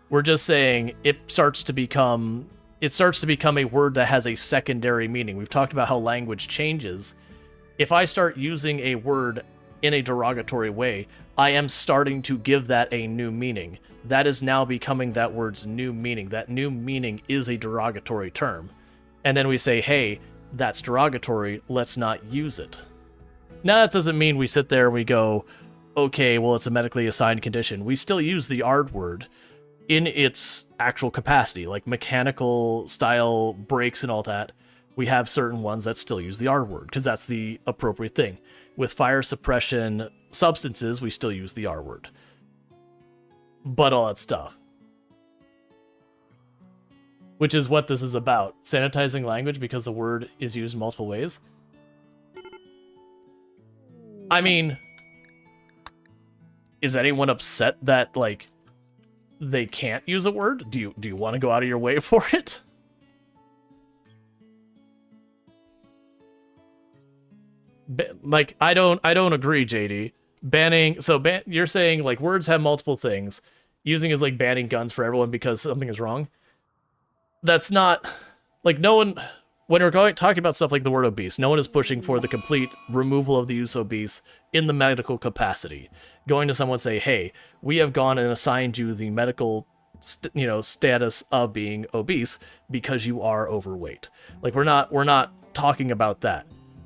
We're just saying it starts to become a word that has a secondary meaning. We've talked about how language changes. If I start using a word in a derogatory way, I am starting to give that a new meaning. That is now becoming that word's new meaning. That new meaning is a derogatory term. And then we say, hey, that's derogatory, let's not use it. Now that doesn't mean we sit there and we go, okay, well, it's a medically assigned condition. We still use the R word in its actual capacity, like mechanical style brakes and all that. We have certain ones that still use the R word because that's the appropriate thing. With fire suppression substances, we still use the R word. But all that stuff. Which is what this is about. Sanitizing language because the word is used in multiple ways. I mean, is anyone upset that, like, they can't use a word? Do you want to go out of your way for it? Like, I don't agree, JD. Banning, you're saying, like, words have multiple things. Using is like banning guns for everyone because something is wrong. That's not, like, no one, when we're talking about stuff like the word obese, no one is pushing for the complete removal of the use obese in the medical capacity. Going to someone and say, hey, we have gone and assigned you the medical status of being obese because you are overweight. Like, we're not talking about that.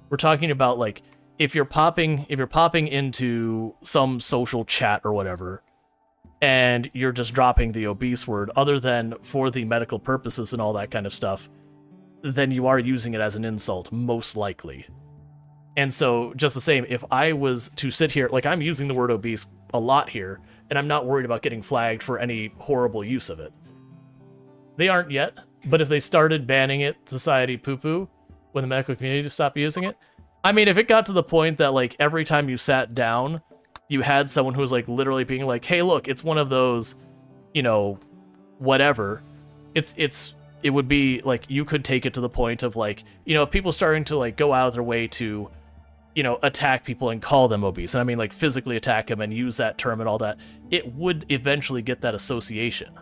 We're talking about, like, if you're popping into some social chat or whatever, and you're just dropping the obese word, other than for the medical purposes and all that kind of stuff, then you are using it as an insult, most likely. And so, just the same, if I was to sit here, like, I'm using the word obese a lot here, and I'm not worried about getting flagged for any horrible use of it. They aren't yet, but if they started banning it, society poo-poo, when the medical community stopped using it, I mean, if it got to the point that, like, every time you sat down, you had someone who was, like, literally being like, hey, look, it's one of those, whatever. It would be, like, you could take it to the point of, like, people starting to, like, go out of their way to, attack people and call them obese. And I mean, like, physically attack them and use that term and all that. It would eventually get that association.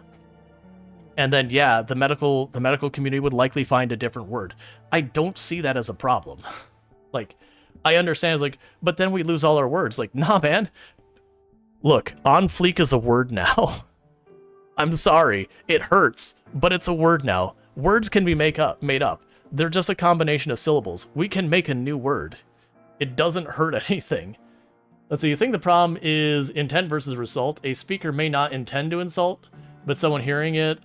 And then, yeah, the medical community would likely find a different word. I don't see that as a problem. Like, I understand, it's like, but then we lose all our words. Like, nah, man. Look, on fleek is a word now. I'm sorry. It hurts, but it's a word now. Words can be made up. They're just a combination of syllables. We can make a new word. It doesn't hurt anything. Let's see, you think the problem is intent versus result? A speaker may not intend to insult, but someone hearing it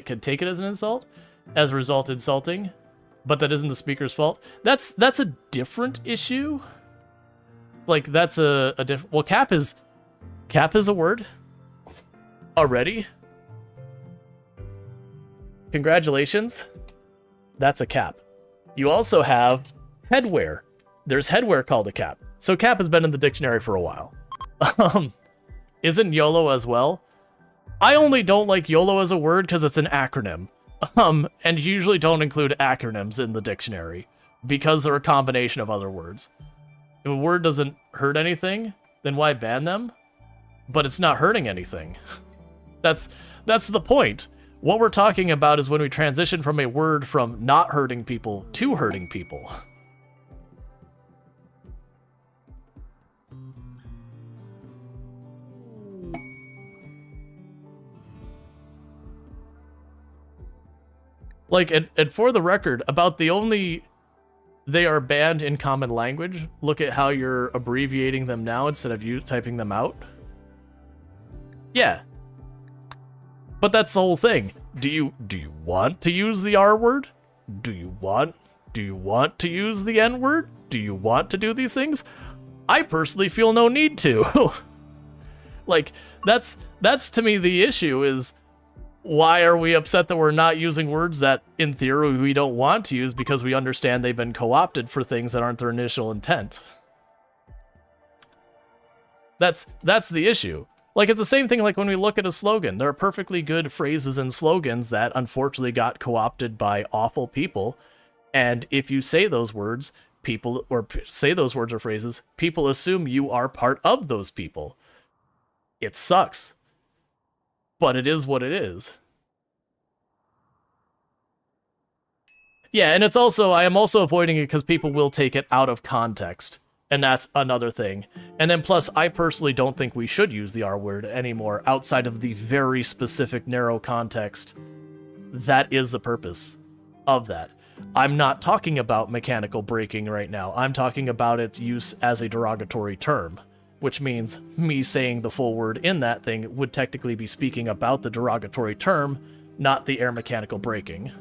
could take it as an insult, as a result insulting. But that isn't the speaker's fault. That's a different issue. Like, that's a different. Well, cap is a word already. Congratulations. That's a cap. You also have headwear. There's headwear called a cap. So cap has been in the dictionary for a while. Isn't YOLO as well? I only don't like YOLO as a word because it's an acronym. And usually don't include acronyms in the dictionary because they're a combination of other words. If a word doesn't hurt anything, then why ban them? But it's not hurting anything. That's the point. What we're talking about is when we transition from a word from not hurting people to hurting people. Like, and for the record, about the only they are banned in common language, look at how you're abbreviating them now instead of you typing them out. Yeah. But that's the whole thing. Do you want to use the R word? Do you want to use the N word? Do you want to do these things? I personally feel no need to. Like, that's to me the issue is, why are we upset that we're not using words that, in theory, we don't want to use because we understand they've been co-opted for things that aren't their initial intent? That's the issue. Like, it's the same thing like when we look at a slogan. There are perfectly good phrases and slogans that unfortunately got co-opted by awful people. And if you say those words, say those words or phrases, people assume you are part of those people. It sucks. But it is what it is. Yeah, and it's also, I am also avoiding it because people will take it out of context. And that's another thing. And then plus, I personally don't think we should use the R word anymore outside of the very specific narrow context. That is the purpose of that. I'm not talking about mechanical braking right now. I'm talking about its use as a derogatory term. Which means me saying the full word in that thing would technically be speaking about the derogatory term, not the air mechanical braking.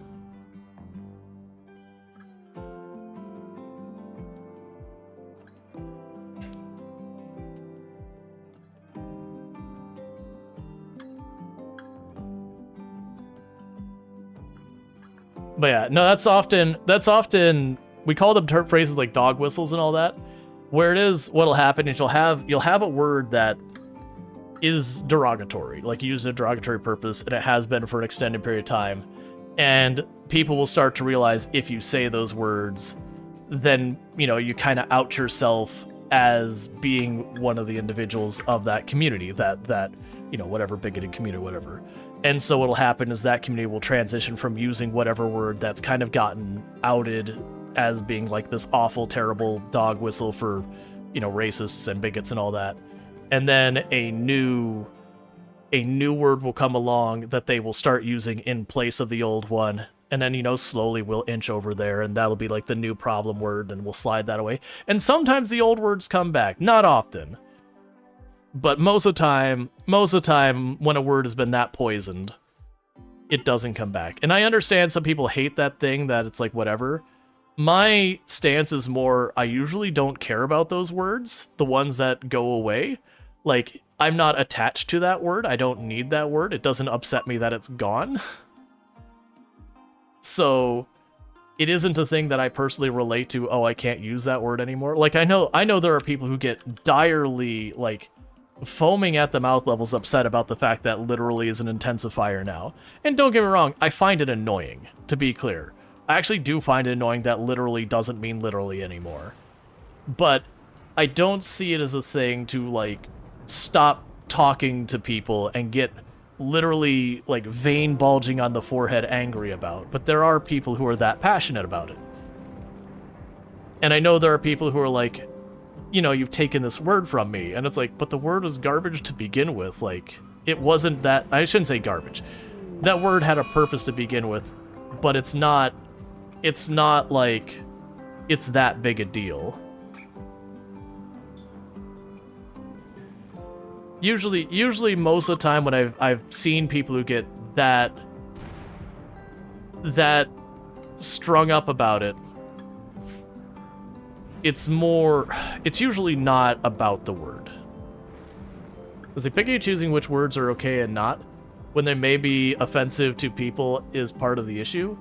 But yeah, no, that's often, we call them phrases like dog whistles and all that. Where it is, what'll happen is you'll have a word that is derogatory, like used in a derogatory purpose, and it has been for an extended period of time. And people will start to realize if you say those words, then, you kind of out yourself as being one of the individuals of that community, that whatever bigoted community, whatever. And so what'll happen is that community will transition from using whatever word that's kind of gotten outed as being like this awful, terrible dog whistle for, racists and bigots and all that. And then a new word will come along that they will start using in place of the old one. And then, slowly we'll inch over there, and that'll be like the new problem word, and we'll slide that away. And sometimes the old words come back. Not often. But most of the time, when a word has been that poisoned, it doesn't come back. And I understand some people hate that thing, that it's like, whatever. My stance is more, I usually don't care about those words, the ones that go away. Like, I'm not attached to that word. I don't need that word. It doesn't upset me that it's gone. So, it isn't a thing that I personally relate to, oh, I can't use that word anymore. Like, I know there are people who get direly, like, foaming at the mouth levels upset about the fact that literally is an intensifier now. And don't get me wrong, I find it annoying, to be clear. I actually do find it annoying that literally doesn't mean literally anymore. But I don't see it as a thing to, like, stop talking to people and get literally, like, vein bulging on the forehead angry about. But there are people who are that passionate about it. And I know there are people who are like, you've taken this word from me. And it's like, but the word was garbage to begin with. Like, it wasn't that, I shouldn't say garbage. That word had a purpose to begin with, but it's not like it's that big a deal. Usually most of the time when I've seen people who get that strung up about it, it's usually not about the word. Because they picky choosing which words are okay and not, when they may be offensive to people, is part of the issue.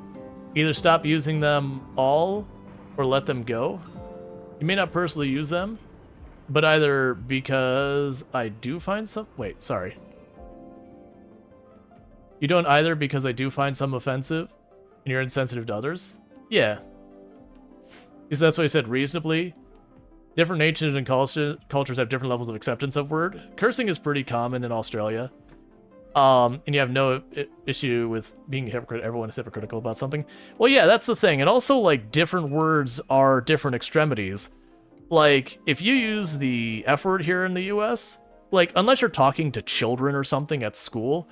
Either stop using them all, or let them go. You may not personally use them, but either because I do find some... Wait, sorry. You don't either because I do find some offensive, and you're insensitive to others? Yeah. Because that's why I said reasonably. Different nations and cultures have different levels of acceptance of word. Cursing is pretty common in Australia. And you have no issue with being everyone is hypocritical about something. Well, yeah, that's the thing. And also, like, different words are different extremities. Like, if you use the F word here in the US, like, unless you're talking to children or something at school,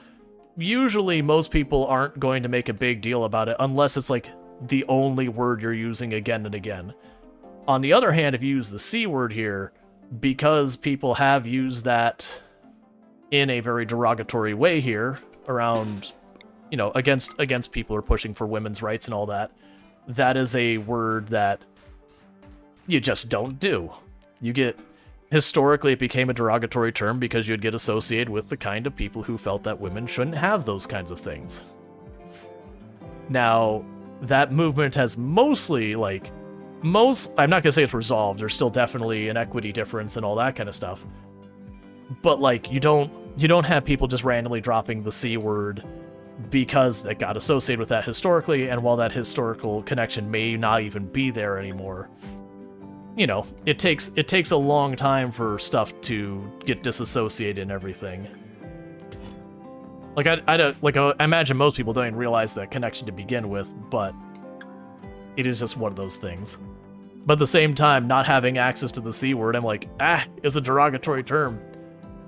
usually most people aren't going to make a big deal about it unless it's, like, the only word you're using again and again. On the other hand, if you use the C word here, because people have used that in a very derogatory way here around, you know, against people who are pushing for women's rights and all that, that is a word that you just don't do. You get, historically it became a derogatory term because you'd get associated with the kind of people who felt that women shouldn't have those kinds of things. Now, that movement has mostly, like, I'm not gonna say it's resolved, there's still definitely an equity difference and all that kind of stuff. But, like, you don't have people just randomly dropping the C word because it got associated with that historically, and while that historical connection may not even be there anymore, you know, it takes a long time for stuff to get disassociated and everything. Like, I imagine most people don't even realize that connection to begin with, but it is just one of those things. But at the same time, not having access to the C word, I'm like, it's a derogatory term.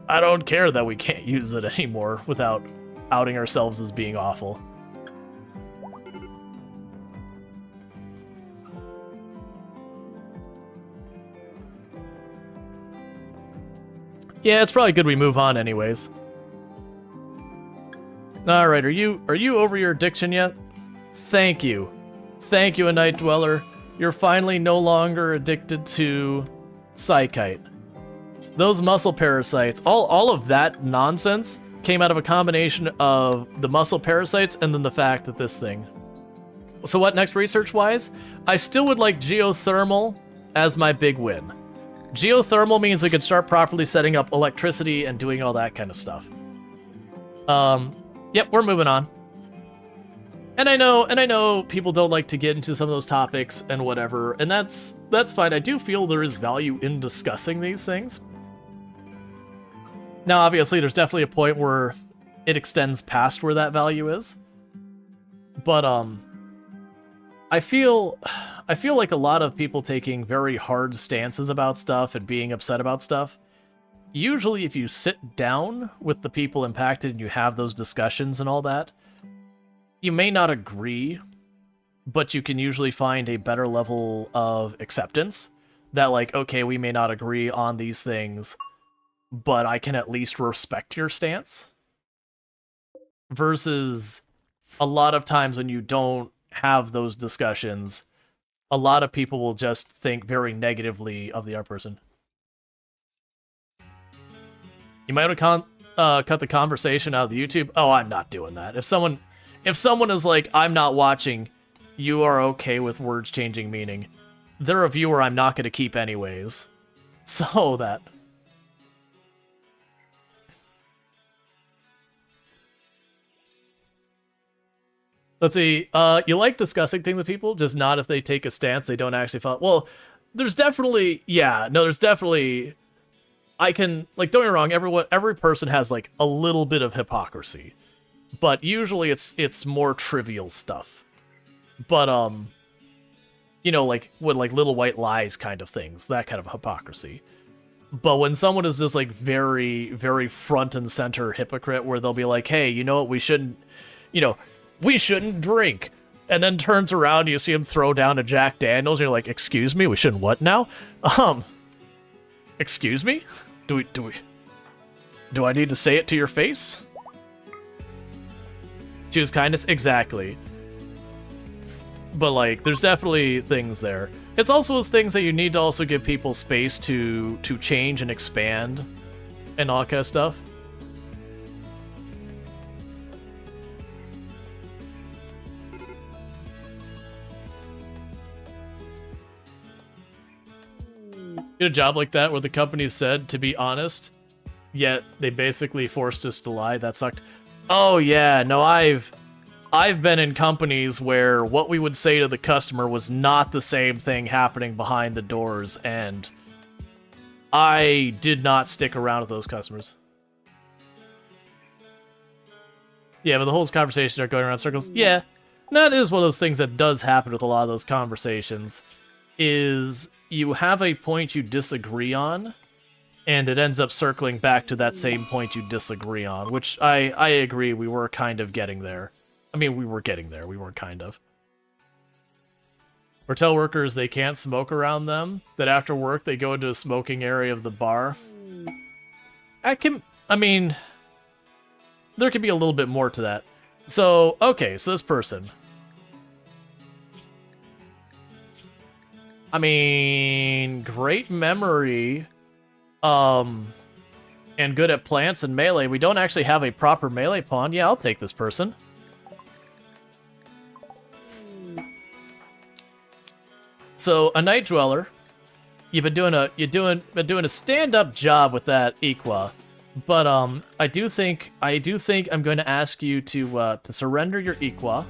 I don't care that we can't use it anymore without outing ourselves as being awful. Yeah, it's probably good we move on anyways. Alright, are you over your addiction yet? Thank you. Thank you, A Night Dweller. You're finally no longer addicted to Psychite. Those muscle parasites, all of that nonsense came out of a combination of the muscle parasites and then the fact that this thing. So what next research-wise? I still would like geothermal as my big win. Geothermal means we could start properly setting up electricity and doing all that kind of stuff. Yep, we're moving on. And I know people don't like to get into some of those topics and whatever, and that's fine. I do feel there is value in discussing these things. Now, obviously, there's definitely a point where it extends past where that value is. But I feel like a lot of people taking very hard stances about stuff and being upset about stuff. Usually, if you sit down with the people impacted and you have those discussions and all that, you may not agree, but you can usually find a better level of acceptance. That, like, okay, we may not agree on these things, but I can at least respect your stance. Versus a lot of times when you don't have those discussions, a lot of people will just think very negatively of the other person. You might want to cut the conversation out of the YouTube. Oh, I'm not doing that. If someone is like, I'm not watching, you are okay with words changing meaning, they're a viewer I'm not going to keep anyways. So that... Let's see, you like discussing things with people, just not if they take a stance they don't actually follow. Well, there's definitely, I can, like, don't get me wrong, every person has, like, a little bit of hypocrisy. But usually it's more trivial stuff. But, you know, like, with, like, little white lies kind of things, that kind of hypocrisy. But when someone is just, like, very, very front and center hypocrite, where they'll be like, hey, you know what, we shouldn't drink. And then turns around and you see him throw down a Jack Daniels, and you're like, excuse me, we shouldn't what now? Excuse me? Do I need to say it to your face? Choose kindness? Exactly. But, like, there's definitely things there. It's also those things that you need to also give people space to change and expand and all that kind of stuff. Get a job like that where the company said to be honest, yet they basically forced us to lie. That sucked. Oh yeah, no, I've been in companies where what we would say to the customer was not the same thing happening behind the doors, and I did not stick around with those customers. Yeah, but the whole conversation are going around circles. Yeah, that is one of those things that does happen with a lot of those conversations, is you have a point you disagree on, and it ends up circling back to that same point you disagree on, which I agree we were kind of getting there. I mean, we were getting there. We weren't kind of. Or tell workers they can't smoke around them, that after work they go into a smoking area of the bar. I mean, there could be a little bit more to that. So, okay, so this person. I mean, great memory, and good at plants and melee. We don't actually have a proper melee pawn. Yeah, I'll take this person. So, a Night Dweller. You've been doing a stand-up job with that Equa, but I do think I'm going to ask you to surrender your Equa.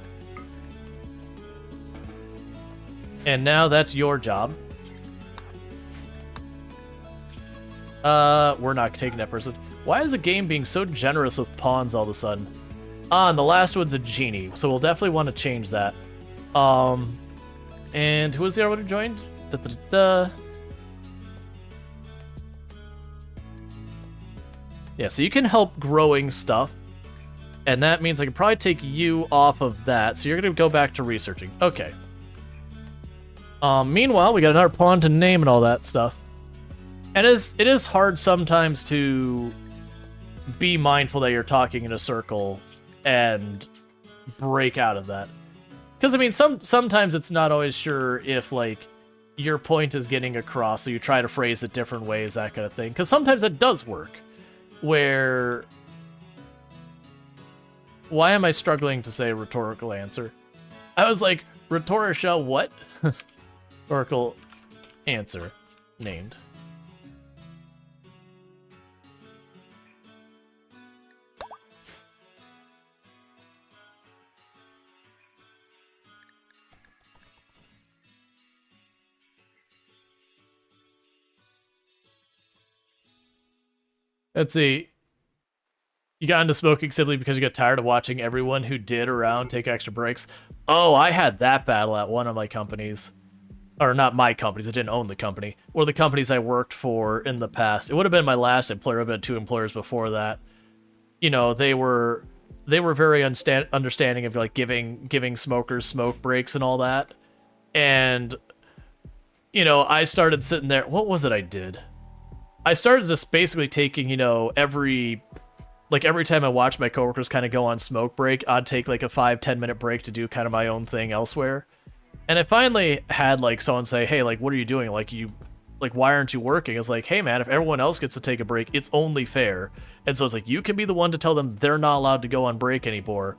And now that's your job. We're not taking that person. Why is the game being so generous with pawns all of a sudden? Ah, and the last one's a genie, so we'll definitely want to change that. And who was the other one who joined? Yeah, so you can help growing stuff. And that means I can probably take you off of that. So you're going to go back to researching. Okay. Meanwhile, we got another pawn to name and all that stuff. And it is hard sometimes to be mindful that you're talking in a circle and break out of that. Because, I mean, sometimes it's not always sure if, like, your point is getting across, so you try to phrase it different ways, that kind of thing. Because sometimes it does work. Where... Why am I struggling to say rhetorical answer? I was like, rhetorical what? Rhetorical answer. Named. Let's see. You got into smoking simply because you got tired of watching everyone who did around take extra breaks. Oh, I had that battle at one of my companies. Or not my companies, I didn't own the company. Or the companies I worked for in the past. It would have been my last employer, it would have been 2 employers before that. You know, they were very understanding of, like, giving smokers smoke breaks and all that. And, you know, I started sitting there, what was it I did? I started just basically taking, you know, every time I watched my coworkers kind of go on smoke break, I'd take like a 5-10 minute break to do kind of my own thing elsewhere. And I finally had like someone say, hey, like, what are you doing? Like, why aren't you working? It's like, hey man, if everyone else gets to take a break, it's only fair. And so it's like, you can be the one to tell them they're not allowed to go on break anymore.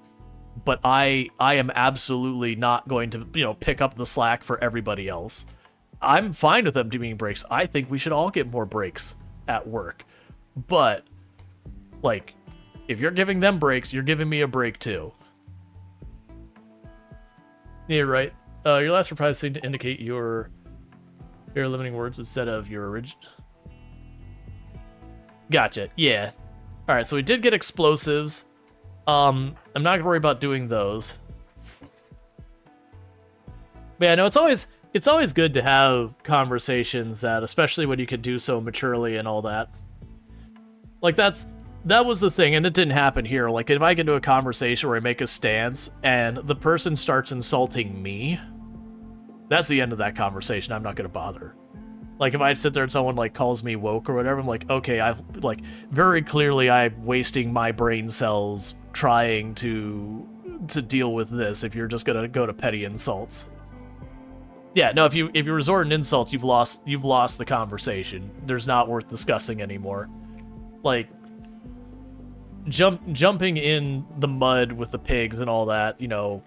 But I am absolutely not going to, you know, pick up the slack for everybody else. I'm fine with them doing breaks. I think we should all get more breaks at work. But, like, if you're giving them breaks, you're giving me a break too. Yeah, right. Your last reprise seemed to indicate your limiting words instead of your original. Gotcha. Yeah. All right. So we did get explosives. I'm not gonna worry about doing those. But yeah, no, it's always good to have conversations that, especially when you can do so maturely and all that. Like, that was the thing, and it didn't happen here. Like, if I get into a conversation where I make a stance and the person starts insulting me, that's the end of that conversation. I'm not gonna bother. Like, if I sit there and someone, like, calls me woke or whatever, I'm like, okay, very clearly I'm wasting my brain cells trying to deal with this if you're just gonna go to petty insults. Yeah, no, if you resort an insult, you've lost the conversation. There's not worth discussing anymore. Like, jumping in the mud with the pigs and all that, you know,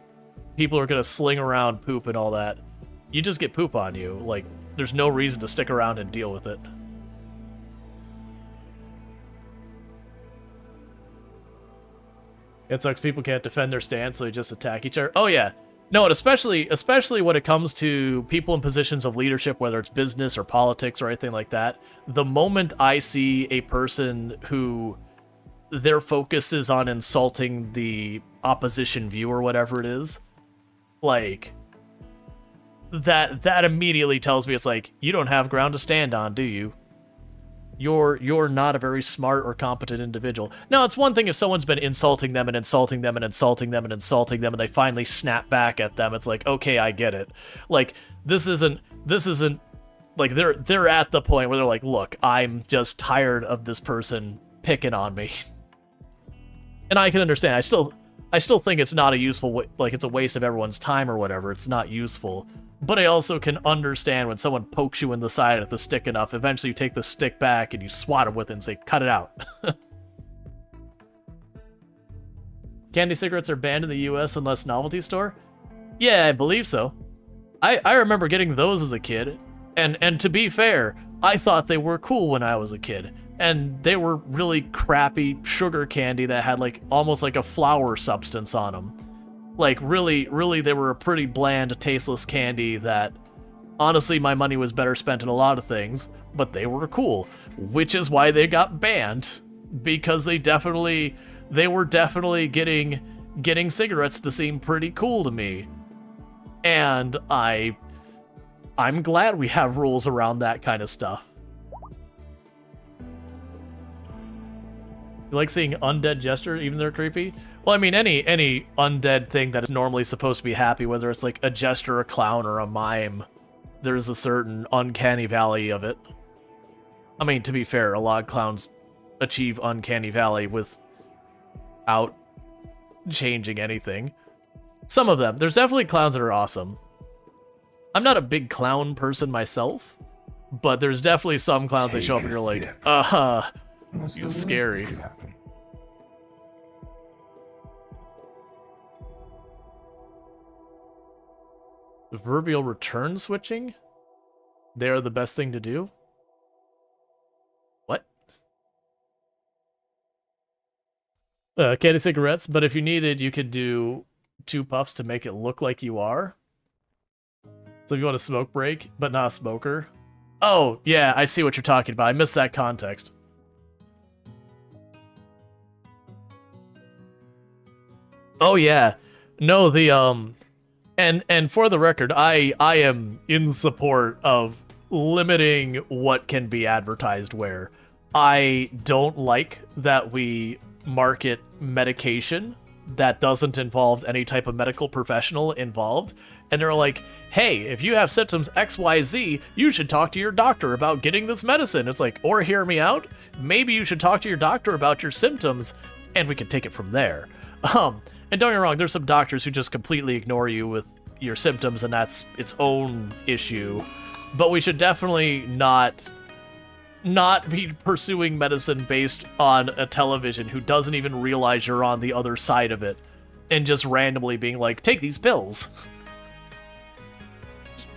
people are gonna sling around poop and all that. You just get poop on you. Like, there's no reason to stick around and deal with it. It sucks people can't defend their stance, so they just attack each other. Oh yeah. No, and especially when it comes to people in positions of leadership, whether it's business or politics or anything like that, the moment I see a person who their focus is on insulting the opposition view or whatever it is, like, that immediately tells me it's like, you don't have ground to stand on, do you? You're not a very smart or competent individual. Now, it's one thing if someone's been insulting them and insulting them and insulting them and insulting them and they finally snap back at them. It's like, okay, I get it. Like, this isn't like they're at the point where they're like, look, I'm just tired of this person picking on me. And I can understand. I still think it's not a useful, like, it's a waste of everyone's time or whatever. It's not useful. But I also can understand when someone pokes you in the side with the stick enough, eventually you take the stick back and you swat them with it and say, cut it out. Candy cigarettes are banned in the US unless novelty store? Yeah, I believe so. I remember getting those as a kid. And to be fair, I thought they were cool when I was a kid. And they were really crappy sugar candy that had like almost like a flour substance on them. Like, really, they were a pretty bland, tasteless candy that, honestly, my money was better spent in a lot of things, but they were cool, which is why they got banned, because they were definitely getting cigarettes to seem pretty cool to me. And I'm glad we have rules around that kind of stuff. You like seeing undead gestures, even they're creepy? Well, I mean, any undead thing that is normally supposed to be happy, whether it's like a jester, a clown, or a mime, there's a certain uncanny valley of it. I mean, to be fair, a lot of clowns achieve uncanny valley without changing anything. Some of them. There's definitely clowns that are awesome. I'm not a big clown person myself, but there's definitely some clowns that show up and you're like, you're scary. Proverbial return switching? They are the best thing to do? What? Candy cigarettes, but if you needed, you could do 2 puffs to make it look like you are. So if you want a smoke break, but not a smoker. Oh, yeah, I see what you're talking about. I missed that context. Oh, yeah. No, the, And for the record, I am in support of limiting what can be advertised where. I don't like that we market medication that doesn't involve any type of medical professional involved. And they're like, hey, if you have symptoms XYZ, you should talk to your doctor about getting this medicine. It's like, or hear me out, maybe you should talk to your doctor about your symptoms, and we can take it from there. And don't get me wrong, there's some doctors who just completely ignore you with your symptoms, and that's its own issue. But we should definitely not be pursuing medicine based on a television who doesn't even realize you're on the other side of it, and just randomly being like, take these pills.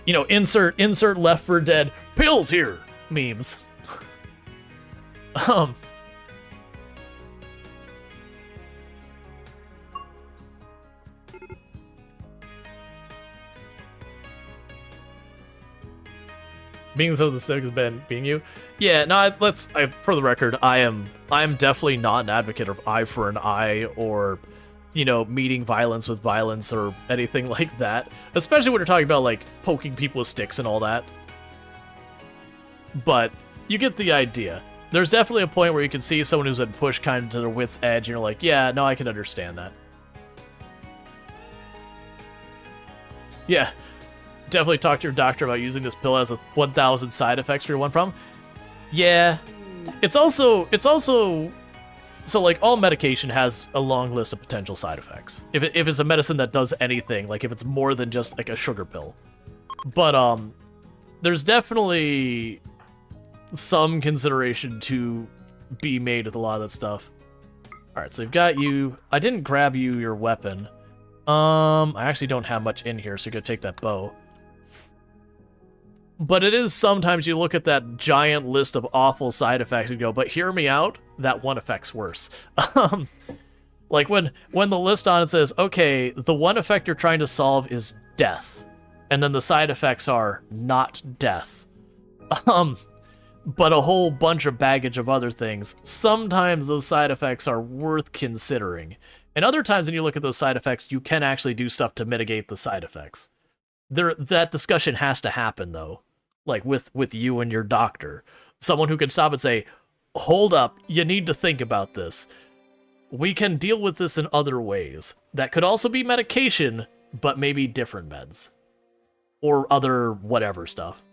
You know, insert Left 4 Dead pills here memes. Being so the stick has been being you. Yeah, no, for the record, I'm definitely not an advocate of eye for an eye or, you know, meeting violence with violence or anything like that. Especially when you're talking about, like, poking people with sticks and all that. But you get the idea. There's definitely a point where you can see someone who's been pushed kind of to their wit's edge and you're like, yeah, no, I can understand that. Yeah. Definitely talk to your doctor about using this pill as a 1,000 side effects for your one problem. Yeah, it's also so like all medication has a long list of potential side effects. If it's a medicine that does anything, like if it's more than just like a sugar pill. But there's definitely some consideration to be made with a lot of that stuff. All right, so I've got you. I didn't grab you your weapon. I actually don't have much in here, so you're gonna take that bow. But it is sometimes you look at that giant list of awful side effects and go, but hear me out, that one effect's worse. Like when the list on it says, okay, the one effect you're trying to solve is death, and then the side effects are not death. but a whole bunch of baggage of other things, sometimes those side effects are worth considering. And other times when you look at those side effects, you can actually do stuff to mitigate the side effects. That discussion has to happen, though, like with you and your doctor. Someone who can stop and say, hold up, you need to think about this. We can deal with this in other ways. That could also be medication, but maybe different meds. Or other whatever stuff.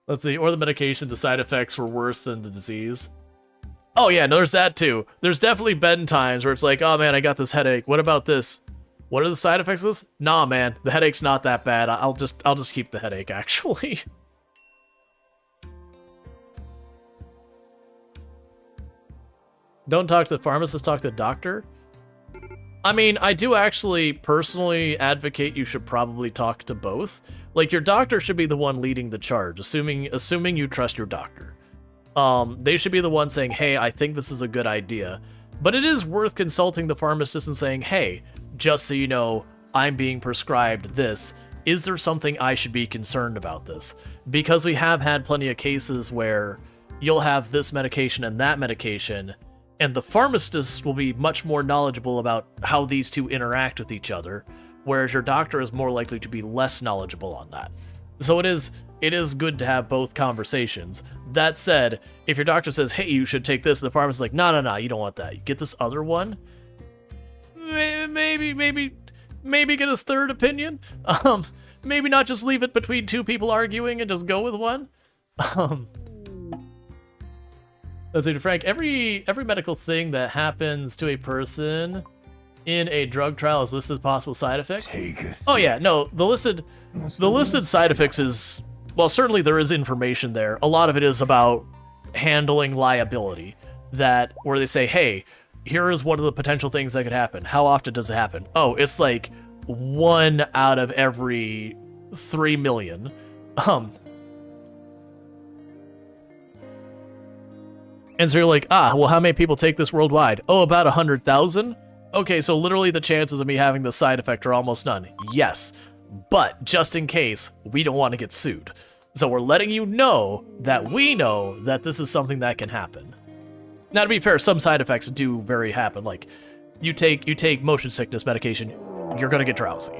Let's see, or the medication, the side effects were worse than the disease. Oh yeah, no, there's that too. There's definitely been times where it's like, oh man, I got this headache. What about this? What are the side effects of this? Nah, man, the headache's not that bad. I'll just keep the headache, actually. Don't talk to the pharmacist, talk to the doctor. I mean, I do actually personally advocate you should probably talk to both. Like, your doctor should be the one leading the charge, assuming you trust your doctor. They should be the one saying, hey, I think this is a good idea. But it is worth consulting the pharmacist and saying, hey, just so you know, I'm being prescribed this. Is there something I should be concerned about this? Because we have had plenty of cases where you'll have this medication and that medication, and the pharmacist will be much more knowledgeable about how these two interact with each other, whereas your doctor is more likely to be less knowledgeable on that. So it is good to have both conversations. That said, if your doctor says, hey, you should take this, and the pharmacist is like, no, you don't want that. You get this other one? Maybe get his third opinion? Maybe not just leave it between two people arguing and just go with one? Let's see, Frank, every medical thing that happens to a person in a drug trial is listed as possible side effects? Oh yeah, no, the listed side effects is, well, certainly there is information there. A lot of it is about handling liability, where they say, hey, here is one of the potential things that could happen. How often does it happen? Oh, it's like 1 out of every 3 million. And so you're like, well, how many people take this worldwide? Oh, about 100,000? Okay, so literally the chances of me having the side effect are almost none. Yes, but just in case, we don't want to get sued. So we're letting you know that we know that this is something that can happen. Now, to be fair, some side effects do happen. Like, you take motion sickness medication, you're gonna get drowsy.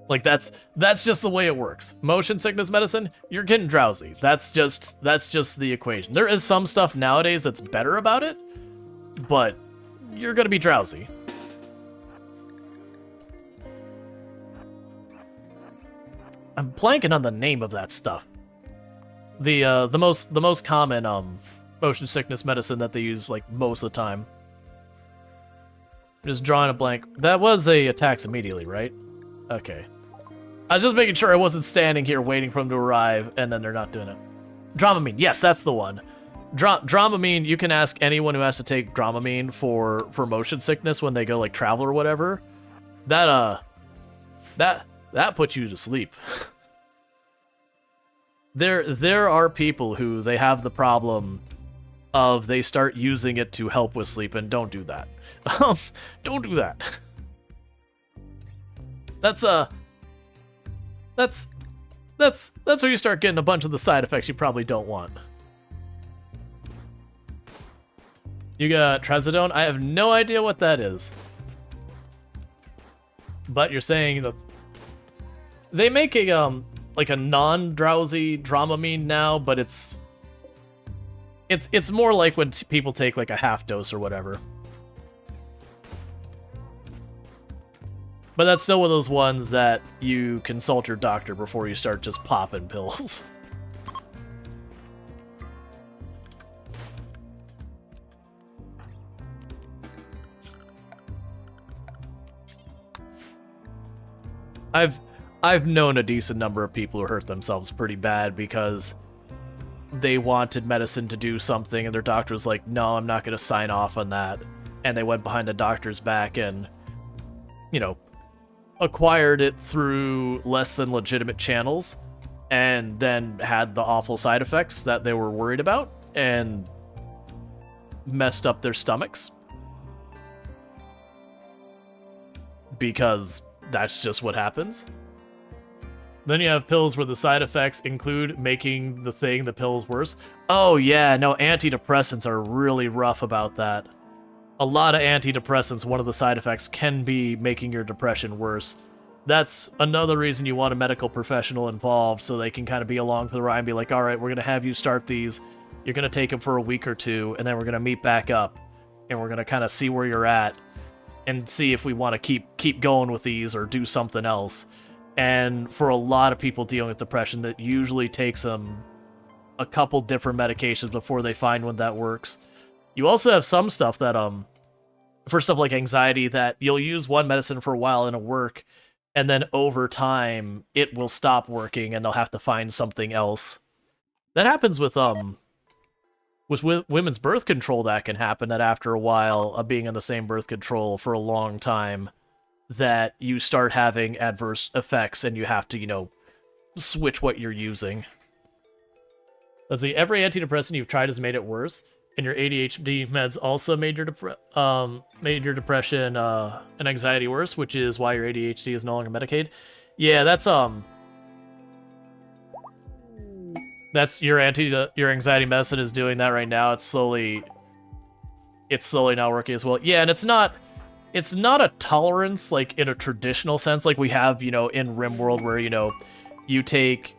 Like, that's just the way it works. Motion sickness medicine, you're getting drowsy. That's just the equation. There is some stuff nowadays that's better about it, but you're gonna be drowsy. I'm blanking on the name of that stuff. The most common motion sickness medicine that they use like most of the time. I'm just drawing a blank. That was a attacks immediately, right? Okay. I was just making sure I wasn't standing here waiting for them to arrive and then they're not doing it. Dramamine, yes, that's the one. Dramamine, you can ask anyone who has to take Dramamine for motion sickness when they go like travel or whatever. That puts you to sleep. There are people who they have the problem of they start using it to help with sleep, and don't do that. Don't do that. That's where you start getting a bunch of the side effects you probably don't want. You got Trazodone? I have no idea what that is. But you're saying that they make a like a non-drowsy Dramamine now, but it's more like when people take like a half dose or whatever. But that's still one of those ones that you consult your doctor before you start just popping pills. I've known a decent number of people who hurt themselves pretty bad because they wanted medicine to do something and their doctor was like, no, I'm not going to sign off on that. And they went behind the doctor's back and, you know, acquired it through less than legitimate channels and then had the awful side effects that they were worried about and messed up their stomachs. because that's just what happens. Then you have pills where the side effects include making the pills worse. Oh yeah, no, antidepressants are really rough about that. A lot of antidepressants, one of the side effects can be making your depression worse. That's another reason you want a medical professional involved, so they can kind of be along for the ride and be like, all right, we're going to have you start these. You're going to take them for a week or two, and then we're going to meet back up, and we're going to kind of see where you're at and see if we want to keep going with these or do something else. And for a lot of people dealing with depression, that usually takes them a couple different medications before they find one that works. You also have some stuff that, for stuff like anxiety, that you'll use one medicine for a while and it'll work, and then over time, it will stop working and they'll have to find something else. That happens with women's birth control. That can happen, that after a while of being on the same birth control for a long time, that you start having adverse effects and you have to, you know, switch what you're using. Let's see, every antidepressant you've tried has made it worse, and your ADHD meds also made your depression and anxiety worse, which is why your ADHD is no longer medicated. Yeah, that's your anxiety medicine is doing that right now. It's slowly not working as well. Yeah, and it's not a tolerance like in a traditional sense, like we have, you know, in RimWorld, where, you know, you take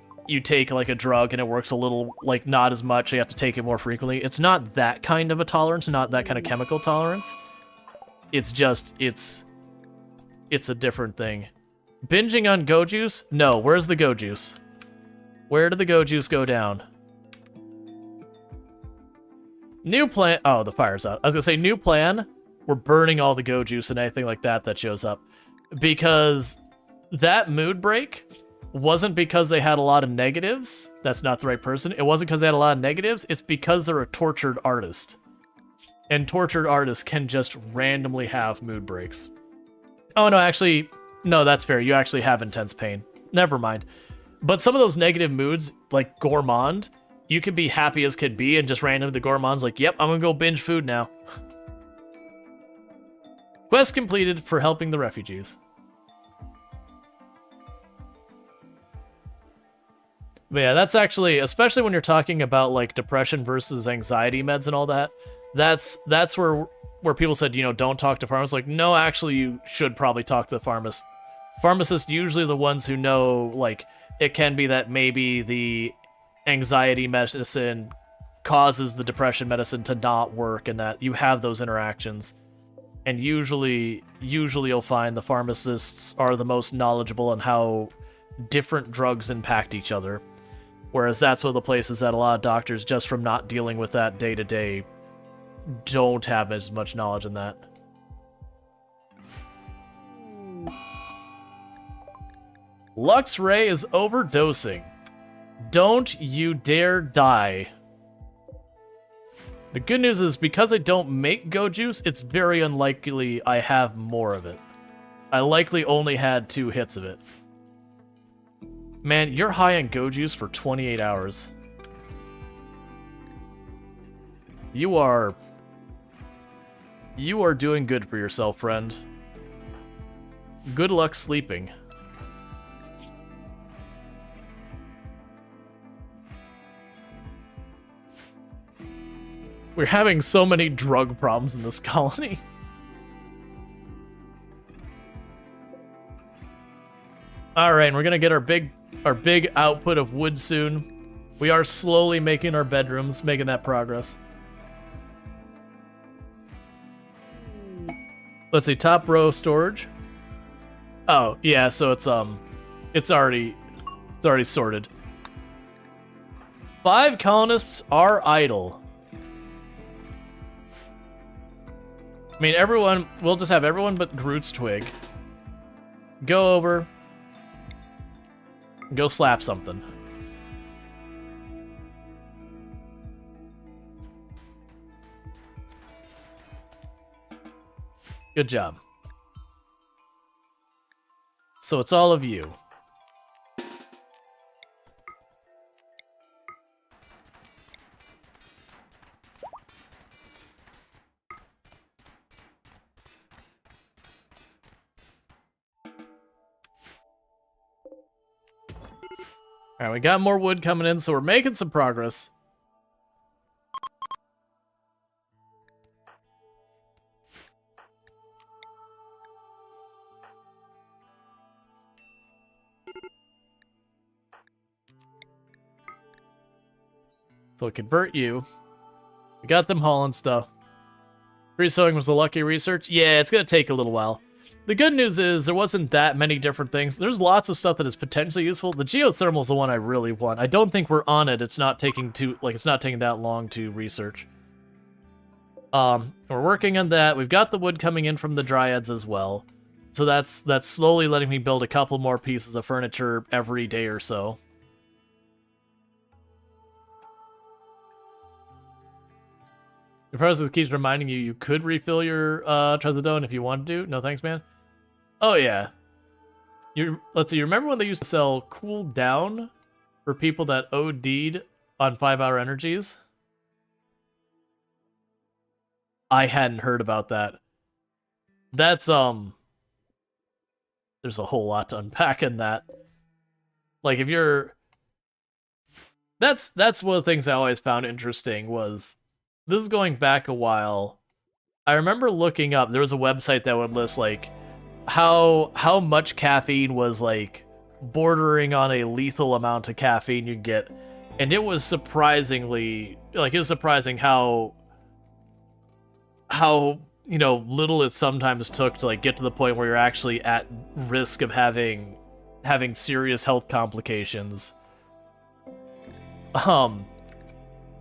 like a drug and it works a little, like, not as much, so you have to take it more frequently. It's not that kind of a tolerance, not that kind of chemical tolerance. It's just, it's a different thing. Binging on go juice? No, where's the go juice? Where did the go juice go down? New plan. Oh, the fire's out. I was gonna say, new plan. We're burning all the go juice and anything like that shows up. Because that mood break wasn't because they had a lot of negatives. That's not the right person. It wasn't because they had a lot of negatives. It's because they're a tortured artist. And tortured artists can just randomly have mood breaks. Oh, no, actually, no, that's fair. You actually have intense pain. Never mind. But some of those negative moods, like gourmand, you can be happy as could be and just randomly the gourmand's like, yep, I'm gonna go binge food now. Quest completed for helping the refugees. But yeah, that's actually, especially when you're talking about like depression versus anxiety meds and all that, that's where people said, you know, don't talk to pharmacists. Like, no, actually, you should probably talk to the pharmacist. Pharmacists usually the ones who know, like, it can be that maybe the anxiety medicine causes the depression medicine to not work, and that you have those interactions. And usually you'll find the pharmacists are the most knowledgeable on how different drugs impact each other. Whereas that's one of the places that a lot of doctors, just from not dealing with that day to day, don't have as much knowledge in that. Lux Ray is overdosing. Don't you dare die. The good news is, because I don't make go juice, it's very unlikely I have more of it. I likely only had 2 hits of it. Man, you're high on go juice for 28 hours. You are doing good for yourself, friend. Good luck sleeping. We're having so many drug problems in this colony. Alright, and we're gonna get our big output of wood soon. We are slowly making our bedrooms, making that progress. Let's see, top row storage. Oh, yeah, so it's already sorted. 5 colonists are idle. I mean, everyone, we'll just have everyone but Groot's Twig go over, go slap something. Good job. So it's all of you. All right, we got more wood coming in, so we're making some progress. So convert you. We got them hauling stuff. Free sewing was a lucky research. Yeah, it's going to take a little while. The good news is there wasn't that many different things. There's lots of stuff that is potentially useful. The geothermal is the one I really want. I don't think we're on it. It's not taking it's not taking that long to research. We're working on that. We've got the wood coming in from the dryads as well. So that's slowly letting me build a couple more pieces of furniture every day or so. Your process keeps reminding you could refill your Tresodone if you wanted to. No thanks, man. Oh yeah. Let's see, you remember when they used to sell cool down for people that OD'd on 5-hour energies? I hadn't heard about that. That's there's a whole lot to unpack in that. Like if you're that's one of the things I always found interesting was this is going back a while. I remember looking up, there was a website that would list like how much caffeine was like bordering on a lethal amount of caffeine you get, and it was surprisingly like it was surprising how you know little it sometimes took to like get to the point where you're actually at risk of having serious health complications.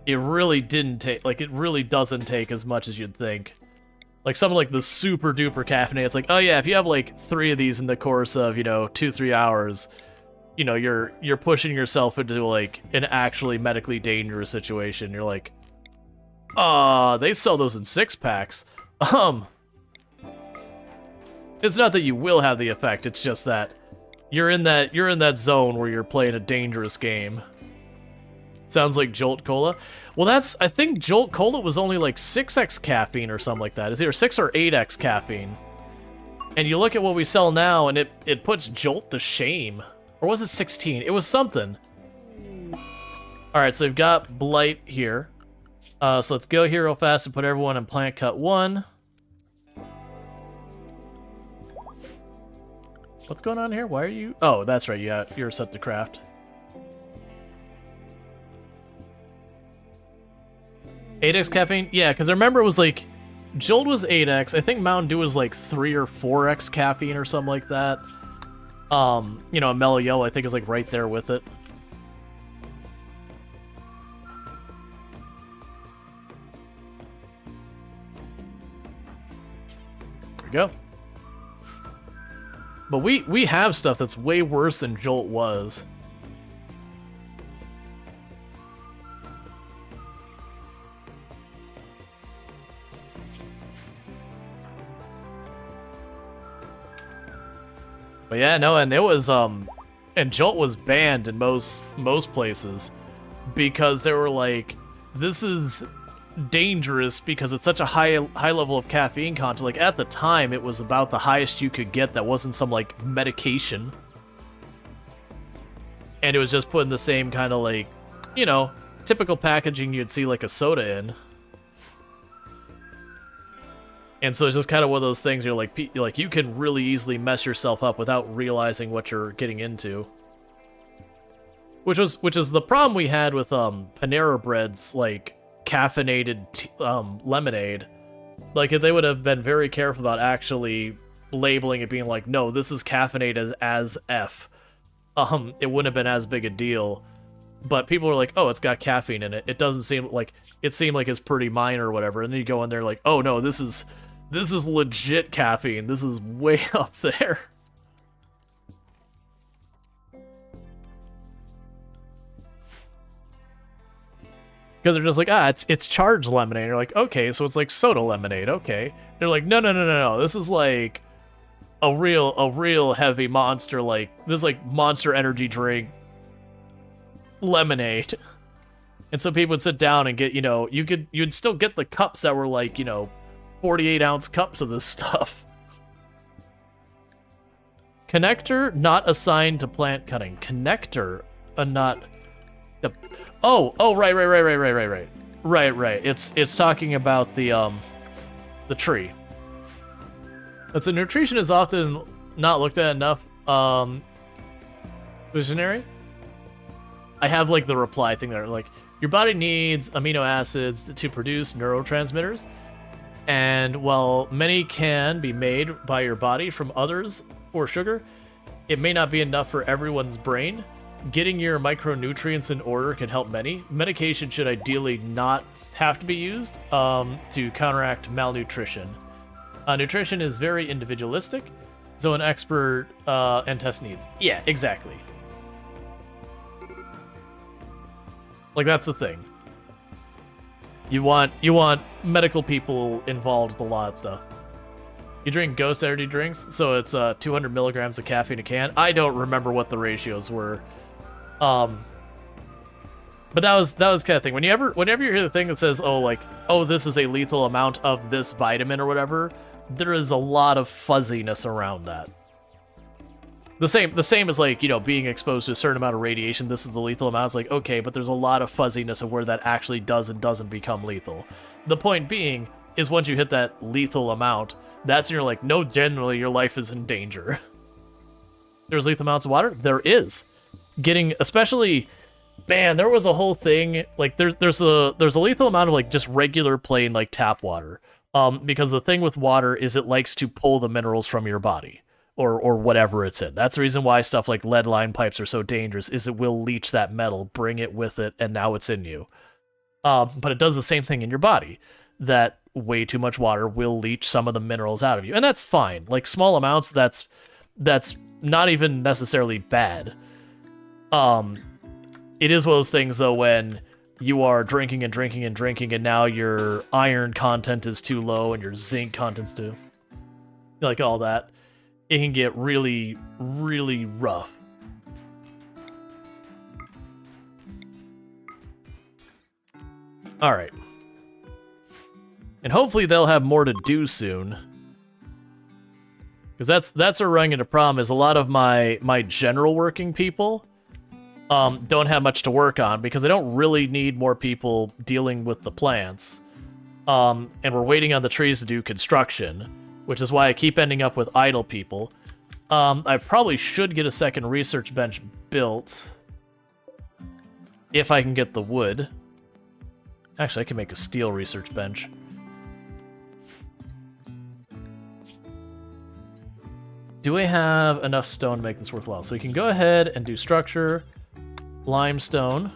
It really didn't take, like, it really doesn't take as much as you'd think. Like, something like the super duper caffeinated, it's like, oh yeah, if you have like 3 of these in the course of, you know, 2-3 hours, you know, you're pushing yourself into like an actually medically dangerous situation. You're like, they sell those in 6-packs. It's not that you will have the effect, it's just that you're in that zone where you're playing a dangerous game. Sounds like Jolt Cola. Well, I think Jolt Cola was only like 6x caffeine or something like that. It's either 6 or 8x caffeine. And you look at what we sell now, and it puts Jolt to shame. Or was it 16? It was something. Alright, so we've got Blight here. So let's go here real fast and put everyone in Plant Cut 1. What's going on here? Why are you... Oh, that's right, you're set to craft. $8x caffeine? Yeah, because I remember it was like, Jolt was 8x, I think Mountain Dew was like 3 or 4x caffeine or something like that. You know, a Mellow Yellow I think is like right there with it. There we go. But we have stuff that's way worse than Jolt was. But yeah, no, and it was and Jolt was banned in most places because they were like, this is dangerous because it's such a high level of caffeine content. Like at the time, it was about the highest you could get that wasn't some like medication, and it was just put in the same kind of like, you know, typical packaging you'd see like a soda in. And so it's just kind of one of those things you're like you can really easily mess yourself up without realizing what you're getting into. Which is the problem we had with Panera Bread's like caffeinated lemonade. Like if they would have been very careful about actually labeling it being like, no, this is caffeinated as F. It wouldn't have been as big a deal. But people were like, oh, it's got caffeine in it. It doesn't seem like, it seemed like it's pretty minor or whatever. And then you go in there like, oh no, this is legit caffeine. This is way up there. Because they're just like, it's charged lemonade. You're like, okay, so it's like soda lemonade, okay. They're like, no. This is like a real heavy monster, like this is like Monster Energy drink lemonade. And so people would sit down and get, you know, you'd still get the cups that were like, you know, 48-ounce cups of this stuff. Connector not assigned to plant cutting. Connector. not the. Oh, right. It's talking about the tree. That's a nutrition is often not looked at enough. Visionary. I have like the reply thing there, like your body needs amino acids to produce neurotransmitters, and while many can be made by your body from others or sugar, it may not be enough for everyone's brain. Getting your micronutrients in order can help many. Medication should ideally not have to be used to counteract malnutrition. Nutrition is very individualistic, so an expert and test needs. Yeah, exactly. Like, that's the thing. You want medical people involved with a lot of stuff. You drink Ghost Energy drinks, so it's 200 milligrams of caffeine a can. I don't remember what the ratios were. But that was kind of thing. Whenever you hear the thing that says, oh, this is a lethal amount of this vitamin or whatever, there is a lot of fuzziness around that. The same as, like, you know, being exposed to a certain amount of radiation, this is the lethal amount. It's like, okay, but there's a lot of fuzziness of where that actually does and doesn't become lethal. The point being is once you hit that lethal amount, that's when you're like, no, generally your life is in danger. There's lethal amounts of water? There is. Getting, especially, man, there was a whole thing, like, there's a lethal amount of, like, just regular plain, like, tap water. Because the thing with water is it likes to pull the minerals from your body. Or whatever it's in. That's the reason why stuff like lead line pipes are so dangerous, is it will leach that metal, bring it with it, and now it's in you. But it does the same thing in your body. That way too much water will leach some of the minerals out of you. And that's fine. Like, small amounts, that's not even necessarily bad. It is one of those things, though, when you are drinking and now your iron content is too low and your zinc content's too, like, all that. It can get really, really rough. Alright. And hopefully they'll have more to do soon. Because that's a running into problem, is a lot of my general working people don't have much to work on, because I don't really need more people dealing with the plants. And we're waiting on the trees to do construction, which is why I keep ending up with idle people. I probably should get a second research bench built if I can get the wood. Actually, I can make a steel research bench. Do I have enough stone to make this worthwhile? So we can go ahead and do structure, limestone.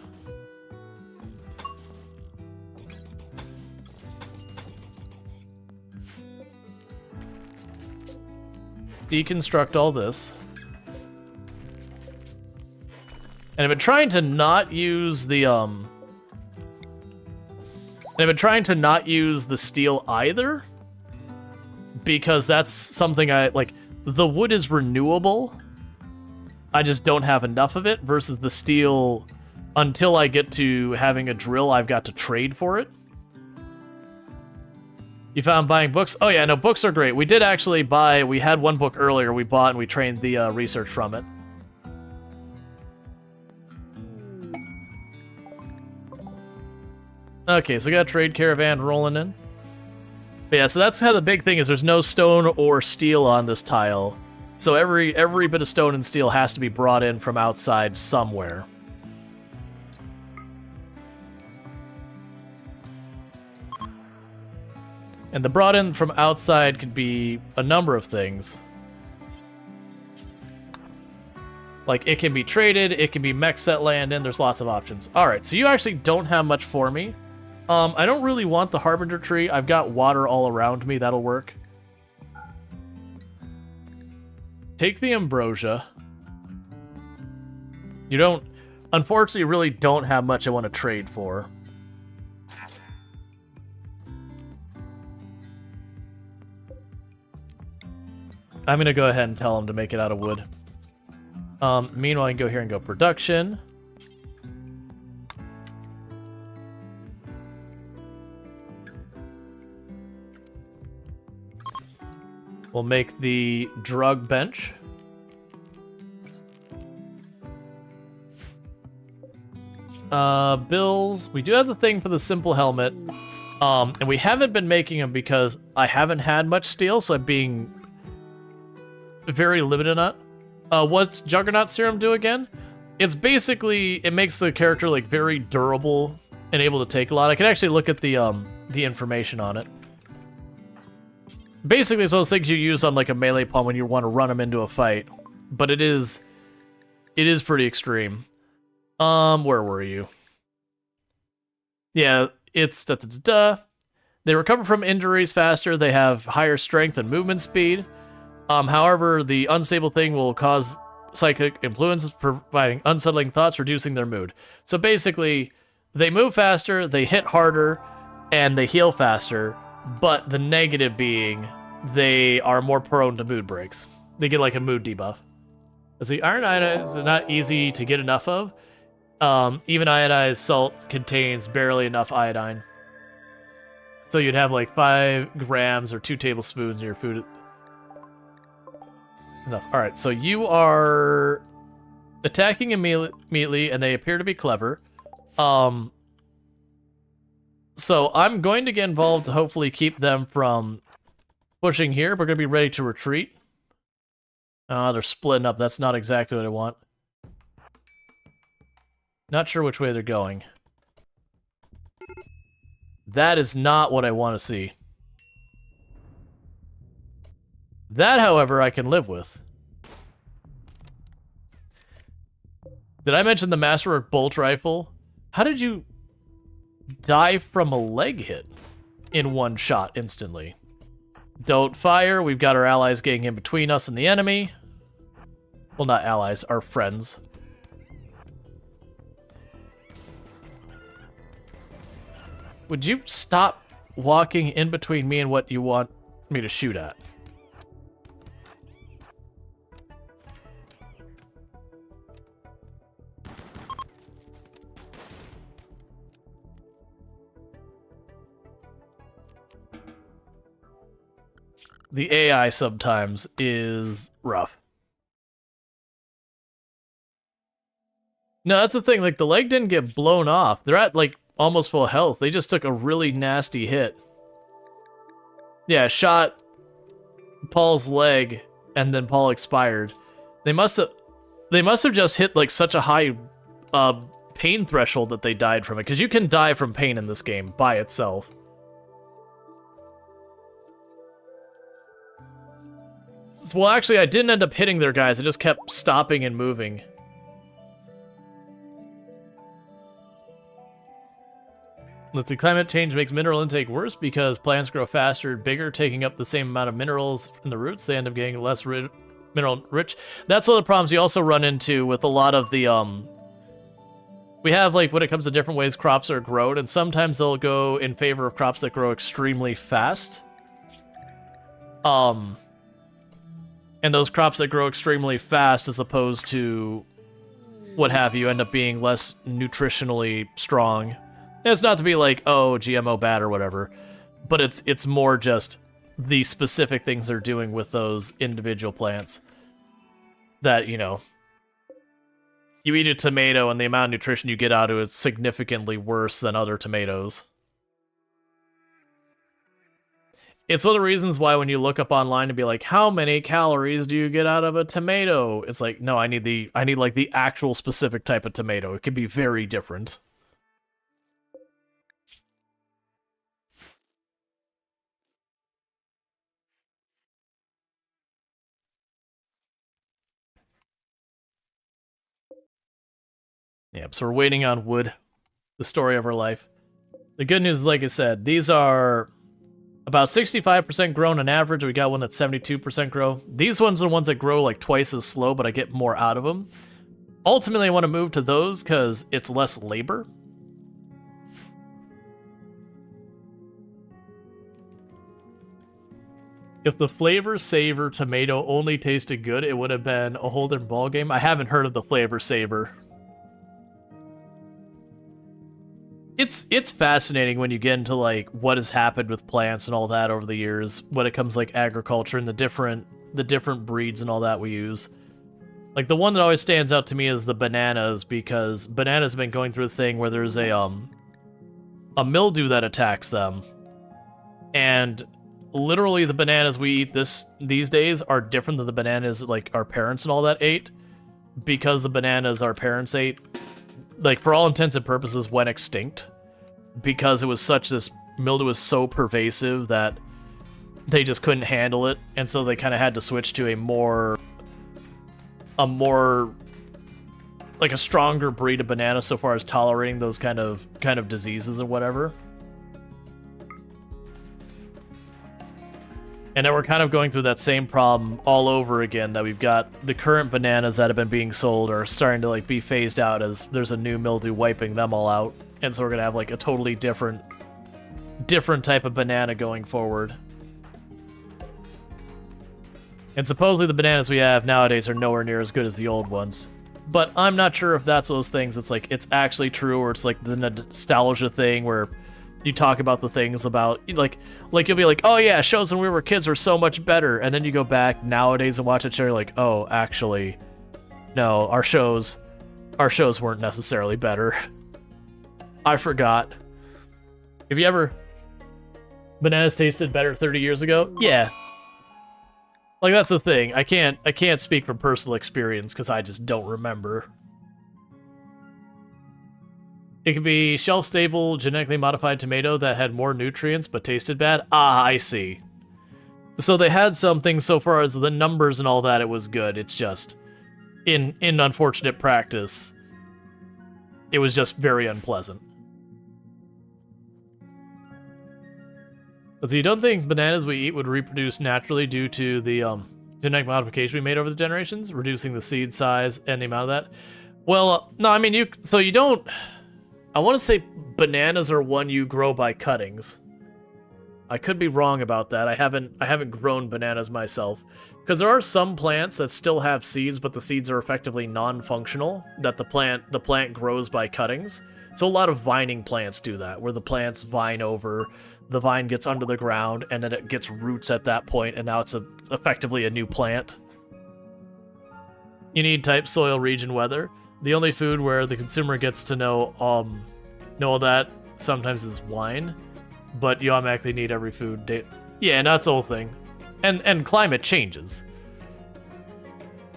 Deconstruct all this. And I've been trying to not use the steel either, because that's something I like. The wood is renewable. I just don't have enough of it, versus the steel, until I get to having a drill, I've got to trade for it. You found buying books? Oh yeah, no, books are great. We did actually buy, we had one book earlier we bought and we trained the research from it. Okay, so we got a trade caravan rolling in. But yeah, so that's how the big thing is, there's no stone or steel on this tile. So every bit of stone and steel has to be brought in from outside somewhere. And the brought in from outside could be a number of things. Like, it can be traded, it can be mech set land in, there's lots of options. Alright, so you actually don't have much for me. I don't really want the Harbinger tree. I've got water all around me, that'll work. Take the Ambrosia. You don't... Unfortunately, really don't have much I want to trade for. I'm gonna go ahead and tell him to make it out of wood. Meanwhile, I can go here and go production. We'll make the drug bench. Bills. We do have the thing for the simple helmet. And we haven't been making them because I haven't had much steel, so I'm being very limited on it. What's Juggernaut Serum do again? It's basically, it makes the character like very durable and able to take a lot. I can actually look at the information on it. Basically, it's those things you use on like a melee pawn when you want to run them into a fight. But it is pretty extreme. Where were you? Yeah, it's They recover from injuries faster. They have higher strength and movement speed. However, the unstable thing will cause psychic influences, providing unsettling thoughts, reducing their mood. So basically, they move faster, they hit harder, and they heal faster. But the negative being, they are more prone to mood breaks. They get like a mood debuff. As the iron iodide is not easy to get enough of. Even iodized salt contains barely enough iodine. So you'd have like 5 grams or 2 tablespoons in your food. Enough. Alright, so you are attacking immediately, and they appear to be clever. So I'm going to get involved to hopefully keep them from pushing here. We're going to be ready to retreat. They're splitting up. That's not exactly what I want. Not sure which way they're going. That is not what I want to see. That, however, I can live with. Did I mention the Masterwork Bolt Rifle? How did you die from a leg hit in one shot instantly? Don't fire. We've got our allies getting in between us and the enemy. Well, not allies, our friends. Would you stop walking in between me and what you want me to shoot at? The AI sometimes is rough. No, that's the thing. Like, the leg didn't get blown off. They're at, like, almost full health. They just took a really nasty hit. Yeah, shot Paul's leg, and then Paul expired. They must have just hit, like, such a high pain threshold that they died from it. Because you can die from pain in this game by itself. Well, actually, I didn't end up hitting their guys. I just kept stopping and moving. Let's see, climate change makes mineral intake worse because plants grow faster and bigger, taking up the same amount of minerals in the roots. They end up getting less mineral rich. That's one of the problems you also run into with a lot of the, we have, like, when it comes to different ways crops are grown, and sometimes they'll go in favor of crops that grow extremely fast. And those crops that grow extremely fast, as opposed to what have you, end up being less nutritionally strong. And it's not to be like, oh, GMO bad or whatever, but it's more just the specific things they're doing with those individual plants. That, you know, you eat a tomato and the amount of nutrition you get out of it is significantly worse than other tomatoes. It's one of the reasons why when you look up online and be like, how many calories do you get out of a tomato? It's like, no, I need like the actual specific type of tomato. It can be very different. Yep, so we're waiting on wood, the story of our life. The good news is, like I said, these are about 65% grown on average. We got one that's 72% grow. These ones are the ones that grow like twice as slow, but I get more out of them. Ultimately, I want to move to those because it's less labor. If the Flavor Saver tomato only tasted good, it would have been a whole different ballgame. I haven't heard of the Flavor Saver. It's fascinating when you get into like what has happened with plants and all that over the years when it comes like agriculture and the different breeds and all that we use. Like, the one that always stands out to me is the bananas, because bananas have been going through a thing where there's a mildew that attacks them. And literally the bananas we eat these days are different than the bananas, like, our parents and all that ate. Because the bananas our parents ate, like, for all intents and purposes, went extinct. Because it was this mildew was so pervasive that they just couldn't handle it. And so they kind of had to switch to a more, like, a stronger breed of banana so far as tolerating those kind of diseases and whatever. And now we're kind of going through that same problem all over again, that we've got the current bananas that have been being sold are starting to, like, be phased out as there's a new mildew wiping them all out. And so we're gonna have, like, a totally different type of banana going forward. And supposedly the bananas we have nowadays are nowhere near as good as the old ones. But I'm not sure if that's those things, it's like, it's actually true, or it's like the nostalgia thing where you talk about the things about, like you'll be like, oh yeah, shows when we were kids were so much better, and then you go back nowadays and watch a show, you're like, oh, actually, no, our shows weren't necessarily better. I forgot. Have you ever... Bananas tasted better 30 years ago? Yeah. Like, that's the thing. I can't speak from personal experience because I just don't remember. It could be shelf-stable, genetically modified tomato that had more nutrients but tasted bad. Ah, I see. So they had something so far as the numbers and all that, it was good. It's just, in unfortunate practice, it was just very unpleasant. But so you don't think bananas we eat would reproduce naturally due to the genetic modification we made over the generations, reducing the seed size and the amount of that? Well, no, I mean, you don't... I want to say bananas are one you grow by cuttings. I could be wrong about that. I haven't grown bananas myself, because there are some plants that still have seeds, but the seeds are effectively non-functional. That the plant grows by cuttings. So a lot of vining plants do that, where the plants vine over, the vine gets under the ground, and then it gets roots at that point, and now it's effectively a new plant. You need type, soil, region, weather. The only food where the consumer gets to know that sometimes is wine, but you automatically need every food. Yeah, and that's the whole thing. And climate changes.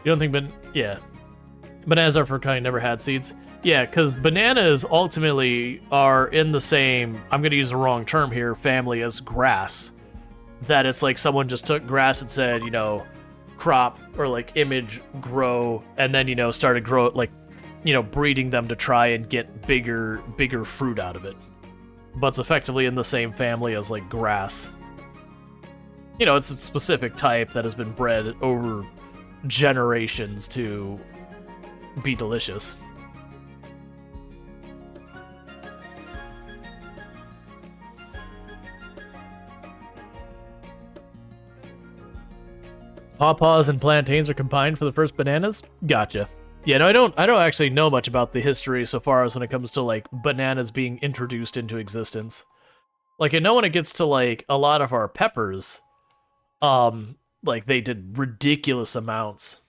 You don't think, yeah. Bananas are for kind never had seeds. Yeah, because bananas ultimately are in the same, I'm going to use the wrong term here, family as grass. That it's like someone just took grass and said, crop, or like image, grow, and then, started grow, like, breeding them to try and get bigger fruit out of it. But it's effectively in the same family as, like, grass. It's a specific type that has been bred over generations to be delicious. Pawpaws and plantains are combined for the first bananas? Gotcha. Yeah, no, I don't actually know much about the history so far as when it comes to, like, bananas being introduced into existence. Like, I know when it gets to, like, a lot of our peppers, like, they did ridiculous amounts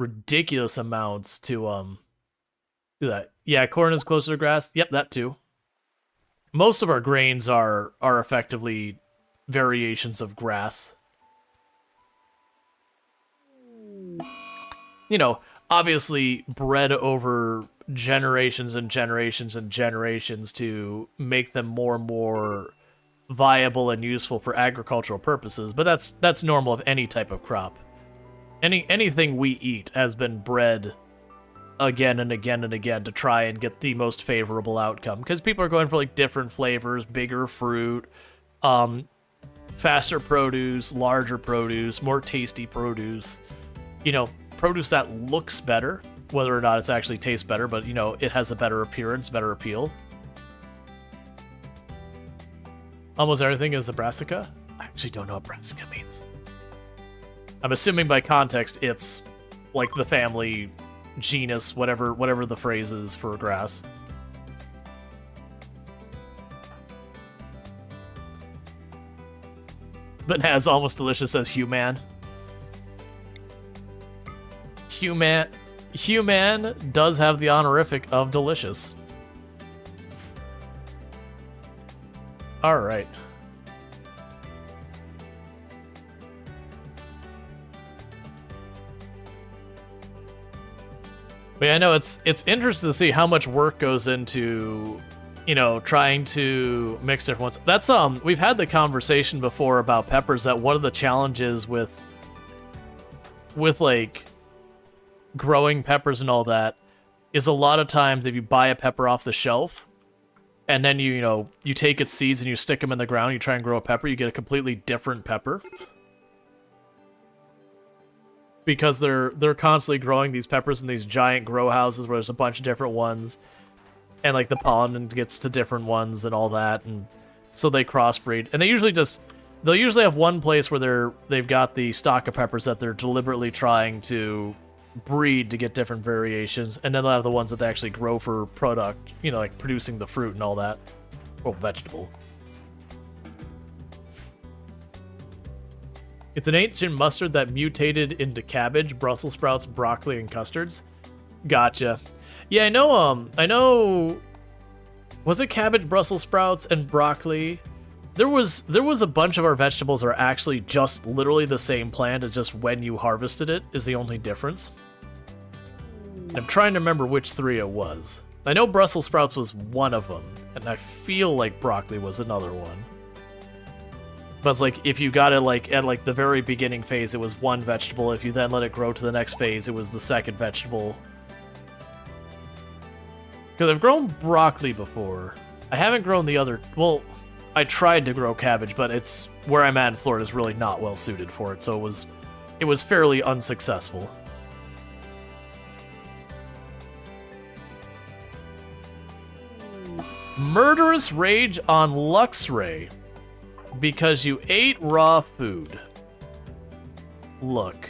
to, do that. Yeah, corn is closer to grass. Yep, that too. Most of our grains are effectively variations of grass. Obviously bred over generations and generations and generations to make them more and more viable and useful for agricultural purposes, but that's normal of any type of crop. Anything we eat has been bred again and again and again to try and get the most favorable outcome, because people are going for, like, different flavors, bigger fruit, faster produce, larger produce, more tasty produce, produce that looks better, whether or not it actually tastes better, but, it has a better appearance, better appeal. Almost everything is a brassica? I actually don't know what brassica means. I'm assuming by context it's, like, the family, genus, whatever the phrase is for grass. But as almost delicious as human. Human does have the honorific of delicious. All right. But yeah, I know it's interesting to see how much work goes into, you know, trying to mix different ones. That's we've had the conversation before about peppers, that one of the challenges with like growing peppers and all that is a lot of times if you buy a pepper off the shelf and then you take its seeds and you stick them in the ground, you try and grow a pepper, you get a completely different pepper. Because they're constantly growing these peppers in these giant grow houses where there's a bunch of different ones, and like the pollen gets to different ones and all that, and so they crossbreed. And they'll usually have one place where they've got the stock of peppers that they're deliberately trying to breed to get different variations, and then they'll have the ones that they actually grow for product, you know, like producing the fruit and all that, or vegetable. It's an ancient mustard that mutated into cabbage, Brussels sprouts, broccoli, and custards. Gotcha. Yeah, I know, was it cabbage, Brussels sprouts, and broccoli? There was a bunch of our vegetables are actually just literally the same plant, it's just when you harvested it is the only difference. I'm trying to remember which three it was. I know Brussels sprouts was one of them, and I feel like broccoli was another one. But it's like, if you got it like at like the very beginning phase, it was one vegetable. If you then let it grow to the next phase, it was the second vegetable. Because I've grown broccoli before. I haven't grown the other... Well, I tried to grow cabbage, but it's... Where I'm at in Florida is really not well suited for it, so it was fairly unsuccessful. Murderous rage on Luxray. Because you ate raw food. Look.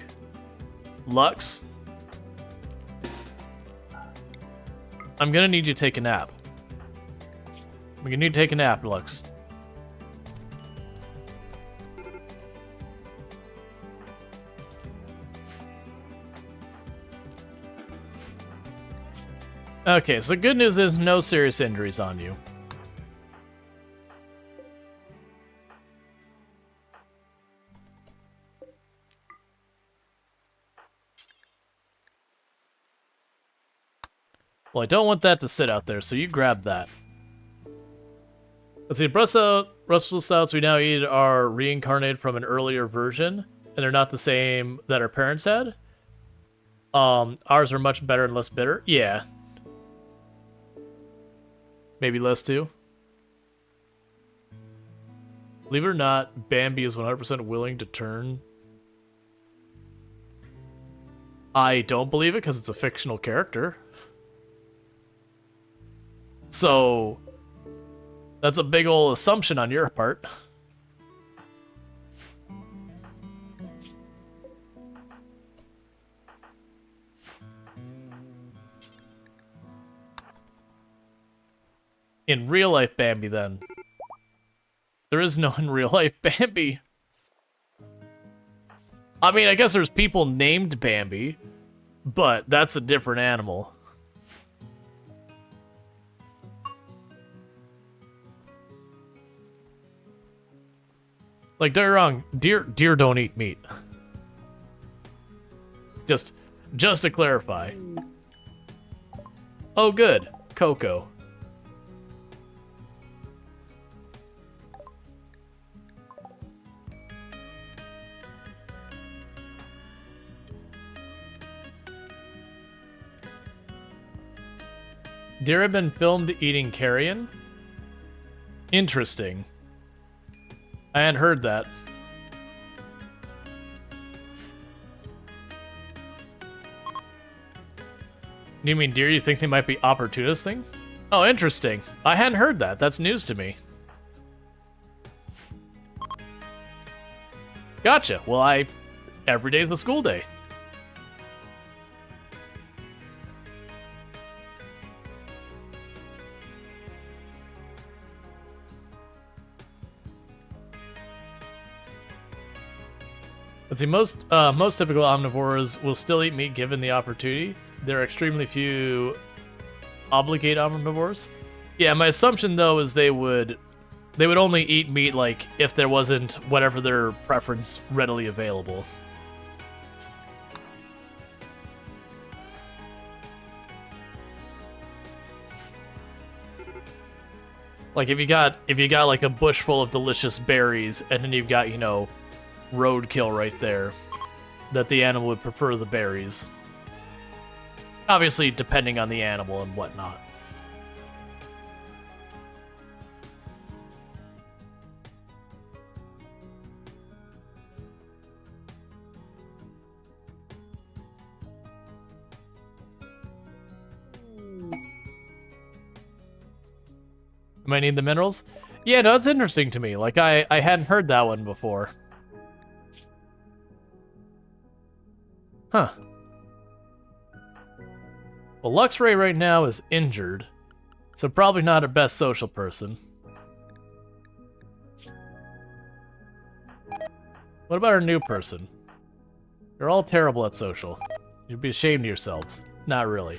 Lux. I'm gonna need you to take a nap. I'm gonna need to take a nap, Lux. Okay, so the good news is no serious injuries on you. Well, I don't want that to sit out there, so you grab that. Let's see, Brussels sprouts we now eat are reincarnated from an earlier version, and they're not the same that our parents had. Ours are much better and less bitter. Yeah. Maybe less too. Believe it or not, Bambi is 100% willing to turn. I don't believe it because it's a fictional character. So, that's a big ol' assumption on your part. In real life Bambi, then. There is no in real life Bambi. I mean, I guess there's people named Bambi, but that's a different animal. Like, don't get me wrong, deer don't eat meat. Just to clarify. Oh, good. Coco. Deer have been filmed eating carrion? Interesting. I hadn't heard that. You mean deer you think they might be opportunisting? Oh, interesting. I hadn't heard that. That's news to me. Gotcha. Well, every day's a school day. Let's see, most typical omnivores will still eat meat given the opportunity. There are extremely few obligate omnivores. Yeah, my assumption though is they would only eat meat like if there wasn't whatever their preference readily available. Like if you got like a bush full of delicious berries and then you've got, you know, roadkill right there, that the animal would prefer the berries. Obviously, depending on the animal and whatnot. I might need the minerals? Yeah, no, it's interesting to me. Like, I hadn't heard that one before. Huh. Well, Luxray right now is injured, so probably not our best social person. What about our new person? You're all terrible at social. You'd be ashamed of yourselves. Not really.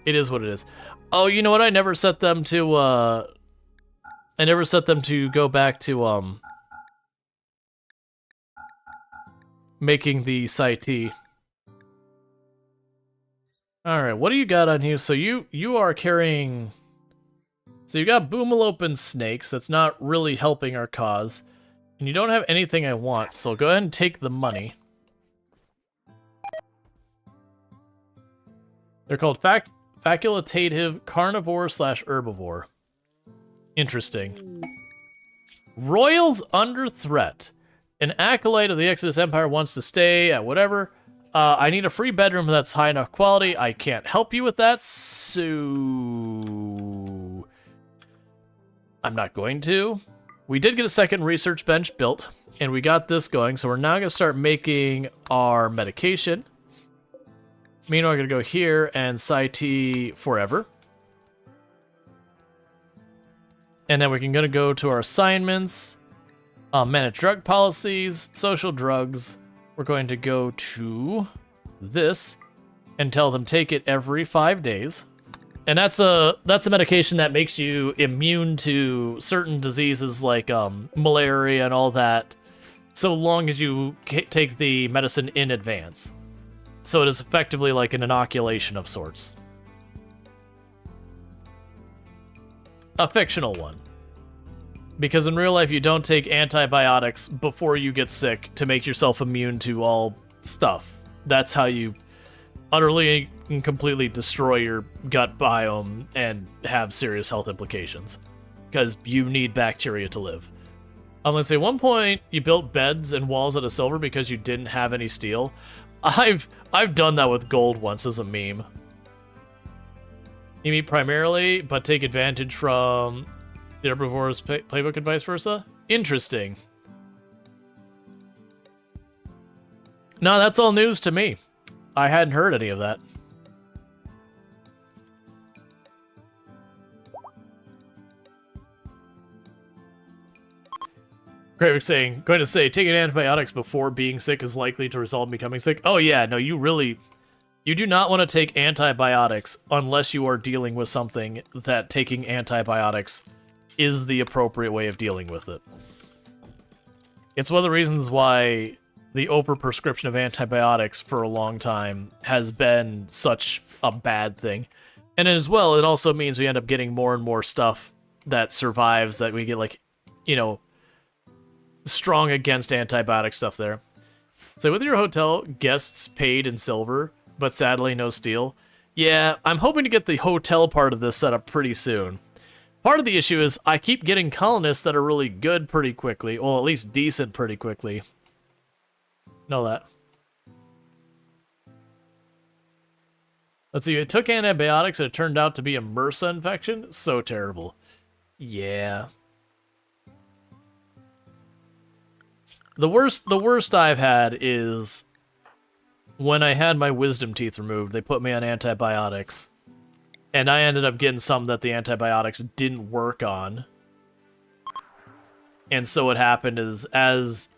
It is what it is. Oh, you know what? I never set them to, go back to, making the Site. Alright, what do you got on you? So you are carrying... So you got Boomalope and Snakes. That's not really helping our cause. And you don't have anything I want, so go ahead and take the money. They're called facultative carnivore/herbivore. Interesting. Royals under threat. An acolyte of the Exodus Empire wants to stay at whatever. I need a free bedroom that's high enough quality. I can't help you with that, so... I'm not going to. We did get a second research bench built, and we got this going, so we're now going to start making our medication. Meanwhile, we're going to go here and Site forever. And then we're going to go to our assignments, manage drug policies, social drugs. We're going to go to this and tell them take it every 5 days. And that's a medication that makes you immune to certain diseases like malaria and all that, so long as you take the medicine in advance. So it is effectively like an inoculation of sorts. A fictional one. Because in real life, you don't take antibiotics before you get sick to make yourself immune to all stuff. That's how you utterly and completely destroy your gut biome and have serious health implications. Because you need bacteria to live. Let's say at one point, you built beds and walls out of silver because you didn't have any steel. I've done that with gold once as a meme. You meet primarily, but take advantage from... the herbivore's playbook and vice versa? Interesting. No, that's all news to me. I hadn't heard any of that. Gravik saying, going to say, taking antibiotics before being sick is likely to result in becoming sick. Oh yeah, no, you do not want to take antibiotics unless you are dealing with something that taking antibiotics is the appropriate way of dealing with it. It's one of the reasons why the overprescription of antibiotics for a long time has been such a bad thing. And as well, it also means we end up getting more and more stuff that survives, that we get, like, you know, strong against antibiotic stuff there. So with your hotel, guests paid in silver, but sadly no steel. Yeah, I'm hoping to get the hotel part of this set up pretty soon. Part of the issue is I keep getting colonists that are really good pretty quickly. Well, at least decent pretty quickly. Know that. Let's see, it took antibiotics and it turned out to be a MRSA infection? So terrible. Yeah. The worst I've had is when I had my wisdom teeth removed, they put me on antibiotics. And I ended up getting some that the antibiotics didn't work on. And so what happened is, as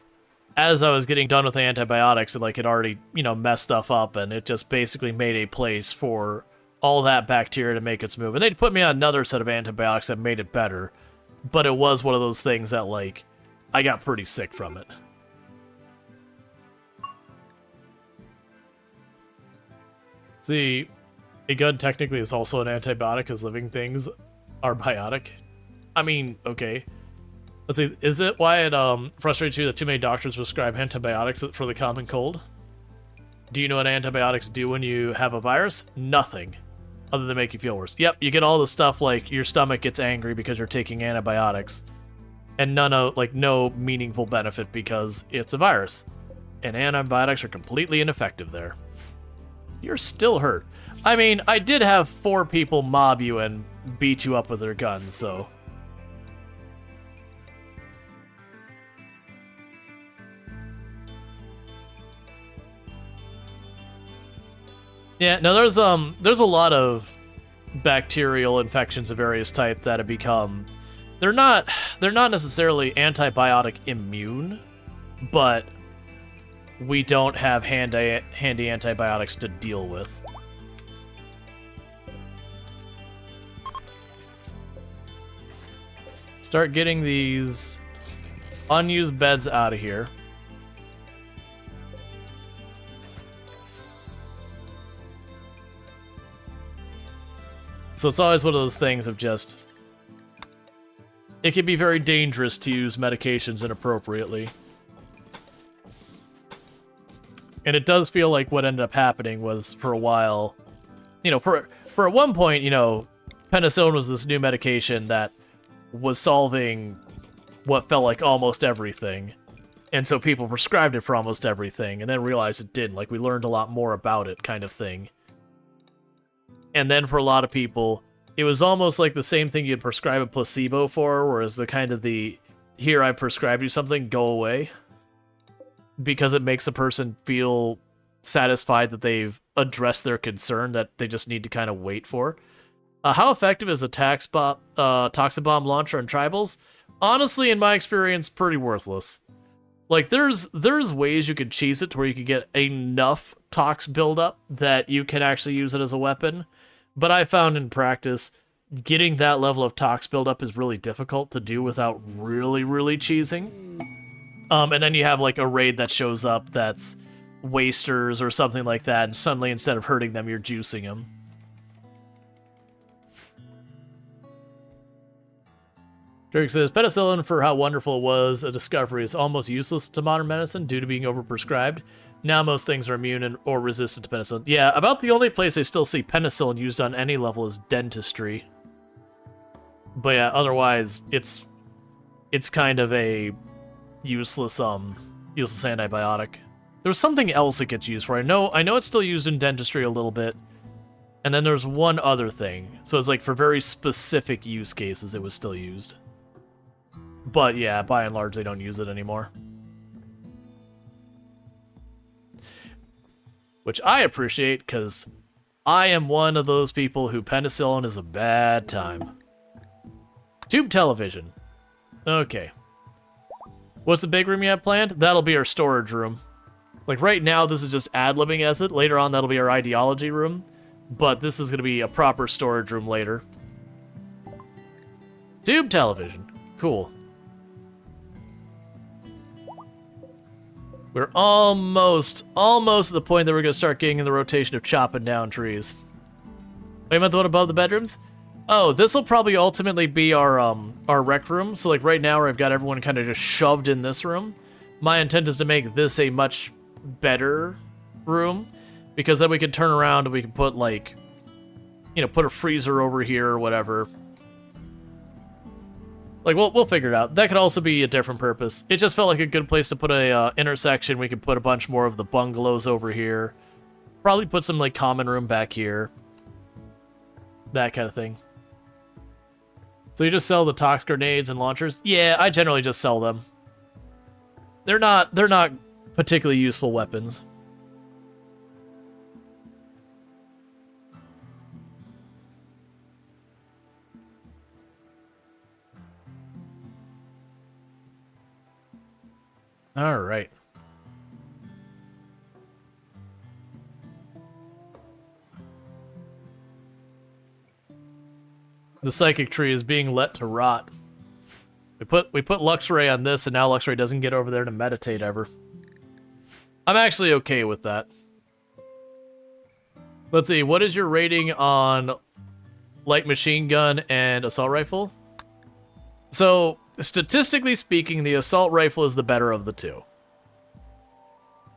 as I was getting done with the antibiotics, it like it already, you know, messed stuff up, and it just basically made a place for all that bacteria to make its move. And they'd put me on another set of antibiotics that made it better, but it was one of those things that, like, I got pretty sick from it. See, a gun technically is also an antibiotic, as living things are biotic. I mean, okay. Let's see, is it why it frustrates you that too many doctors prescribe antibiotics for the common cold? Do you know what antibiotics do when you have a virus? Nothing, other than make you feel worse. Yep, you get all the stuff like your stomach gets angry because you're taking antibiotics, and no meaningful benefit because it's a virus. And antibiotics are completely ineffective there. You're still hurt. I mean, I did have 4 people mob you and beat you up with their guns, so... Yeah, no, there's a lot of bacterial infections of various type that have become... They're not necessarily antibiotic immune, but we don't have handy antibiotics to deal with. Start getting these unused beds out of here. So it's always one of those things of just... It can be very dangerous to use medications inappropriately. And it does feel like what ended up happening was, for a while... You know, for at one point, you know, penicillin was this new medication that was solving what felt like almost everything. And so people prescribed it for almost everything, and then realized it didn't. Like, we learned a lot more about it, kind of thing. And then for a lot of people, it was almost like the same thing you'd prescribe a placebo for, whereas the kind of the, here I prescribed you something, go away. Because it makes a person feel satisfied that they've addressed their concern that they just need to kind of wait for. How effective is a toxic bomb launcher on tribals? Honestly, in my experience, pretty worthless. Like, there's ways you could cheese it to where you could get enough tox buildup that you can actually use it as a weapon. But I found in practice, getting that level of tox buildup is really difficult to do without really, really cheesing. And then you have, like, a raid that shows up that's wasters or something like that, and suddenly, instead of hurting them, you're juicing them. Drake says, penicillin, for how wonderful it was a discovery, is almost useless to modern medicine due to being overprescribed. Now most things are immune or resistant to penicillin. Yeah, about the only place I still see penicillin used on any level is dentistry. But yeah, otherwise, it's kind of a useless antibiotic. There's something else it gets used for. I know it's still used in dentistry a little bit. And then there's one other thing. So it's like for very specific use cases it was still used. But yeah, by and large, they don't use it anymore. Which I appreciate, because I am one of those people who penicillin is a bad time. Tube television. Okay. What's the big room you have planned? That'll be our storage room. Like, right now, this is just ad-libbing as it. Later on, that'll be our ideology room. But this is going to be a proper storage room later. Tube television. Cool. We're almost at the point that we're going to start getting in the rotation of chopping down trees. Wait, meant the one above the bedrooms? Oh, this will probably ultimately be our rec room. So, like, right now where I've got everyone kind of just shoved in this room, my intent is to make this a much better room, because then we can turn around and we can put, like, you know, put a freezer over here or whatever. Like, we'll figure it out. That could also be a different purpose. It just felt like a good place to put a intersection. We could put a bunch more of the bungalows over here. Probably put some, like, common room back here. That kind of thing. So you just sell the tox grenades and launchers? Yeah, I generally just sell them. They're not particularly useful weapons. All right. The psychic tree is being let to rot. We put Luxray on this, and now Luxray doesn't get over there to meditate ever. I'm actually okay with that. Let's see, what is your rating on light machine gun and assault rifle? So, statistically speaking, the assault rifle is the better of the two.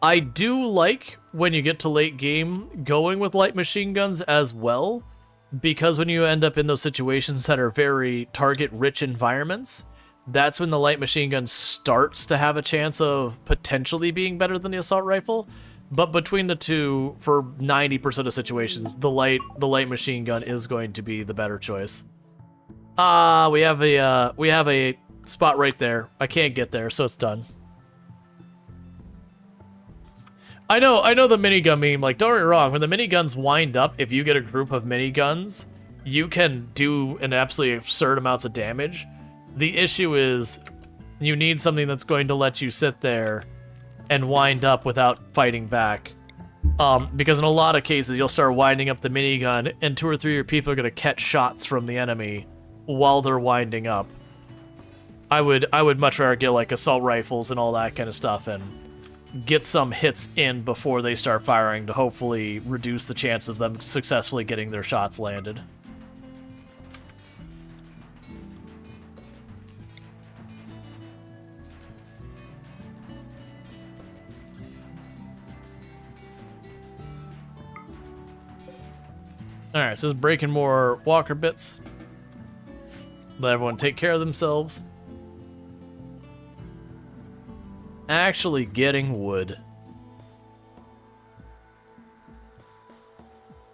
I do like, when you get to late game, going with light machine guns as well, because when you end up in those situations that are very target-rich environments, that's when the light machine gun starts to have a chance of potentially being better than the assault rifle. But between the two, for 90% of situations, the light machine gun is going to be the better choice. We have a spot right there. I can't get there, so it's done. I know the minigun meme, like, don't get me wrong, when the miniguns wind up, if you get a group of miniguns, you can do an absolutely absurd amounts of damage. The issue is, you need something that's going to let you sit there and wind up without fighting back. Because in a lot of cases, you'll start winding up the minigun, and 2 or 3 of your people are going to catch shots from the enemy while they're winding up. I would much rather get, like, assault rifles and all that kind of stuff, and get some hits in before they start firing to hopefully reduce the chance of them successfully getting their shots landed. Alright, so this is breaking more walker bits. Let everyone take care of themselves. Actually getting wood.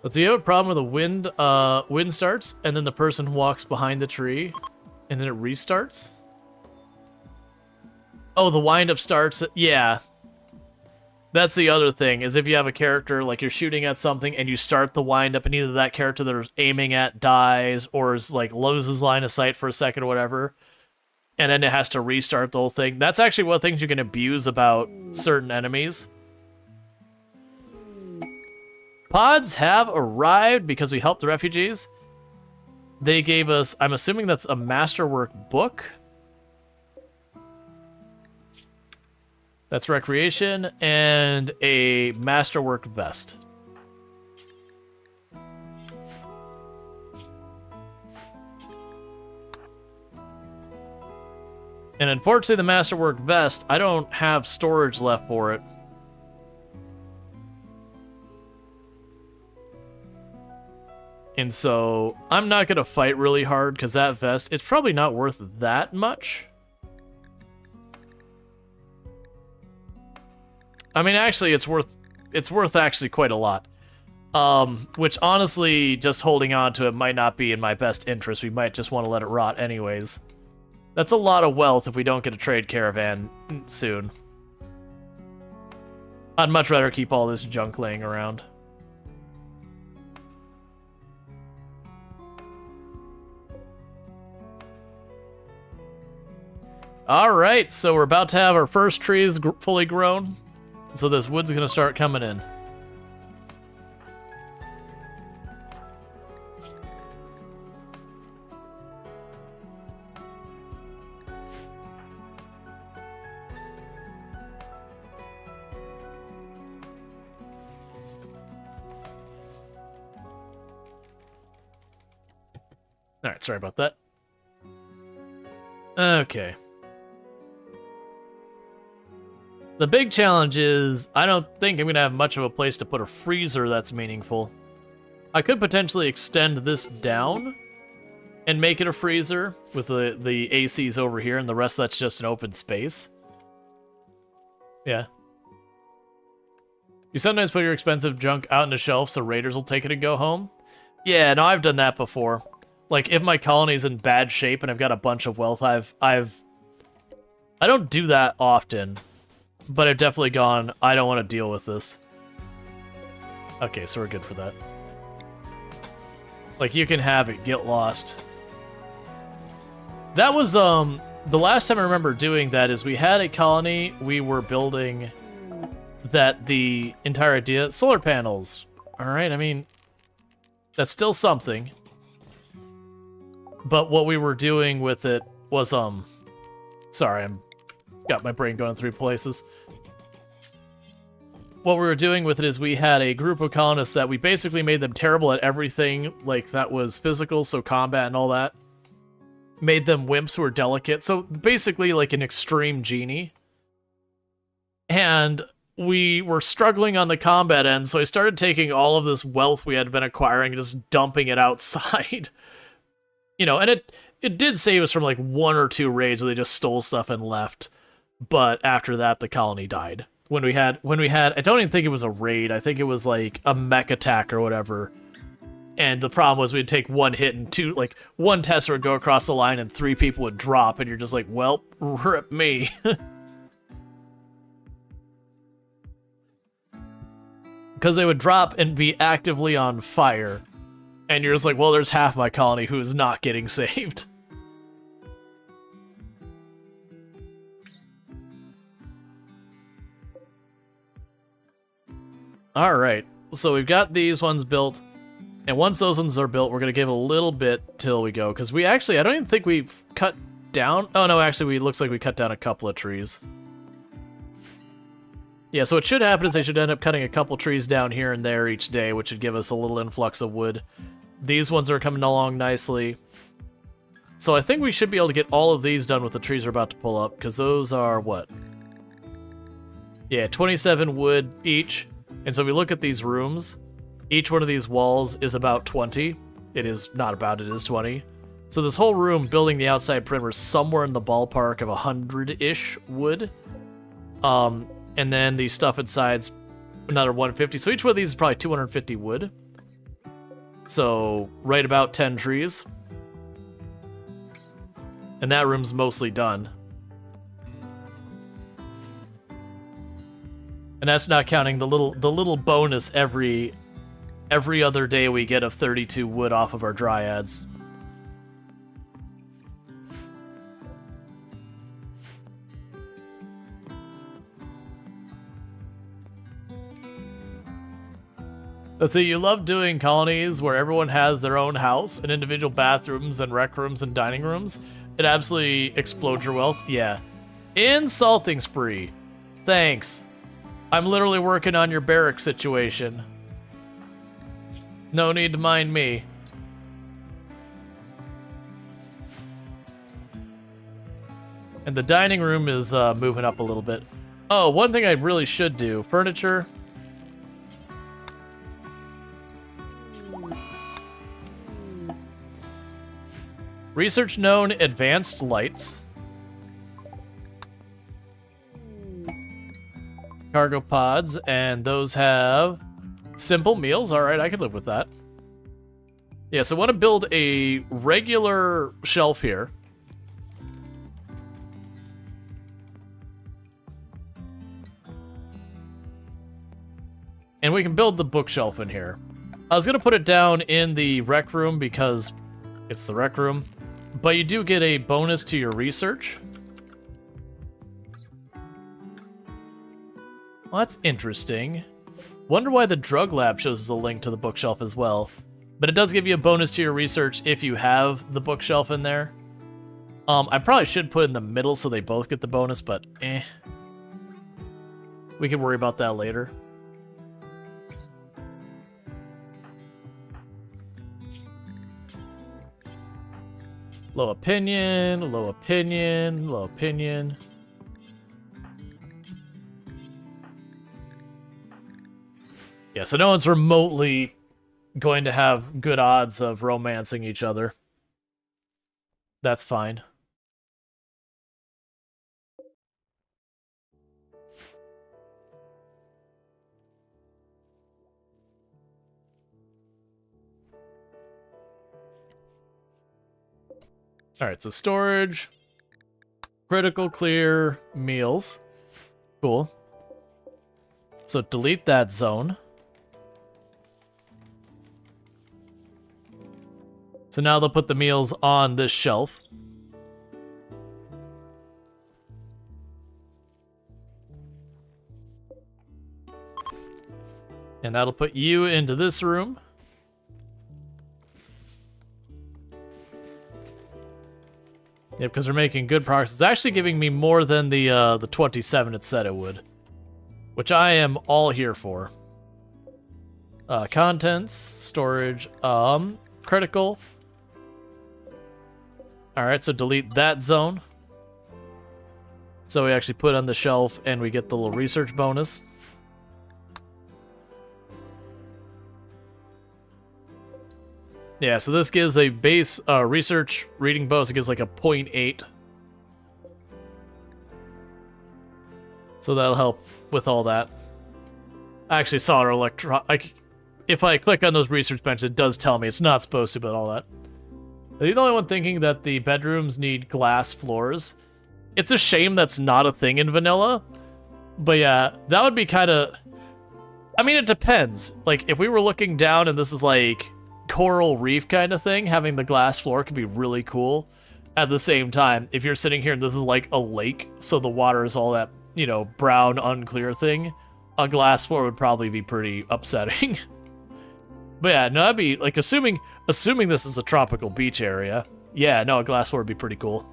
Let's see, you have a problem with the wind starts, and then the person walks behind the tree, and then it restarts? Oh, the wind-up starts, yeah. That's the other thing, is if you have a character, like you're shooting at something, and you start the wind-up, and either that character they're aiming at dies, or is, like, loses line of sight for a second or whatever, and then it has to restart the whole thing. That's actually one of the things you can abuse about certain enemies. Pods have arrived because we helped the refugees. They gave us, I'm assuming that's a masterwork book. That's recreation, and a masterwork vest. And unfortunately, the masterwork vest, I don't have storage left for it. And so, I'm not going to fight really hard, because that vest, it's probably not worth that much. I mean, actually, it's worth actually quite a lot. Which, honestly, just holding on to it might not be in my best interest. We might just want to let it rot anyways. That's a lot of wealth if we don't get a trade caravan soon. I'd much rather keep all this junk laying around. Alright, so we're about to have our first trees fully grown. So this wood's gonna start coming in. Alright, sorry about that. Okay. The big challenge is, I don't think I'm going to have much of a place to put a freezer that's meaningful. I could potentially extend this down and make it a freezer with the ACs over here, and the rest that's just an open space. Yeah. You sometimes put your expensive junk out on the shelf so raiders will take it and go home? Yeah, no, I've done that before. Like, if my colony's in bad shape and I've got a bunch of wealth, I don't do that often. But I've definitely gone, I don't want to deal with this. Okay, so we're good for that. Like, you can have it, get lost. That was, the last time I remember doing that is we had a colony, we were building that the entire idea, solar panels. Alright, I mean, that's still something. But what we were doing with it was, sorry, I'm got my brain going 3 places. What we were doing with it is we had a group of colonists that we basically made them terrible at everything, like, that was physical, so combat and all that. Made them wimps who were delicate, so basically like an extreme genie. And we were struggling on the combat end, so I started taking all of this wealth we had been acquiring and just dumping it outside. You know, and it did save us from like 1 or 2 raids where they just stole stuff and left. But after that, the colony died. When we had, I don't even think it was a raid. I think it was like a mech attack or whatever. And the problem was we'd take 1 hit and 2, like 1 Tesla would go across the line and 3 people would drop, and you're just like, well, rip me. Because they would drop and be actively on fire. And you're just like, well, there's half my colony who is not getting saved. Alright, so we've got these ones built. And once those ones are built, we're going to give it a little bit till we go. Because we actually, I don't even think we've cut down... Oh, no, actually, looks like we cut down a couple of trees. Yeah, so what should happen is they should end up cutting a couple trees down here and there each day, which would give us a little influx of wood. These ones are coming along nicely. So I think we should be able to get all of these done with the trees we're about to pull up, because those are, what? Yeah, 27 wood each. And so if we look at these rooms, each one of these walls is about 20. It is not about, it is 20. So this whole room, building the outside perimeter, is somewhere in the ballpark of 100-ish wood. And then the stuff inside's another 150. So each one of these is probably 250 wood. So right about 10 trees. And that room's mostly done. And that's not counting the little bonus every other day we get of 32 wood off of our dryads. Let's see, you love doing colonies where everyone has their own house and individual bathrooms and rec rooms and dining rooms. It absolutely explodes your wealth. Yeah. Insulting spree. Thanks. I'm literally working on your barrack situation. No need to mind me. And the dining room is moving up a little bit. Oh, one thing I really should do. Furniture. Research known advanced lights. Cargo pods, and those have simple meals. Alright, I could live with that. Yeah, so I want to build a regular shelf here. And we can build the bookshelf in here. I was going to put it down in the rec room because it's the rec room. But you do get a bonus to your research. Well, that's interesting. Wonder why the drug lab shows us a link to the bookshelf as well. But it does give you a bonus to your research if you have the bookshelf in there. I probably should put it in the middle so they both get the bonus, but eh. We can worry about that later. Low opinion, low opinion, low opinion. Yeah, so no one's remotely going to have good odds of romancing each other. That's fine. Alright, so storage, critical clear, meals. Cool. So delete that zone. So now they'll put the meals on this shelf. And that'll put you into this room. Yep, because we're making good progress. It's actually giving me more than the 27 it said it would, which I am all here for. Contents, storage, critical. Alright, so delete that zone. So we actually put it on the shelf and we get the little research bonus. Yeah, so this gives a base research reading bonus. It gives like a 0.8. So that'll help with all that. I actually saw it if I click on those research benches, it does tell me it's not supposed to, but all that. Are you the only one thinking that the bedrooms need glass floors? It's a shame that's not a thing in vanilla. But yeah, that would be kind of... I mean, it depends. Like, if we were looking down and this is like coral reef kind of thing, having the glass floor could be really cool. At the same time, if you're sitting here and this is like a lake, so the water is all that, you know, brown, unclear thing, a glass floor would probably be pretty upsetting. But yeah, no, that'd be, like, assuming this is a tropical beach area, yeah, no, a glass floor would be pretty cool.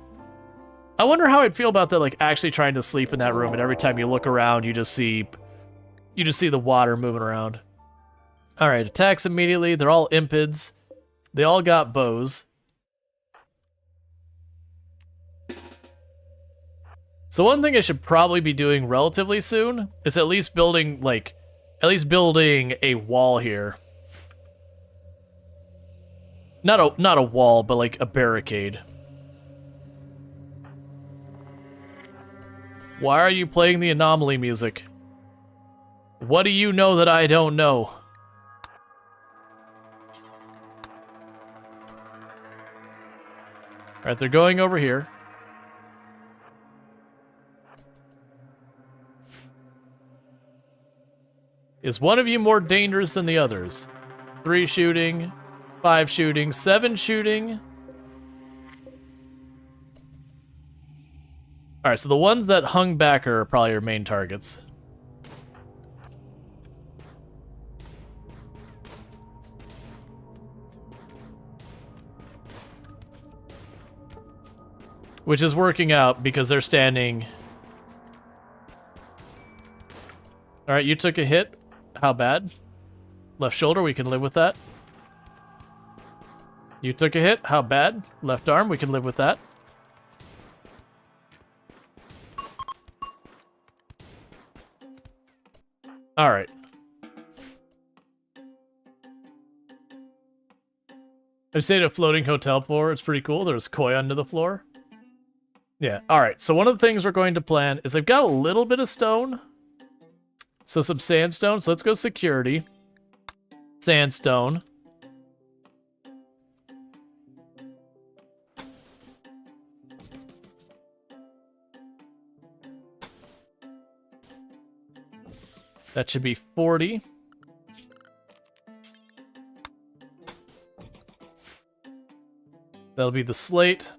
I wonder how I'd feel about that, like, actually trying to sleep in that room, and every time you look around, you just see the water moving around. Alright, attacks immediately. They're all impids. They all got bows. So one thing I should probably be doing relatively soon is at least building a wall here. Not a wall, but like a barricade. Why are you playing the anomaly music? What do you know that I don't know? Alright, they're going over here. Is one of you more dangerous than the others? 3 shooting, 5 shooting, 7 shooting. Alright, so the ones that hung back are probably your main targets. Which is working out because they're standing... Alright, you took a hit. How bad? Left shoulder, we can live with that. You took a hit. How bad? Left arm, we can live with that. Alright. I stayed at a floating hotel floor. It's pretty cool. There's koi under the floor. Yeah, alright. So one of the things we're going to plan is I've got a little bit of stone. So some sandstone. So let's go security. Sandstone. That should be 40. That'll be the slate.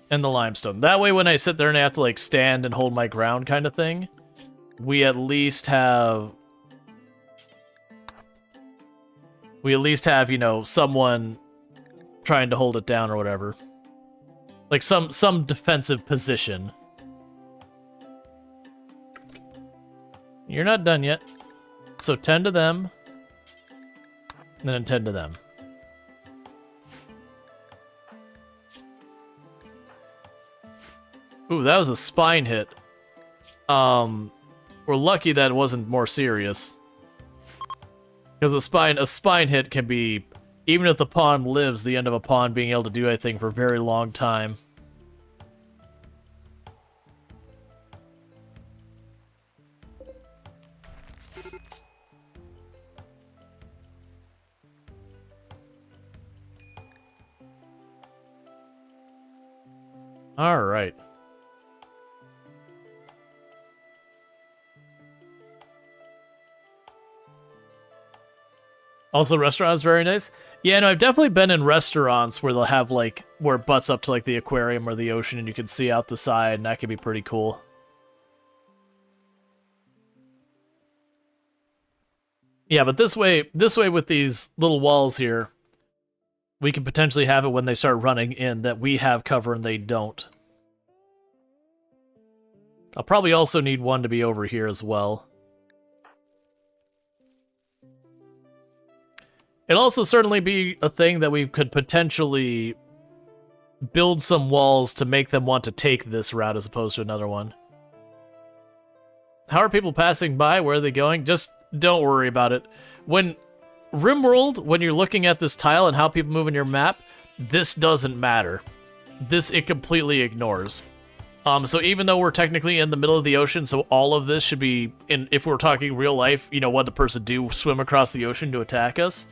And the limestone. That way when I sit there and I have to like stand and hold my ground kind of thing, we at least have, you know, someone trying to hold it down or whatever. Like some defensive position. You're not done yet. So 10 to them. And then 10 to them. Ooh, that was a spine hit. We're lucky that it wasn't more serious. Because a spine hit can be, even if the pawn lives, the end of a pawn being able to do anything for a very long time. All right. Also, restaurants very nice. Yeah, no, I've definitely been in restaurants where they'll have like where it butts up to like the aquarium or the ocean, and you can see out the side, and that can be pretty cool. Yeah, but this way with these little walls here, we could potentially have it when they start running in that we have cover and they don't. I'll probably also need one to be over here as well. It'll also certainly be a thing that we could potentially build some walls to make them want to take this route as opposed to another one. How are people passing by? Where are they going? Just don't worry about it. When RimWorld, when you're looking at this tile and how people move in your map, this doesn't matter. This it completely ignores. So even though we're technically in the middle of the ocean, so all of this should be, if we're talking real life, you know, what the person do, swim across the ocean to attack us.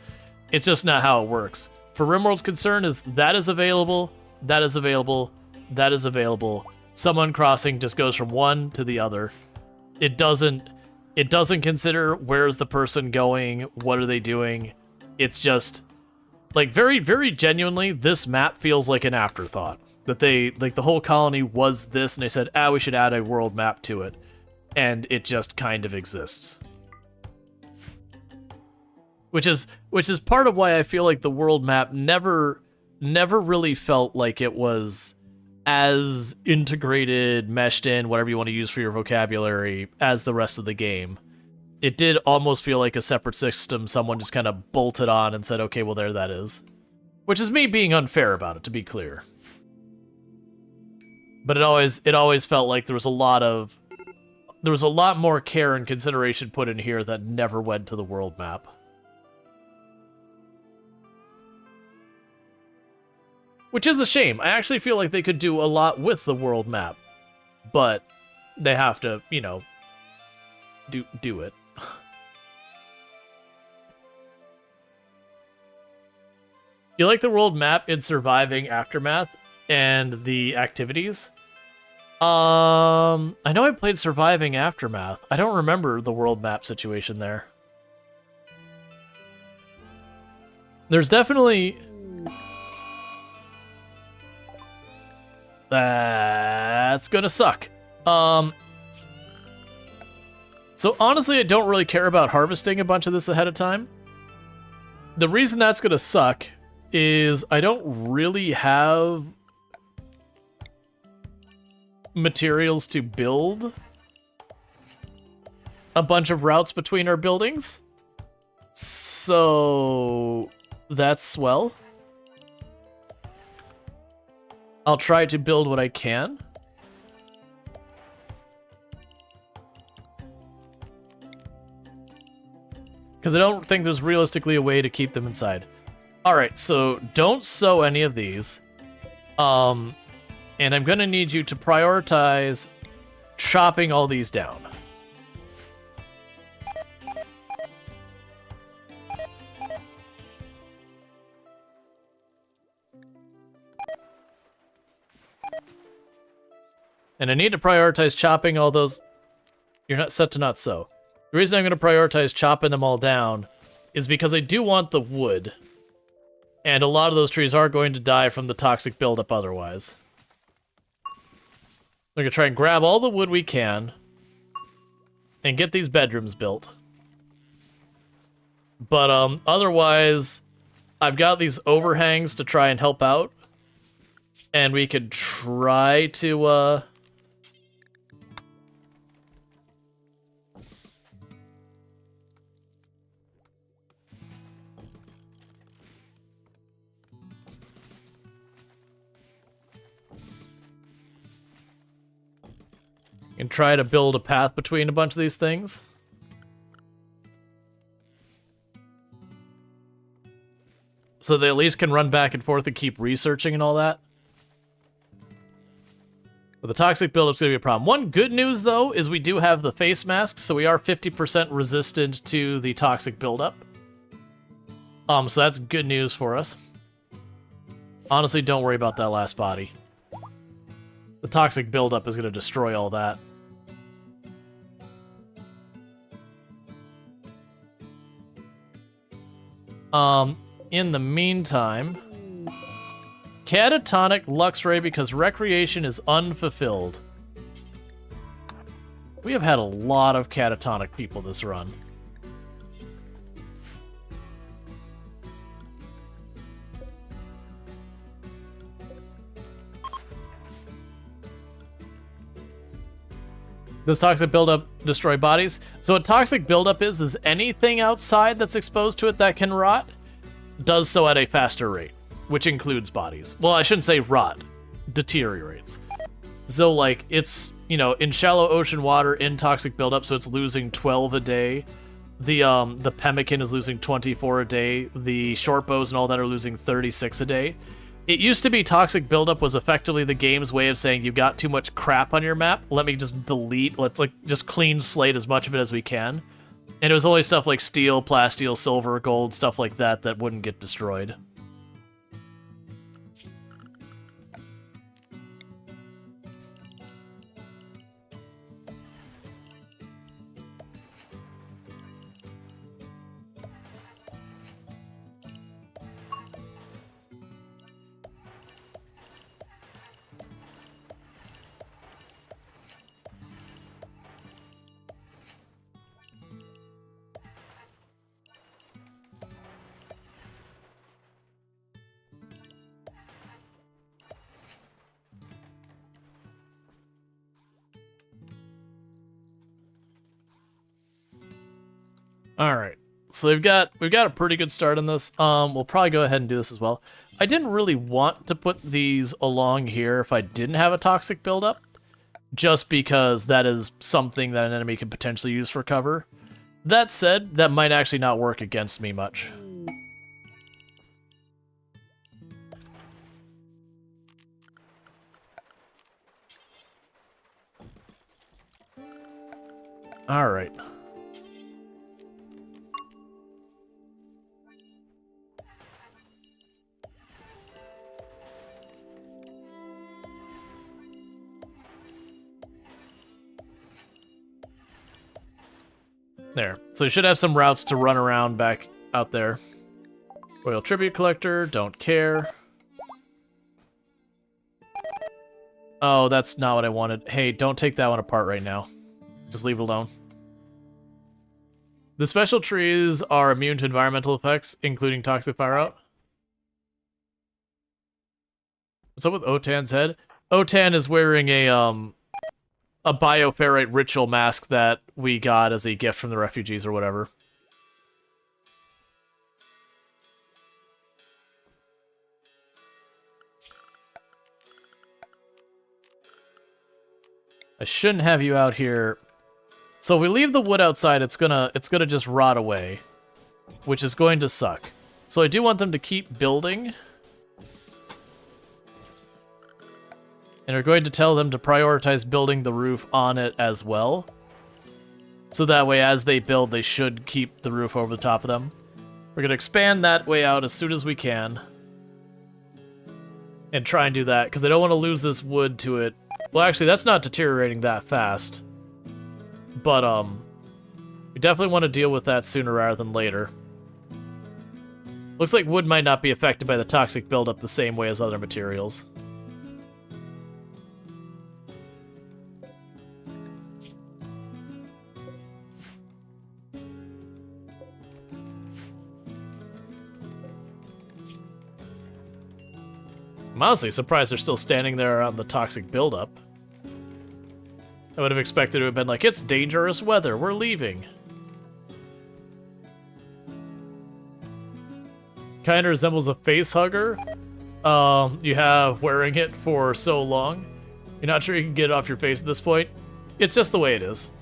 It's just not how it works. For RimWorld's concern is that is available, that is available, that is available. Someone crossing just goes from one to the other. It doesn't consider where's the person going, what are they doing. It's just, like, very, very genuinely, this map feels like an afterthought. That they, like, the whole colony was this, and they said, we should add a world map to it. And it just kind of exists. Which is part of why I feel like the world map never really felt like it was as integrated, meshed in, whatever you want to use for your vocabulary, as the rest of the game. It did almost feel like a separate system someone just kind of bolted on and said, okay, well, there that is. Which is me being unfair about it, to be clear. But it always felt like there was a lot more care and consideration put in here that never went to the world map. Which is a shame. I actually feel like they could do a lot with the world map. But they have to, you know, do it. You like the world map in Surviving Aftermath and the activities? I know I played Surviving Aftermath. I don't remember the world map situation there. There's definitely... That's gonna suck. So honestly, I don't really care about harvesting a bunch of this ahead of time. The reason that's gonna suck is I don't really have materials to build a bunch of routes between our buildings. So that's swell. I'll try to build what I can. Because I don't think there's realistically a way to keep them inside. Alright, so don't sow any of these. And I'm gonna need you to prioritize chopping all these down. And I need to prioritize chopping all those... You're not set to not sow. The reason I'm going to prioritize chopping them all down is because I do want the wood. And a lot of those trees are going to die from the toxic buildup otherwise. We're going to try and grab all the wood we can and get these bedrooms built. But otherwise, I've got these overhangs to try and help out. And we could try to... and try to build a path between a bunch of these things. So they at least can run back and forth and keep researching and all that. But the toxic buildup's gonna be a problem. One good news, though, is we do have the face masks, so we are 50% resistant to the toxic buildup. So that's good news for us. Honestly, don't worry about that last body. The toxic buildup is going to destroy all that. In the meantime, catatonic Luxray because recreation is unfulfilled. We have had a lot of catatonic people this run. Does toxic buildup destroy bodies? So what toxic buildup is anything outside that's exposed to it that can rot does so at a faster rate, which includes bodies. Well, I shouldn't say rot, deteriorates. So like it's, you know, in shallow ocean water in toxic buildup, so it's losing 12 a day. The pemmican is losing 24 a day. The short bows and all that are losing 36 a day. It used to be toxic buildup was effectively the game's way of saying you got too much crap on your map. Let me just delete, let's like just clean slate as much of it as we can. And it was always stuff like steel, plasteel, silver, gold, stuff like that that wouldn't get destroyed. All right, so we've got a pretty good start on this. We'll probably go ahead and do this as well. I didn't really want to put these along here if I didn't have a toxic buildup, just because that is something that an enemy can potentially use for cover. That said, that might actually not work against me much. All right. There. So you should have some routes to run around back out there. Royal Tribute Collector, don't care. Oh, that's not what I wanted. Hey, don't take that one apart right now. Just leave it alone. The special trees are immune to environmental effects, including toxic fire out. What's up with Otan's head? Otan is wearing a bioferrite ritual mask that we got as a gift from the refugees or whatever. I shouldn't have you out here. So if we leave the wood outside, it's gonna just rot away, which is going to suck. So I do want them to keep building. And we're going to tell them to prioritize building the roof on it as well. So that way, as they build, they should keep the roof over the top of them. We're going to expand that way out as soon as we can. And try and do that, because I don't want to lose this wood to it. Well, actually, that's not deteriorating that fast. But, we definitely want to deal with that sooner rather than later. Looks like wood might not be affected by the toxic buildup the same way as other materials. I'm honestly surprised they're still standing there on the toxic buildup. I would have expected to have been like, it's dangerous weather, we're leaving. Kinda resembles a face hugger. You have wearing it for so long. You're not sure you can get it off your face at this point. It's just the way it is.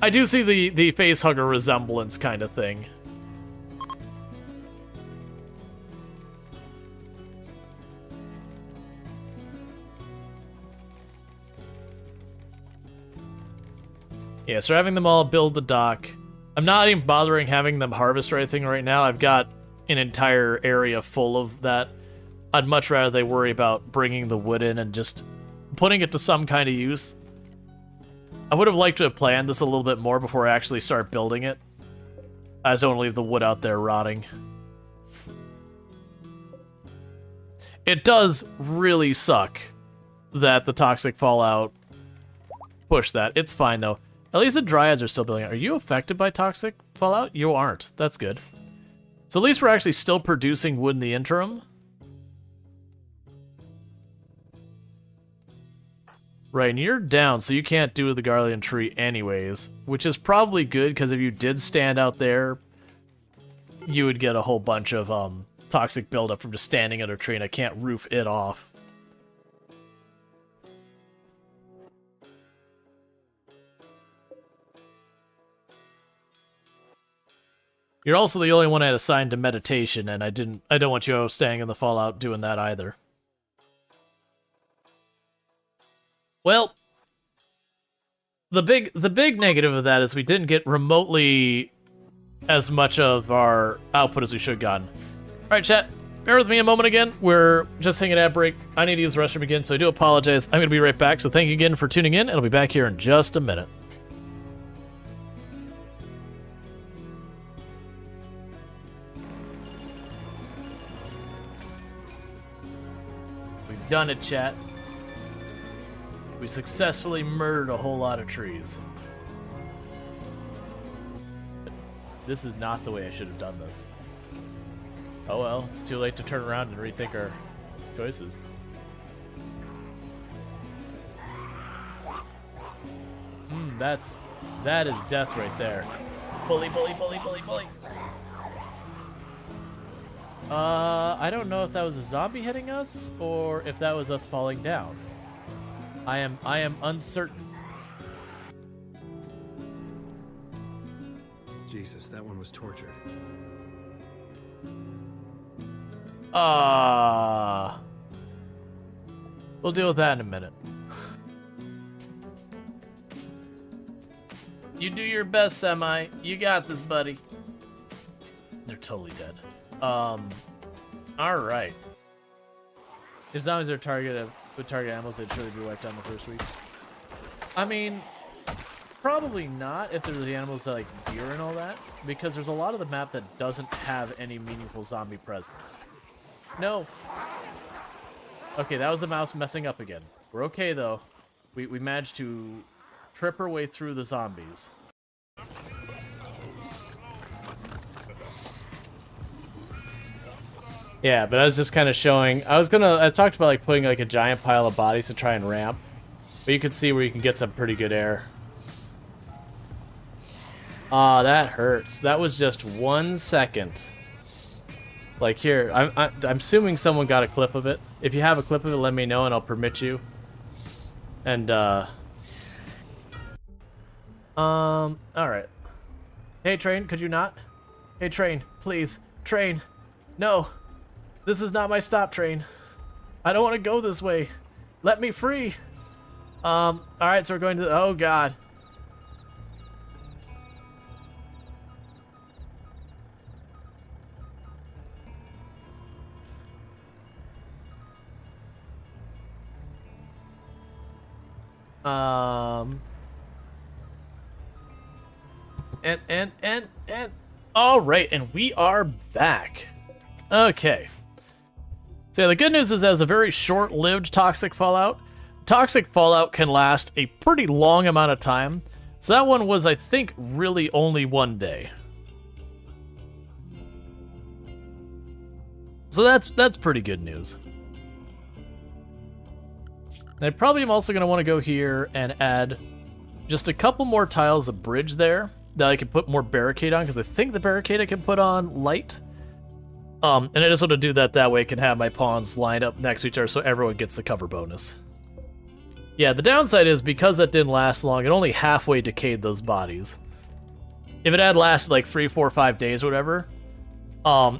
I do see the face hugger resemblance kind of thing. Yeah, so having them all build the dock. I'm not even bothering having them harvest or anything right now. I've got an entire area full of that. I'd much rather they worry about bringing the wood in and just putting it to some kind of use. I would have liked to have planned this a little bit more before I actually start building it. I just don't want to leave the wood out there rotting. It does really suck that the toxic fallout pushed that. It's fine, though. At least the dryads are still building. Are you affected by toxic fallout? You aren't. That's good. So at least we're actually still producing wood in the interim. Right, and you're down, so you can't do the Garlean tree anyways, which is probably good, because if you did stand out there, you would get a whole bunch of toxic buildup from just standing under a tree, and I can't roof it off. You're also the only one I had assigned to meditation, and I don't want you staying in the Fallout doing that either. Well, the big negative of that is we didn't get remotely as much of our output as we should have gotten. Alright, chat, bear with me a moment again. We're just hanging ad break. I need to use the restroom again, so I do apologize. I'm going to be right back, so thank you again for tuning in, and I'll be back here in just a minute. We've done it, chat. We successfully murdered a whole lot of trees. This is not the way I should have done this. Oh well, it's too late to turn around and rethink our choices. That is death right there. Bully, bully, bully, bully, bully. I don't know if that was a zombie hitting us or if that was us falling down. I am uncertain. Jesus, that one was tortured. We'll deal with that in a minute. You do your best, Semi. You got this, buddy. They're totally dead. Alright. If zombies are targeted with target animals, they'd surely be wiped out in the first week. I mean, probably not if there's the animals that, like deer and all that, because there's a lot of the map that doesn't have any meaningful zombie presence. No. Okay, that was the mouse messing up again. We're okay though. We managed to trip our way through the zombies. Yeah, but I was just kind of showing. I talked about like putting like a giant pile of bodies to try and ramp, but you can see where you can get some pretty good air. Ah, that hurts. That was just 1 second. Like here, I'm assuming someone got a clip of it. If you have a clip of it, let me know and I'll permit you. And all right. Hey train, could you not? Hey train, please, train. No. This is not my stop train. I don't want to go this way. Let me free. All right, so we're going to. Oh God. And. All right, and we are back. Okay. So yeah, the good news is that it's a very short-lived toxic fallout. Toxic fallout can last a pretty long amount of time. So that one was, I think, really only 1 day. So that's pretty good news. I probably am also going to want to go here and add just a couple more tiles of bridge there that I can put more barricade on, because I think the barricade I can put on light. And I just want to do that way I can have my pawns lined up next to each other so everyone gets the cover bonus. Yeah, the downside is because that didn't last long, it only halfway decayed those bodies. If it had lasted like 3, 4, 5 days or whatever,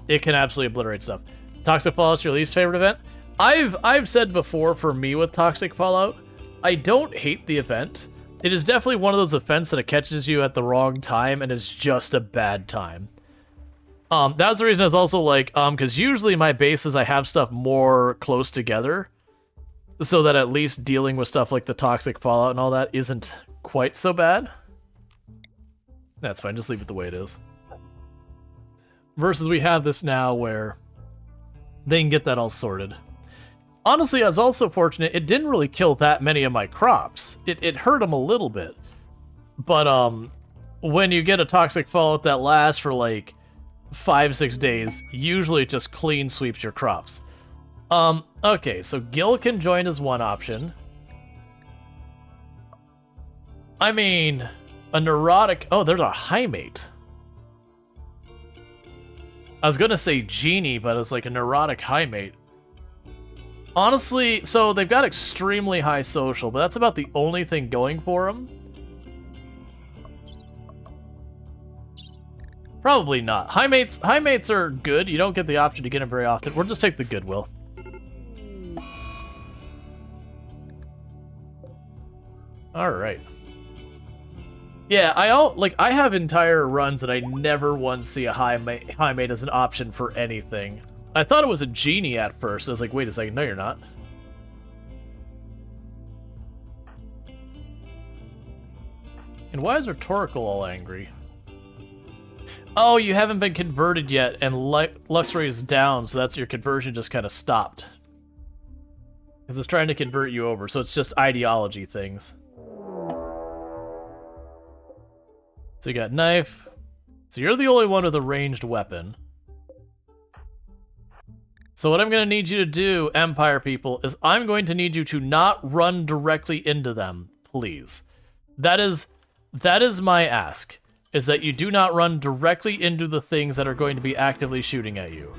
it can absolutely obliterate stuff. Toxic Fallout's your least favorite event? I've said before, for me with Toxic Fallout, I don't hate the event. It is definitely one of those events that it catches you at the wrong time and is just a bad time. That's the reason I was also like, because usually my bases I have stuff more close together, so that at least dealing with stuff like the Toxic Fallout and all that isn't quite so bad. That's fine, just leave it the way it is. Versus we have this now where they can get that all sorted. Honestly, I was also fortunate, it didn't really kill that many of my crops. It hurt them a little bit. But when you get a Toxic Fallout that lasts for like 5-6 days, usually it just clean sweeps your crops. Okay, so Gil can join as one option. I mean, a neurotic... Oh, there's a high mate. I was gonna say genie, but it's like a neurotic high mate. Honestly, so they've got extremely high social, but that's about the only thing going for them. Probably not. High mates are good. You don't get the option to get them very often. We'll just take the goodwill. All right. Yeah, I have entire runs that I never once see a high mate as an option for anything. I thought it was a genie at first. I was like, wait a second, no you're not. And why is Rhetorical all angry? Oh, you haven't been converted yet, and Lux Ray is down, so that's your conversion just kind of stopped. Because it's trying to convert you over, so it's just ideology things. So you got knife. So you're the only one with a ranged weapon. So what I'm going to need you to do, Empire people, is I'm going to need you to not run directly into them, please. That is my ask, is that you do not run directly into the things that are going to be actively shooting at you.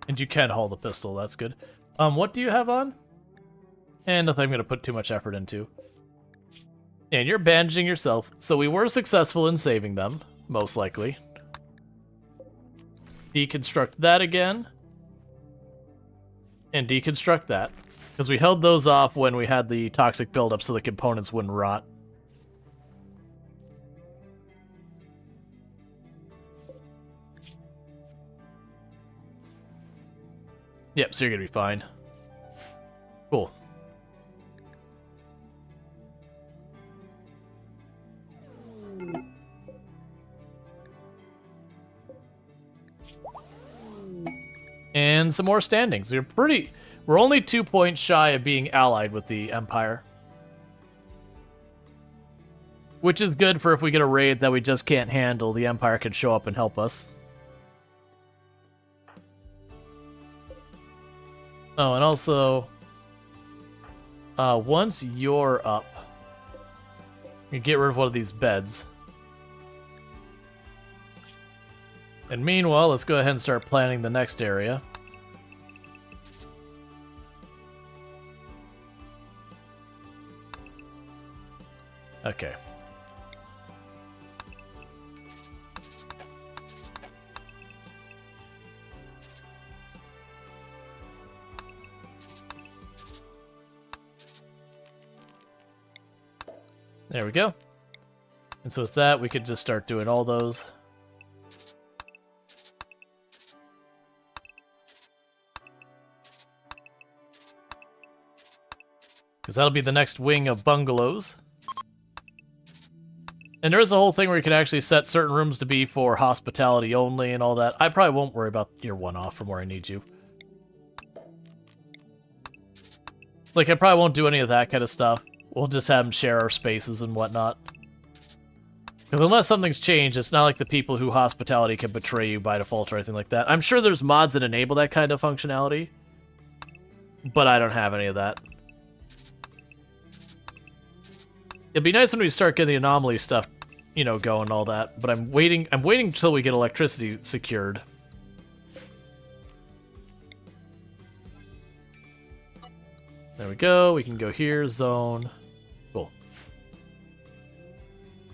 And you can hold the pistol, that's good. What do you have on? And nothing I'm going to put too much effort into. And you're bandaging yourself, so we were successful in saving them, most likely. Deconstruct that again. And deconstruct that. Because we held those off when we had the toxic buildup so the components wouldn't rot. Yep, so you're gonna be fine. Cool. And some more standings. We're only 2 points shy of being allied with the Empire. Which is good for if we get a raid that we just can't handle, the Empire can show up and help us. Oh, and also, once you're up, you get rid of one of these beds. And meanwhile, let's go ahead and start planning the next area. Okay. There we go. And so with that, we could just start doing all those. Because that'll be the next wing of bungalows. And there is a whole thing where you can actually set certain rooms to be for hospitality only and all that. I probably won't worry about your one-off from where I need you. Like, I probably won't do any of that kind of stuff. We'll just have them share our spaces and whatnot. Because unless something's changed, it's not like the people who hospitality can betray you by default or anything like that. I'm sure there's mods that enable that kind of functionality. But I don't have any of that. It'd be nice when we start getting the anomaly stuff, you know, going and all that. But I'm waiting until we get electricity secured. There we go. We can go here, zone. Cool.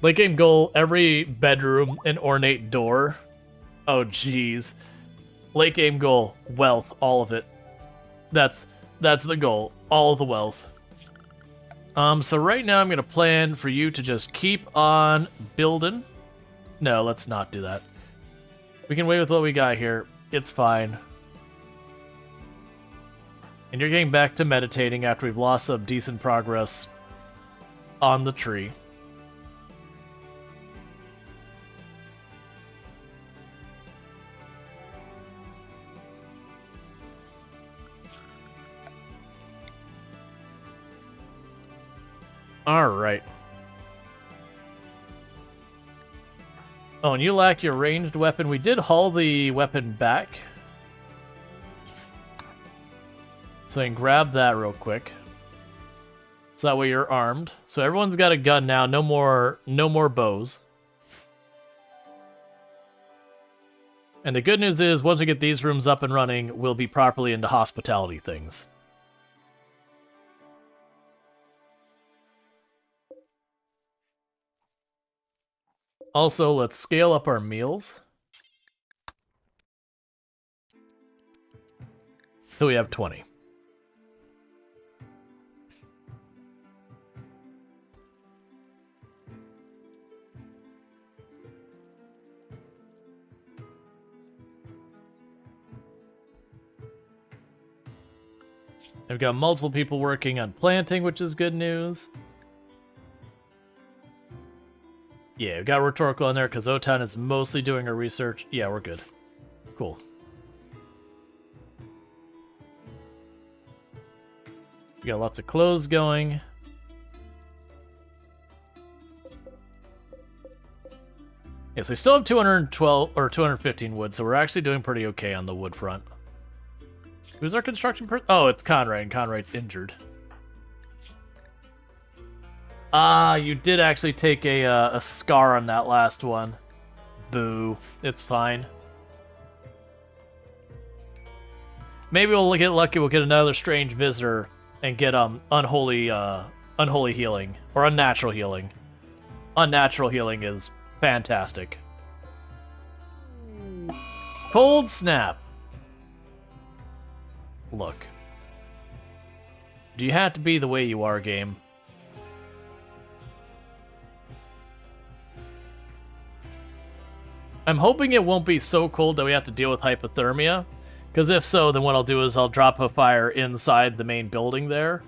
Late game goal, every bedroom an ornate door. Oh, jeez. Late game goal, wealth, all of it. That's the goal, all of the wealth. So right now I'm going to plan for you to just keep on building. No, let's not do that. We can wait with what we got here. It's fine. And you're getting back to meditating after we've lost some decent progress on the tree. Alright. Oh, and you lack your ranged weapon. We did haul the weapon back. So I can grab that real quick. So that way you're armed. So everyone's got a gun now. No more bows. And the good news is, once we get these rooms up and running, we'll be properly into hospitality things. Also, let's scale up our meals. So we have 20. I've got multiple people working on planting, which is good news. Yeah, we've got rhetorical in there because Otan is mostly doing her research. Yeah, we're good. Cool. We got lots of clothes going. Yeah, so we still have 212 or 215 wood, so we're actually doing pretty okay on the wood front. Who's our construction person? Oh, it's Conrad, and Conrad's injured. Ah, you did actually take a scar on that last one. Boo. It's fine. Maybe we'll get lucky. We'll get another strange visitor and get unholy healing or unnatural healing. Unnatural healing is fantastic. Cold snap. Look. Do you have to be the way you are, game? I'm hoping it won't be so cold that we have to deal with hypothermia. Because if so, then what I'll do is I'll drop a fire inside the main building there.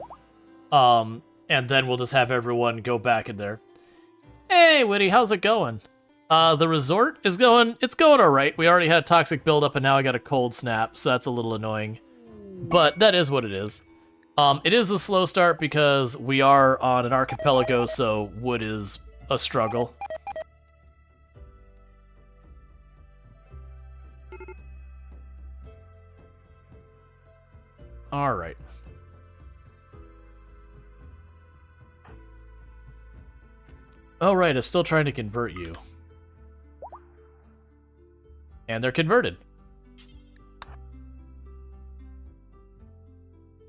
And then we'll just have everyone go back in there. Hey, Whitty, how's it going? The resort is going... It's going alright. We already had toxic buildup, and now I got a cold snap, so that's a little annoying. But that is what it is. It is a slow start because we are on an archipelago, so wood is a struggle. Alright. Oh, right, it's still trying to convert you. And they're converted.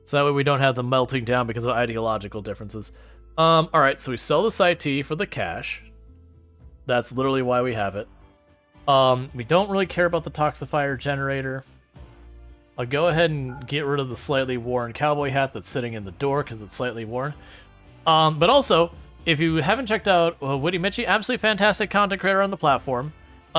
So that way we don't have them melting down because of ideological differences. Alright, so we sell the Sci-T for the cash. That's literally why we have it. We don't really care about the Toxifier generator. I'll go ahead and get rid of the slightly worn cowboy hat that's sitting in the door because it's slightly worn. But also, if you haven't checked out Witty Mitchie, absolutely fantastic content creator on the platform.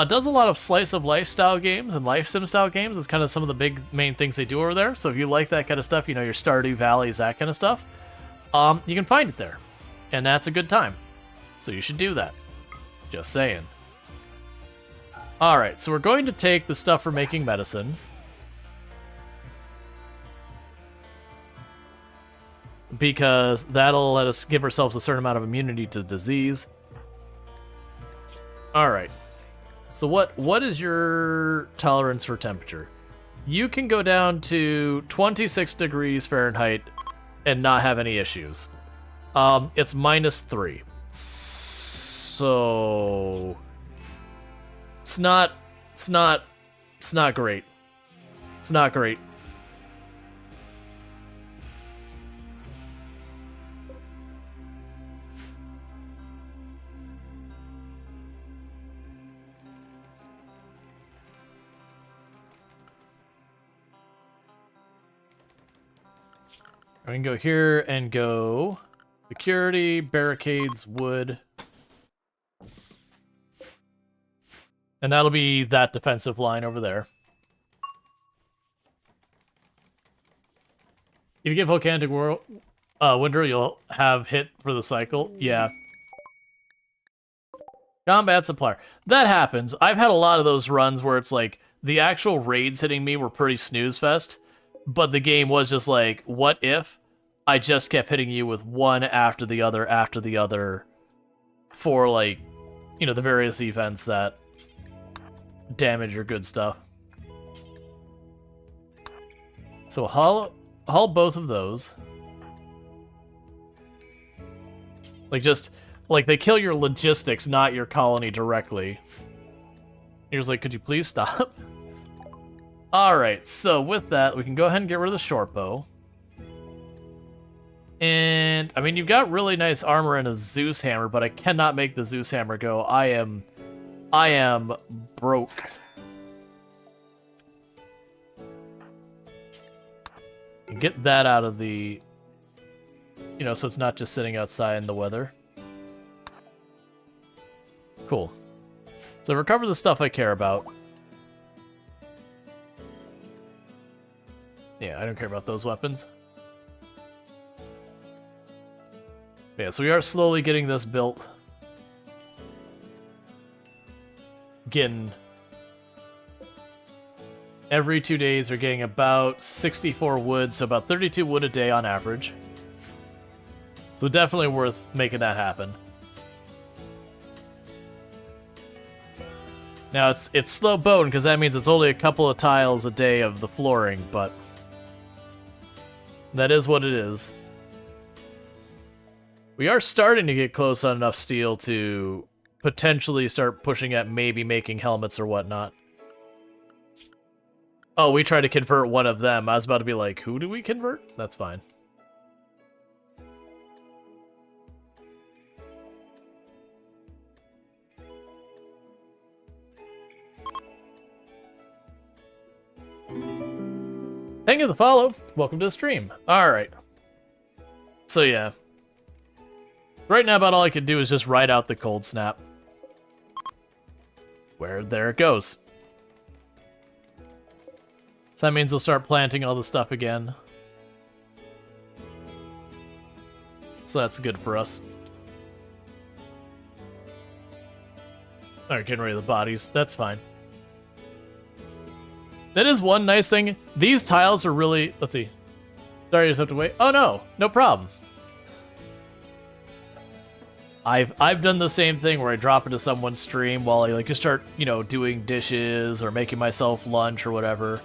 Does a lot of slice of life style games and life sim style games. It's kind of some of the big main things they do over there. So if you like that kind of stuff, you know, your Stardew Valleys, that kind of stuff, you can find it there. And that's a good time. So you should do that. Just saying. Alright, so we're going to take the stuff for making medicine. Because that'll let us give ourselves a certain amount of immunity to disease. Alright. So what is your tolerance for temperature? You can go down to 26 degrees Fahrenheit and not have any issues. It's -3. So it's not great. It's not great. We can go here and go security, barricades, wood. And that'll be that defensive line over there. If you get Volcanic Winter, you'll have hit for the cycle. Yeah. Combat supplier. That happens. I've had a lot of those runs where it's like the actual raids hitting me were pretty snooze fest. But the game was just like, what if I just kept hitting you with one after the other for, like, you know, the various events that damage your good stuff. So hull both of those. Like, just, like, they kill your logistics, not your colony directly. You're just like, could you please stop? Alright, so with that, we can go ahead and get rid of the short bow. And, I mean, you've got really nice armor and a Zeus hammer, but I cannot make the Zeus hammer go. I am broke. Get that out of the, you know, so it's not just sitting outside in the weather. Cool. So recover the stuff I care about. Yeah, I don't care about those weapons. Yeah, so we are slowly getting this built. Getting... Every 2 days we're getting about 64 wood, so about 32 wood a day on average. So definitely worth making that happen. Now it's slow bone, because that means it's only a couple of tiles a day of the flooring, but that is what it is. We are starting to get close on enough steel to potentially start pushing at maybe making helmets or whatnot. Oh, we tried to convert one of them. I was about to be like, who do we convert? That's fine. Thank you for the follow. Welcome to the stream. Alright. So yeah. Right now about all I can do is just ride out the cold snap. There it goes. So that means they'll start planting all the stuff again. So that's good for us. Alright, getting rid of the bodies. That's fine. That is one nice thing. These tiles are really... Let's see. Sorry, you just have to wait. Oh, no. No problem. I've done the same thing where I drop into someone's stream while I, like, just start, you know, doing dishes or making myself lunch or whatever.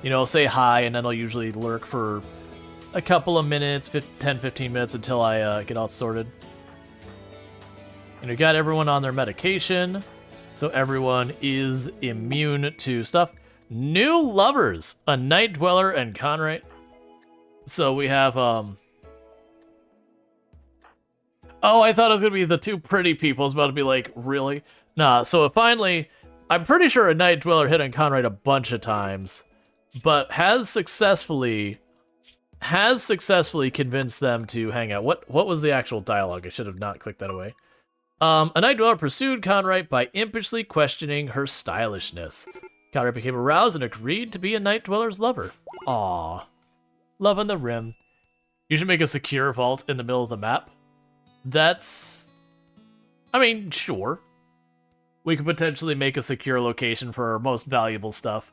You know, I'll say hi, and then I'll usually lurk for a couple of minutes, 10, 15 minutes until I get all sorted. And we got everyone on their medication, so everyone is immune to stuff. New lovers, a Night Dweller and Conrite. So we have, Oh, I thought it was going to be the two pretty people. I was about to be like, really? Nah, so finally, I'm pretty sure a Night Dweller hit on Conrite a bunch of times, but has successfully convinced them to hang out. What was the actual dialogue? I should have not clicked that away. A Night Dweller pursued Conrite by impishly questioning her stylishness. Conrite became aroused and agreed to be a Night Dweller's lover. Aww. Love on the rim. You should make a secure vault in the middle of the map. That's... I mean, sure. We could potentially make a secure location for our most valuable stuff.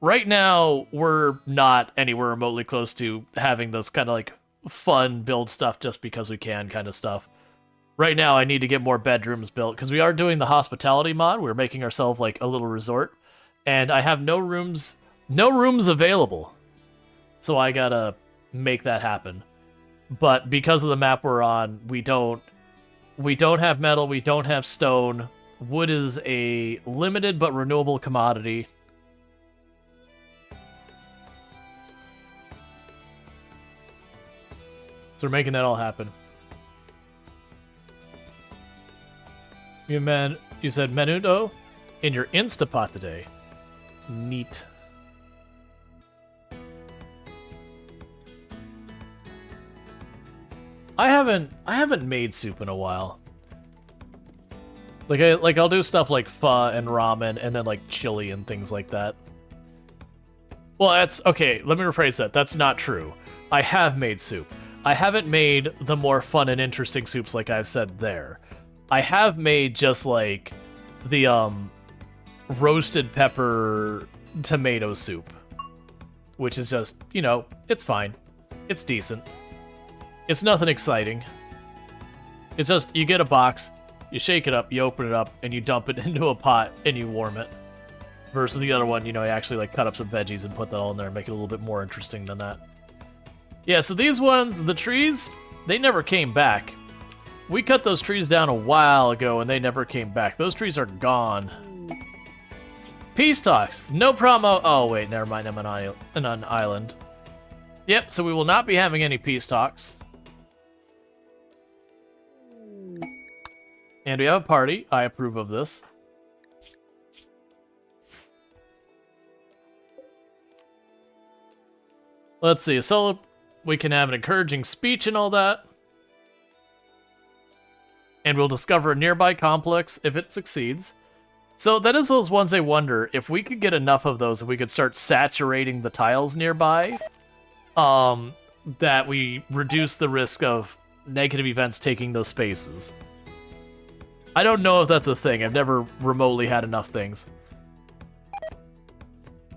Right now, we're not anywhere remotely close to having those kind of, like, fun build stuff just because we can kind of stuff. Right now, I need to get more bedrooms built, because we are doing the hospitality mod. We're making ourselves, like, a little resort. And I have no rooms available. So I gotta make that happen. But because of the map we're on, we don't have metal, we don't have stone. Wood is a limited but renewable commodity. So we're making that all happen. You said menudo in your Instapot today. Neat. I haven't made soup in a while. I'll do stuff like pho and ramen and then like chili and things like that. Well, that's okay, let me rephrase that. That's not true. I have made soup. I haven't made the more fun and interesting soups like I've said there. I have made just like the roasted pepper tomato soup, which is just, you know, it's fine. It's decent. It's nothing exciting. It's just, you get a box, you shake it up, you open it up, and you dump it into a pot, and you warm it. Versus the other one, you know, you actually like cut up some veggies and put that all in there and make it a little bit more interesting than that. Yeah, so these ones, the trees, they never came back. We cut those trees down a while ago, and they never came back. Those trees are gone. Peace talks. No problem. Oh, wait, never mind. I'm on an island. Yep, so we will not be having any peace talks. And we have a party. I approve of this. Let's see. So we can have an encouraging speech and all that. And we'll discover a nearby complex if it succeeds. So that is those ones I wonder, if we could get enough of those, if we could start saturating the tiles nearby, that we reduce the risk of negative events taking those spaces. I don't know if that's a thing. I've never remotely had enough things.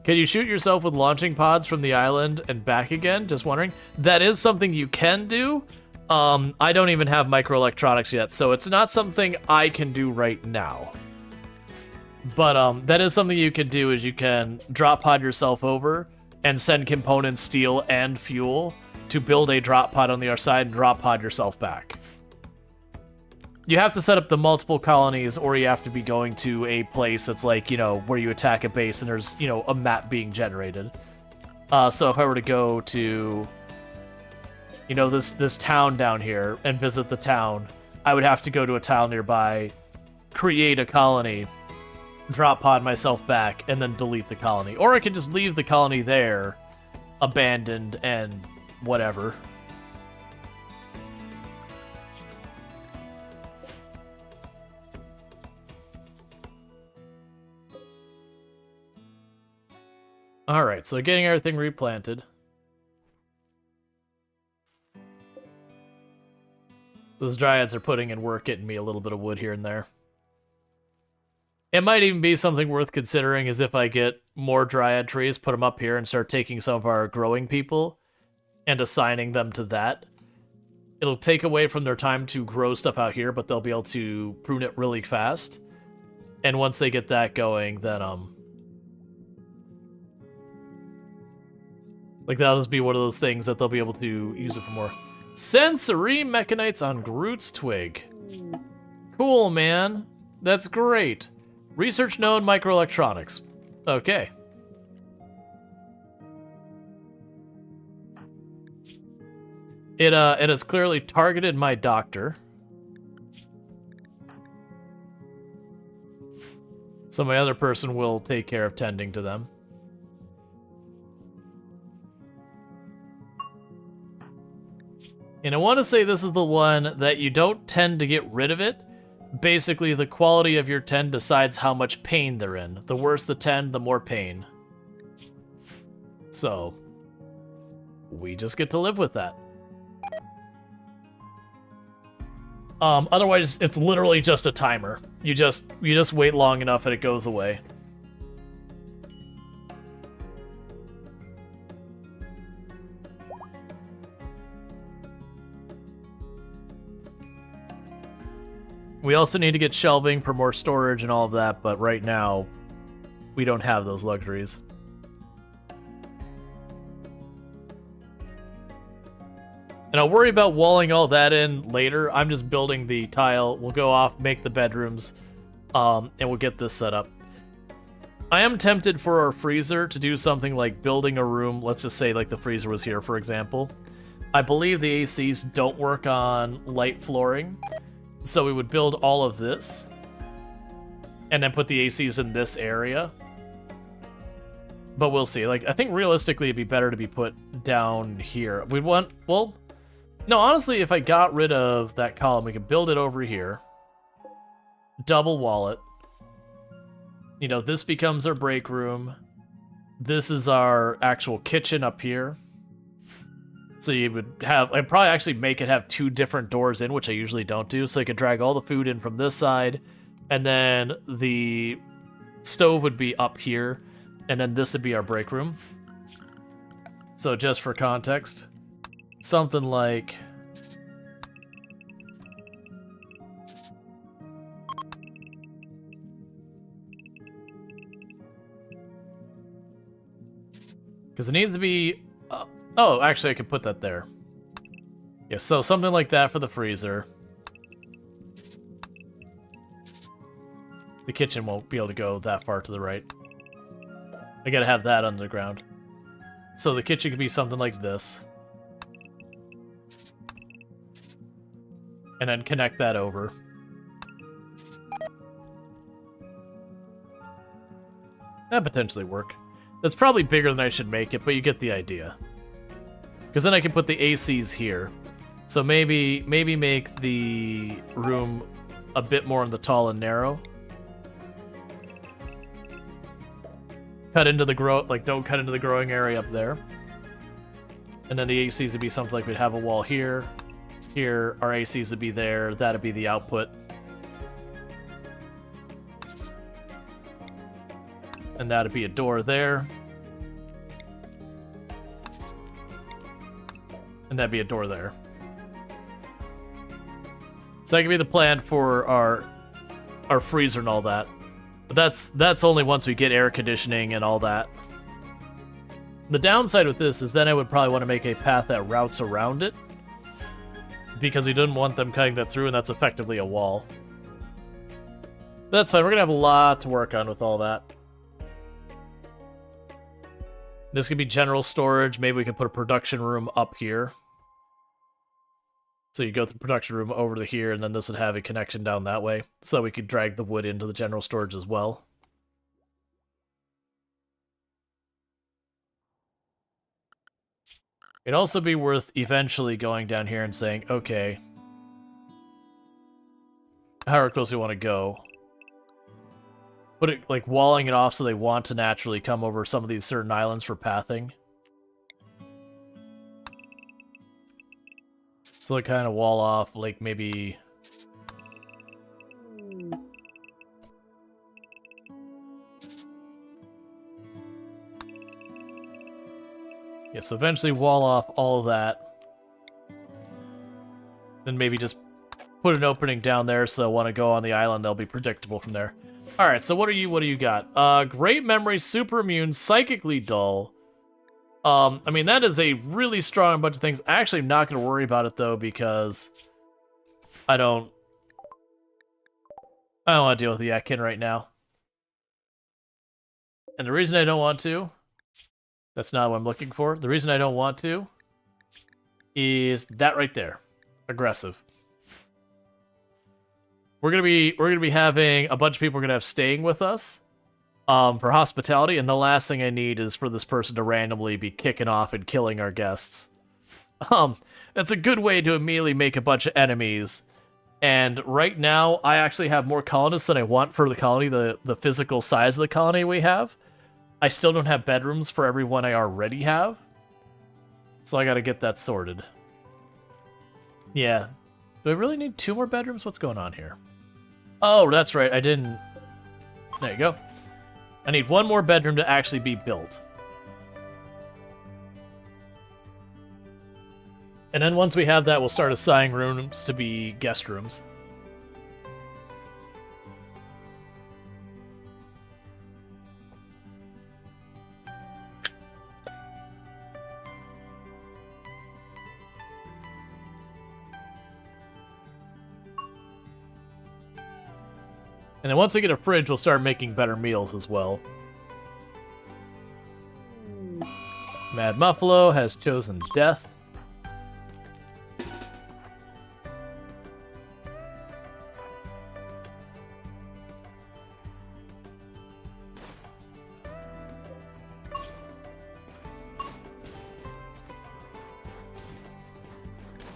Can you shoot yourself with launching pods from the island and back again? Just wondering. That is something you can do. I don't even have microelectronics yet, so it's not something I can do right now. But that is something you can do, is you can drop pod yourself over and send components, steel, and fuel to build a drop pod on the other side and drop pod yourself back. You have to set up the multiple colonies, or you have to be going to a place that's like, you know, where you attack a base and there's, you know, a map being generated. So if I were to go to, you know, this town down here and visit the town, I would have to go to a town nearby, create a colony, drop pod myself back, and then delete the colony. Or I could just leave the colony there, abandoned and whatever. Alright, so getting everything replanted. Those dryads are putting in work getting me a little bit of wood here and there. It might even be something worth considering, is if I get more dryad trees, put them up here, and start taking some of our growing people and assigning them to that. It'll take away from their time to grow stuff out here, but they'll be able to prune it really fast. And once they get that going, then, like, that'll just be one of those things that they'll be able to use it for more. Sensory mechanites on Groot's twig. Cool, man. That's great. Research node microelectronics. Okay. It has clearly targeted my doctor. So my other person will take care of tending to them. And I want to say this is the one that you don't tend to get rid of it. Basically, the quality of your tend decides how much pain they're in. The worse the tend, the more pain. So, we just get to live with that. Otherwise, it's literally just a timer. You just wait long enough and it goes away. We also need to get shelving for more storage and all of that, but right now, we don't have those luxuries. And I'll worry about walling all that in later. I'm just building the tile. We'll go off, make the bedrooms, and we'll get this set up. I am tempted for our freezer to do something like building a room. Let's just say like the freezer was here, for example. I believe the ACs don't work on light flooring. So we would build all of this, and then put the ACs in this area. But we'll see. Like, I think realistically it'd be better to be put down here. We'd want, well, no, honestly, if I got rid of that column, we could build it over here. Double wall it. You know, this becomes our break room. This is our actual kitchen up here. So you would have, I'd probably actually make it have two different doors in, which I usually don't do. So you could drag all the food in from this side, and then the stove would be up here, and then this would be our break room. So just for context, something like Because it needs to be... oh, actually, I could put that there. Yeah, so something like that for the freezer. The kitchen won't be able to go that far to the right. I gotta have that underground. So the kitchen could be something like this. And then connect that over. That potentially work. That's probably bigger than I should make it, but you get the idea. Because then I can put the ACs here. So maybe make the room a bit more in the tall and narrow. Cut into the don't cut into the growing area up there. And then the ACs would be something like we'd have a wall here. Here, our ACs would be there. That'd be the output. And that'd be a door there. And that'd be a door there. So that could be the plan for our freezer and all that. But that's only once we get air conditioning and all that. The downside with this is then I would probably want to make a path that routes around it. Because we didn't want them cutting that through, and that's effectively a wall. But that's fine, we're gonna have a lot to work on with all that. This could be general storage. Maybe we can put a production room up here. So you go through the production room over to here, and then this would have a connection down that way. So we could drag the wood into the general storage as well. It'd also be worth eventually going down here and saying, okay, however close we want to go. Put it, like, walling it off so they want to naturally come over some of these certain islands for pathing. So like kind of wall off, like maybe... Yeah, so eventually wall off all of that. Then maybe just put an opening down there so they'll want to go on the island, they'll be predictable from there. Alright, so what do you got? Great memory, super immune, psychically dull. I mean, that is a really strong bunch of things. Actually, I'm not going to worry about it, though, because I don't want to deal with the Akin right now. And the reason I don't want to, that's not what I'm looking for. The reason I don't want to is that right there. Aggressive. We're gonna be having a bunch of people we're gonna have staying with us. For hospitality, and the last thing I need is for this person to randomly be kicking off and killing our guests. That's a good way to immediately make a bunch of enemies. And right now, I actually have more colonists than I want for the colony, the physical size of the colony we have. I still don't have bedrooms for everyone I already have. So I gotta get that sorted. Yeah. Do I really need 2 more bedrooms? What's going on here? Oh, that's right, I didn't... There you go. I need 1 more bedroom to actually be built. And then once we have that, we'll start assigning rooms to be guest rooms. And then once we get a fridge, we'll start making better meals as well. Mad Muffalo has chosen death.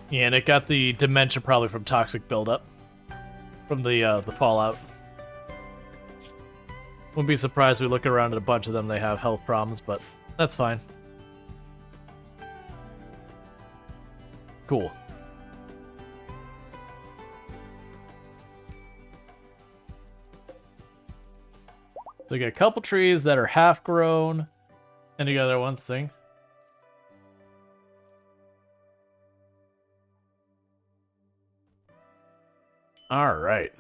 Yeah, and it got the dementia probably from toxic buildup. From the fallout. Wouldn't be surprised we look around at a bunch of them, they have health problems, but that's fine. Cool. So we got a couple trees that are half grown. Any other ones thing? Alright.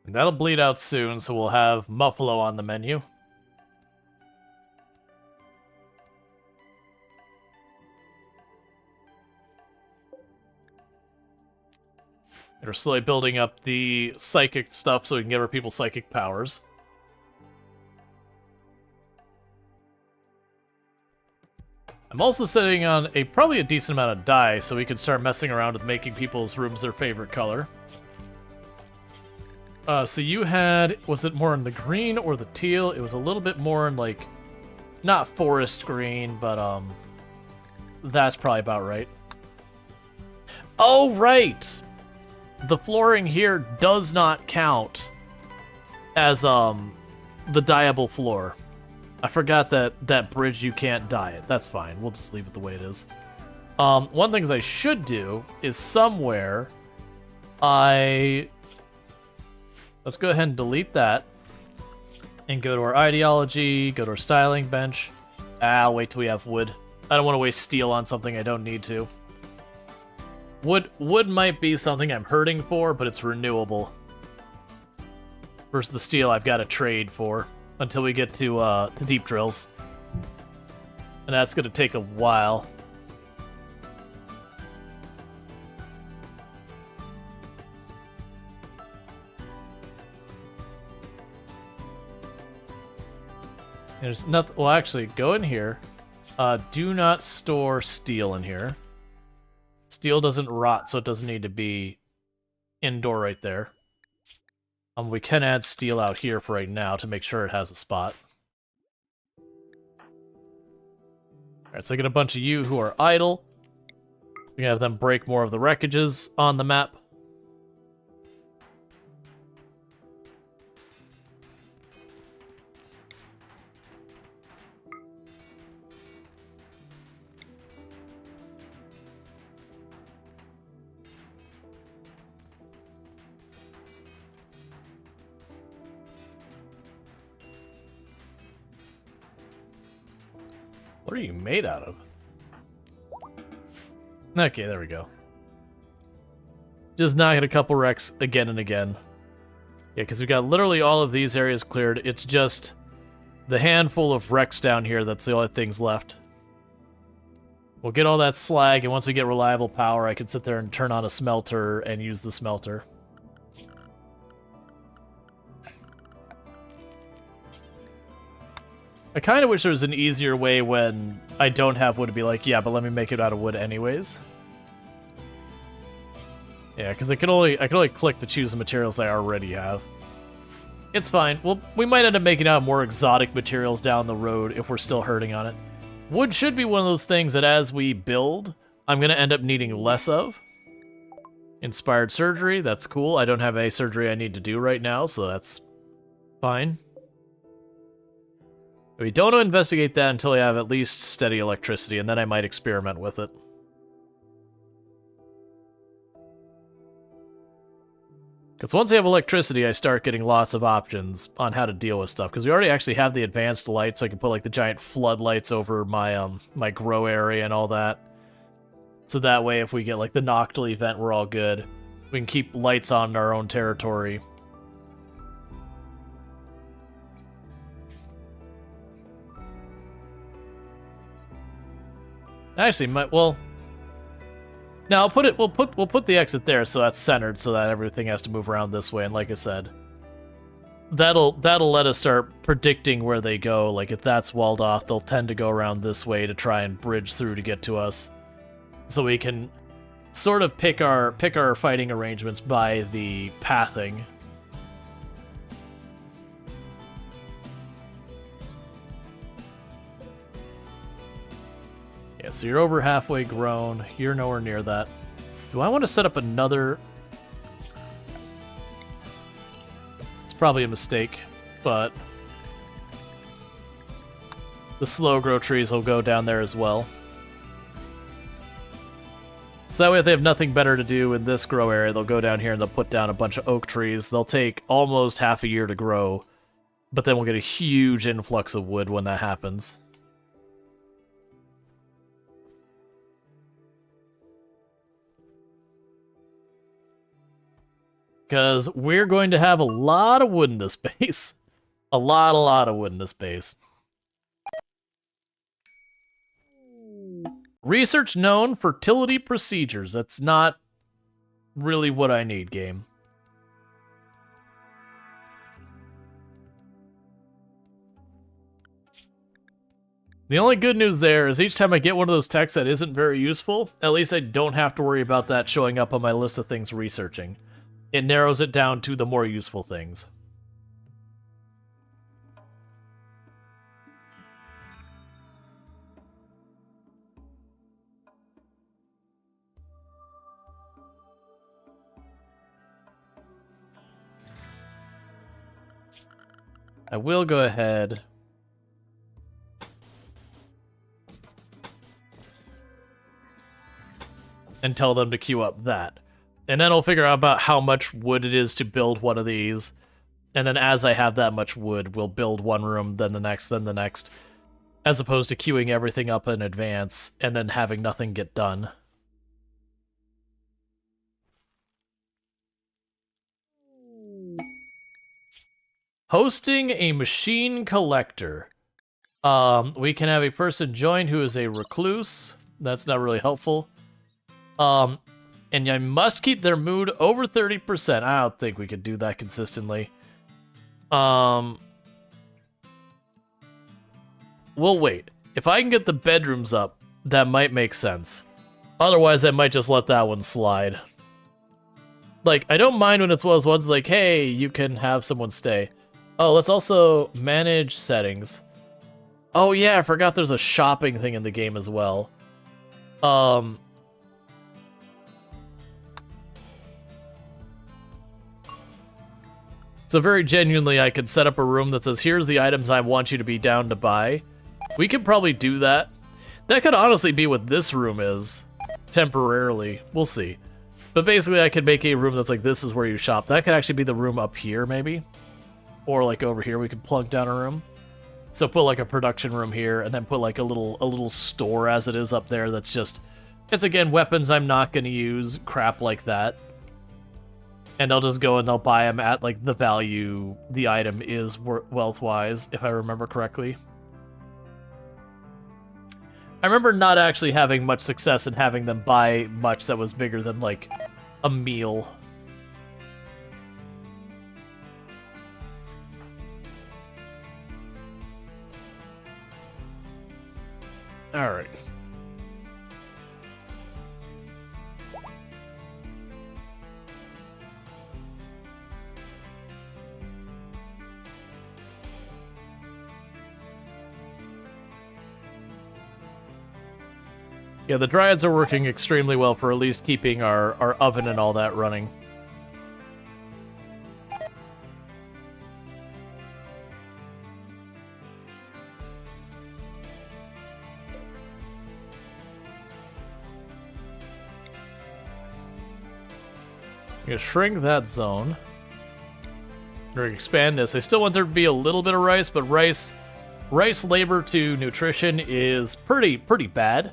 And that'll bleed out soon, so we'll have Muffalo on the menu. And we're slowly building up the psychic stuff so we can give our people psychic powers. I'm also sitting on probably a decent amount of dye, so we can start messing around with making people's rooms their favorite color. So you had, was it more in the green or the teal? It was a little bit more in, like, not forest green, but, that's probably about right. Oh, right! The flooring here does not count as, the dyeable floor. I forgot that bridge you can't dye it. That's fine. We'll just leave it the way it is. One thing I should do is somewhere let's go ahead and delete that and go to our ideology, go to our styling bench. I'll wait till we have wood. I don't want to waste steel on something I don't need to. Wood might be something I'm hurting for, but it's renewable. Versus the steel I've got to trade for until we get to deep drills. And that's going to take a while. There's nothing. Well, actually, go in here. Do not store steel in here. Steel doesn't rot, so it doesn't need to be indoor right there. We can add steel out here for right now to make sure it has a spot. Alright, so I get a bunch of you who are idle. We can have them break more of the wreckages on the map. What are you made out of? Okay, there we go. Just knocking a couple wrecks again and again. Yeah, because we've got literally all of these areas cleared. It's just the handful of wrecks down here that's the only things left. We'll get all that slag, and once we get reliable power, I can sit there and turn on a smelter and use the smelter. I kind of wish there was an easier way when I don't have wood to be like, yeah, but let me make it out of wood anyways. Yeah, because I can only click to choose the materials I already have. It's fine. Well, we might end up making out more exotic materials down the road if we're still hurting on it. Wood should be one of those things that as we build, I'm going to end up needing less of. Inspired surgery, that's cool. I don't have a surgery I need to do right now, so that's fine. We don't want to investigate that until we have at least steady electricity, and then I might experiment with it. Because once I have electricity, I start getting lots of options on how to deal with stuff. Because we already actually have the advanced lights, so I can put like the giant floodlights over my my grow area and all that. So that way, if we get like the Noctil event, we're all good. We can keep lights on in our own territory. Actually, well, now we'll put the exit there so that's centered, so that everything has to move around this way. And like I said, that'll let us start predicting where they go. Like if that's walled off, they'll tend to go around this way to try and bridge through to get to us, so we can sort of pick our fighting arrangements by the pathing. Yeah, so you're over halfway grown. You're nowhere near that. Do I want to set up another? It's probably a mistake, but the slow grow trees will go down there as well. So that way if they have nothing better to do in this grow area, they'll go down here and they'll put down a bunch of oak trees. They'll take almost half a year to grow, but then we'll get a huge influx of wood when that happens. Because we're going to have a lot of wood in this base. A lot of wood in this base. Research known fertility procedures. That's not really what I need, game. The only good news there is each time I get one of those texts that isn't very useful, at least I don't have to worry about that showing up on my list of things researching. It narrows it down to the more useful things. I will go ahead and tell them to queue up that. And then I'll figure out about how much wood it is to build one of these. And then as I have that much wood, we'll build one room, then the next, as opposed to queuing everything up in advance and then having nothing get done. Hosting a machine collector. We can have a person join who is a recluse. That's not really helpful. And I must keep their mood over 30%. I don't think we could do that consistently. We'll wait. If I can get the bedrooms up, that might make sense. Otherwise, I might just let that one slide. Like, I don't mind when it's one of those ones like, hey, you can have someone stay. Oh, let's also manage settings. Oh yeah, I forgot there's a shopping thing in the game as well. So very genuinely, I could set up a room that says, here's the items I want you to be down to buy. We could probably do that. That could honestly be what this room is. Temporarily. We'll see. But basically, I could make a room that's like, this is where you shop. That could actually be the room up here, maybe. Or like over here, we could plunk down a room. So put like a production room here, and then put like a little store as it is up there that's just... It's again, weapons I'm not going to use, crap like that. And I'll just go and they'll buy them at like the value the item is wealth-wise, if I remember correctly. I remember not actually having much success in having them buy much that was bigger than like a meal. Alright. Yeah, the Dryads are working extremely well for at least keeping our oven and all that running. I'm gonna shrink that zone. Or expand this. I still want there to be a little bit of rice, but rice labor to nutrition is pretty bad.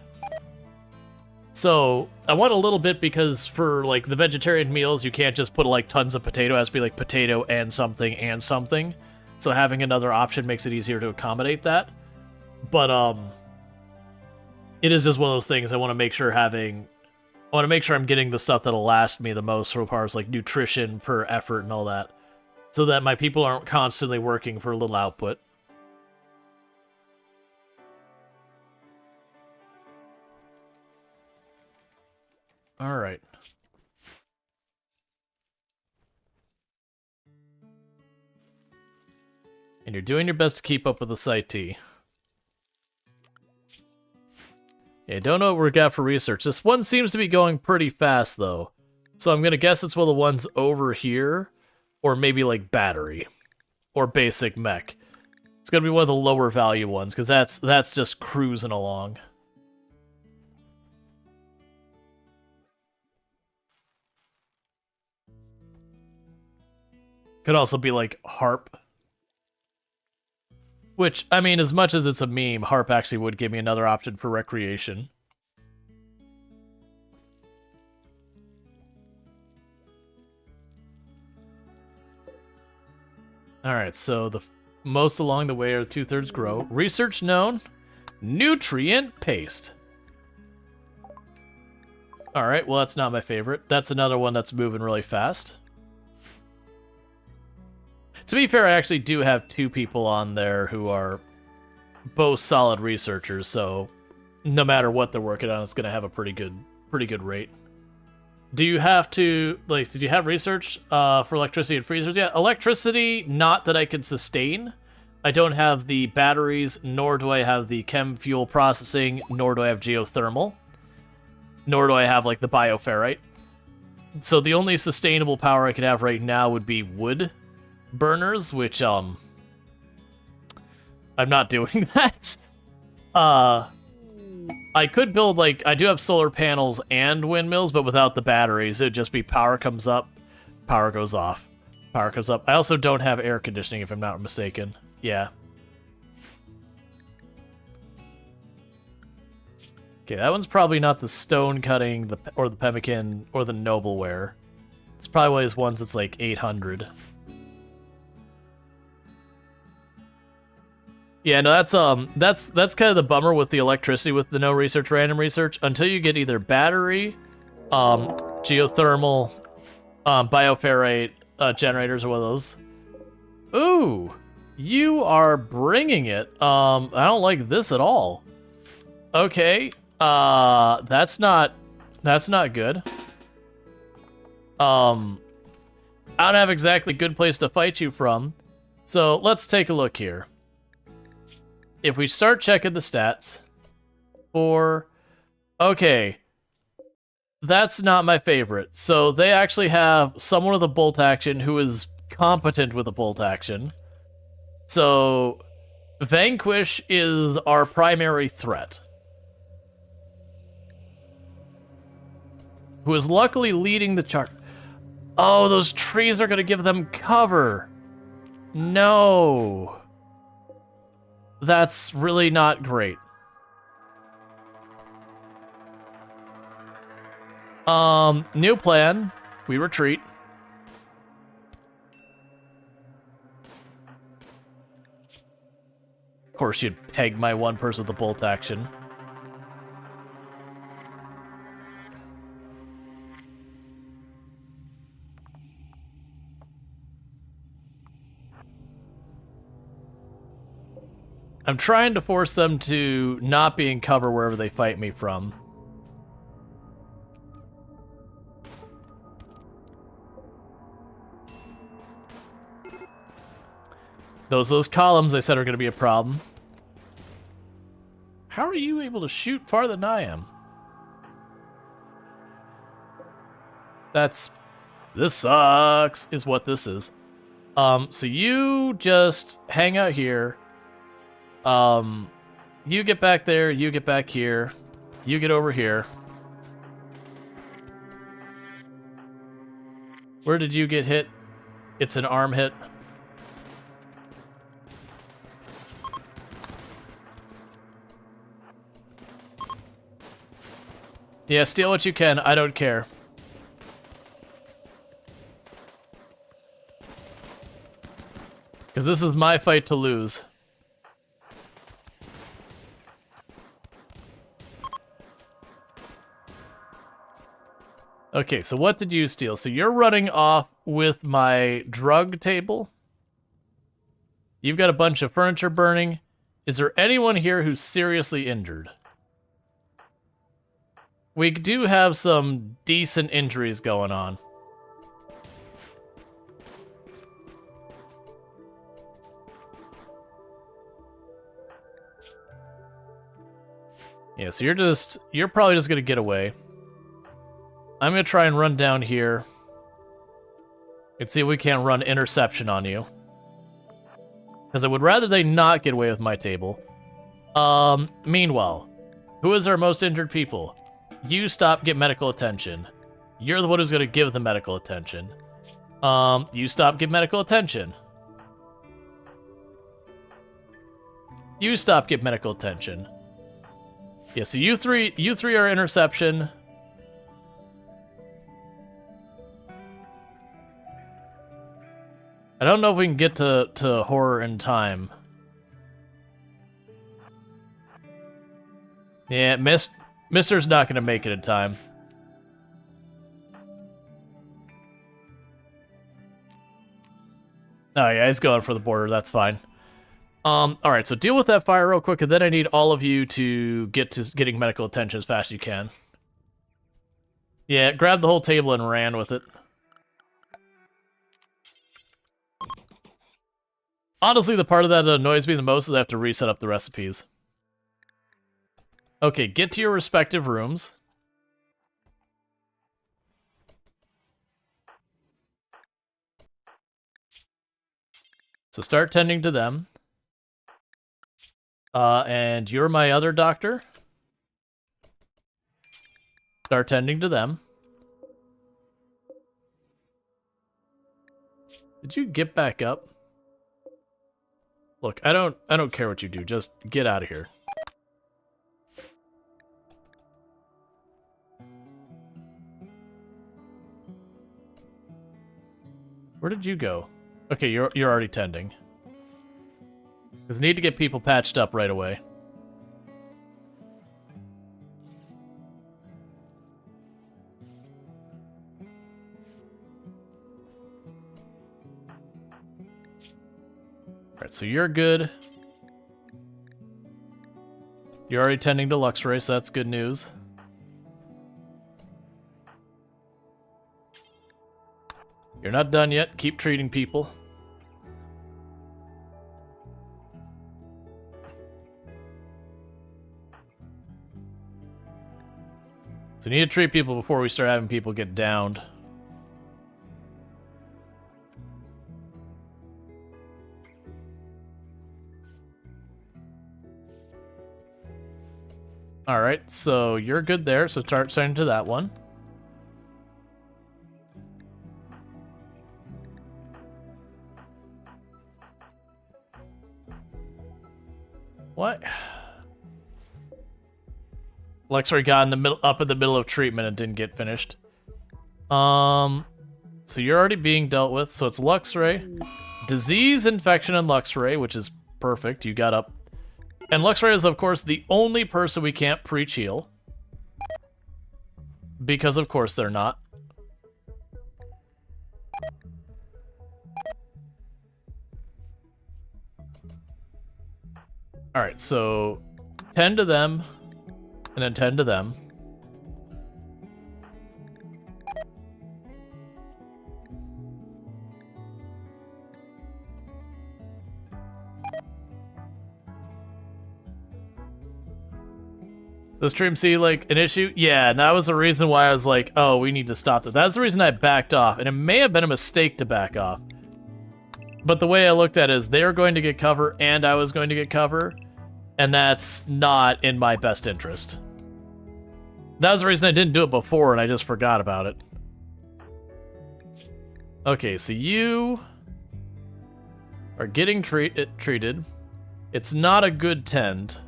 So I want a little bit because for like the vegetarian meals, you can't just put like tons of potato. It has to be like potato and something and something. So having another option makes it easier to accommodate that. But it is just one of those things I want to make sure I'm getting the stuff that'll last me the most so far as like nutrition per effort and all that. So that my people aren't constantly working for little output. Alright. And you're doing your best to keep up with the Site T. Yeah, don't know what we got for research. This one seems to be going pretty fast, though. So I'm gonna guess it's one of the ones over here. Or maybe, like, battery. Or basic mech. It's gonna be one of the lower value ones, because that's just cruising along. Could also be like harp. Which, I mean, as much as it's a meme, harp actually would give me another option for recreation. Alright, so the most along the way are 2/3 grow. Research known. Nutrient paste. Alright, well that's not my favorite. That's another one that's moving really fast. To be fair, I actually do have 2 people on there who are both solid researchers, so no matter what they're working on, it's gonna have a pretty good rate. Do you have to, like, did you have research for electricity and freezers? Yeah, electricity, not that I can sustain. I don't have the batteries, nor do I have the chem fuel processing, nor do I have geothermal, nor do I have, like, the bioferrite. So the only sustainable power I could have right now would be wood burners, which, I'm not doing that. I could build, like, I do have solar panels and windmills, but without the batteries, it'd just be power comes up, power goes off, power comes up. I also don't have air conditioning, if I'm not mistaken. Yeah. Okay, that one's probably not the stone cutting, or the pemmican, or the nobleware. It's probably one of those ones that's like 800. Yeah, no, that's kind of the bummer with the electricity with the no research, random research. Until you get either battery, geothermal, bioferrite generators, or one of those. Ooh, you are bringing it. I don't like this at all. Okay, that's not good. I don't have exactly a good place to fight you from. So let's take a look here. If we start checking the stats okay, that's not my favorite. So they actually have someone with a bolt action who is competent with a bolt action. So Vanquish is our primary threat, who is luckily leading the chart. Oh, those trees are going to give them cover. No. That's really not great. New plan. We retreat. Of course, you'd peg my one person with the bolt action. I'm trying to force them to not be in cover wherever they fight me from. Those columns I said are going to be a problem. How are you able to shoot farther than I am? This sucks, is what this is. So you just hang out here. You get back there, you get back here, you get over here. Where did you get hit? It's an arm hit. Yeah, steal what you can, I don't care. Because this is my fight to lose. Okay, so what did you steal? So you're running off with my drug table. You've got a bunch of furniture burning. Is there anyone here who's seriously injured? We do have some decent injuries going on. Yeah, so you're probably just gonna get away. I'm gonna try and run down here. Let's see if we can't run interception on you. Because I would rather they not get away with my table. Meanwhile, who is our most injured people? You stop, get medical attention. You're the one who's gonna give the medical attention. You stop, give medical attention. You stop, get medical attention. Yeah, so you three are interception. I don't know if we can get to horror in time. Yeah, Mister's not gonna make it in time. Oh yeah, he's going for the border, that's fine. Alright, so deal with that fire real quick, and then I need all of you to get to getting medical attention as fast as you can. Yeah, grab the whole table and ran with it. Honestly, the part of that annoys me the most is I have to reset up the recipes. Okay, get to your respective rooms. So start tending to them. And you're my other doctor. Start tending to them. Did you get back up? Look, I don't care what you do. Just get out of here. Where did you go? Okay, you're already tending. Because need to get people patched up right away. Alright, so you're good. You're already tending to Luxray, so that's good news. You're not done yet. Keep treating people. So we need to treat people before we start having people get downed. Alright, so you're good there, so start sending to that one. What? Luxray got in the middle, up in the middle of treatment and didn't get finished. So you're already being dealt with, so it's Luxray. Disease, infection, and Luxray, which is perfect. You got up. And Luxray is, of course, the only person we can't preach heal. Because, of course, they're not. Alright, so tend to them, and then tend to them. Does Stream see, like, an issue? Yeah, and that was the reason why I was like, oh, we need to stop that. That's the reason I backed off, and it may have been a mistake to back off. But the way I looked at it is they're going to get cover, and I was going to get cover, and that's not in my best interest. That was the reason I didn't do it before, and I just forgot about it. Okay, so you are getting treated. It's not a good tend.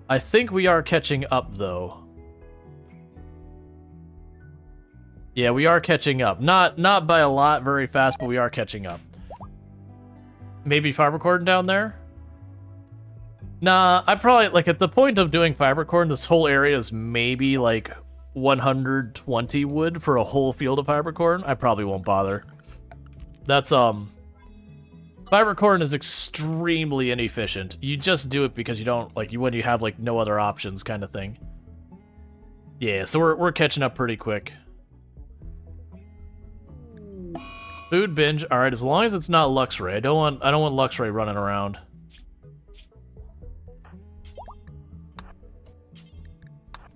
I think we are catching up, though. Yeah, we are catching up. Not by a lot, very fast, but we are catching up. Maybe fiber cordon down there? Nah, I probably, like, at the point of doing fiber cordon, this whole area is maybe, like, 120 wood for a whole field of fiber cordon. I probably won't bother. That's, fiber cordon is extremely inefficient. You just do it because you don't, like, when you have, like, no other options kind of thing. Yeah, so we're catching up pretty quick. Food binge. All right, as long as it's not Luxray. I don't want Luxray running around.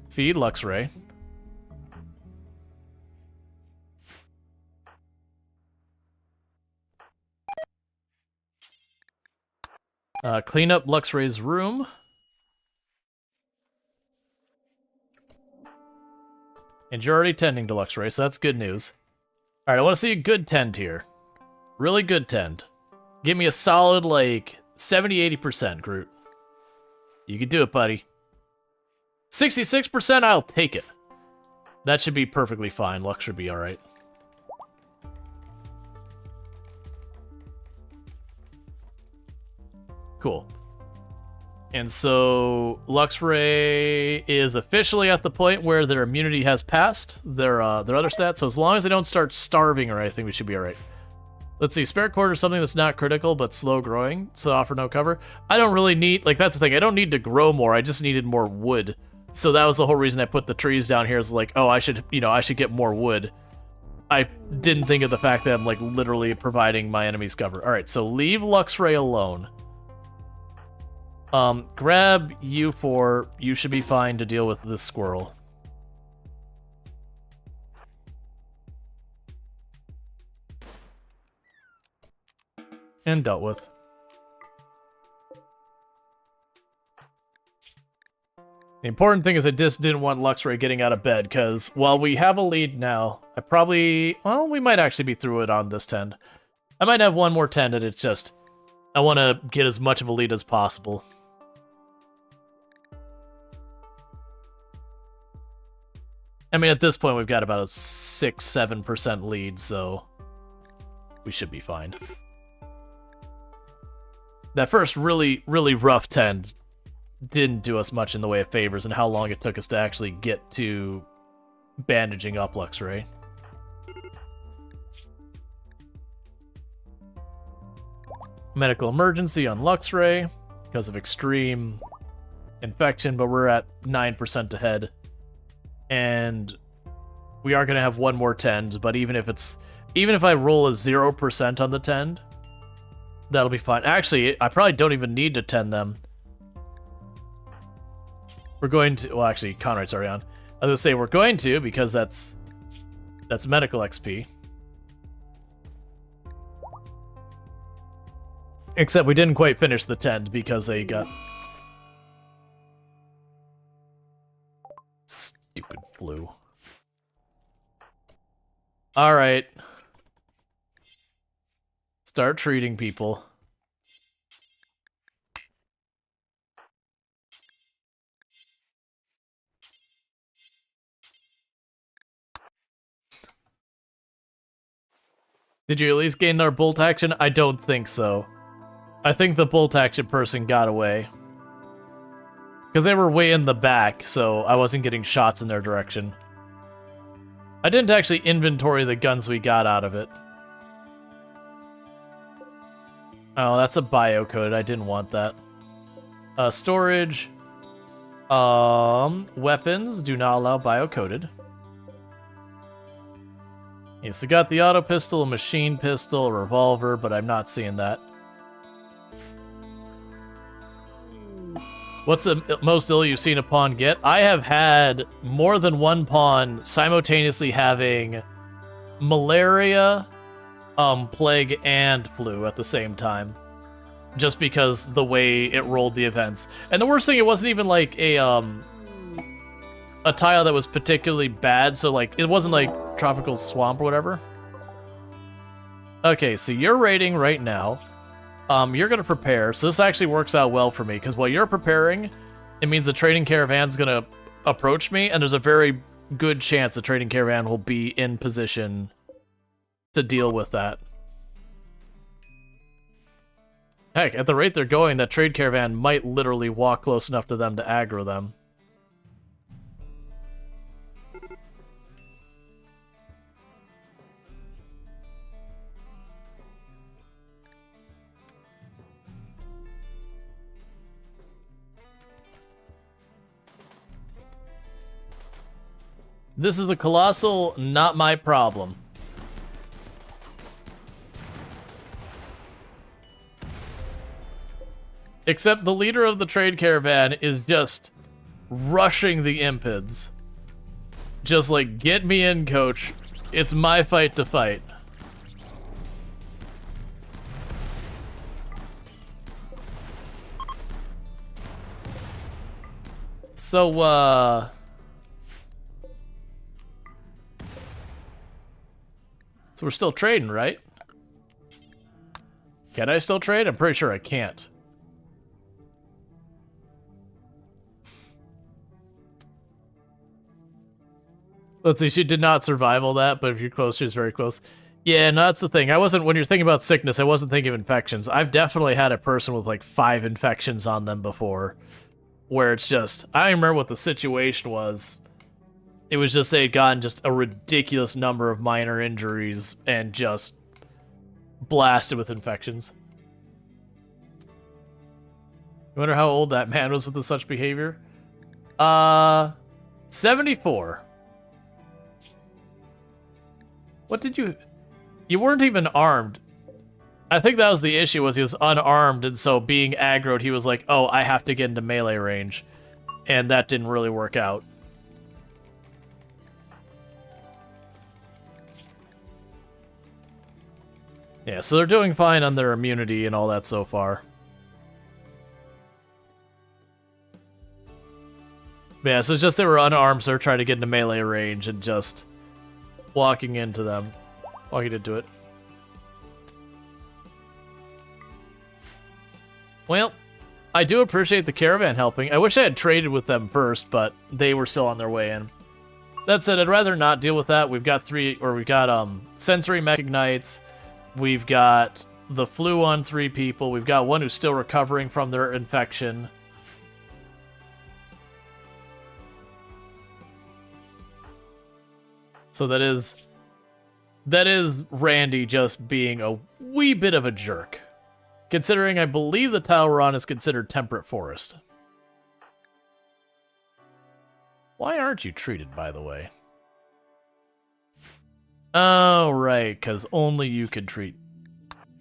Feed Luxray. Clean up Luxray's room. And you're already tending to Luxray, so that's good news. Alright, I want to see a good tend here. Really good tend. Give me a solid, like, 70-80%, Groot. You can do it, buddy. 66%, I'll take it. That should be perfectly fine. Lux should be alright. Cool. And so Luxray is officially at the point where their immunity has passed their other stats. So as long as they don't start starving or anything, we should be all right. Let's see. Spare quarter is something that's not critical but slow growing, so offer no cover. I don't really need, like, that's the thing. I don't need to grow more. I just needed more wood. So that was the whole reason I put the trees down here. Is like, oh, I should get more wood. I didn't think of the fact that I'm like literally providing my enemies cover. All right, so leave Luxray alone. Grab you 4. You should be fine to deal with this squirrel. And dealt with. The important thing is I just didn't want Luxray getting out of bed, because while we have a lead now, we might actually be through it on this tend. I might have one more tend, and it's just, I want to get as much of a lead as possible. I mean, at this point, we've got about a 6-7% lead, so we should be fine. That first really, really rough tend didn't do us much in the way of favors, and how long it took us to actually get to bandaging up Luxray. Medical emergency on Luxray because of extreme infection, but we're at 9% ahead. And we are going to have one more tend, but even if I roll a 0% on the tend, that'll be fine. Actually, I probably don't even need to tend them. We're going to, well, actually, Conrad's already on. I was going to say we're going to, because that's medical XP. Except we didn't quite finish the tend because they got... Stupid flu. Alright. Start treating people. Did you at least gain our bolt action? I don't think so. I think the bolt action person got away. Because they were way in the back, so I wasn't getting shots in their direction. I didn't actually inventory the guns we got out of it. Oh, that's a bio-coded. I didn't want that. Storage. Weapons do not allow bio-coded. Yes, I got the auto pistol, a machine pistol, a revolver, but I'm not seeing that. What's the most ill you've seen a pawn get? I have had more than one pawn simultaneously having malaria, plague, and flu at the same time. Just because the way it rolled the events. And the worst thing, it wasn't even like a tile that was particularly bad, so like, it wasn't like Tropical Swamp or whatever. Okay, so you're raiding right now. You're gonna prepare, so this actually works out well for me, because while you're preparing, it means the trading caravan's gonna approach me, and there's a very good chance the trading caravan will be in position to deal with that. Heck, at the rate they're going, that trade caravan might literally walk close enough to them to aggro them. This is a colossal, not my problem. Except the leader of the trade caravan is just rushing the impids. Just like, get me in, coach. It's my fight to fight. So, So we're still trading, right? Can I still trade? I'm pretty sure I can't. Let's see, she did not survive all that, but if you're close, she's very close. Yeah, no, that's the thing. When you're thinking about sickness, I wasn't thinking of infections. I've definitely had a person with like 5 infections on them before, where it's just, I don't remember what the situation was. It was just they had gotten just a ridiculous number of minor injuries and just blasted with infections. I wonder how old that man was with such behavior. 74. What did you... You weren't even armed. I think that was the issue, was he was unarmed, and so being aggroed, he was like, oh, I have to get into melee range. And that didn't really work out. Yeah, so they're doing fine on their immunity and all that so far. Yeah, so it's just they were unarmed, so they're trying to get into melee range and just walking into them. Walking into it. Well, I do appreciate the caravan helping. I wish I had traded with them first, but they were still on their way in. That said, I'd rather not deal with that. We've got sensory mech ignites. We've got the flu on 3 people. We've got one who's still recovering from their infection. So that is Randy just being a wee bit of a jerk. Considering I believe the tile we're on is considered temperate forest. Why aren't you treated, by the way? Oh, right, because only you can treat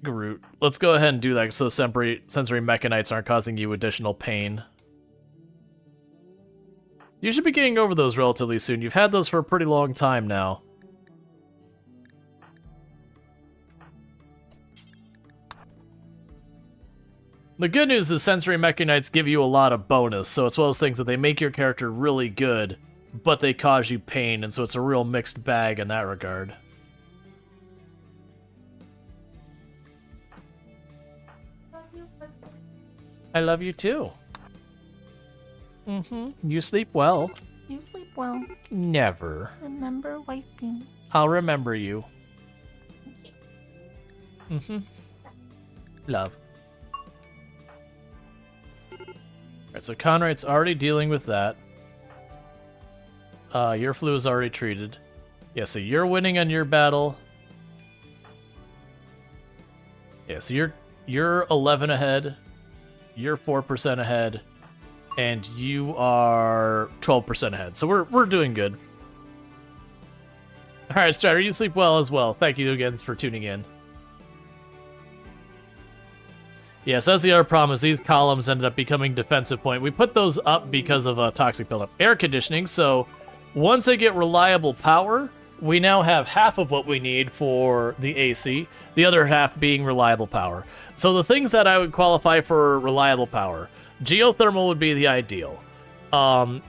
Groot. Let's go ahead and do that so sensory mechanites aren't causing you additional pain. You should be getting over those relatively soon. You've had those for a pretty long time now. The good news is sensory mechanites give you a lot of bonus, so it's one of those things that they make your character really good, but they cause you pain, and so it's a real mixed bag in that regard. I love you too. You sleep well. You sleep well. Never. Remember wiping. I'll remember you. Love. Alright, so Conrad's already dealing with that. Your flu is already treated. Yeah, so you're winning on your battle. Yeah, so you're 11 ahead. You're 4% ahead. And you are 12% ahead. So we're doing good. Alright, Strider, you sleep well as well. Thank you again for tuning in. Yes, that's the other problem, is these columns ended up becoming defensive point. We put those up because of toxic buildup. Air conditioning, so once they get reliable power, we now have half of what we need for the AC, the other half being reliable power. So the things that I would qualify for reliable power, geothermal would be the ideal.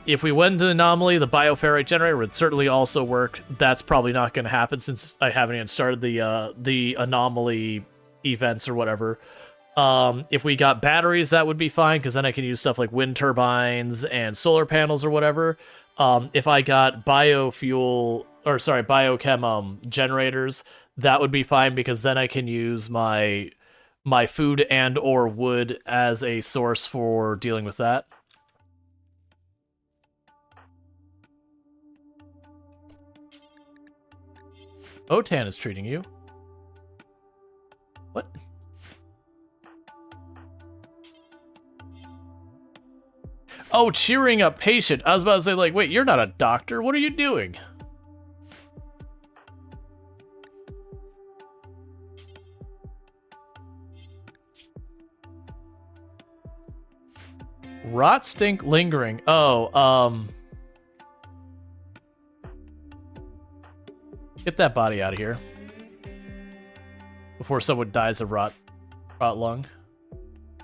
If we went to the anomaly, the bioferrite generator would certainly also work. That's probably not going to happen since I haven't even started the anomaly events or whatever. If we got batteries, that would be fine, because then I can use stuff like wind turbines and solar panels or whatever. If I got biochem generators, that would be fine, because then I can use my food and or wood as a source for dealing with that. Otan is treating you. What? Oh, cheering up patient. I was about to say, like, wait, you're not a doctor. What are you doing? Rot stink lingering. Oh, get that body out of here before someone dies of rot lung.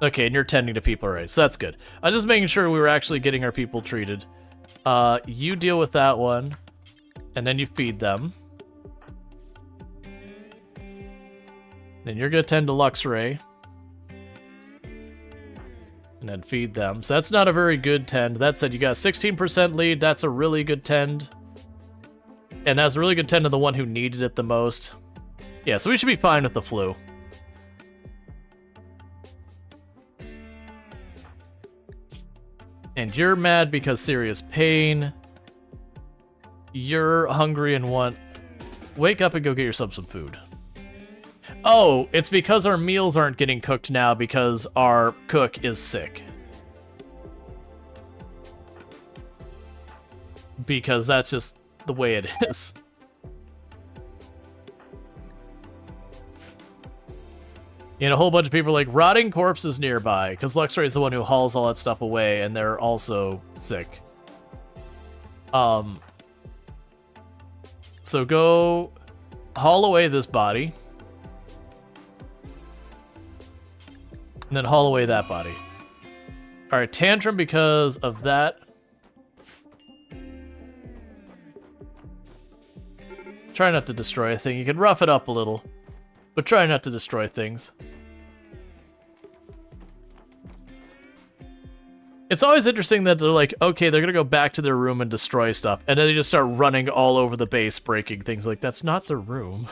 Okay, and you're tending to people already, so that's good. I was just making sure we were actually getting our people treated. You deal with that one, and then you feed them. Then you're gonna tend to Luxray. And then feed them. So that's not a very good tend. That said, you got a 16% lead. That's a really good tend. And that's a really good tend to the one who needed it the most. Yeah, so we should be fine with the flu. And you're mad because serious pain. You're hungry and want... Wake up and go get yourself some food. Oh, it's because our meals aren't getting cooked now because our cook is sick. Because that's just the way it is. And a whole bunch of people are like, rotting corpses nearby, because Luxray is the one who hauls all that stuff away, and they're also sick. So go haul away this body. And then haul away that body. Alright, tantrum because of that. Try not to destroy a thing. You can rough it up a little, but try not to destroy things. It's always interesting that they're like, okay, they're gonna go back to their room and destroy stuff, and then they just start running all over the base, breaking things. Like, that's not their room.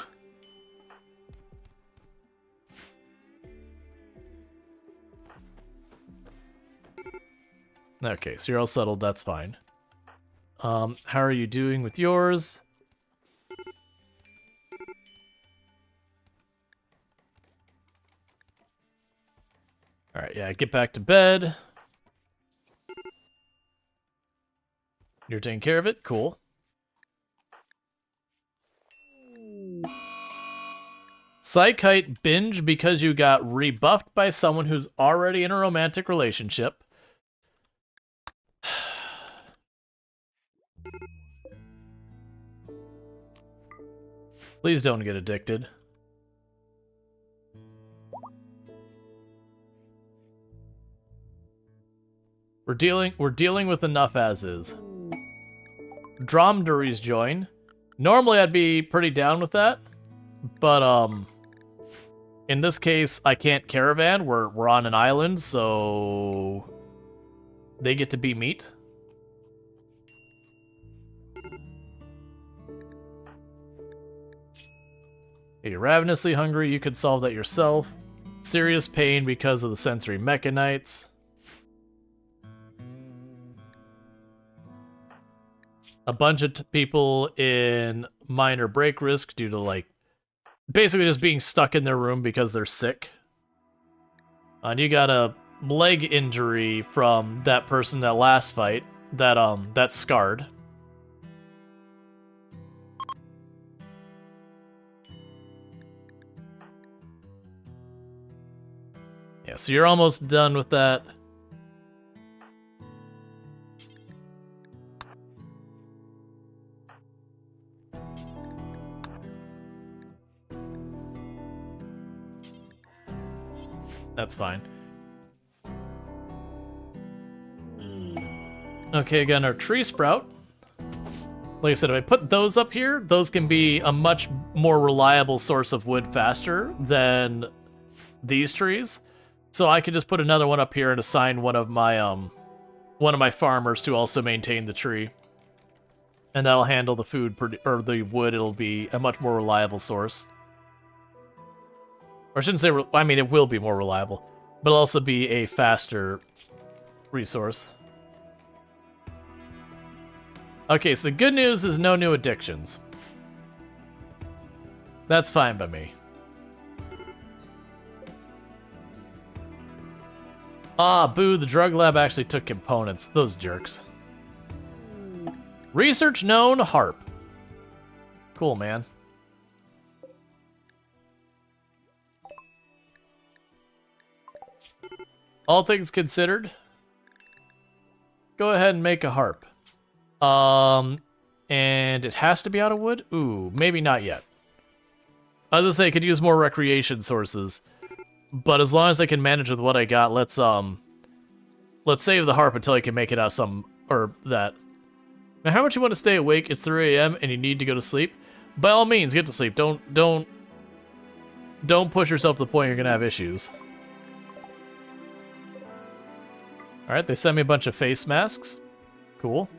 Okay, so you're all settled, that's fine. How are you doing with yours? Alright, yeah, get back to bed. You're taking care of it? Cool. Psychite binge because you got rebuffed by someone who's already in a romantic relationship. Please don't get addicted. We're dealing with enough as is. Dromdaries join. Normally I'd be pretty down with that, but in this case I can't caravan. We're on an island, so they get to be meat. You're ravenously hungry, you could solve that yourself. Serious pain because of the sensory mechanites. A bunch of people in minor break risk due to, like, basically just being stuck in their room because they're sick. And you got a leg injury from that person that last fight that's scarred. Yeah, so you're almost done with that. That's fine. Okay, again, our tree sprout. Like I said, if I put those up here, those can be a much more reliable source of wood faster than these trees. So I could just put another one up here and assign one of my farmers to also maintain the tree. And that'll handle the food, or the wood. It'll be a much more reliable source. Or I shouldn't say, I mean, it will be more reliable, but it'll also be a faster resource. Okay, so the good news is no new addictions. That's fine by me. Ah, boo, the drug lab actually took components. Those jerks. Research known, harp. Cool, man. All things considered, go ahead and make a harp. And it has to be out of wood? Ooh, maybe not yet. I was gonna say I could use more recreation sources, but as long as I can manage with what I got, let's save the harp until I can make it out that. Now, how much you want to stay awake? It's 3 a.m. and you need to go to sleep. By all means, get to sleep. Don't push yourself to the point you're gonna have issues. Alright, they sent me a bunch of face masks. Cool.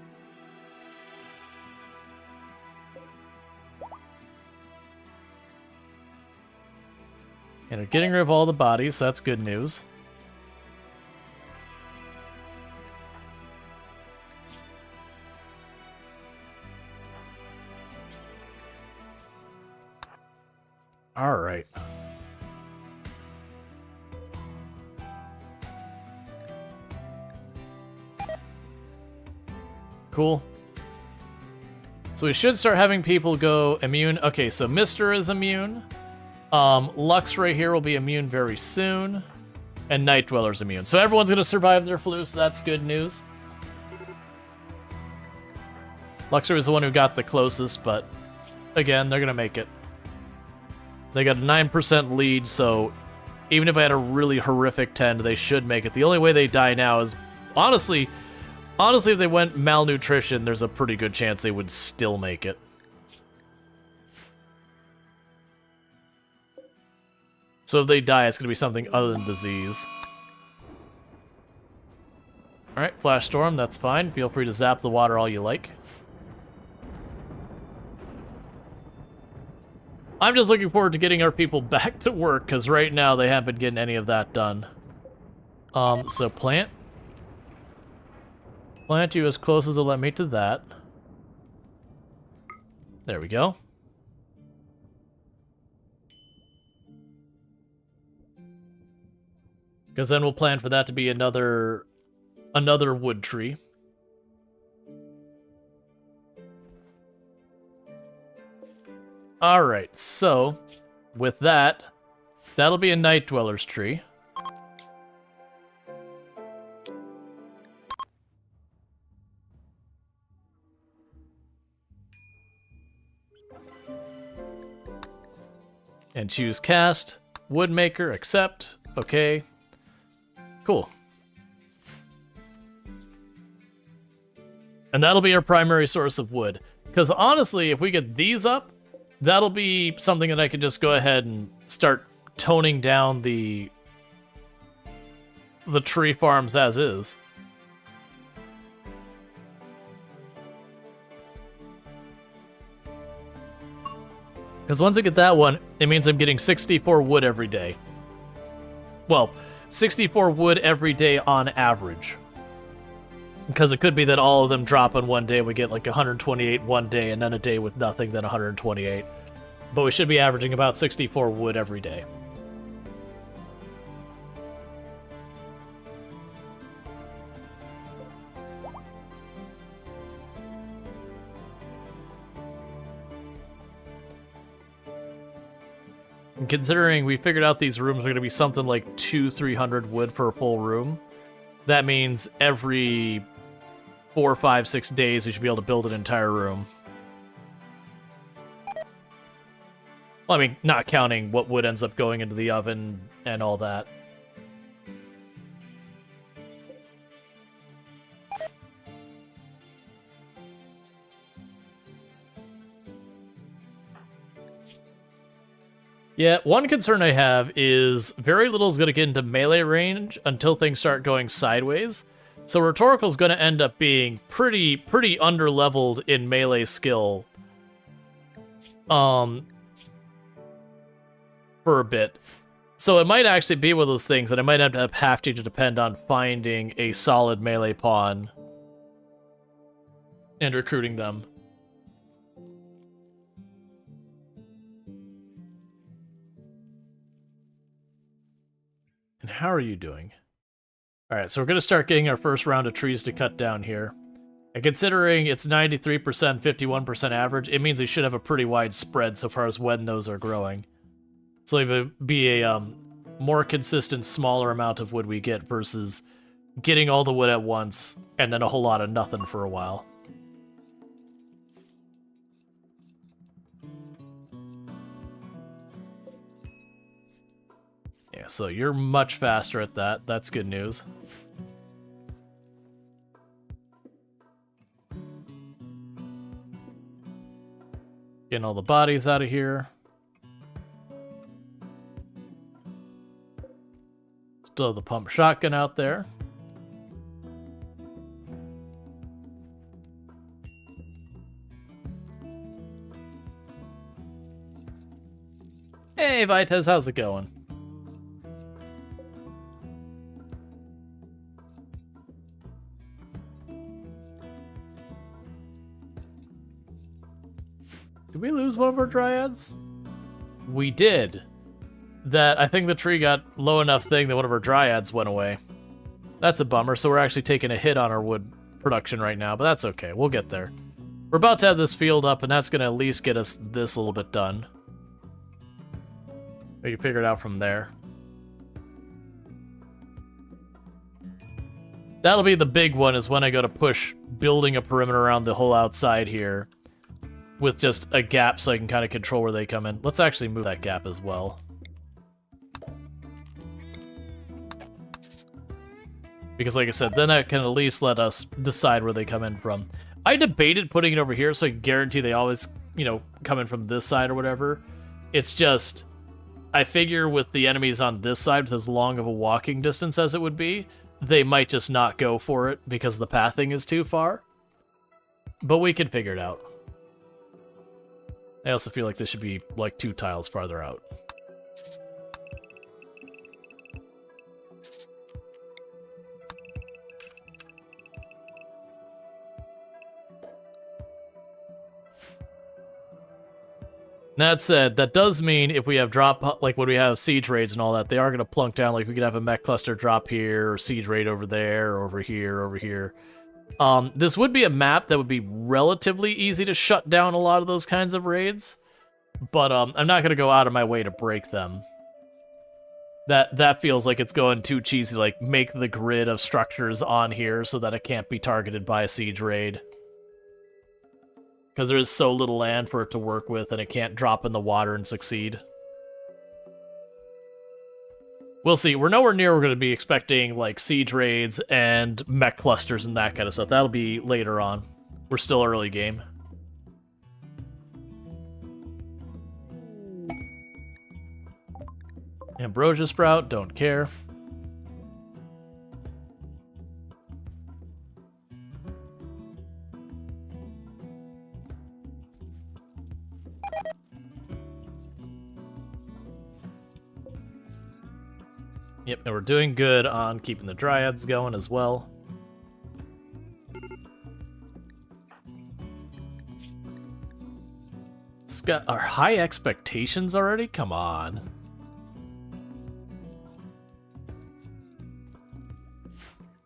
And we're getting rid of all the bodies, so that's good news. Alright. Cool. So we should start having people go immune. Okay, so Mister is immune. Lux right here will be immune very soon. And Night Dweller's immune. So everyone's going to survive their flu, so that's good news. Luxor is the one who got the closest, but again, they're going to make it. They got a 9% lead, so even if I had a really horrific 10, they should make it. The only way they die now is, honestly, if they went malnutrition, there's a pretty good chance they would still make it. So if they die, it's going to be something other than disease. Alright, Flash Storm, that's fine. Feel free to zap the water all you like. I'm just looking forward to getting our people back to work, because right now they haven't been getting any of that done. So plant. Plant you as close as it'll let me to that. There we go. Because then we'll plan for that to be another wood tree. Alright, so with that, that'll be a Night Dweller's tree. And choose cast, Woodmaker, accept, okay. Cool. And that'll be our primary source of wood. Because honestly, if we get these up, that'll be something that I could just go ahead and start toning down the tree farms as is. Because once I get that one, it means I'm getting 64 wood every day. Well, 64 wood every day on average. Because it could be that all of them drop in one day, we get like 128 one day, and then a day with nothing, then 128. But we should be averaging about 64 wood every day. And considering we figured out these rooms are going to be something like 200-300 wood for a full room, that means every 4, 5, 6 days we should be able to build an entire room. Well, I mean, not counting what wood ends up going into the oven and all that. Yeah, one concern I have is very little is going to get into melee range until things start going sideways. So Rhetorical is going to end up being pretty underleveled in melee skill. For a bit. So it might actually be one of those things that I might have to depend on finding a solid melee pawn and recruiting them. And how are you doing? Alright, so we're going to start getting our first round of trees to cut down here. And considering it's 93%, 51% average, it means we should have a pretty wide spread so far as when those are growing. So it would be a more consistent, smaller amount of wood we get versus getting all the wood at once and then a whole lot of nothing for a while. Yeah, so you're much faster at that. That's good news. Getting all the bodies out of here. Still have the pump shotgun out there. Hey, Vitez, how's it going? Did we lose one of our dryads? We did. I think the tree got low enough thing that one of our dryads went away. That's a bummer, so we're actually taking a hit on our wood production right now, but that's okay. We'll get there. We're about to have this field up, and that's going to at least get us this a little bit done. We can figure it out from there. That'll be the big one, is when I go to push building a perimeter around the whole outside here with just a gap so I can kind of control where they come in. Let's actually move that gap as well. Because like I said, then I can at least let us decide where they come in from. I debated putting it over here so I can guarantee they always, you know, come in from this side or whatever. It's just, I figure with the enemies on this side, with as long of a walking distance as it would be, they might just not go for it because the pathing is too far. But we can figure it out. I also feel like this should be like 2 tiles farther out. That said, that does mean if we have drop, like when we have siege raids and all that, they are going to plunk down. Like we could have a mech cluster drop here, or siege raid over there, or over here, over here. This would be a map that would be relatively easy to shut down a lot of those kinds of raids, but I'm not going to go out of my way to break them. That feels like it's going too cheesy, like make the grid of structures on here so that it can't be targeted by a siege raid. Because there is so little land for it to work with, and it can't drop in the water and succeed. We'll see. We're nowhere near we're going to be expecting, like, siege raids and mech clusters and that kind of stuff. That'll be later on. We're still early game. Ambrosia Sprout, don't care. Yep, and we're doing good on keeping the dryads going as well. Got our high expectations already? Come on.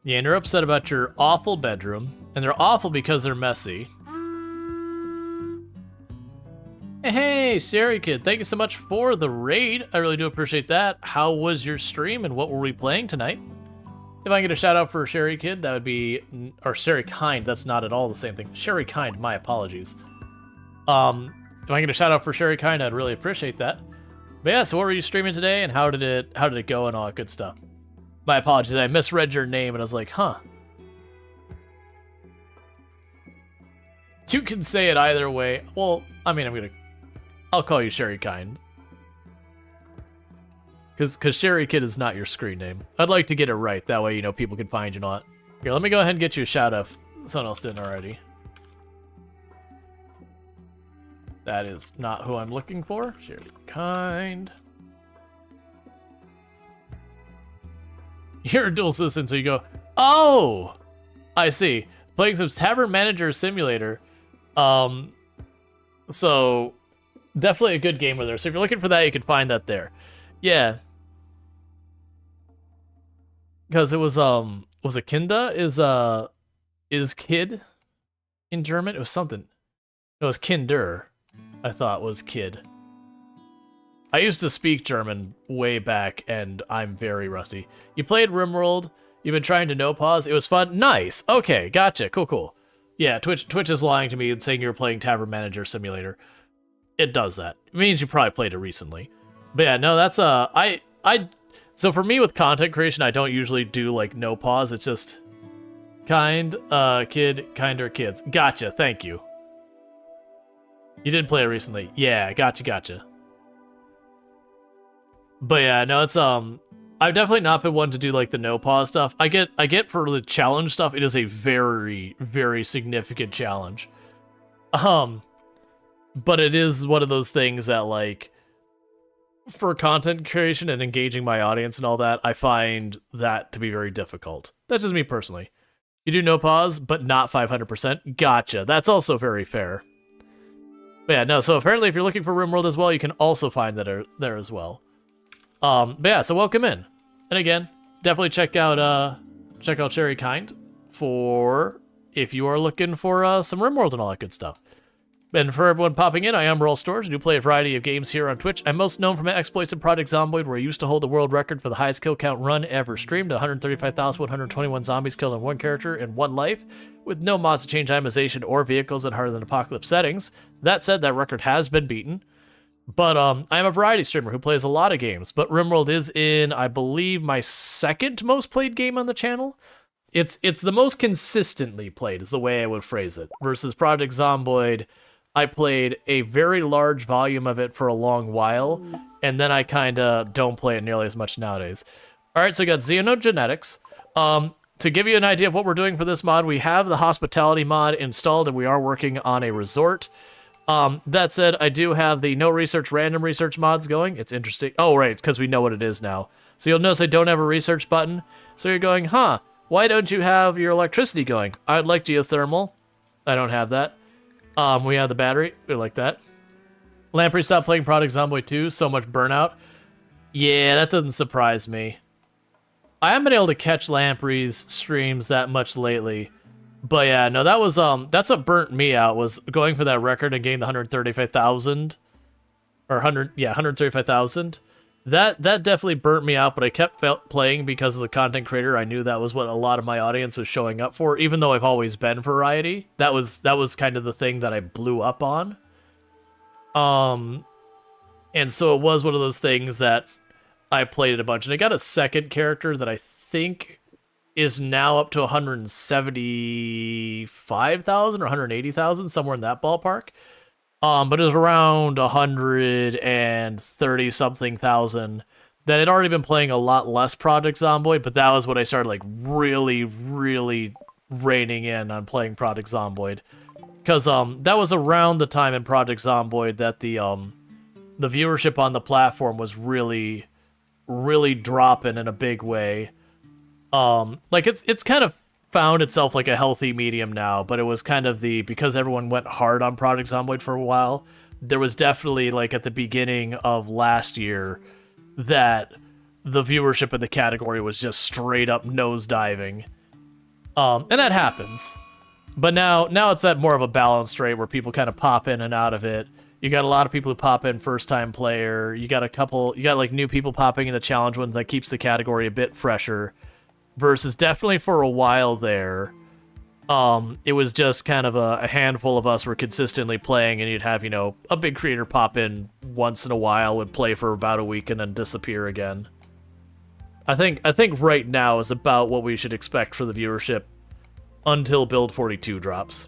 Yeah, and they're upset about your awful bedroom, and they're awful because they're messy. Hey, Sherry Kid, thank you so much for the raid. I really do appreciate that. How was your stream, and what were we playing tonight? If I can get a shout out for Sherry Kid, that would be, or Sherry Kind, that's not at all the same thing. Sherry Kind, my apologies. If I can get a shout out for Sherry Kind, I'd really appreciate that. But yeah, so what were you streaming today, and how did it go, and all that good stuff? My apologies, I misread your name, and I was like, huh. You can say it either way. Well, I mean, I'll call you Sherry Kind. Because Sherry Kid is not your screen name. I'd like to get it right, that way, you know, people can find you not. Here, let me go ahead and get you a shout out if someone else didn't already. That is not who I'm looking for. Sherry Kind. You're a dual citizen, so you go, oh! I see. Playing some Tavern Manager Simulator. So, definitely a good game with her. So if you're looking for that, you can find that there. Yeah. Because it was it Kinder? Is kid in German? It was something. It was Kinder, I thought was kid. I used to speak German way back, and I'm very rusty. You played RimWorld. You've been trying to no pause. It was fun. Nice. Okay, gotcha. Cool. Yeah, Twitch is lying to me and saying you were playing Tavern Manager Simulator. It does that. It means you probably played it recently. But yeah, no, that's so for me with content creation, I don't usually do like no pause. It's just kind, kid, kinder, kids. Gotcha. Thank you. You did play it recently. Yeah, gotcha. But yeah, no, it's I've definitely not been one to do like the no pause stuff. I get for the challenge stuff, it is a very, very significant challenge. But it is one of those things that like for content creation and engaging my audience and all that, I find that to be very difficult. That's just me personally. You do no pause, but not 500%. Gotcha. That's also very fair. But yeah, no, so apparently if you're looking for RimWorld as well, you can also find that there as well. But yeah, so welcome in. And again, definitely check out Cherry Kind for if you are looking for some RimWorld and all that good stuff. And for everyone popping in, I am Rual Storge. I do play a variety of games here on Twitch. I'm most known for my exploits in Project Zomboid, where I used to hold the world record for the highest kill count run ever streamed, 135,121 zombies killed in one character in one life, with no mods to change itemization or vehicles in harder than apocalypse settings. That said, that record has been beaten. But I'm a variety streamer who plays a lot of games, but RimWorld is in, I believe, my second most played game on the channel. It's the most consistently played, is the way I would phrase it, versus Project Zomboid. I played a very large volume of it for a long while, and then I kind of don't play it nearly as much nowadays. All right, so we got Xenode Genetics. To give you an idea of what we're doing for this mod, we have the Hospitality mod installed, and we are working on a resort. That said, I do have the No Research Random Research mods going. It's interesting. Oh, right, because we know what it is now. So you'll notice I don't have a research button. So you're going, huh, why don't you have your electricity going? I'd like geothermal. I don't have that. We have the battery. We like that. Lamprey stopped playing Project Zomboid 2. So much burnout. Yeah, that doesn't surprise me. I haven't been able to catch Lamprey's streams that much lately. But yeah, no, that was that's what burnt me out, was going for that record and getting the 135,000 or 135,000. That definitely burnt me out, but I kept playing because as a content creator, I knew that was what a lot of my audience was showing up for, even though I've always been variety. That was kind of the thing that I blew up on. And so it was one of those things that I played it a bunch, and I got a second character that I think is now up to 175,000 or 180,000, somewhere in that ballpark. But it was around 130 something thousand that had already been playing a lot less Project Zomboid, but that was when I started like really reining in on playing Project Zomboid. Because that was around the time in Project Zomboid that the viewership on the platform was really dropping in a big way. Like it's kind of found itself like a healthy medium now, but it was kind of because everyone went hard on Project Zomboid for a while, there was definitely like at the beginning of last year that the viewership in the category was just straight up nosediving. And that happens. But now it's at more of a balanced rate where people kind of pop in and out of it. You got a lot of people who pop in first time player. You got like new people popping in the challenge ones that keeps the category a bit fresher. Versus definitely for a while there, it was just kind of a handful of us were consistently playing, and you'd have, a big creator pop in once in a while, would play for about a week and then disappear again. I think right now is about what we should expect for the viewership until Build 42 drops.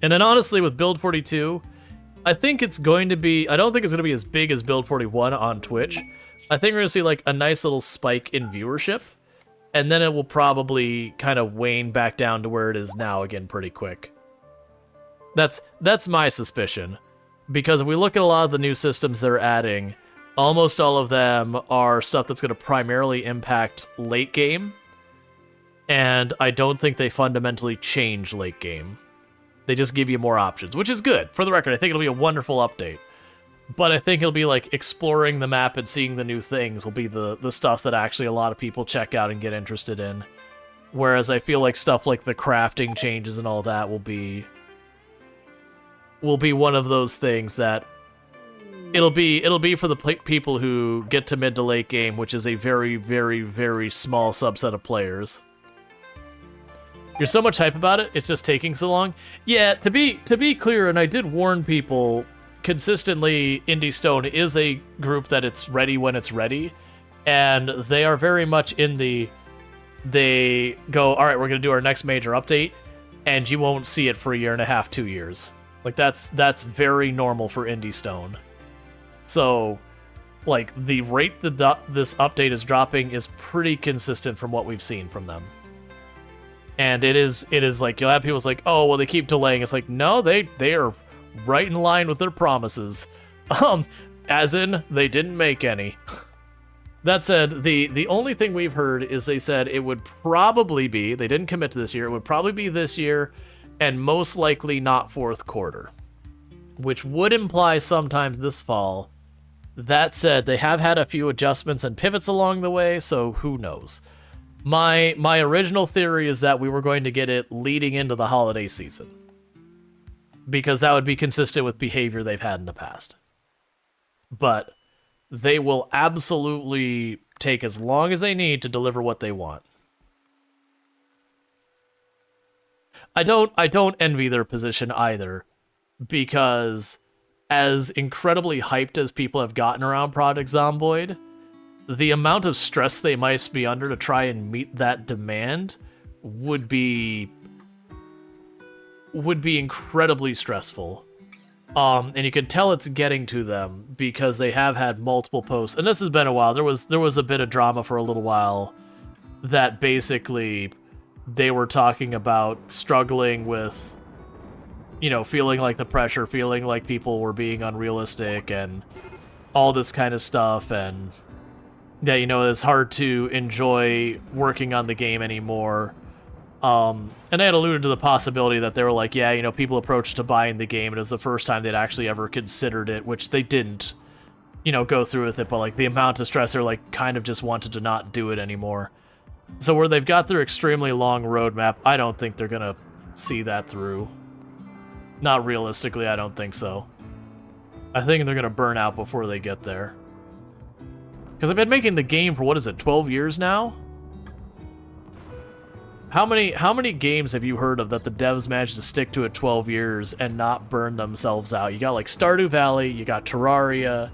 And then honestly, with Build 42, I don't think it's going to be as big as Build 41 on Twitch. I think we're going to see like a nice little spike in viewership. And then it will probably kind of wane back down to where it is now again pretty quick. That's my suspicion. Because if we look at a lot of the new systems they're adding, almost all of them are stuff that's going to primarily impact late game. And I don't think they fundamentally change late game. They just give you more options, which is good. For the record, I think it'll be a wonderful update. But I think it'll be like exploring the map and seeing the new things will be the stuff that actually a lot of people check out and get interested in. Whereas I feel like stuff like the crafting changes and all that will be one of those things that it'll be for the people who get to mid to late game, which is a very, very, very small subset of players. You're so much hype about it, it's just taking so long. Yeah, to be clear, and I did warn people consistently, Indie Stone is a group that it's ready when it's ready, and they are very much in they go, all right, we're going to do our next major update, and you won't see it for a year and a half, 2 years. Like, that's very normal for Indie Stone. So, like, the rate that this update is dropping is pretty consistent from what we've seen from them. And it is like, you'll have people like, oh, well, they keep delaying. It's like, no, they are right in line with their promises. As in, they didn't make any. That said, the only thing we've heard is they said it would probably be, they didn't commit to this year, it would probably be this year, and most likely not fourth quarter. which would imply sometimes this fall. That said, they have had a few adjustments and pivots along the way, so who knows. My original theory is that we were going to get it leading into the holiday season, because that would be consistent with behavior they've had in the past. But they will absolutely take as long as they need to deliver what they want. I don't envy their position either, because as incredibly hyped as people have gotten around Project Zomboid, the amount of stress they might be under to try and meet that demand would be incredibly stressful. And you can tell it's getting to them because they have had multiple posts, and this has been a while. There was a bit of drama for a little while that basically they were talking about struggling with, you know, feeling like the pressure, feeling like people were being unrealistic and all this kind of stuff, and yeah, you know, it's hard to enjoy working on the game anymore. And they had alluded to the possibility that they were like, yeah, you know, people approached to buying the game, and it was the first time they'd actually ever considered it, which they didn't, you know, go through with it, but like the amount of stress, they're like kind of just wanted to not do it anymore. So where they've got their extremely long roadmap, I don't think they're gonna see that through. Not realistically, I don't think so. I think they're gonna burn out before they get there. Because I've been making the game for, what is it, 12 years now? How many games have you heard of that the devs managed to stick to it 12 years and not burn themselves out? You got like Stardew Valley, you got Terraria,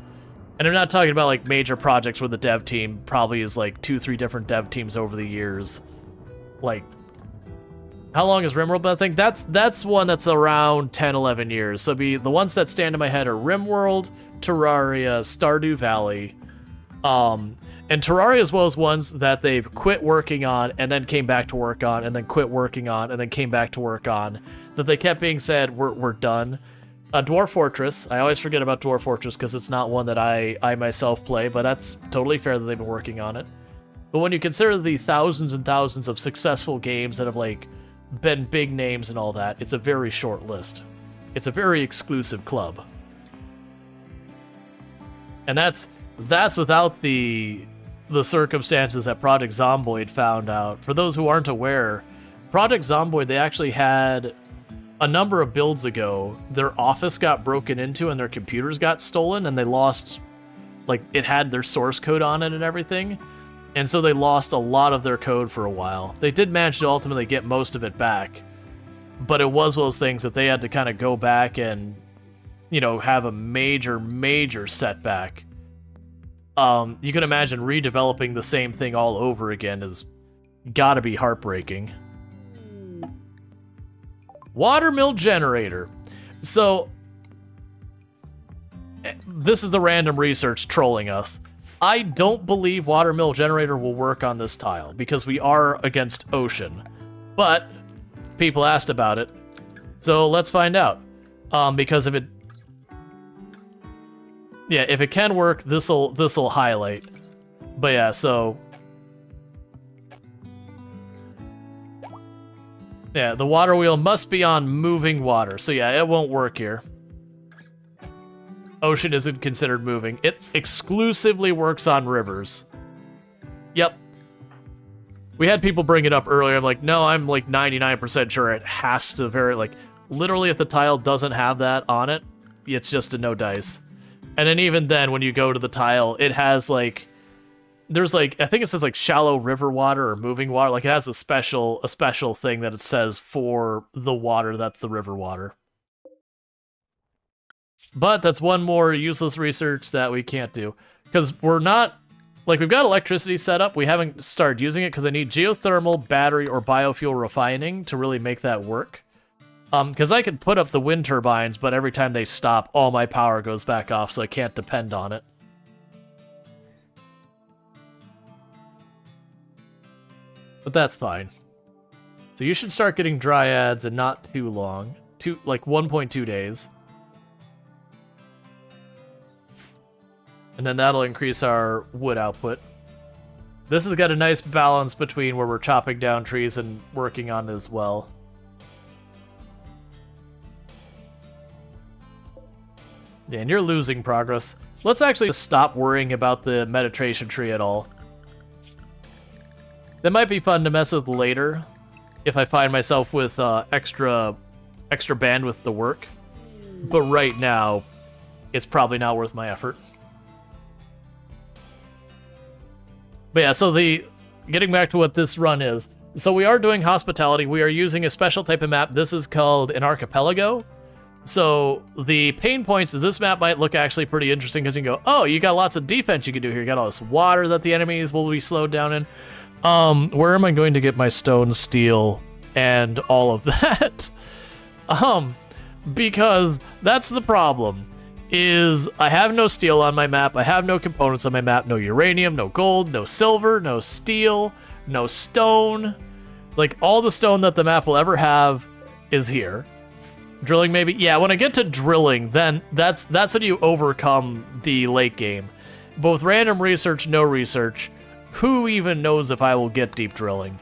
and I'm not talking about like major projects where the dev team probably is like 2-3 different dev teams over the years. Like, how long has RimWorld been? I think that's one that's around 10-11 years. So the ones that stand in my head are RimWorld, Terraria, Stardew Valley, and Terraria as well as ones that they've quit working on and then came back to work on and then quit working on and then came back to work on, that they kept being said, we're done. Dwarf Fortress, I always forget about Dwarf Fortress because it's not one that I myself play, but that's totally fair that they've been working on it. But when you consider the thousands and thousands of successful games that have like been big names and all that, it's a very short list. It's a very exclusive club. And that's without the circumstances that Project Zomboid found out. For those who aren't aware, Project Zomboid, they actually had a number of builds ago, their office got broken into and their computers got stolen, and they lost, like, it had their source code on it and everything, and so they lost a lot of their code for a while. They did manage to ultimately get most of it back, but it was one of those things that they had to kind of go back and, you know, have a major setback. You can imagine redeveloping the same thing all over again is gotta be heartbreaking. Watermill generator. So, this is the random research trolling us. I don't believe watermill generator will work on this tile because we are against ocean, but people asked about it, so let's find out. Because if it can work, this'll highlight. But yeah, so yeah, the water wheel must be on moving water. So yeah, it won't work here. Ocean isn't considered moving. It exclusively works on rivers. Yep. We had people bring it up earlier. I'm like, no, I'm like 99% sure it has to literally if the tile doesn't have that on it, it's just a no dice. And then even then, when you go to the tile, it has like, there's like, I think it says like shallow river water or moving water. Like it has a special thing that it says for the water that's the river water. But that's one more useless research that we can't do. Because we're not, like we've got electricity set up, we haven't started using it because I need geothermal, battery, or biofuel refining to really make that work. Because I could put up the wind turbines, but every time they stop, all my power goes back off, so I can't depend on it. But that's fine. So you should start getting dryads in not too long. Like 1.2 days. And then that'll increase our wood output. This has got a nice balance between where we're chopping down trees and working on it as well. Yeah, and you're losing progress. Let's actually just stop worrying about the meditation tree at all. That might be fun to mess with later, if I find myself with extra bandwidth to work. But right now, it's probably not worth my effort. But yeah, so getting back to what this run is. So we are doing hospitality. We are using a special type of map. This is called an archipelago. So the pain points is this map might look actually pretty interesting because you can go, oh, you got lots of defense you can do here. You got all this water that the enemies will be slowed down in. Where am I going to get my stone, steel, and all of that? Because that's the problem. Is I have no steel on my map, I have no components on my map, no uranium, no gold, no silver, no steel, no stone. Like, all the stone that the map will ever have is here. Drilling, maybe? Yeah, when I get to drilling, then that's when you overcome the late game. Both random research, no research. Who even knows if I will get deep drilling?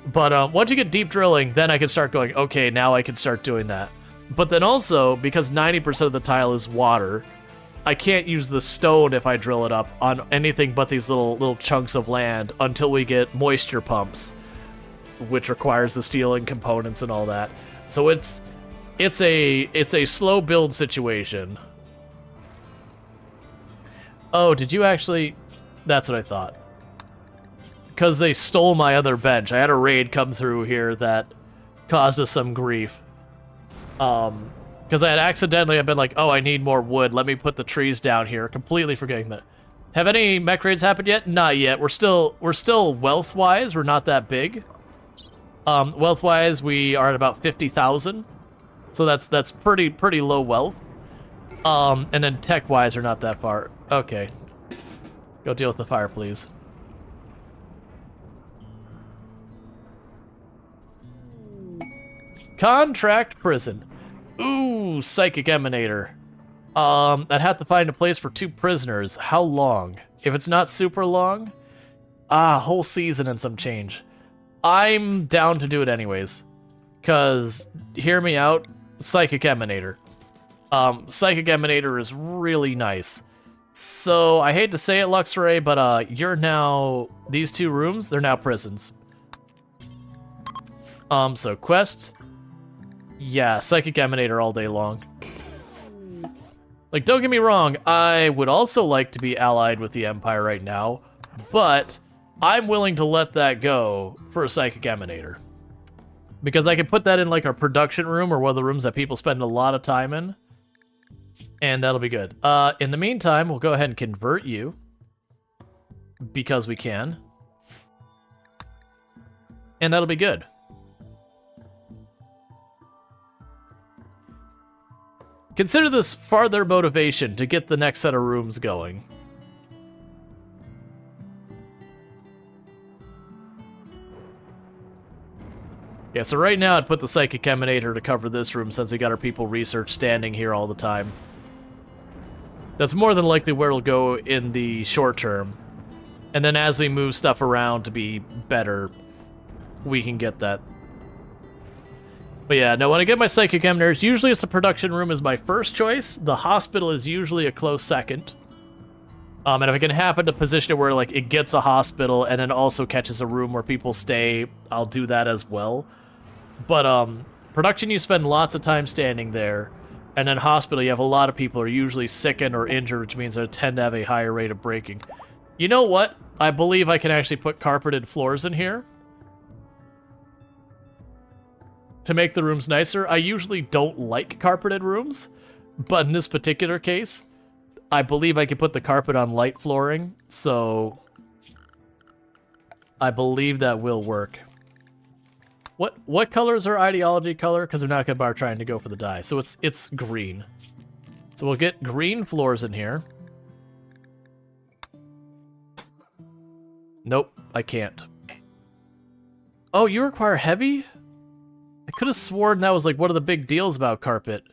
But once you get deep drilling, then I can start going, okay, now I can start doing that. But then also, because 90% of the tile is water, I can't use the stone if I drill it up on anything but these little chunks of land until we get moisture pumps, which requires the steel and components and all that. So it's a slow build situation. Oh, did you actually? That's what I thought. Because they stole my other bench. I had a raid come through here that caused us some grief. Because I've been like, oh, I need more wood. Let me put the trees down here. Completely forgetting that. Have any mech raids happened yet? Not yet. We're still wealth-wise. We're not that big. Wealth-wise, we are at about 50,000. So that's pretty low wealth. And then tech-wise, we're not that far. Okay. Go deal with the fire, please. Contract prison. Ooh, psychic emanator. I'd have to find a place for 2 prisoners. How long? If it's not super long, whole season and some change. I'm down to do it anyways. Cause, hear me out, psychic emanator. Psychic emanator is really nice. So, I hate to say it, Luxray, but you're now, these 2 rooms, they're now prisons. So quest. Yeah, psychic emanator all day long. Like, don't get me wrong, I would also like to be allied with the Empire right now, but I'm willing to let that go for a psychic emanator. Because I can put that in, like, our production room or one of the rooms that people spend a lot of time in, and that'll be good. In the meantime, we'll go ahead and convert you, because we can. And that'll be good. Consider this farther motivation to get the next set of rooms going. Yeah, so right now I'd put the Psychic Emanator to cover this room since we got our people research standing here all the time. That's more than likely where it'll go in the short term. And then as we move stuff around to be better, we can get that. But yeah, no, when I get my Psychic Emanators, usually it's the production room is my first choice. The hospital is usually a close second. And if I can happen to position it where like it gets a hospital and then also catches a room where people stay, I'll do that as well. But production, you spend lots of time standing there. And then hospital, you have a lot of people who are usually sickened or injured, which means they tend to have a higher rate of breaking. You know what? I believe I can actually put carpeted floors in here to make the rooms nicer. I usually don't like carpeted rooms, but in this particular case, I believe I can put the carpet on light flooring, so I believe that will work. What color is our ideology color? Because we're not going to be trying to go for the dye, so it's green. So we'll get green floors in here. Nope, I can't. Oh, you require heavy? I could have sworn that was like one of the big deals about carpet.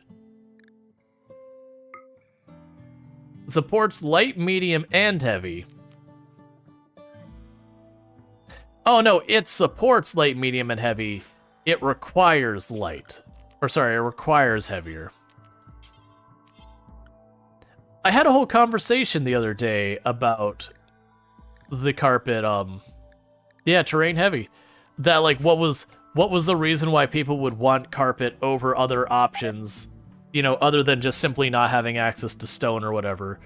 It supports light, medium, and heavy. Oh no, it supports light, medium, and heavy. It requires light. Or sorry, it requires heavier. I had a whole conversation the other day about the carpet, yeah, terrain heavy. That, like, what was the reason why people would want carpet over other options, you know, other than just simply not having access to stone or whatever.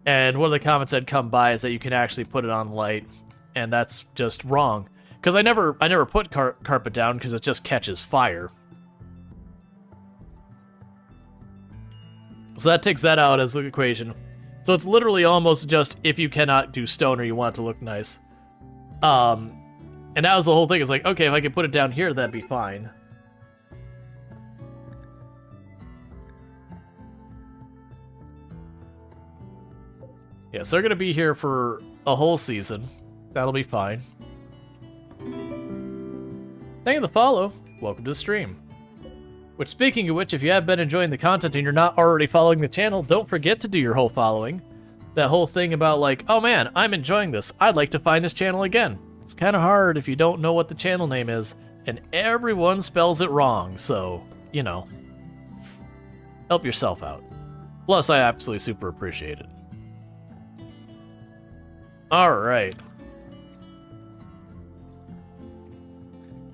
And one of the comments I'd come by is that you can actually put it on light, and that's just wrong. Because I never put carpet down because it just catches fire. So that takes that out as the equation. So it's literally almost just if you cannot do stone or you want it to look nice. And that was the whole thing. It's like, okay, if I could put it down here, that'd be fine. Yeah, so they're going to be here for a whole season. That'll be fine. Thank you for the follow. Welcome to the stream. Which, speaking of which, if you have been enjoying the content and you're not already following the channel, don't forget to do your whole following. That whole thing about like, oh man, I'm enjoying this. I'd like to find this channel again. It's kind of hard if you don't know what the channel name is, and everyone spells it wrong, so, you know. Help yourself out. Plus, I absolutely super appreciate it. Alright.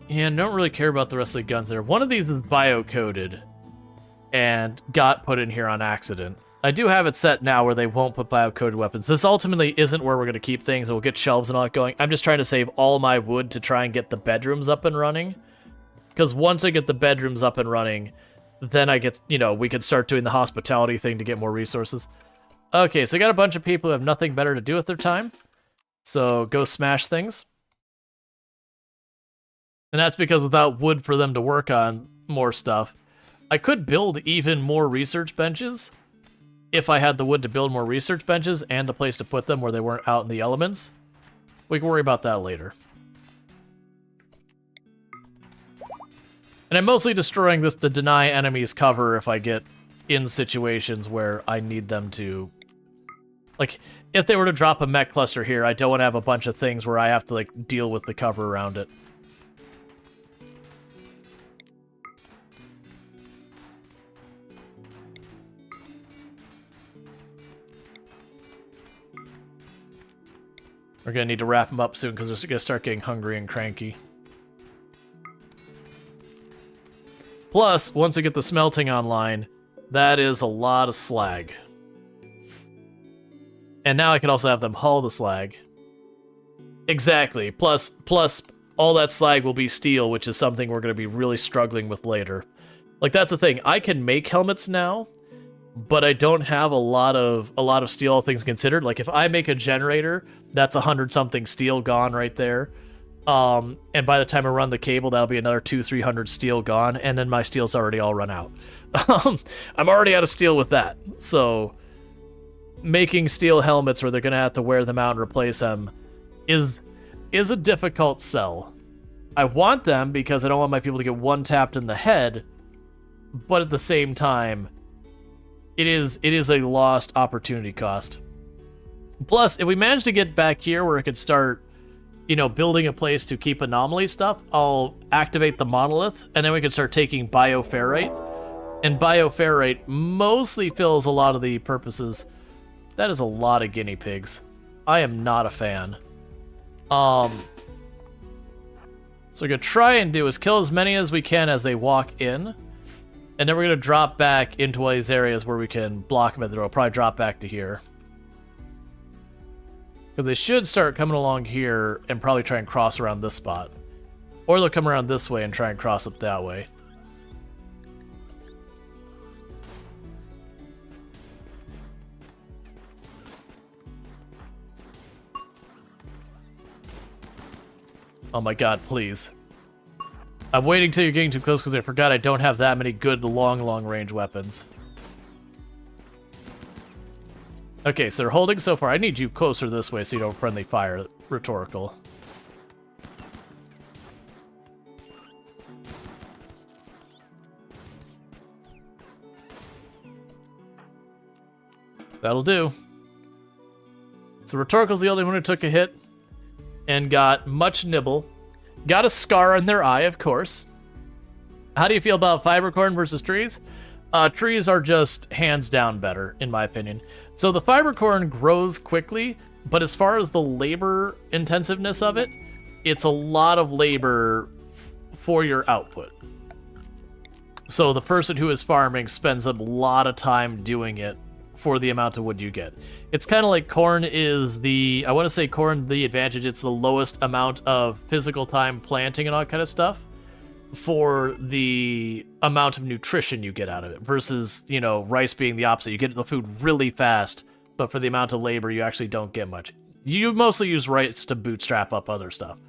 And don't really care about the rest of the guns there. One of these is bio-coded and got put in here on accident. I do have it set now where they won't put bio-coded weapons. This ultimately isn't where we're going to keep things, and we'll get shelves and all that going. I'm just trying to save all my wood to try and get the bedrooms up and running. Because once I get the bedrooms up and running, then I get, you know, we could start doing the hospitality thing to get more resources. Okay, so I got a bunch of people who have nothing better to do with their time. So go smash things. And that's because without wood for them to work on more stuff, I could build even more research benches if I had the wood to build more research benches and a place to put them where they weren't out in the elements. We can worry about that later. And I'm mostly destroying this to deny enemies cover if I get in situations where I need them to... Like, if they were to drop a mech cluster here, I don't want to have a bunch of things where I have to, like, deal with the cover around it. We're gonna need to wrap them up soon because they're gonna start getting hungry and cranky. Plus, once we get the smelting online, that is a lot of slag. And now I can also have them haul the slag. Exactly. Plus, all that slag will be steel, which is something we're gonna be really struggling with later. Like, that's the thing. I can make helmets now, but I don't have a lot of steel, all things considered. Like, if I make a generator, that's 100-something steel gone right there. And by the time I run the cable, that'll be another 200-300 steel gone, and then my steel's already all run out. I'm already out of steel with that. So, making steel helmets where they're going to have to wear them out and replace them is a difficult sell. I want them because I don't want my people to get one-tapped in the head, but at the same time, it is a lost opportunity cost. Plus, if we manage to get back here where it could start, you know, building a place to keep anomaly stuff, I'll activate the monolith, and then we can start taking bioferrite. And bioferrite mostly fills a lot of the purposes. That is a lot of guinea pigs. I am not a fan. So we're gonna try and do is kill as many as we can as they walk in. And then we're going to drop back into one of these areas where we can block them at the door. I'll probably drop back to here. Because they should start coming along here and probably try and cross around this spot. Or they'll come around this way and try and cross up that way. Oh my god, please. I'm waiting till you're getting too close because I forgot I don't have that many good long range weapons. Okay, so they're holding so far. I need you closer this way so you don't friendly fire. Rhetorical. That'll do. So Rhetorical's the only one who took a hit and got much nibble. Got a scar on their eye, of course. How do you feel about fibercorn versus trees? Trees are just hands down better, in my opinion. So the fiber corn grows quickly, but as far as the labor intensiveness of it, it's a lot of labor for your output. So the person who is farming spends a lot of time doing it for the amount of wood you get. It's kind of like corn is the, I want to say corn, the advantage, it's the lowest amount of physical time planting and all that kind of stuff for the amount of nutrition you get out of it versus, you know, rice being the opposite. You get the food really fast, but for the amount of labor, you actually don't get much. You mostly use rice to bootstrap up other stuff.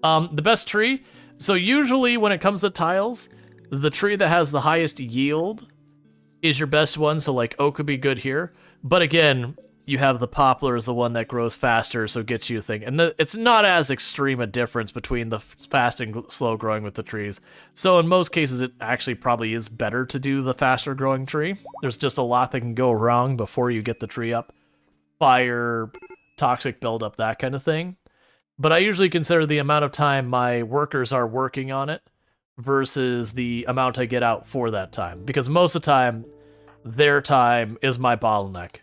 The best tree, so usually when it comes to tiles, the tree that has the highest yield is your best one, so like oak would be good here. But again, you have the poplar is the one that grows faster, so gets you a thing. And it's not as extreme a difference between the fast and slow growing with the trees. So in most cases, it actually probably is better to do the faster growing tree. There's just a lot that can go wrong before you get the tree up. Fire, toxic buildup, that kind of thing. But I usually consider the amount of time my workers are working on it versus the amount I get out for that time. Because most of the time, their time is my bottleneck.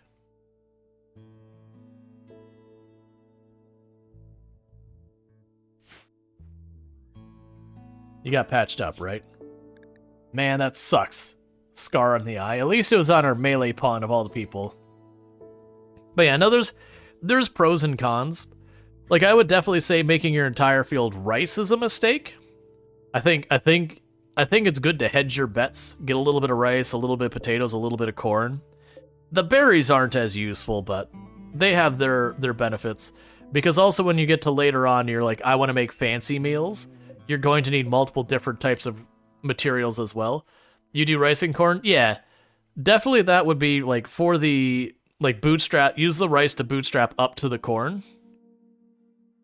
You got patched up, right? Man, that sucks. Scar on the eye. At least it was on our melee pawn of all the people. But yeah, no, there's pros and cons. Like, I would definitely say making your entire field rice is a mistake. I think it's good to hedge your bets. Get a little bit of rice, a little bit of potatoes, a little bit of corn. The berries aren't as useful, but they have their benefits. Because also when you get to later on, you're like, I want to make fancy meals. You're going to need multiple different types of materials as well. You do rice and corn? Yeah. Definitely that would be like for the like bootstrap, use the rice to bootstrap up to the corn.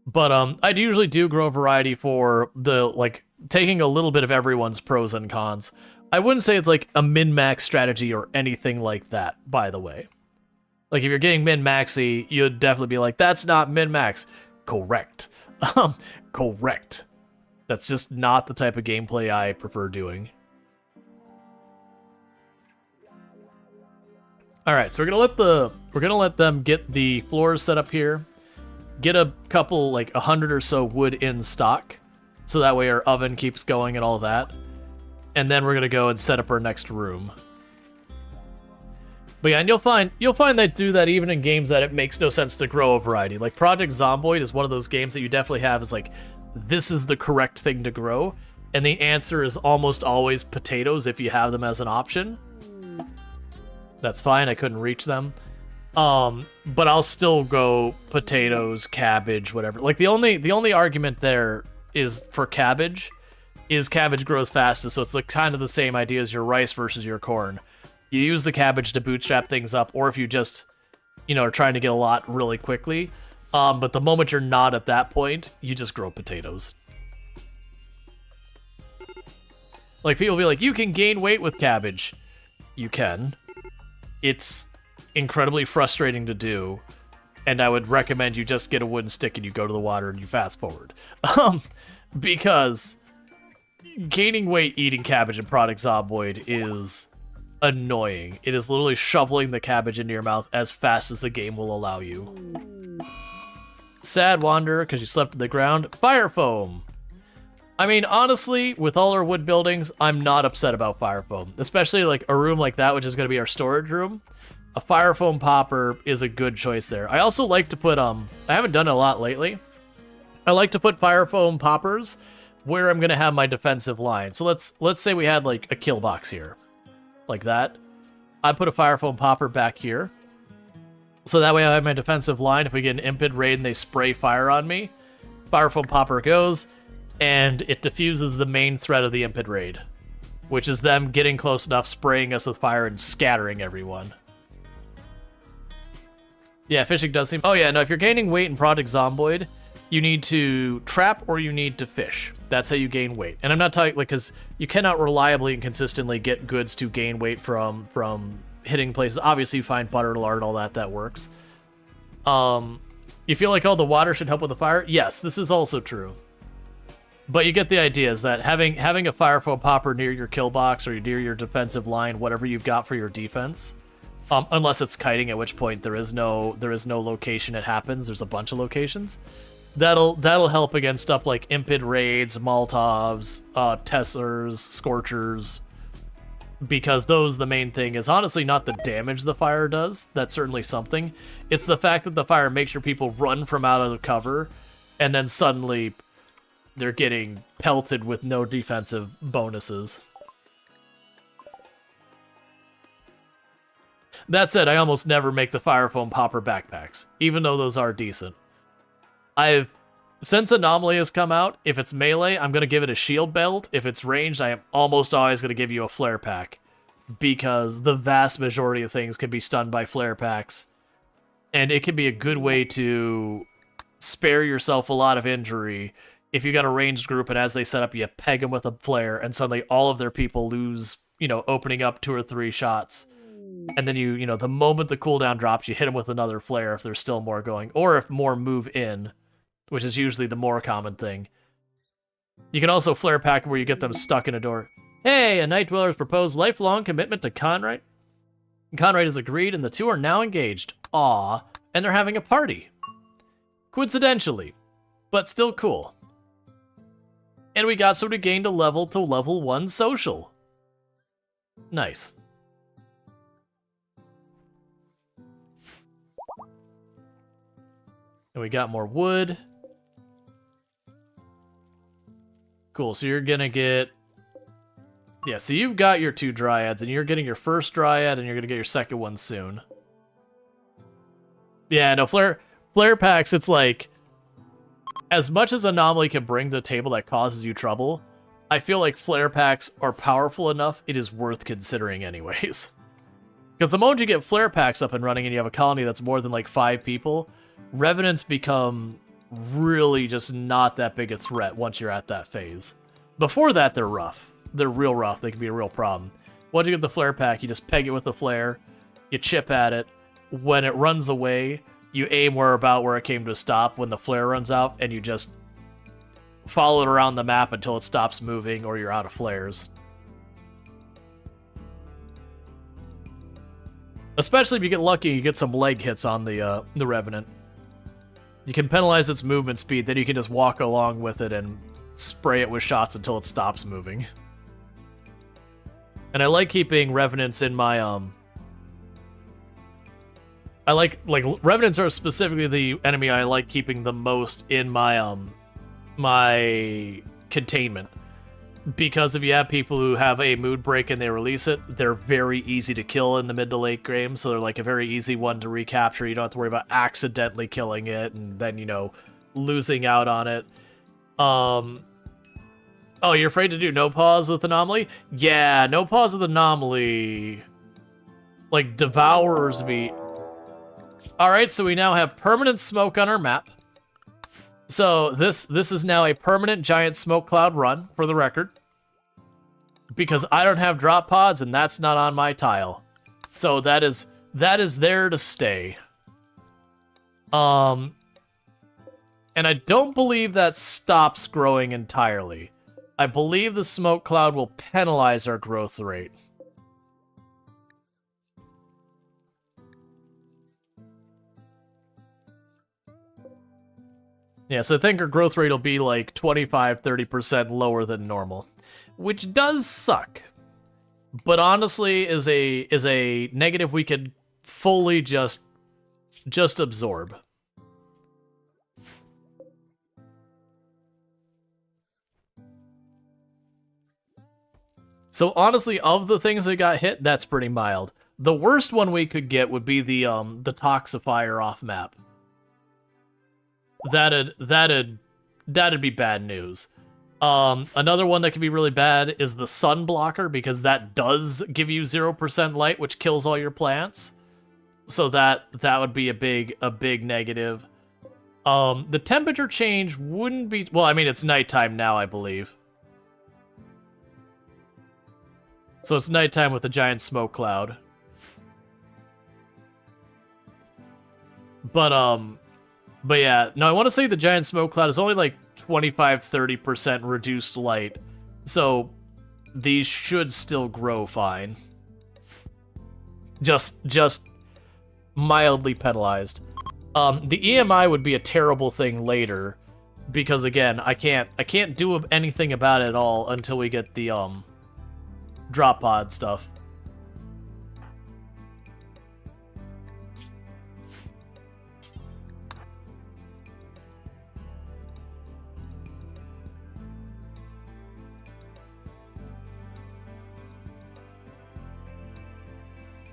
But I usually do grow variety for the like taking a little bit of everyone's pros and cons. I wouldn't say it's like a min-max strategy or anything like that, by the way. Like if you're getting min-maxy, you'd definitely be like, that's not min-max. Correct. Correct. That's just not the type of gameplay I prefer doing. Alright, so we're gonna let them get the floors set up here. Get a couple, like 100 or so wood in stock. So that way our oven keeps going and all that. And then we're gonna go and set up our next room. But yeah, and you'll find they do that even in games that it makes no sense to grow a variety. Like Project Zomboid is one of those games that you definitely have is like, this is the correct thing to grow. And the answer is almost always potatoes if you have them as an option. That's fine, I couldn't reach them. But I'll still go potatoes, cabbage, whatever. Like the only argument there is for cabbage grows fastest, so it's like kind of the same idea as your rice versus your corn. You use the cabbage to bootstrap things up, or if you just, you know, are trying to get a lot really quickly. But the moment you're not at that point, you just grow potatoes. Like people be like, you can gain weight with cabbage. You can. It's incredibly frustrating to do, and I would recommend you just get a wooden stick and you go to the water and you fast forward. Because gaining weight eating cabbage in Project Zomboid is annoying. It is literally shoveling the cabbage into your mouth as fast as the game will allow you. Sad wanderer because you slept on the ground. Fire foam. I mean, honestly, with all our wood buildings, I'm not upset about fire foam. Especially like a room like that, which is going to be our storage room. A fire foam popper is a good choice there. I also like to put, I haven't done it a lot lately. I like to put fire foam poppers where I'm going to have my defensive line. So let's say we had like a kill box here. Like that. I put a fire foam popper back here. So that way I have my defensive line. If we get an impid raid and they spray fire on me, fire foam popper goes, and it diffuses the main threat of the impid raid, which is them getting close enough, spraying us with fire, and scattering everyone. Yeah, fishing does seem... Oh yeah, no, if you're gaining weight in Project Zomboid, you need to trap or you need to fish. That's how you gain weight. And I'm not talking, like, because you cannot reliably and consistently get goods to gain weight from hitting places. Obviously, you find butter, lard, all that works. You feel like, oh, the water should help with the fire? Yes, this is also true. But you get the idea, is that having a fire foam popper near your kill box or near your defensive line, whatever you've got for your defense, Unless it's kiting, at which point there is no location it happens. There's a bunch of locations. That'll help against stuff like Impid Raids, Molotovs, Tessers, Scorchers, because the main thing is honestly not the damage the fire does. That's certainly something. It's the fact that the fire makes your people run from out of the cover, and then suddenly they're getting pelted with no defensive bonuses. That said, I almost never make the fire foam popper backpacks, even though those are decent. Since Anomaly has come out, if it's melee, I'm going to give it a shield belt. If it's ranged, I am almost always going to give you a flare pack, because the vast majority of things can be stunned by flare packs, and it can be a good way to spare yourself a lot of injury if you got a ranged group and as they set up, you peg them with a flare, and suddenly all of their people lose, opening up 2 or 3 shots. And then the moment the cooldown drops, you hit them with another flare if there's still more going, or if more move in, which is usually the more common thing. You can also flare pack where you get them stuck in a door. Hey, a Night Dweller has proposed lifelong commitment to Conrite. Conrite has agreed, and the two are now engaged. Aw, and they're having a party. Coincidentally, but still cool. And we got somebody gained a level to level 1 social. Nice. And we got more wood. Cool, so you're gonna get... Yeah, so you've got your 2 dryads, and you're getting your first dryad, and you're gonna get your second one soon. Yeah, no, flare packs, it's like... As much as Anomaly can bring to the table that causes you trouble, I feel like flare packs are powerful enough, it is worth considering anyways. Because the moment you get flare packs up and running and you have a colony that's more than like 5 people, Revenants become really just not that big a threat once you're at that phase. Before that, they're rough. They're real rough. They can be a real problem. Once you get the flare pack, you just peg it with the flare, you chip at it. When it runs away, you aim where it came to a stop when the flare runs out, and you just follow it around the map until it stops moving or you're out of flares. Especially if you get lucky, you get some leg hits on the Revenant. You can penalize its movement speed, then you can just walk along with it and spray it with shots until it stops moving. And I like keeping Revenants in my, I like Revenants are specifically the enemy I like keeping the most in my, my containment. Because if you have people who have a mood break and they release it, they're very easy to kill in the mid to late game, so they're like a very easy one to recapture. You don't have to worry about accidentally killing it and then, losing out on it. Oh, you're afraid to do no pause with Anomaly? Yeah, no pause with Anomaly, like, devours me. Alright, so we now have permanent smoke on our map. So this is now a permanent giant smoke cloud run, for the record. Because I don't have drop pods, and that's not on my tile. So that is there to stay. And I don't believe that stops growing entirely. I believe the smoke cloud will penalize our growth rate. Yeah, so I think our growth rate will be like 25-30% lower than normal, which does suck. But honestly, is a negative we could fully just absorb. So honestly, of the things that got hit, that's pretty mild. The worst one we could get would be the Toxifier off map. That'd be bad news. Another one that could be really bad is the Sun Blocker, because that does give you 0% light, which kills all your plants. So that would be a big negative. The temperature change wouldn't be... Well, I mean, it's nighttime now, I believe. So it's nighttime with a giant smoke cloud. But yeah, no, I want to say the giant smoke cloud is only like 25-30% reduced light. So these should still grow fine. Just mildly penalized. The EMI would be a terrible thing later, because again, I can't do anything about it at all until we get the drop pod stuff.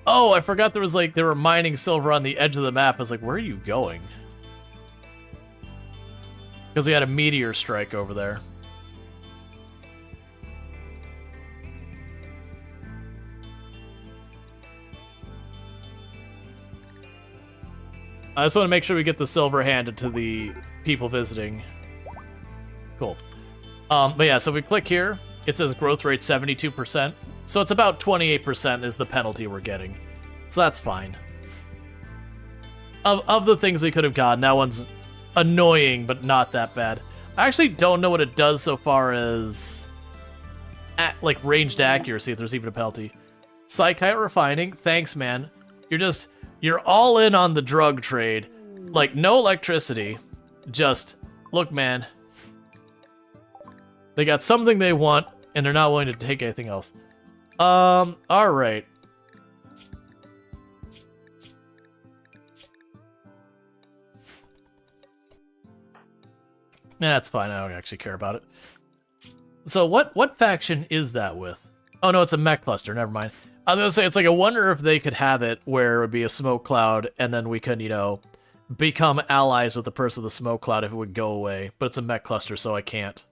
Oh, I forgot there was like, they were mining silver on the edge of the map. I was like, where are you going? Because we had a meteor strike over there. I just want to make sure we get the silver handed to the people visiting. Cool. But yeah, so we click here. It says growth rate 72%. So it's about 28% is the penalty we're getting. So that's fine. Of the things we could have gotten, that one's annoying, but not that bad. I actually don't know what it does so far as like ranged accuracy, if there's even a penalty. Psychite refining, thanks, man. You're all in on the drug trade. Like, no electricity. Just, look, man. They got something they want, and they're not willing to take anything else. Alright. That's fine, I don't actually care about it. So what faction is that with? Oh no, it's a mech cluster, never mind. I was gonna say, it's like, I wonder if they could have it where it would be a smoke cloud, and then we could, you know, become allies with the person with the smoke cloud if it would go away. But it's a mech cluster, so I can't.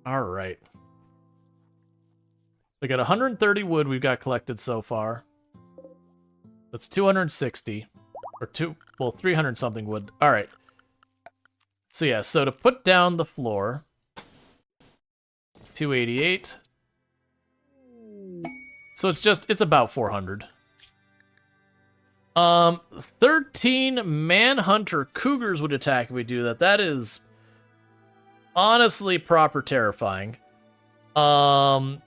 Alright. We got 130 wood we've got collected so far. That's 260. Or 300 something wood. Alright. So yeah, so to put down the floor, 288. So it's about 400. 13 manhunter cougars would attack if we do that. That is honestly proper terrifying. The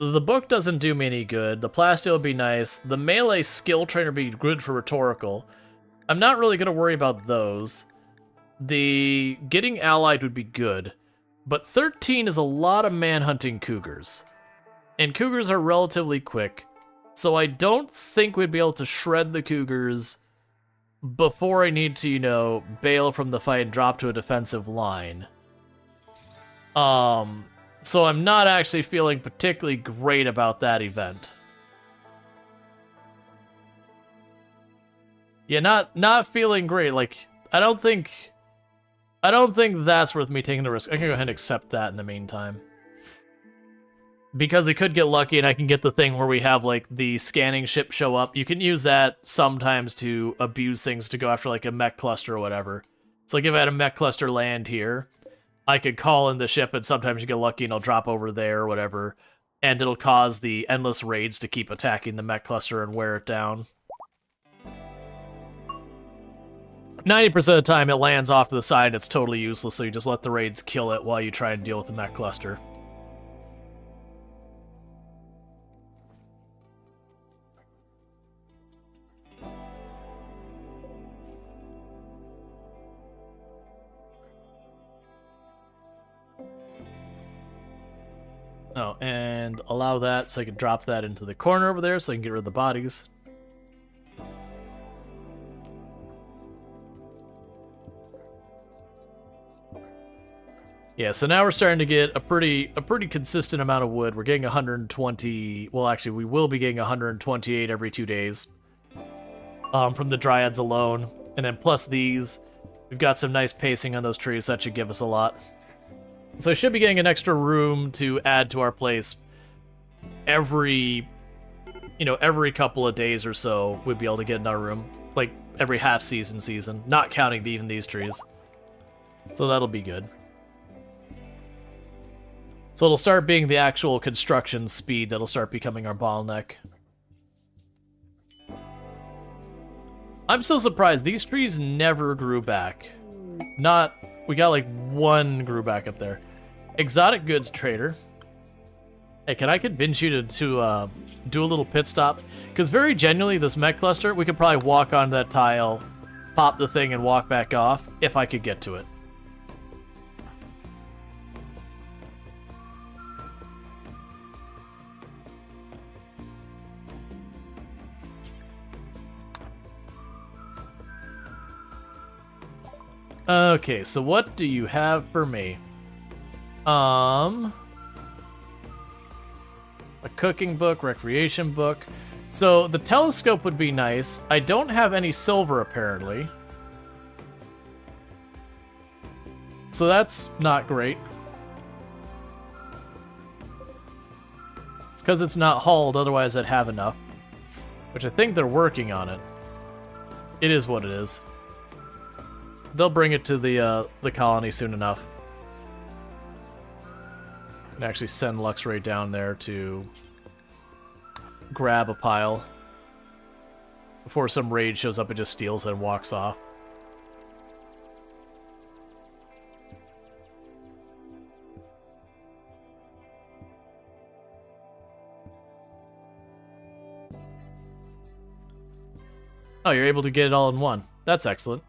book doesn't do me any good. The plasteel would be nice. The melee skill trainer would be good for rhetorical. I'm not really gonna worry about those. The getting allied would be good, but 13 is a lot of manhunting cougars. And cougars are relatively quick, so I don't think we'd be able to shred the cougars before I need to, you know, bail from the fight and drop to a defensive line. So I'm not actually feeling particularly great about that event. Yeah, not feeling great. Like, I don't think that's worth me taking the risk. I can go ahead and accept that in the meantime. Because we could get lucky and I can get the thing where we have, like, the scanning ship show up. You can use that sometimes to abuse things to go after, like, a mech cluster or whatever. So, like, if I had a mech cluster land here, I could call in the ship and sometimes you get lucky and it'll drop over there or whatever. And it'll cause the endless raids to keep attacking the mech cluster and wear it down. 90% of the time it lands off to the side and it's totally useless, so you just let the raids kill it while you try and deal with the mech cluster. Oh, and allow that so I can drop that into the corner over there so I can get rid of the bodies. Yeah, so now we're starting to get a pretty consistent amount of wood. We're getting 120, well actually we will be getting 128 every 2 days from the dryads alone. And then plus these, we've got some nice pacing on those trees, that should give us a lot. So I should be getting an extra room to add to our place every couple of days or so. We'd be able to get another room, like every half season, not counting even these trees. So that'll be good. So it'll start being the actual construction speed that'll start becoming our bottleneck. I'm still surprised, these trees never grew back. We got like one grew back up there. Exotic goods trader. Hey, can I convince you to do a little pit stop? Because very genuinely, this mech cluster, we could probably walk onto that tile, pop the thing, and walk back off if I could get to it. Okay, so what do you have for me? A cooking book, recreation book. So the telescope would be nice. I don't have any silver apparently. So that's not great. It's because it's not hulled, otherwise I'd have enough. Which I think they're working on it. It is what it is. They'll bring it to the colony soon enough. And actually send Luxray down there to grab a pile before some raid shows up and just steals it and walks off. Oh, you're able to get it all in one. That's excellent.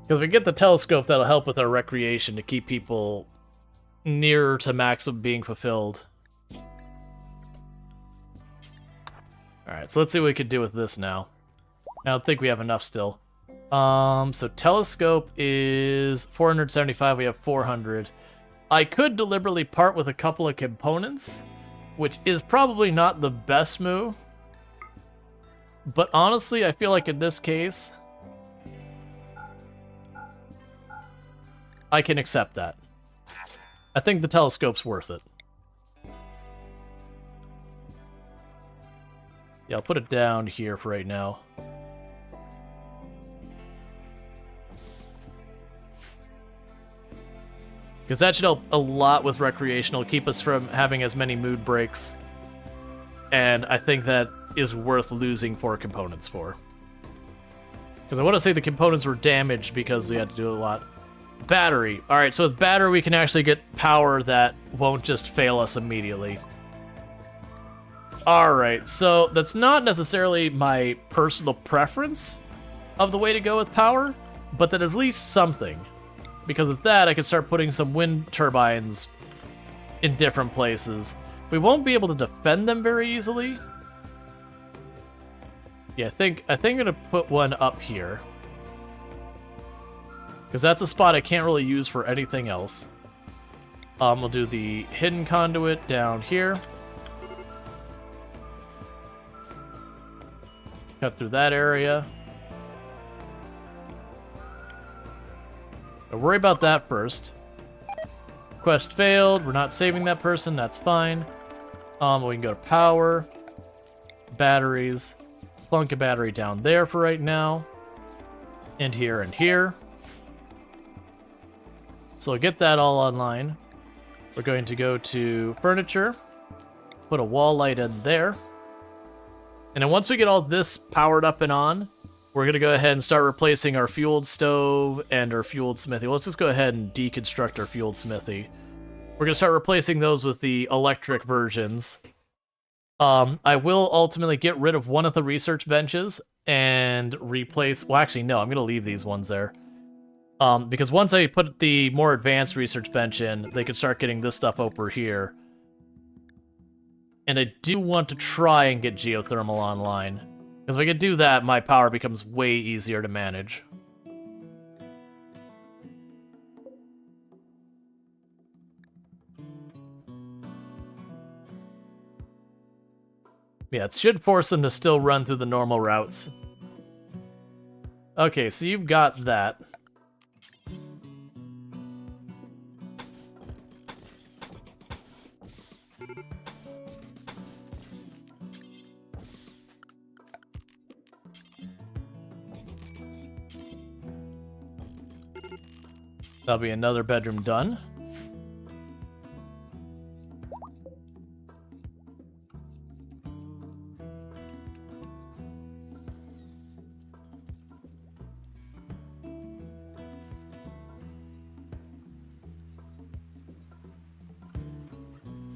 Because if we get the telescope, that'll help with our recreation to keep people nearer to maximum being fulfilled. Alright, so let's see what we could do with this now. I don't think we have enough still. So telescope is 475, we have 400. I could deliberately part with a couple of components, which is probably not the best move. But honestly, I feel like in this case, I can accept that. I think the telescope's worth it. Yeah, I'll put it down here for right now. Because that should help a lot with recreational, keep us from having as many mood breaks. And I think that is worth losing 4 components for. Because I want to say the components were damaged because we had to do a lot. Battery. Alright, so with battery we can actually get power that won't just fail us immediately. Alright, so that's not necessarily my personal preference of the way to go with power, but that is at least something. Because with that, I can start putting some wind turbines in different places. We won't be able to defend them very easily. Yeah, I think I'm gonna put one up here. Because that's a spot I can't really use for anything else. We'll do the hidden conduit down here. Cut through that area. Don't worry about that first. Quest failed. We're not saving that person. That's fine. We can go to power. Batteries. Plunk a battery down there for right now. And here and here. So get that all online. We're going to go to furniture. Put a wall light in there. And then once we get all this powered up and on, we're going to go ahead and start replacing our fueled stove and our fueled smithy. Let's just go ahead and deconstruct our fueled smithy. We're going to start replacing those with the electric versions. I will ultimately get rid of one of the research benches and replace... Well, actually, no, I'm going to leave these ones there. Because once I put the more advanced research bench in, they could start getting this stuff over here. And I do want to try and get geothermal online. Because if I could do that, my power becomes way easier to manage. Yeah, it should force them to still run through the normal routes. Okay, so you've got that. That'll be another bedroom done.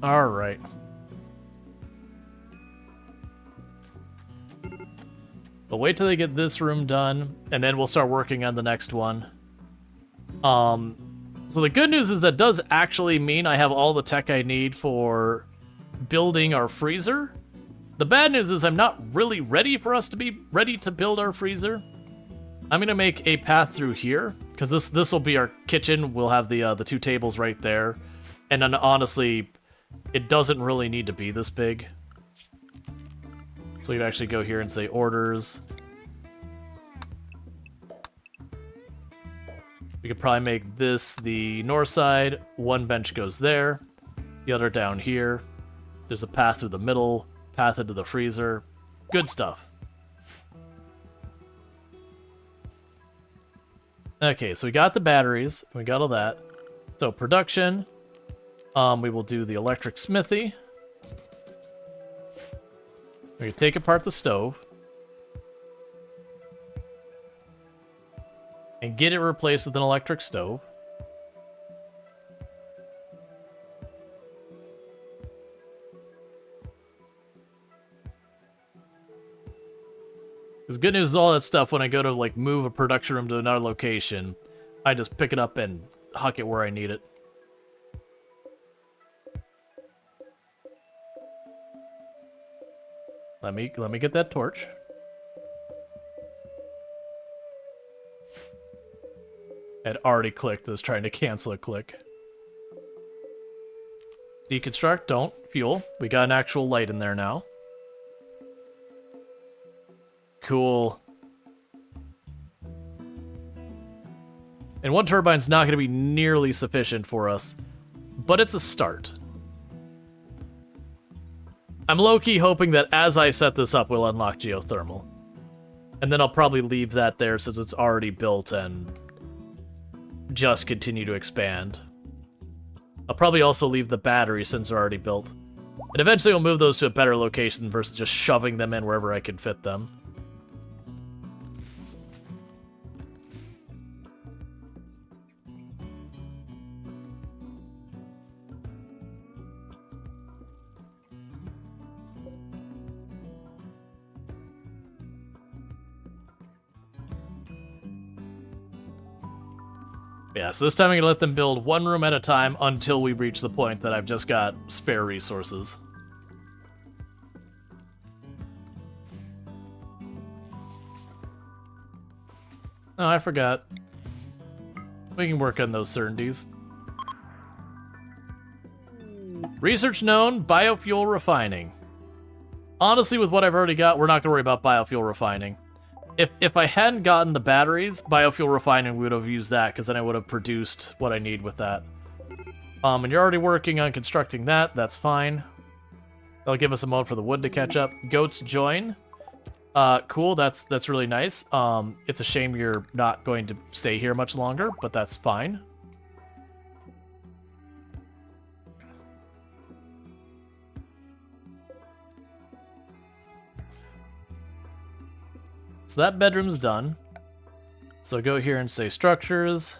Alright. But wait till they get this room done, and then we'll start working on the next one. So the good news is that does actually mean I have all the tech I need for building our freezer. The bad news is I'm not really ready for us to be ready to build our freezer. I'm gonna make a path through here, because this will be our kitchen. We'll have the 2 tables right there. And then honestly, it doesn't really need to be this big. So we'd actually go here and say orders. We could probably make this the north side. 1 bench goes there, the other down here. There's a path through the middle, path into the freezer. Good stuff. Okay, so we got the batteries. We got all that. So production. We will do the electric smithy. We can take apart the stove. And get it replaced with an electric stove. Because good news is all that stuff, when I go to like move a production room to another location, I just pick it up and huck it where I need it. Let me get that torch. It already clicked. I was trying to cancel a click. Deconstruct, don't. Fuel. We got an actual light in there now. Cool. And 1 turbine's not going to be nearly sufficient for us, but it's a start. I'm low-key hoping that as I set this up, we'll unlock geothermal. And then I'll probably leave that there since it's already built and just continue to expand. I'll probably also leave the battery since they're already built. And eventually we'll move those to a better location versus just shoving them in wherever I can fit them. Yeah, so this time I'm going to let them build 1 room at a time until we reach the point that I've just got spare resources. Oh, I forgot. We can work on those certainties. Research known, biofuel refining. Honestly, with what I've already got, we're not going to worry about biofuel refining. If I hadn't gotten the batteries, biofuel refining, we would have used that, because then I would have produced what I need with that. And you're already working on constructing that, that's fine. That'll give us a moment for the wood to catch up. Goats join. Cool, that's really nice. It's a shame you're not going to stay here much longer, but that's fine. So that bedroom's done. So go here and say structures.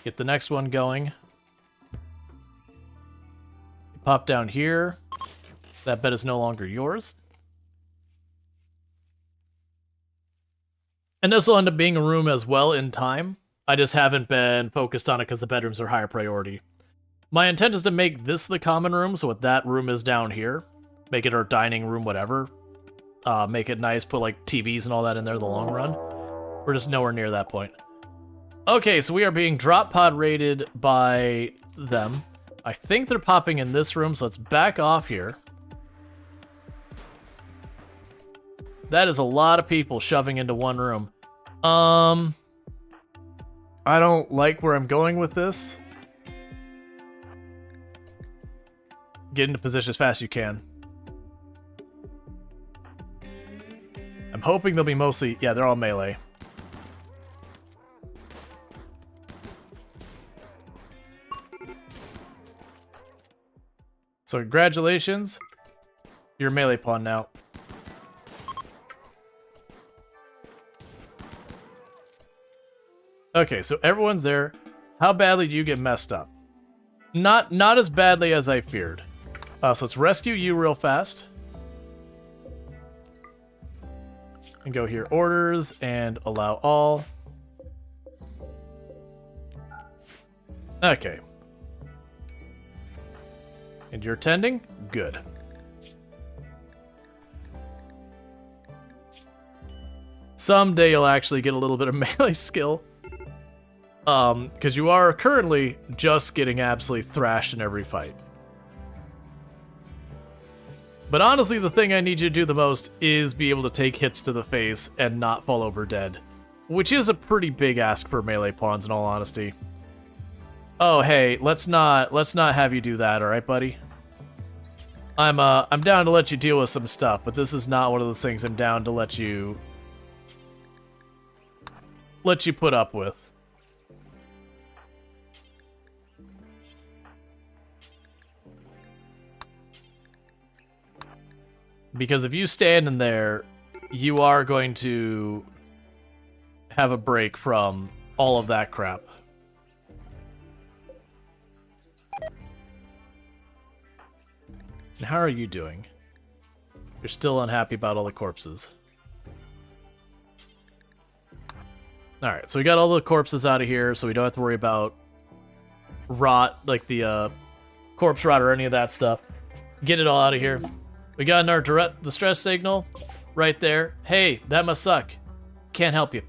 Get the next one going. Pop down here. That bed is no longer yours. And this will end up being a room as well in time. I just haven't been focused on it because the bedrooms are higher priority. My intent is to make this the common room, so what that room is down here. Make it our dining room, whatever. Make it nice, put like TVs and all that in there in the long run. We're just nowhere near that point. Okay, so we are being drop pod raided by them. I think they're popping in this room, so let's back off here. That is a lot of people shoving into one room. I don't like where I'm going with this. Get into position as fast as you can. I'm hoping they'll be mostly... Yeah, they're all melee. So congratulations. You're a melee pawn now. Okay, so everyone's there. How badly do you get messed up? Not as badly as I feared. So let's rescue you real fast. And go here, orders, and allow all. Okay. And you're tending? Good. Someday you'll actually get a little bit of melee skill. Because you are currently just getting absolutely thrashed in every fight. But honestly, the thing I need you to do the most is be able to take hits to the face and not fall over dead. Which is a pretty big ask for melee pawns, in all honesty. Oh, hey, let's not have you do that, alright, buddy? I'm down to let you deal with some stuff, but this is not one of those things I'm down to let you put up with. Because if you stand in there, you are going to have a break from all of that crap. And how are you doing? You're still unhappy about all the corpses. Alright, so we got all the corpses out of here, so we don't have to worry about rot, like the corpse rot or any of that stuff. Get it all out of here. We got our direct distress signal right there. Hey, that must suck. Can't help you.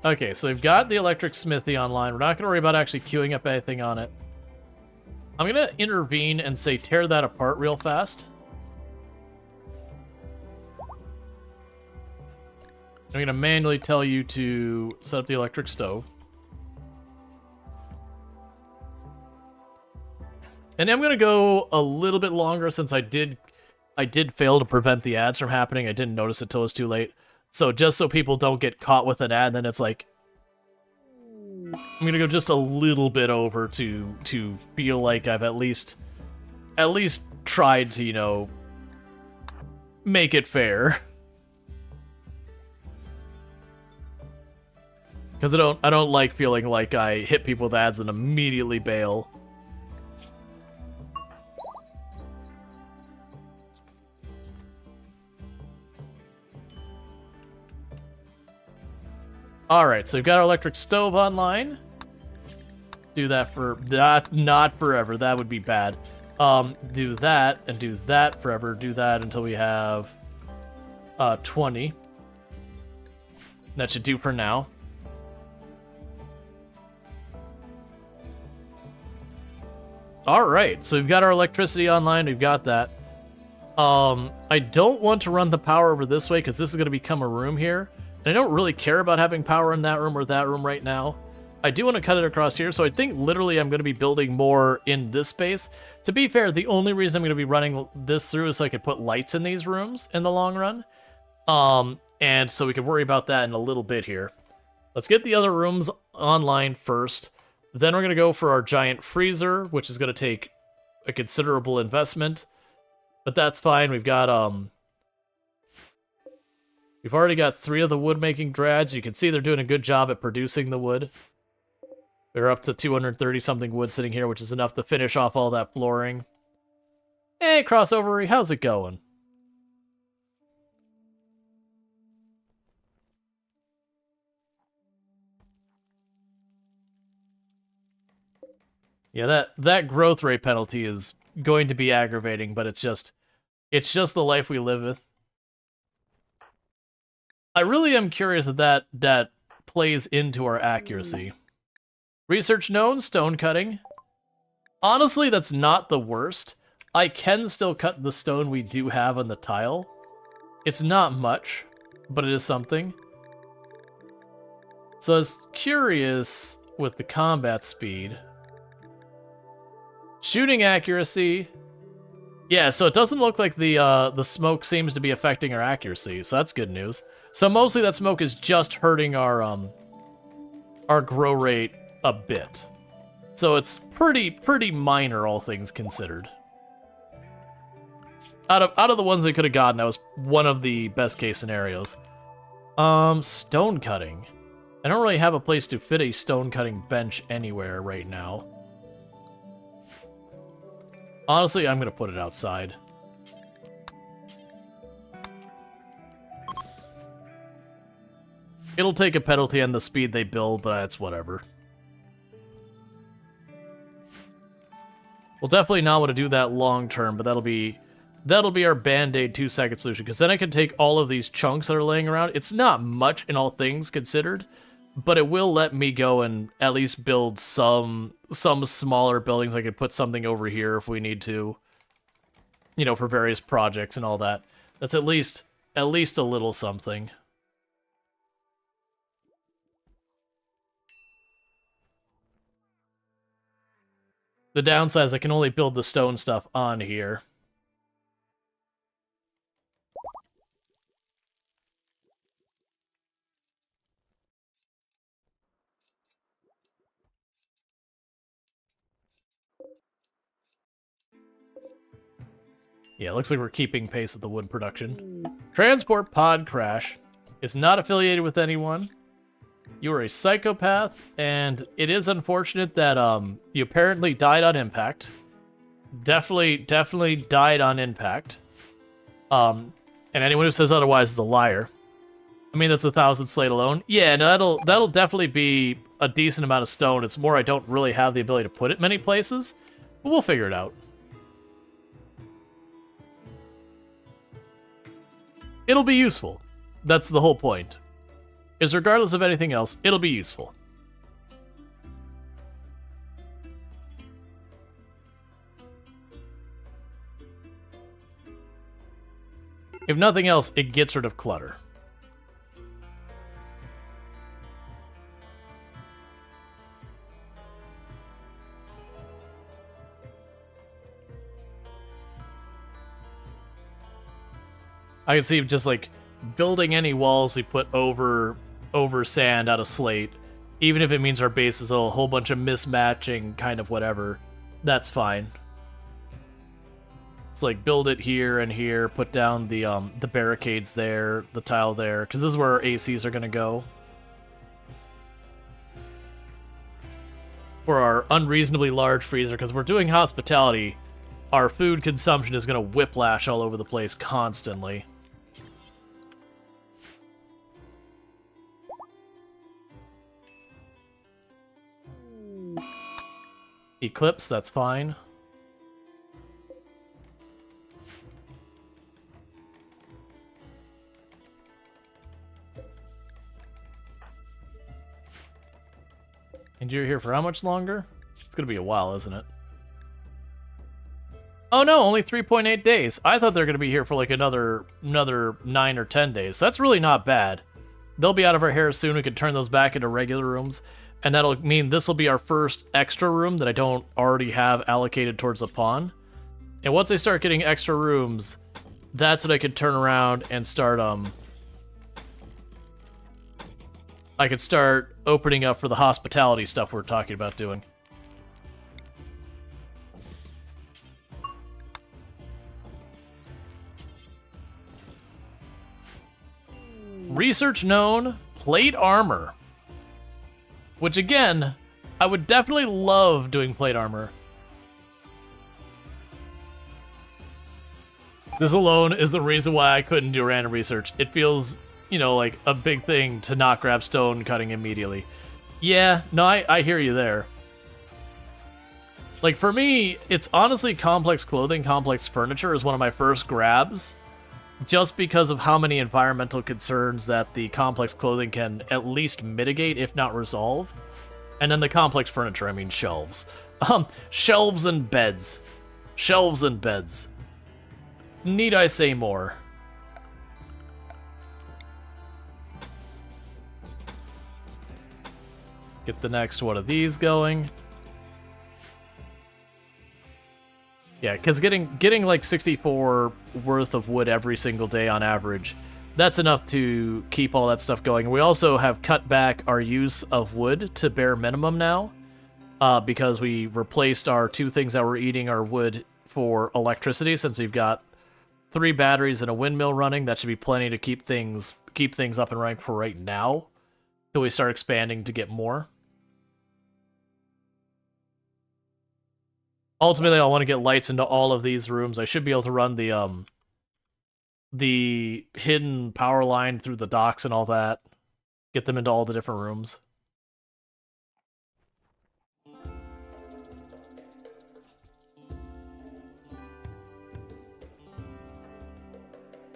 Okay, so we've got the electric smithy online. We're not going to worry about actually queuing up anything on it. I'm going to intervene and say tear that apart real fast. I'm going to manually tell you to set up the electric stove. And I'm going to go a little bit longer since I did fail to prevent the ads from happening. I didn't notice it till it's too late. So just so people don't get caught with an ad, and then it's like... I'm going to go just a little bit over to feel like I've at least tried to, you know, make it fair. Because I don't like feeling like I hit people with ads and immediately bail. Alright, so we've got our electric stove online. Do that for... not forever, that would be bad. Do that, and do that forever. Do that until we have 20. That should do for now. Alright, so we've got our electricity online, we've got that. I don't want to run the power over this way, because this is going to become a room here. And I don't really care about having power in that room or that room right now. I do want to cut it across here, so I think literally I'm going to be building more in this space. To be fair, the only reason I'm going to be running this through is so I could put lights in these rooms in the long run. And so we can worry about that in a little bit here. Let's get the other rooms online first. Then we're going to go for our giant freezer, which is going to take a considerable investment. But that's fine. We've got, we've already got 3 of the wood-making drads. You can see they're doing a good job at producing the wood. We're up to 230-something wood sitting here, which is enough to finish off all that flooring. Hey, Crossovery, how's it going? Yeah, that growth rate penalty is going to be aggravating, but it's just the life we live with. I really am curious if that plays into our accuracy. Research known, stone cutting. Honestly, that's not the worst. I can still cut the stone we do have on the tile. It's not much, but it is something. So I was curious with the combat speed. Shooting accuracy. Yeah, so it doesn't look like the smoke seems to be affecting our accuracy, so that's good news. So mostly that smoke is just hurting our grow rate a bit. So it's pretty minor, all things considered. Out of the ones we could have gotten, that was one of the best case scenarios. Stone cutting. I don't really have a place to fit a stone cutting bench anywhere right now. Honestly, I'm going to put it outside. It'll take a penalty on the speed they build, but that's whatever. We'll definitely not want to do that long term, but that'll be our Band-Aid 2-second solution, because then I can take all of these chunks that are laying around. It's not much in all things considered, but it will let me go and at least build some smaller buildings. I could put something over here if we need to, you know, for various projects and all that. That's at least a little something. The downside is I can only build the stone stuff on here. Yeah, it looks like we're keeping pace with the wood production. Transport pod crash is not affiliated with anyone. You are a psychopath, and it is unfortunate that you apparently died on impact. Definitely died on impact. And anyone who says otherwise is a liar. I mean, that's 1,000 slate alone. Yeah, no, that'll definitely be a decent amount of stone. It's more I don't really have the ability to put it many places, but we'll figure it out. It'll be useful. That's the whole point. Is regardless of anything else, it'll be useful. If nothing else, it gets rid of clutter. I can see just like building any walls we put over sand out of slate, even if it means our base is a whole bunch of mismatching kind of whatever, that's fine. It's like build it here and here, put down the barricades there, the tile there, because this is where our ACs are gonna go. For our unreasonably large freezer, because we're doing hospitality, our food consumption is gonna whiplash all over the place constantly. Eclipse, that's fine. And you're here for how much longer? It's gonna be a while, isn't it? Oh no, only 3.8 days. I thought they were gonna be here for like another 9 or 10 days. That's really not bad. They'll be out of our hair soon. We can turn those back into regular rooms. And that'll mean this will be our first extra room that I don't already have allocated towards a pawn. And once I start getting extra rooms, that's when I could turn around and start, I could start opening up for the hospitality stuff we're talking about doing. Research known, plate armor. Which, again, I would definitely love doing plate armor. This alone is the reason why I couldn't do random research. It feels, you know, like a big thing to not grab stone cutting immediately. Yeah, no, I hear you there. Like, for me, it's honestly complex clothing, complex furniture is one of my first grabs. Just because of how many environmental concerns that the complex clothing can at least mitigate, if not resolve. And then the complex furniture, I mean shelves. Shelves and beds. Shelves and beds. Need I say more? Get the next one of these going. Yeah, because getting like 64 worth of wood every single day on average, that's enough to keep all that stuff going. We also have cut back our use of wood to bare minimum now, because we replaced our 2 things that were eating our wood for electricity. Since we've got 3 batteries and a windmill running, that should be plenty to keep things up and running for right now. till we start expanding to get more. Ultimately, I want to get lights into all of these rooms. I should be able to run the hidden power line through the docks and all that. Get them into all the different rooms.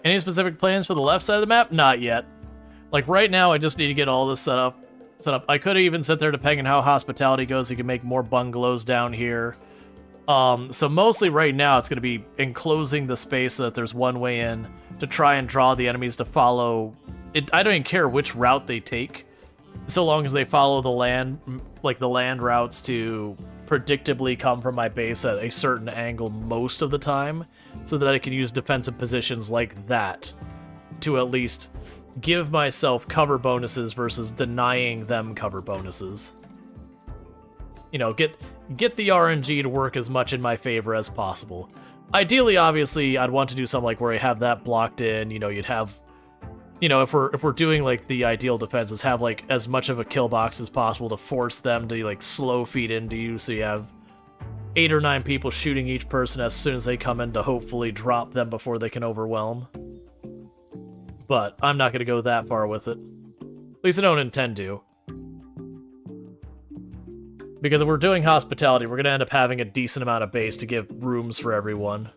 Any specific plans for the left side of the map? Not yet. Like, right now, I just need to get all this set up. I could even sit there, depending on how hospitality goes, you can make more bungalows down here. So mostly right now, it's going to be enclosing the space so that there's one way in to try and draw the enemies to follow it. I don't even care which route they take, so long as they follow the land, like the land routes, to predictably come from my base at a certain angle most of the time, so that I can use defensive positions like that to at least give myself cover bonuses versus denying them cover bonuses. You know, get the RNG to work as much in my favor as possible. Ideally, obviously, I'd want to do something like where I have that blocked in. You know, you'd have, you know, if we're doing like the ideal defenses, have like as much of a kill box as possible to force them to like slow feed into you, so you have 8 or 9 people shooting each person as soon as they come in to hopefully drop them before they can overwhelm. But I'm not going to go that far with it. At least I don't intend to. Because if we're doing hospitality, we're going to end up having a decent amount of base to give rooms for everyone.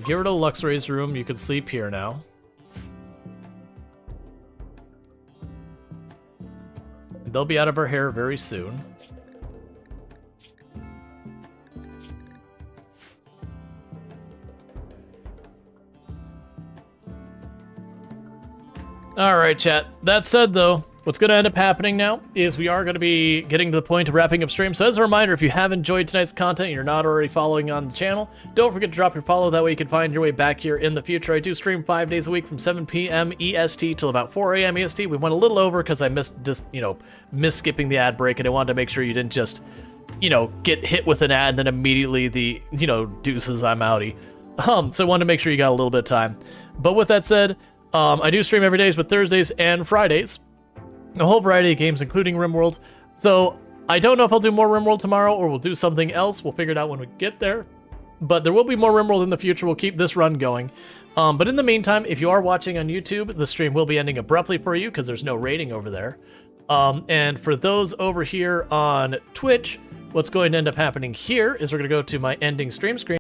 Get rid of Luxray's room, you can sleep here now. They'll be out of her hair very soon. Alright, chat. That said, though, what's going to end up happening now is we are going to be getting to the point of wrapping up stream. So as a reminder, if you have enjoyed tonight's content and you're not already following on the channel, don't forget to drop your follow. That way you can find your way back here in the future. I do stream 5 days a week from 7 p.m. EST till about 4 a.m. EST. We went a little over because I missed skipping the ad break, and I wanted to make sure you didn't just, get hit with an ad and then immediately the, deuces, I'm outie. So I wanted to make sure you got a little bit of time. But with that said, I do stream every day, but Thursdays and Fridays. A whole variety of games, including RimWorld. So I don't know if I'll do more RimWorld tomorrow or we'll do something else. We'll figure it out when we get there. But there will be more RimWorld in the future. We'll keep this run going. But in the meantime, if you are watching on YouTube, the stream will be ending abruptly for you because there's no rating over there. And for those over here on Twitch, what's going to end up happening here is we're going to go to my ending stream screen.